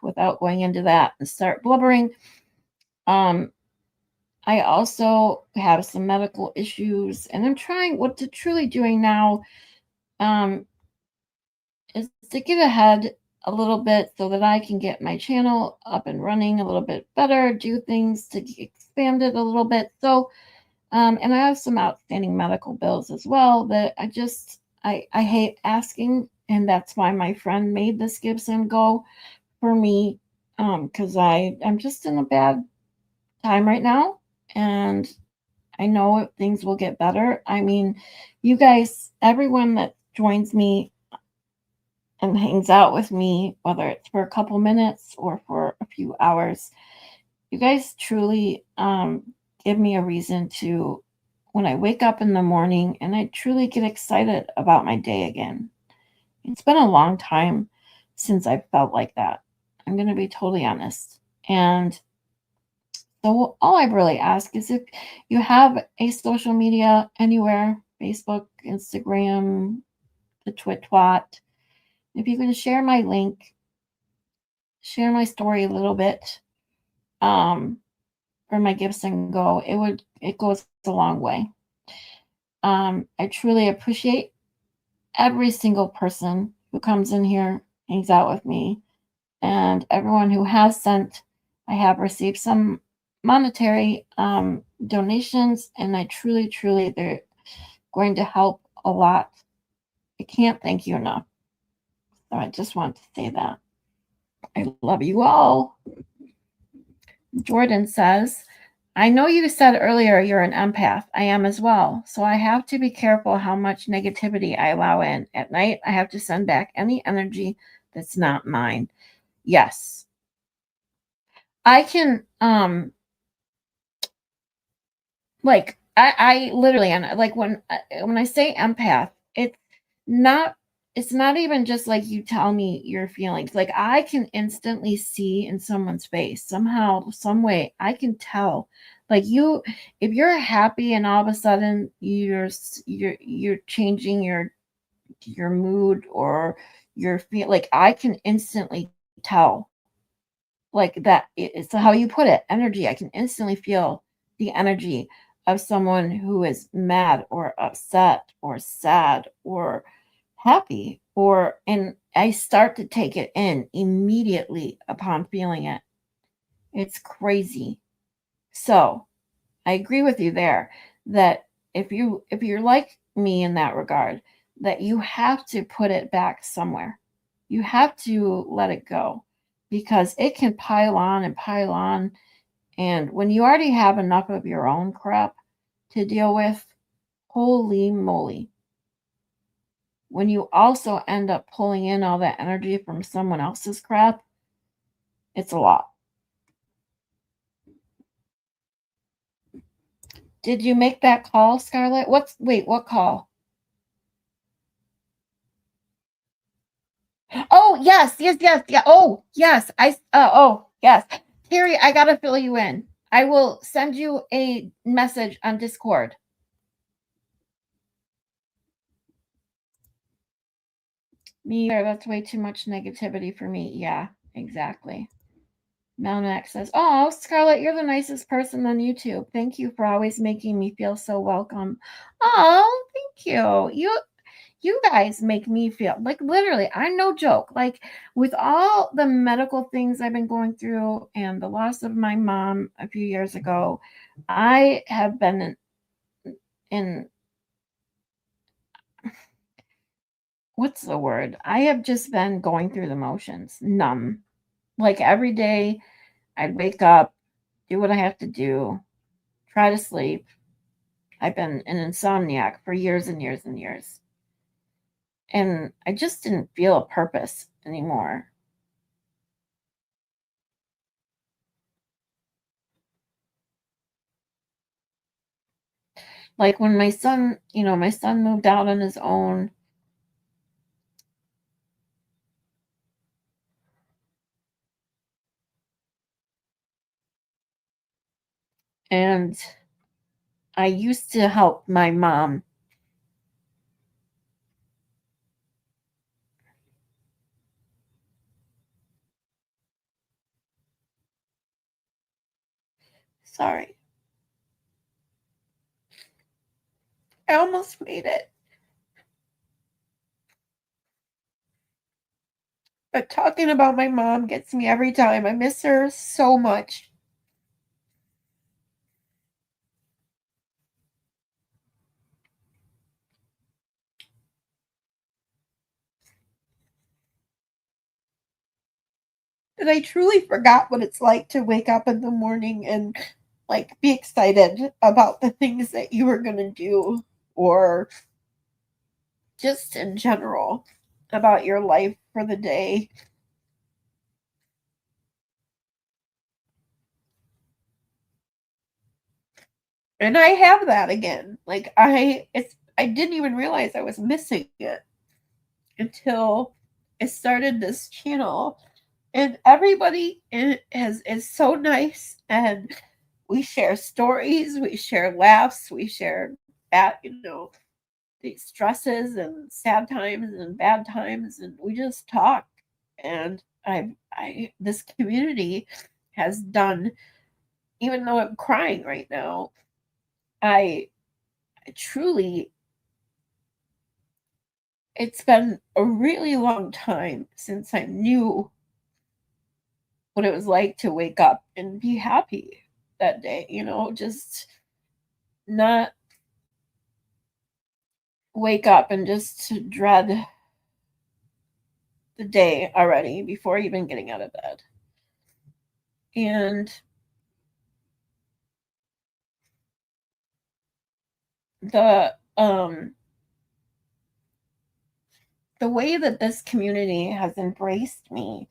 without going into that and start blubbering. I also have some medical issues, and I'm trying, what to truly doing now is to get ahead a little bit so that I can get my channel up and running a little bit better, do things to expand it a little bit. So, and I have some outstanding medical bills as well that I hate asking. And that's why my friend made this Give Send Go for me. Cause I'm just in a bad time right now. And I know things will get better. I mean, you guys, everyone that joins me and hangs out with me, whether it's for a couple minutes or for a few hours, you guys truly give me a reason to, when I wake up in the morning, and I truly get excited about my day again. It's been a long time since I felt like that. I'm going to be totally honest. And so all I really ask is if you have a social media anywhere, Facebook, Instagram, the Twit-Twat, if you can share my link, share my story a little bit, where my gifts and go, it goes a long way. I truly appreciate every single person who comes in here, hangs out with me, and everyone who has sent. I have received some monetary donations, and I truly, they're going to help a lot. I can't thank you enough. So I just want to say that. I love you all. Jordan says, I know you said earlier you're an empath. I am as well. So I have to be careful how much negativity I allow in. At night, I have to send back any energy that's not mine. Yes. I can, like, I literally, and like when I say empath, it's not even just like you tell me your feelings. Like I can instantly see in someone's face somehow, some way. I can tell. Like if you're happy and all of a sudden you're changing your mood or your feel. Like I can instantly tell. Like that, it's how you put it. Energy. I can instantly feel the energy of someone who is mad or upset or sad or happy, and I start to take it in immediately upon feeling it. It's crazy. So I agree with you there that if you're like me in that regard, that you have to put it back somewhere. You have to let it go because it can pile on and pile on. And when you already have enough of your own crap to deal with, holy moly. When you also end up pulling in all that energy from someone else's crap, it's a lot. Did you make that call, Scarlett? What call? Oh, yes. Yeah. Oh, yes. Yes. Terry, I got to fill you in. I will send you a message on Discord. Me either. That's way too much negativity for me. Yeah, exactly. Melmac says, oh, Scarlett, you're the nicest person on YouTube. Thank you for always making me feel so welcome. Oh, thank you. You guys make me feel like literally, I'm no joke. Like with all the medical things I've been going through and the loss of my mom a few years ago, I have been in what's the word? I have just been going through the motions, numb. Like every day I'd wake up, do what I have to do, try to sleep. I've been an insomniac for years and years and years. And I just didn't feel a purpose anymore. Like when my son moved out on his own. And I used to help my mom. Sorry. I almost made it. But talking about my mom gets me every time. I miss her so much. And I truly forgot what it's like to wake up in the morning and like be excited about the things that you were going to do or just in general about your life for the day. And I have that again. Like I didn't even realize I was missing it until I started this channel And everybody is so nice, and we share stories, we share laughs, we share bad, these stresses and sad times and bad times, and we just talk. And I this community has done, even though I'm crying right now, I truly, it's been a really long time since I knew what it was like to wake up and be happy that day, just not wake up and just dread the day already before even getting out of bed. And the the way that this community has embraced me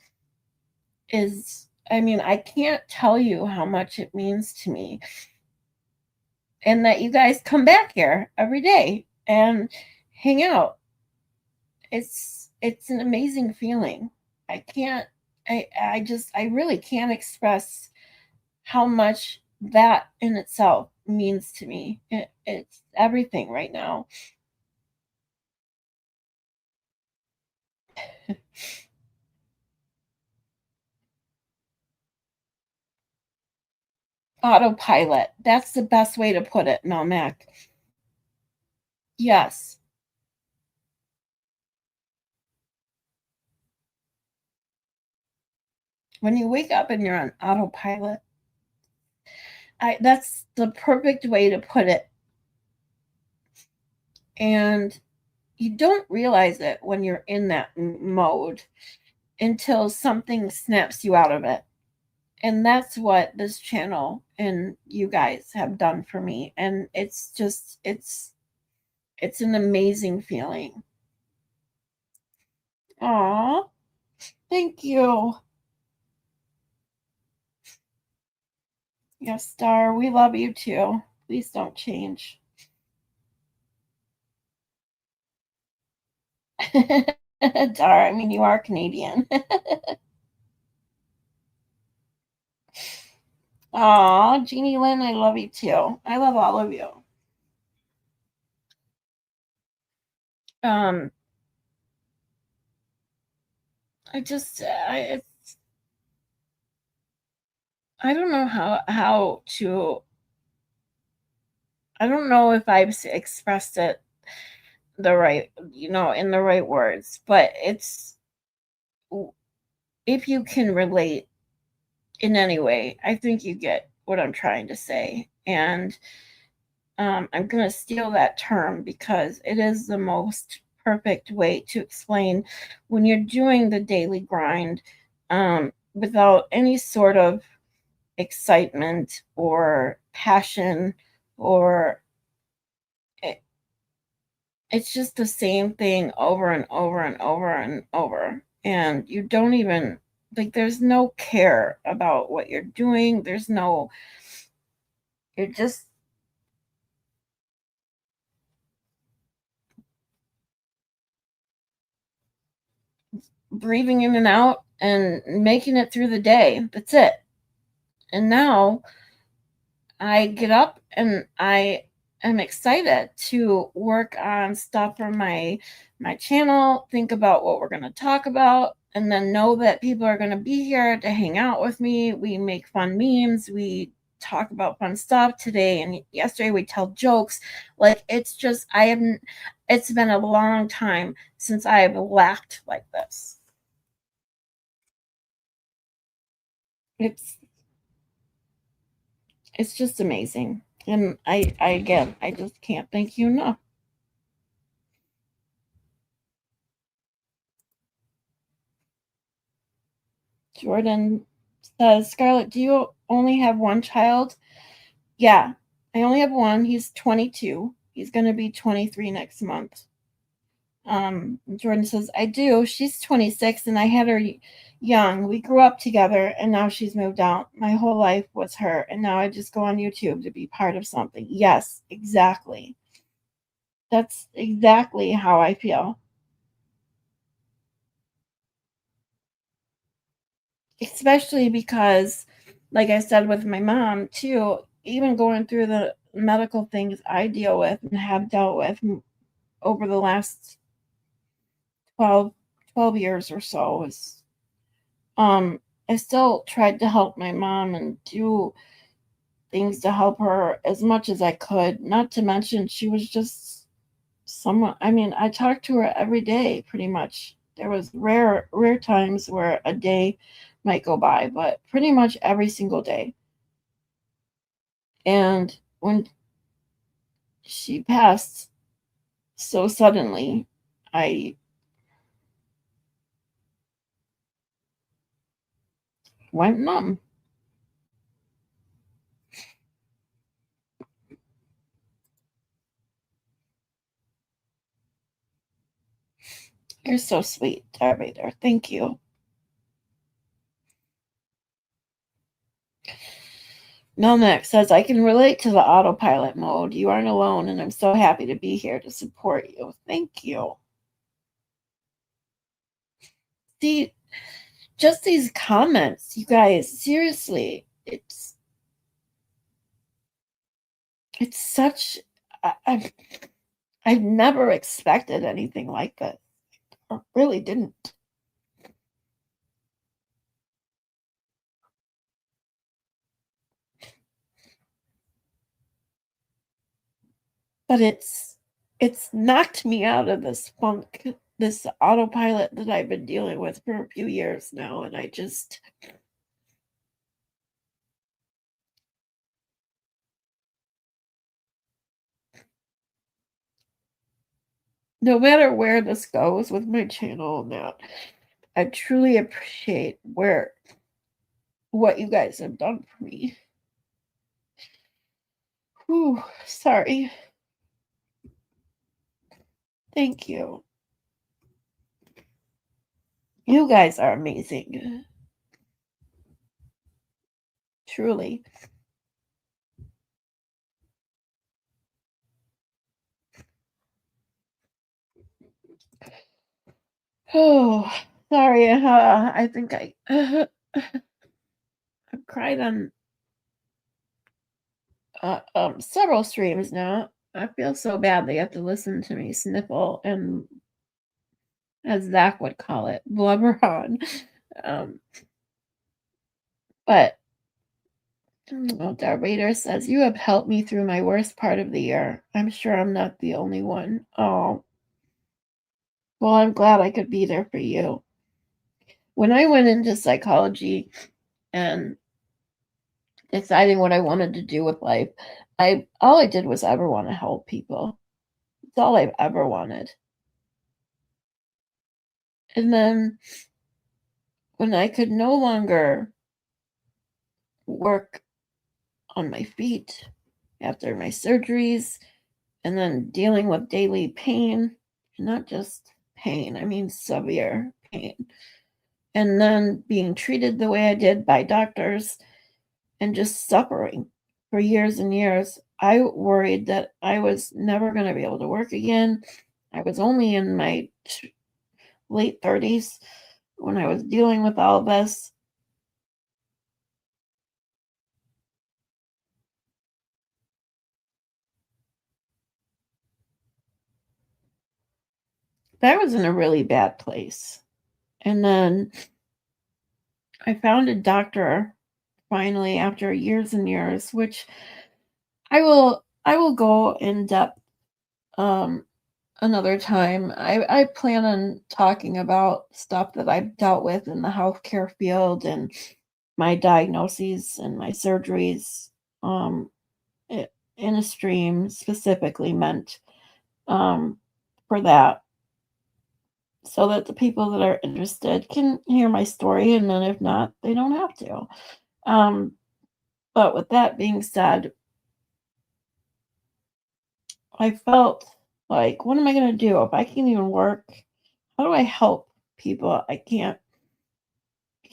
is, I mean, I can't tell you how much it means to me. And that you guys come back here every day and hang out. It's an amazing feeling. I can't I really can't express how much that in itself means to me. It's everything right now. Autopilot. That's the best way to put it, Melmac. Yes. When you wake up and you're on autopilot, that's the perfect way to put it. And you don't realize it when you're in that mode until something snaps you out of it. And that's what this channel and you guys have done for me. And it's just, it's an amazing feeling. Aw, thank you. Yes, Star, we love you too. Please don't change. Dar, I mean, you are Canadian. Aw, Jeannie Lynn, I love you too. I love all of you. I just, I don't know how to, I don't know if I've expressed it the right, in the right words, but it's, if you can relate in any way, I think you get what I'm trying to say. And I'm going to steal that term because it is the most perfect way to explain when you're doing the daily grind without any sort of excitement or passion, or it's just the same thing over and over and over and over. And you don't even, like, there's no care about what you're doing. You're just breathing in and out and making it through the day. That's it. And now I get up and I am excited to work on stuff for my channel, think about what we're going to talk about, and then know that people are going to be here to hang out with me. We make fun memes, we talk about fun stuff. Today and yesterday we tell jokes. Like, it's just, it's been a long time since I have laughed like this. It's just amazing. And I again, I just can't thank you enough. Jordan says, Scarlett, do you only have one child? Yeah, I only have one. He's 22. He's going to be 23 next month. Jordan says, I do. She's 26 and I had her young. We grew up together and now she's moved out. My whole life was her. And now I just go on YouTube to be part of something. Yes, exactly. That's exactly how I feel. especially because, like I said with my mom too, even going through the medical things I deal with and have dealt with over the last 12 years or so is, I still tried to help my mom and do things to help her as much as I could. Not to mention, she was just someone. I mean, I talked to her every day, pretty much. There was rare times where a day might go by, but pretty much every single day. And when she passed so suddenly, I went numb. You're so sweet, Darth. Thank you. Melnick says, I can relate to the autopilot mode. You aren't alone, and I'm so happy to be here to support you. Thank you. See, just these comments, you guys, seriously, it's such, I've never expected anything like this. I really didn't. But it's knocked me out of this funk, this autopilot that I've been dealing with for a few years now, and I just no matter where this goes with my channel now, I truly appreciate what you guys have done for me. Whew, sorry. Thank you. You guys are amazing. Truly. Oh, sorry. I think I've cried on several streams now. I feel so bad they have to listen to me sniffle and, as Zach would call it, blubber on. But Darth says, you have helped me through my worst part of the year. I'm sure I'm not the only one. Oh, well, I'm glad I could be there for you. When I went into psychology and deciding what I wanted to do with life, all I did was ever want to help people. It's all I've ever wanted. And then when I could no longer work on my feet after my surgeries and then dealing with daily pain, not just pain, I mean severe pain, and then being treated the way I did by doctors and just suffering for years and years, I worried that I was never going to be able to work again. I was only in my late 30s when I was dealing with all this. I was in a really bad place. And then I found a doctor finally after years and years, which I will go in depth another time. I plan on talking about stuff that I've dealt with in the healthcare field and my diagnoses and my surgeries in a stream specifically meant for that, so that the people that are interested can hear my story, and then if not, they don't have to. But with that being said, I felt like, what am I going to do if I can't even work? How do I help people? I can't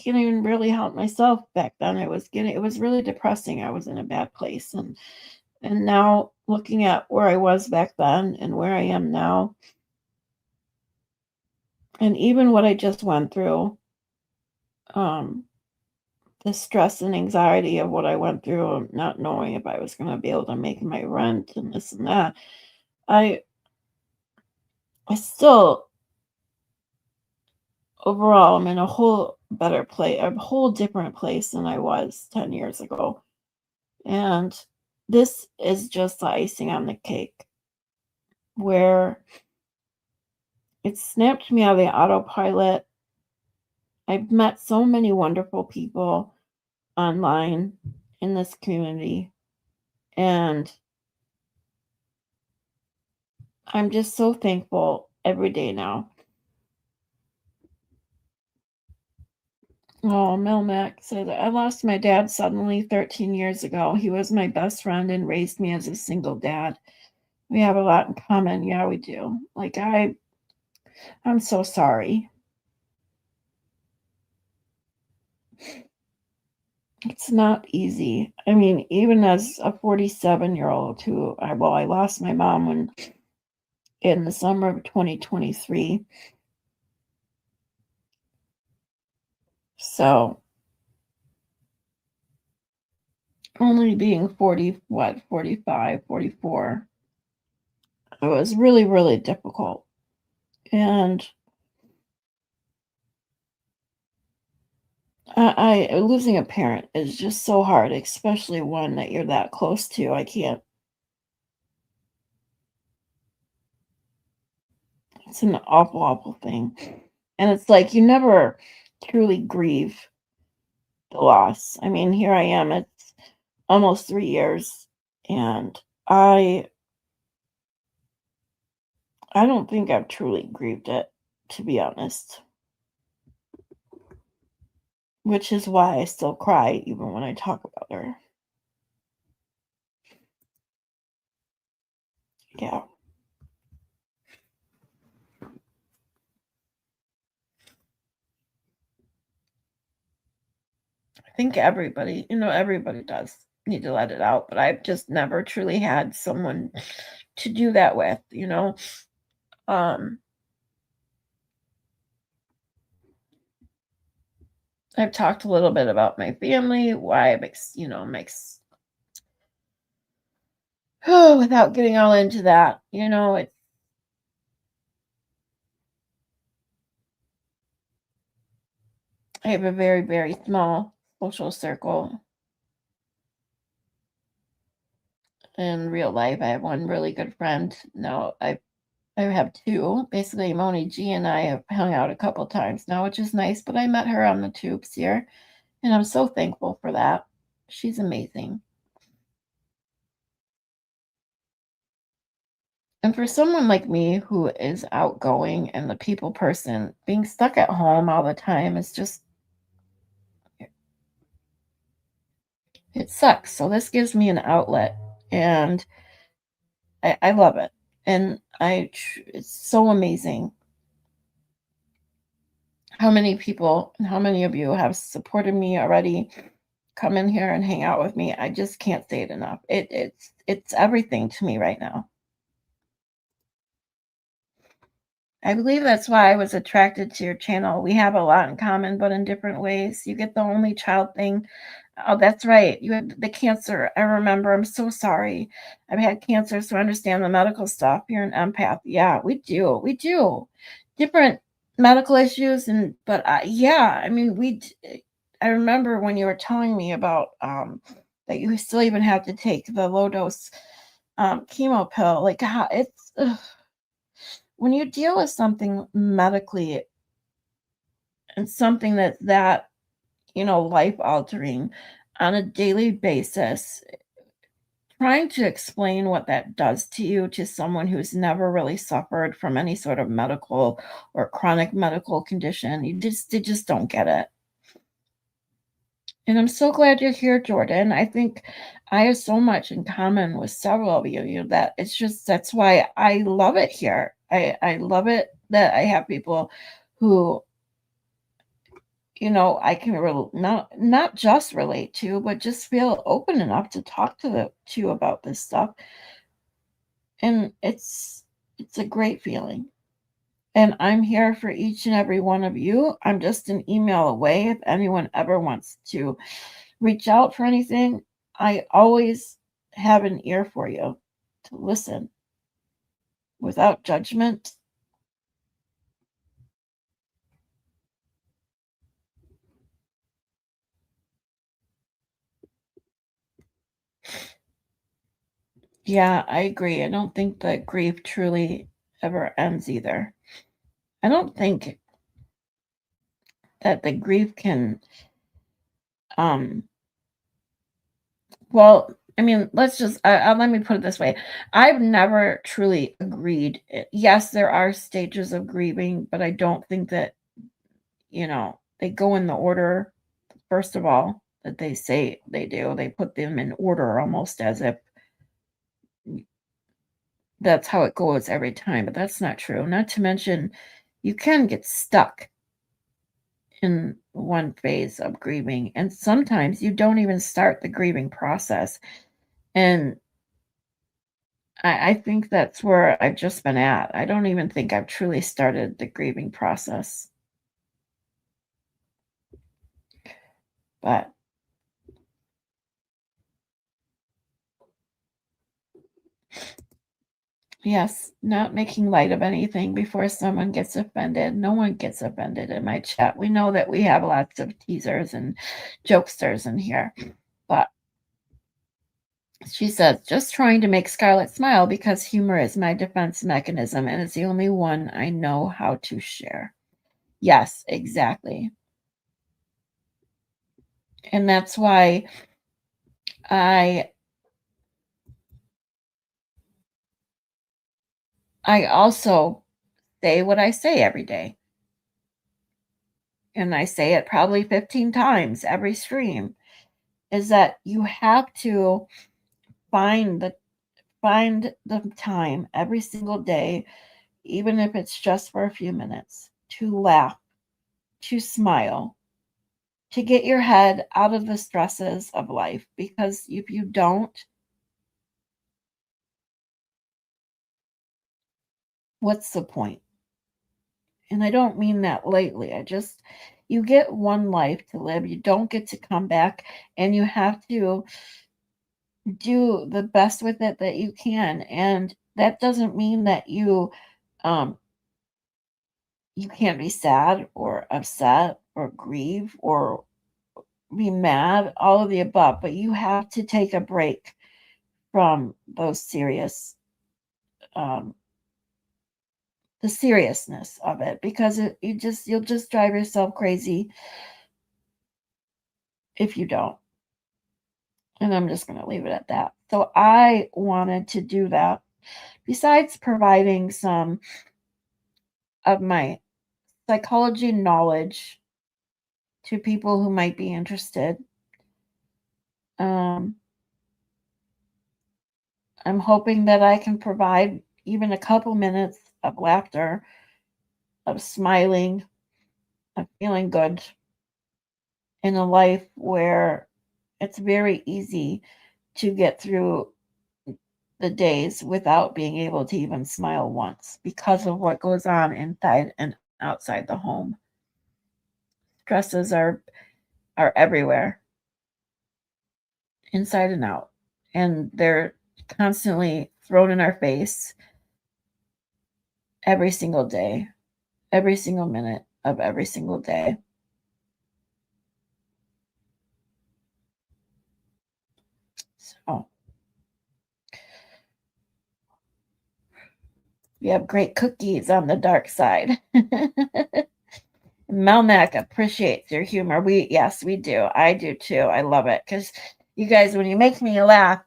even really help myself back then. It was really depressing. I was in a bad place, and now looking at where I was back then and where I am now, and even what I just went through, the stress and anxiety of what I went through, not knowing if I was going to be able to make my rent and this and that, I still overall I'm in a whole better place, a whole different place than I was 10 years ago. And this is just the icing on the cake, where it snapped me out of the autopilot. I've met so many wonderful people online in this community, and I'm just so thankful every day now. Oh, Mel Mac said, I lost my dad suddenly 13 years ago. He was my best friend and raised me as a single dad. We have a lot in common. Yeah, we do. Like, I'm so sorry. It's not easy. I mean, even as a 47-year-old who, I lost my mom in the summer of 2023. So, only being 45, 44, it was really, really difficult. And I losing a parent is just so hard, especially one that you're that close to. I can't. It's an awful, awful thing. And it's like you never truly grieve the loss. I mean, here I am. It's almost 3 years, and I don't think I've truly grieved it, to be honest. Which is why I still cry even when I talk about her. Yeah. I think everybody does need to let it out, but I've just never truly had someone to do that with, I've talked a little bit about my family, why it makes, without getting all into that, I have a very, very small social circle. In real life, I have one really good friend. No, I have two. Basically, Moni G and I have hung out a couple times now, which is nice, but I met her on the tubes here, and I'm so thankful for that. She's amazing. And for someone like me who is outgoing and the people person, being stuck at home all the time is just, it sucks. So this gives me an outlet, and I love it. And it's so amazing how many people and how many of you have supported me already, come in here and hang out with me. I just can't say it enough. It's everything to me right now. I believe that's why I was attracted to your channel. We have a lot in common, but in different ways. You get the only child thing. Oh, that's right. You had the cancer. I remember. I'm so sorry. I've had cancer, so I understand the medical stuff. You're an empath. Yeah, we do. We do. Different medical issues, but yeah, I mean, I remember when you were telling me about that you still even have to take the low dose chemo pill. Like how it's when you deal with something medically and something that life altering on a daily basis, trying to explain what that does to you to someone who's never really suffered from any sort of medical or chronic medical condition, they just don't get it. And I'm so glad you're here, Jordan. I think I have so much in common with several of you that that's why I love it here. I love it that I have people who I can not just relate to, but just feel open enough to talk to you about this stuff. And it's a great feeling. And I'm here for each and every one of you. I'm just an email away. If anyone ever wants to reach out for anything, I always have an ear for you to listen without judgment. Yeah, I agree. I don't think that grief truly ever ends either. I don't think that the grief can well, I mean, let's just let me put it this way. I've never truly agreed. Yes, there are stages of grieving, but I don't think that, they go in the order, first of all, that they say they do. They put them in order almost as if that's how it goes every time, but that's not true. Not to mention, you can get stuck in one phase of grieving, and sometimes you don't even start the grieving process. And I think that's where I've just been at. I don't even think I've truly started the grieving process. But yes, not making light of anything before someone gets offended. No one gets offended in my chat. We know that we have lots of teasers and jokesters in here. But she says, just trying to make Scarlett smile because humor is my defense mechanism and it's the only one I know how to share. Yes, exactly. And that's why I also say what I say every day. And I say it probably 15 times every stream, is that you have to find the time every single day, even if it's just for a few minutes, to laugh, to smile, to get your head out of the stresses of life. Because if you don't, what's the point? And I don't mean that lightly. You get one life to live. You don't get to come back, and you have to do the best with it that you can. And that doesn't mean that you can't be sad or upset or grieve or be mad, all of the above, but you have to take a break from those the seriousness of it, because you'll just drive yourself crazy if you don't. And I'm just going to leave it at that. So I wanted to do that. Besides providing some of my psychology knowledge to people who might be interested, I'm hoping that I can provide even a couple minutes of laughter, of smiling, of feeling good in a life where it's very easy to get through the days without being able to even smile once because of what goes on inside and outside the home. Stresses are everywhere, inside and out, and they're constantly thrown in our face every single day, every single minute of every single day. So we have great cookies on the dark side. Melmac appreciates your humor. Yes, we do. I do too. I love it because you guys, when you make me laugh,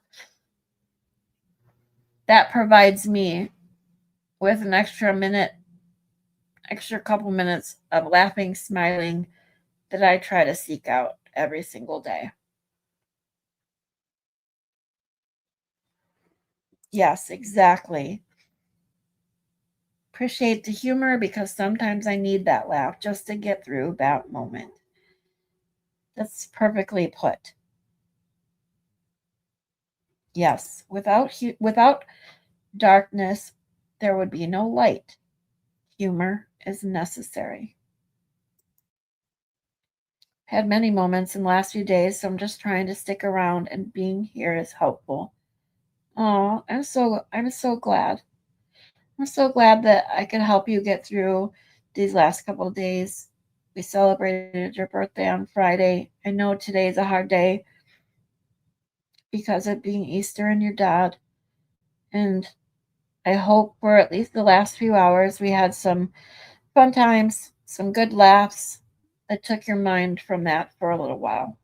that provides me with an extra couple minutes of laughing, smiling that I try to seek out every single day. Yes, exactly. Appreciate the humor because sometimes I need that laugh just to get through that moment. That's perfectly put. Yes, without darkness, there would be no light. humor is necessary. Had many moments in the last few days, so I'm just trying to stick around, and being here is helpful. Oh, I'm so glad. I'm so glad that I could help you get through these last couple of days. We celebrated your birthday on Friday. I know today is a hard day because of being Easter and your dad. And I hope for at least the last few hours we had some fun times, some good laughs that took your mind from that for a little while.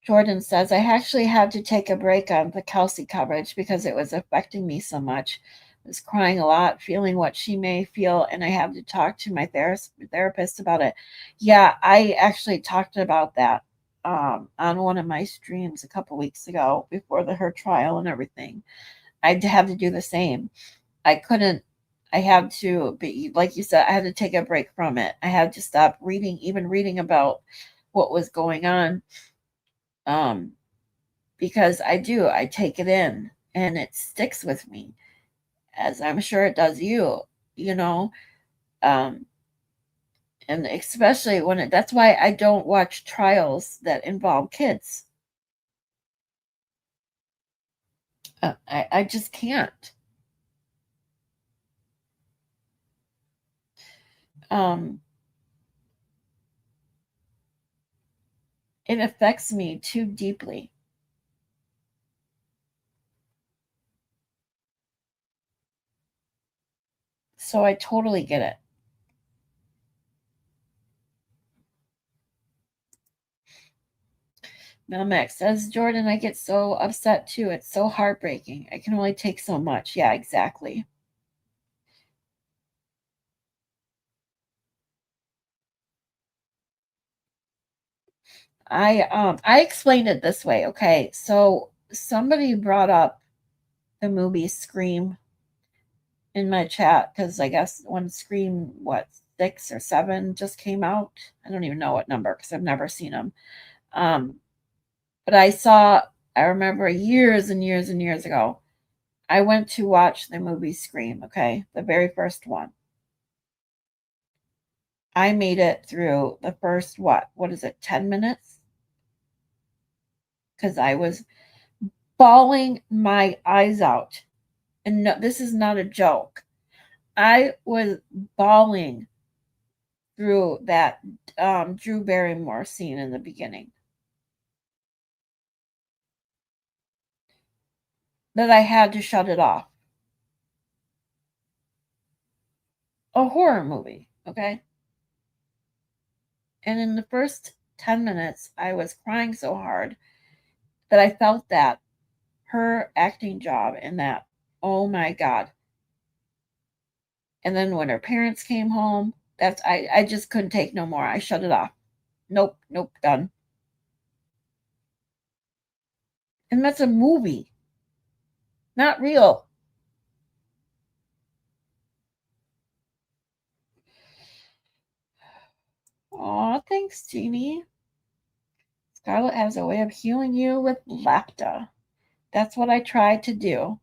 Jordan says, I actually had to take a break on the Kelsey coverage because it was affecting me so much. I was crying a lot, feeling what she may feel, and I had to talk to my therapist about it. Yeah, I actually talked about that on one of my streams a couple weeks ago before her trial and everything. I had to do the same. I had to be, like you said, I had to take a break from it. I had to stop reading about what was going on. Because I take it in and it sticks with me, as I'm sure it does you, you know. And especially that's why I don't watch trials that involve kids. I just can't. It affects me too deeply. So I totally get it. Melmax says, Jordan, I get so upset too. It's so heartbreaking. I can only take so much. Yeah, exactly. I explained it this way. Okay, so somebody brought up the movie Scream in my chat because I guess when Scream 6 or 7 just came out, I don't even know what number because I've never seen them. But I remember years and years and years ago, I went to watch the movie Scream. Okay, the very first one. I made it through the first what is it, 10 minutes? Because I was bawling my eyes out. And no, this is not a joke. I was bawling through that Drew Barrymore scene in the beginning. That I had to shut it off. A horror movie, okay? And in the first 10 minutes, I was crying so hard that I felt that her acting job in that, oh my God. And then when her parents came home, I just couldn't take no more. I shut it off. Nope, done. And that's a movie, not real. Aw, thanks, Jeannie. Scarlett has a way of healing you with laughter. That's what I try to do.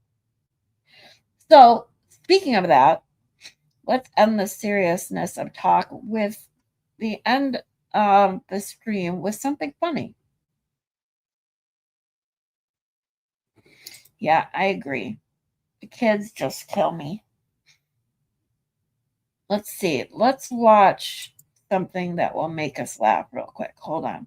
So, speaking of that, let's end the seriousness of talk with the end of the stream with something funny. Yeah, I agree. The kids just kill me. Let's see. Let's watch something that will make us laugh real quick. Hold on.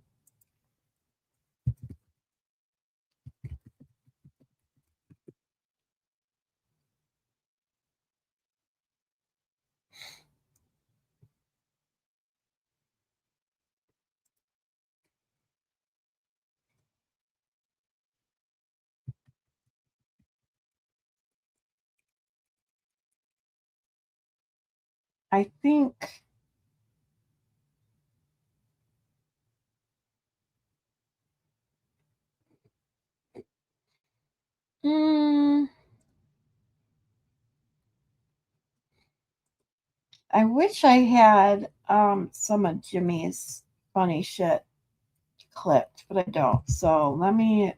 I think I wish I had some of Jimmy's funny shit clipped, but I don't. So let me.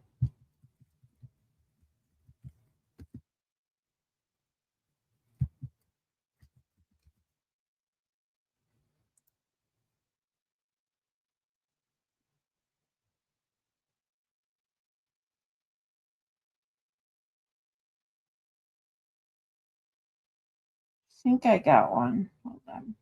think I got one. Hold on.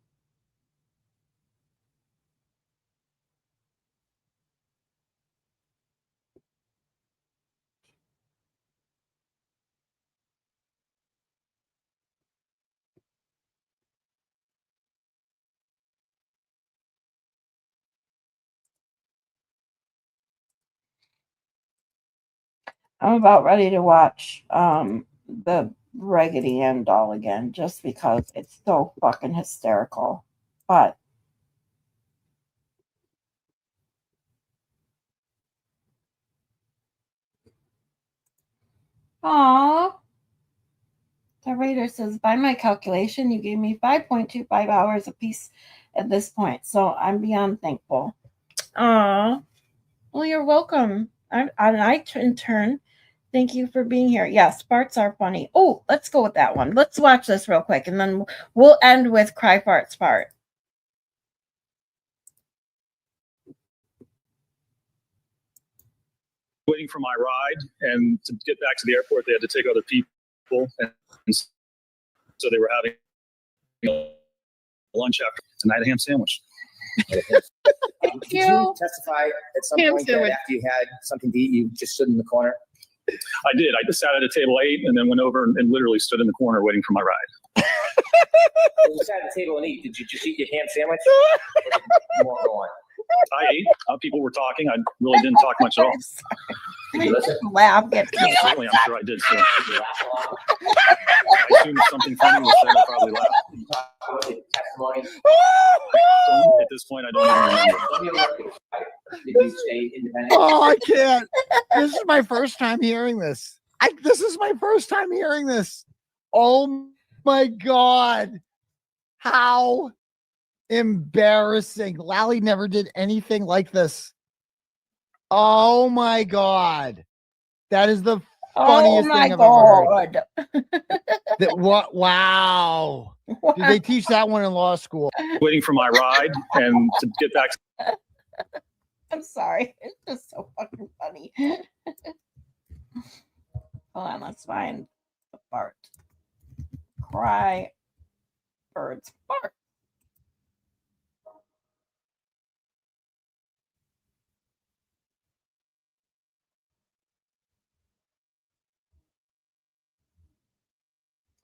I'm about ready to watch the Raggedy Ann doll again just because it's so fucking hysterical. But Aw. The Raider says, by my calculation, you gave me 5.25 hours apiece at this point, so I'm beyond thankful. Aw. Well, you're welcome. In turn, thank you for being here. Yes, farts are funny. Oh, let's go with that one. Let's watch this real quick, and then we'll end with Cry Farts Fart. Waiting for my ride, and to get back to the airport, they had to take other people, and so they were having lunch after, and I had a ham sandwich. Did you. you testify at some Ham point sandwich. that after you had something to eat, you just stood in the corner? I did. I just sat at a table, ate, and then went over and literally stood in the corner waiting for my ride. When you sat at the table and eat, did you just eat your ham sandwich? Or did more go on? I ate. People were talking. I really didn't talk much at all. Did you listen? Laugh gets me. Certainly, I'm sure I did. So Did you laugh a lot? I assume if something funny was said, I probably laughed. Did you talk about your testimony? At this point, I don't even remember. Let me look at it. Did you stay independent? Oh, I can't. This is my first time hearing this. This is my first time hearing this. Oh my God. How embarrassing. Lally never did anything like this. Oh my God. That is the funniest thing I've ever heard. What? Wow. Did they teach that one in law school? Waiting for my ride, and to get back. I'm sorry. It's just so fucking funny. Hold on, let's find the fart. Cry birds fart.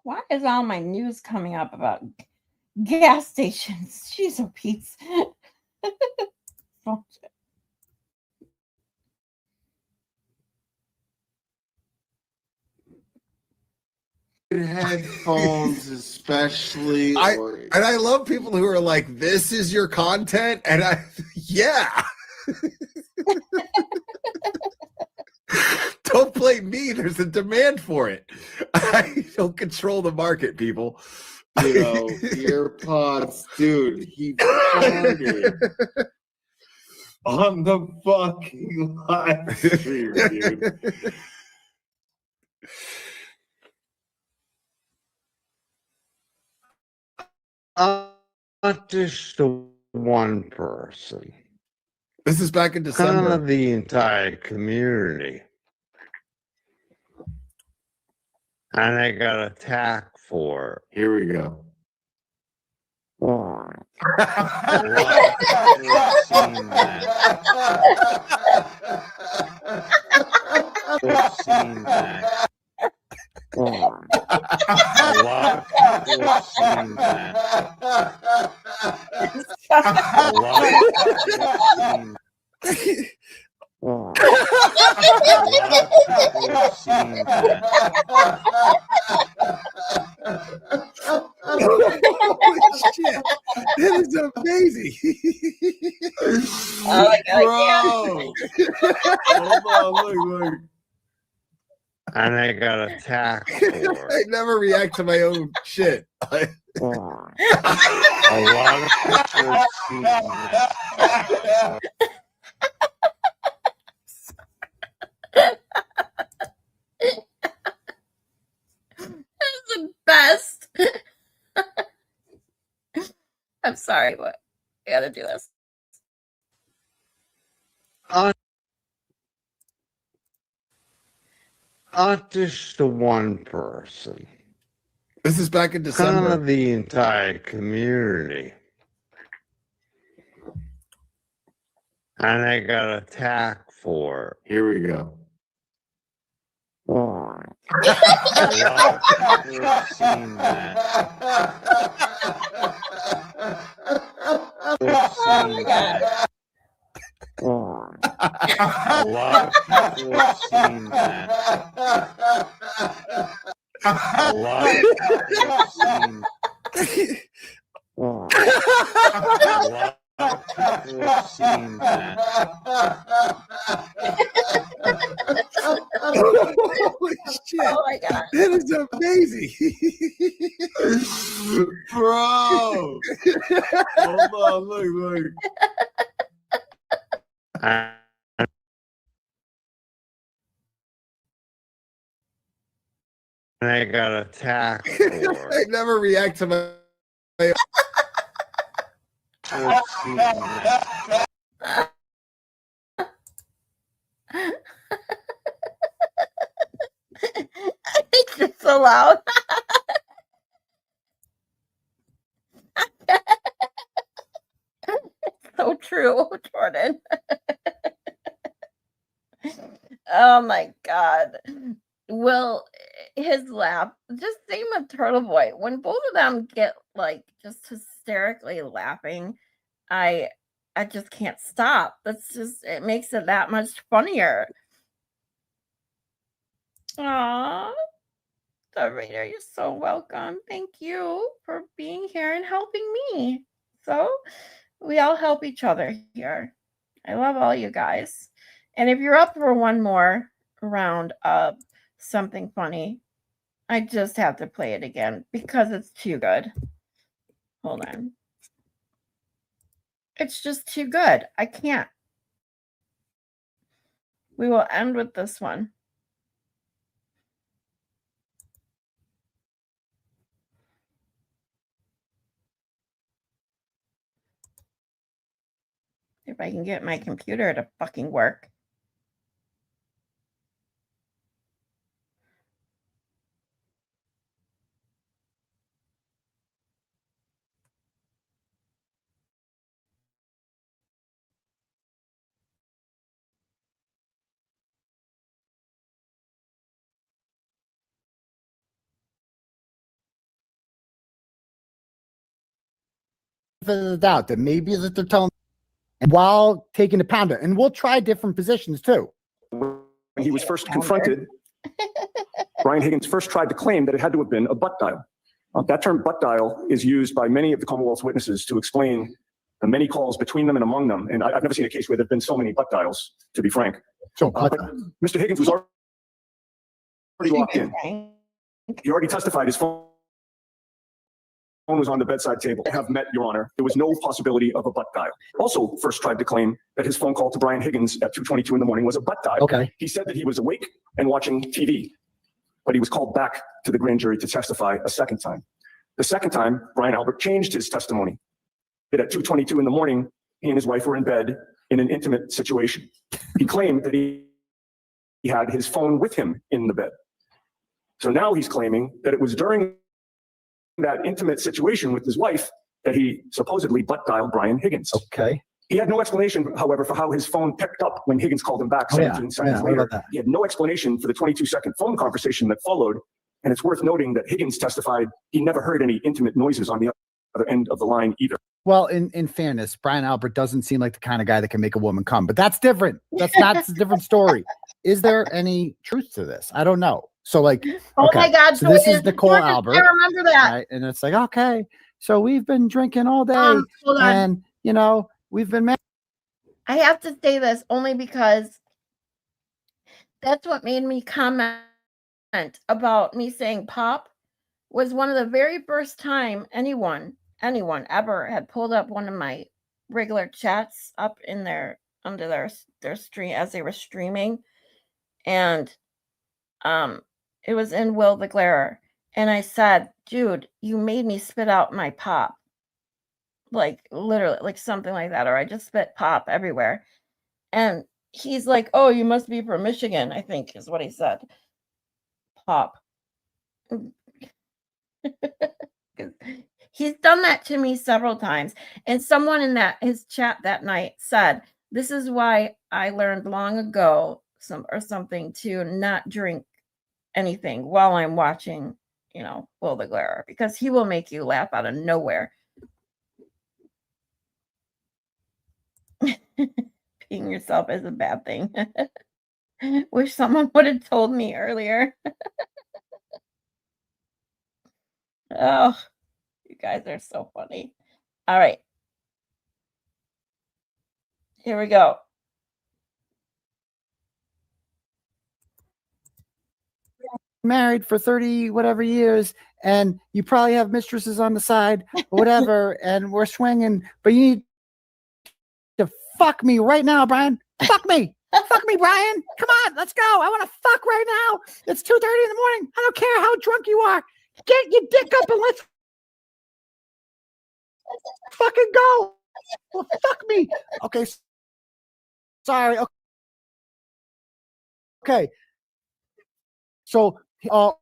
Why is all my news coming up about gas stations? Jeez, oh Pete's. Headphones, especially. I love people who are like, "This is your content," and yeah. Don't blame me. There's a demand for it. I don't control the market, people. Earpods, dude. He farted on the fucking live stream, dude. Not just the one person. This is back in December. Kind of the entire community. And I got attacked for it. Here we go. A lot of people have seen that. A lot of people have seen that. Holy shit. That is amazing. Oh my God, Bro. Hold on, look. And I got attacked for it. I never react to my own shit. A lot of people have seen that. That's the best. I'm sorry, but I gotta do this. Not just the one person. This is back in December. The entire community. And I got attacked for it. Here we go. I've seen that. I've seen that. A lot of people have seen that. A lot of people have seen a lot of people have seen that. Holy shit. Oh my God. That is amazing. Bro. Hold on, look. And I got attacked for it. I never react to my. I've seen that. It's just so loud. It's so true, Jordan. Oh my God. Well, his laugh, just same with Turtleboy. When both of them get like just hysterically laughing, I just can't stop. It makes it that much funnier. Aw, the reader, you're so welcome. Thank you for being here and helping me. So we all help each other here. I love all you guys. And if you're up for one more round of something funny, I just have to play it again because it's too good. Hold on. It's just too good. I can't. We will end with this one. If I can get my computer to fucking work. The doubt that maybe that they're telling while taking the pounder, and we'll try different positions too. When he was first confronted, Brian Higgins first tried to claim that it had to have been a butt dial. That term butt dial is used by many of the Commonwealth's witnesses to explain the many calls between them and among them. And I've never seen a case where there have been so many butt dials, to be frank. So, But Mr. Higgins was already locked in. He already testified his phone was on the bedside table. I have met, Your Honor. There was no possibility of a butt dial. Also, first tried to claim that his phone call to Brian Higgins at 2:22 in the morning was a butt dial. Okay. He said that he was awake and watching TV, but he was called back to the grand jury to testify a second time. The second time, Brian Albert changed his testimony. That at 2:22 in the morning, he and his wife were in bed in an intimate situation. He claimed that he had his phone with him in the bed. So now he's claiming that it was during that intimate situation with his wife that he supposedly butt dialed Brian Higgins. Okay. He had no explanation, however, for how his phone picked up when Higgins called him back 17 seconds what later. about that? He had no explanation for the 22-second phone conversation that followed. And it's worth noting that Higgins testified he never heard any intimate noises on the other end of the line either. Well, in fairness, Brian Albert doesn't seem like the kind of guy that can make a woman come, but that's different. That's a different story. Is there any truth to this? I don't know. So like, Oh my God! so this is Nicole Jordan, Albert. I remember that. Right? And it's like, okay, so we've been drinking all day, Hold on. and you know we've been. I have to say this only because that's what made me comment about me saying pop was one of the very first time anyone ever had pulled up one of my regular chats up in their under their stream as they were streaming, and it was in Will the Glarer, and I said, dude, you made me spit out my pop, like literally, like something like that, or I just spit pop everywhere. And he's like, oh, you must be from Michigan, I think is what he said. Pop. He's done that to me several times. And someone in his chat that night said, this is why I learned long ago something to not drink anything while I'm watching, Will the Glare, because he will make you laugh out of nowhere. Peeing yourself is a bad thing. Wish someone would have told me earlier. Oh, you guys are so funny. All right. Here we go. Married for 30 whatever years, and you probably have mistresses on the side or whatever, and we're swinging, but you need to fuck me right now, Brian. Fuck me. Fuck me, Brian. Come on, let's go. I want to fuck right now. It's 2:30 in the morning. I don't care how drunk you are. Get your dick up and let's fucking go. Well, fuck me. Okay. Sorry. Okay. So, well,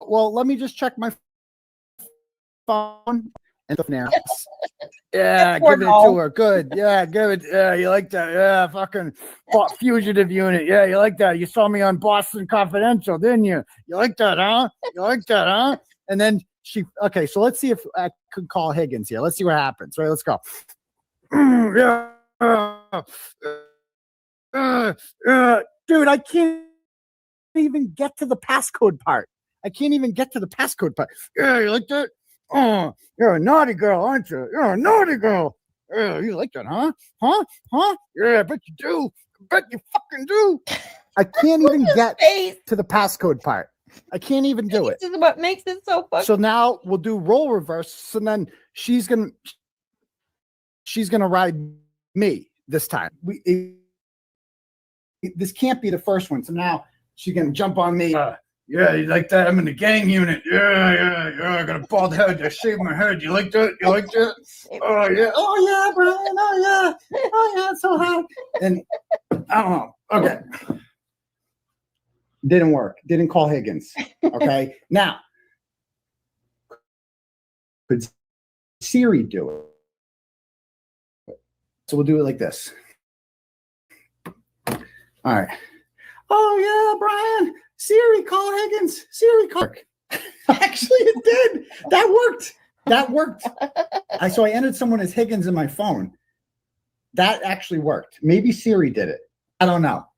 let me just check my phone and stuff now. Yeah, give it to her. Good. Yeah, give it. Yeah, you like that? Yeah, fucking fugitive unit. Yeah, you like that? You saw me on Boston Confidential, didn't you? You like that, huh? You like that, huh? And then okay, so let's see if I could call Higgins here. Let's see what happens. Right, let's go. Yeah. Dude, I can't even get to the passcode part. Yeah, you like that? Oh, you're a naughty girl, aren't you? You're a naughty girl. Yeah, you like that, huh? Huh? Yeah, I bet you do. I bet you fucking do. I can't even get to the passcode part. I can't even do it. This is what makes it so funny. So now we'll do role reverse. And then she's gonna ride me this time. This can't be the first one. So now she's gonna jump on me. Yeah, you like that? I'm in the gang unit. Yeah. I got a bald head. I shaved my head. You like that? Oh yeah, Brian. Oh yeah, it's so hot. And I don't know. Okay. Didn't work. Didn't call Higgins. Okay. Now, could Siri do it? So we'll do it like this. All right. Oh yeah, Brian. Siri, call Higgins. Siri, call. Actually, it did. That worked. So I entered someone as Higgins in my phone. That actually worked. Maybe Siri did it. I don't know.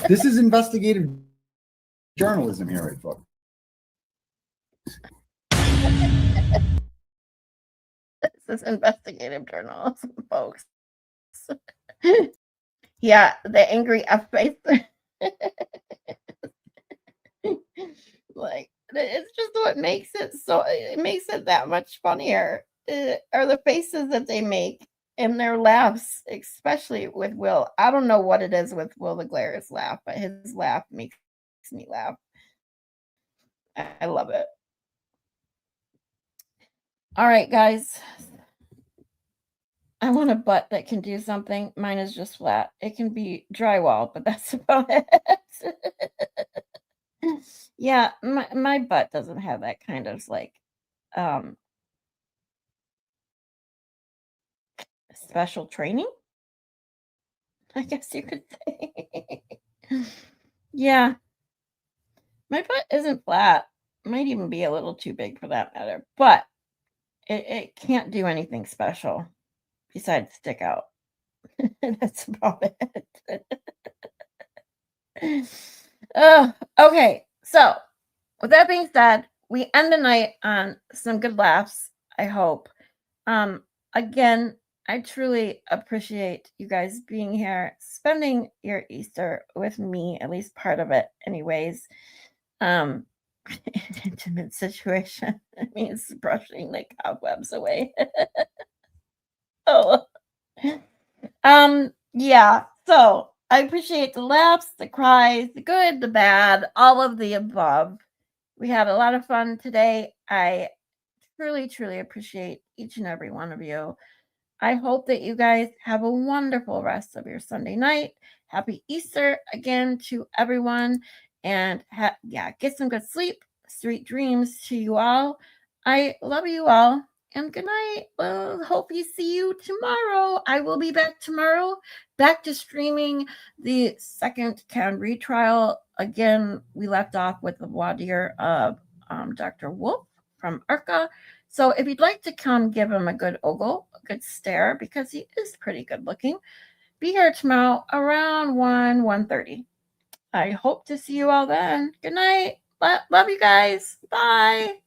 This is investigative journalism here, right, folks? This is investigative journalism, folks. Yeah, the angry F face. Like, it's just what makes it that much funnier are the faces that they make and their laughs, especially with Will. I don't know what it is with Will the Glare's laugh, but his laugh makes me laugh. I love it. All right, guys. I want a butt that can do something. Mine is just flat. It can be drywall, but that's about it. Yeah, my butt doesn't have that kind of special training, I guess you could say. Yeah, my butt isn't flat. Might even be a little too big for that matter, but it can't do anything special besides stick out. That's about it. Okay, so with that being said, we end the night on some good laughs, I hope. Again, I truly appreciate you guys being here, spending your Easter with me, at least part of it anyways. Intimate situation. It means brushing the cobwebs away. Oh. Yeah, so I appreciate the laughs, the cries, the good, the bad, all of the above. We had a lot of fun today. I truly, truly appreciate each and every one of you. I hope that you guys have a wonderful rest of your Sunday night. Happy Easter again to everyone. And get some good sleep. sweet dreams to you all. I love you all. And good night. Well, hope you see you tomorrow. I will be back tomorrow, back to streaming the second Can retrial. Again, we left off with the voir dire of Dr. Wolf from Urca. So if you'd like to come give him a good ogle, a good stare, because he is pretty good looking, be here tomorrow around 1:30. I hope to see you all then. Good night. Love you guys. Bye.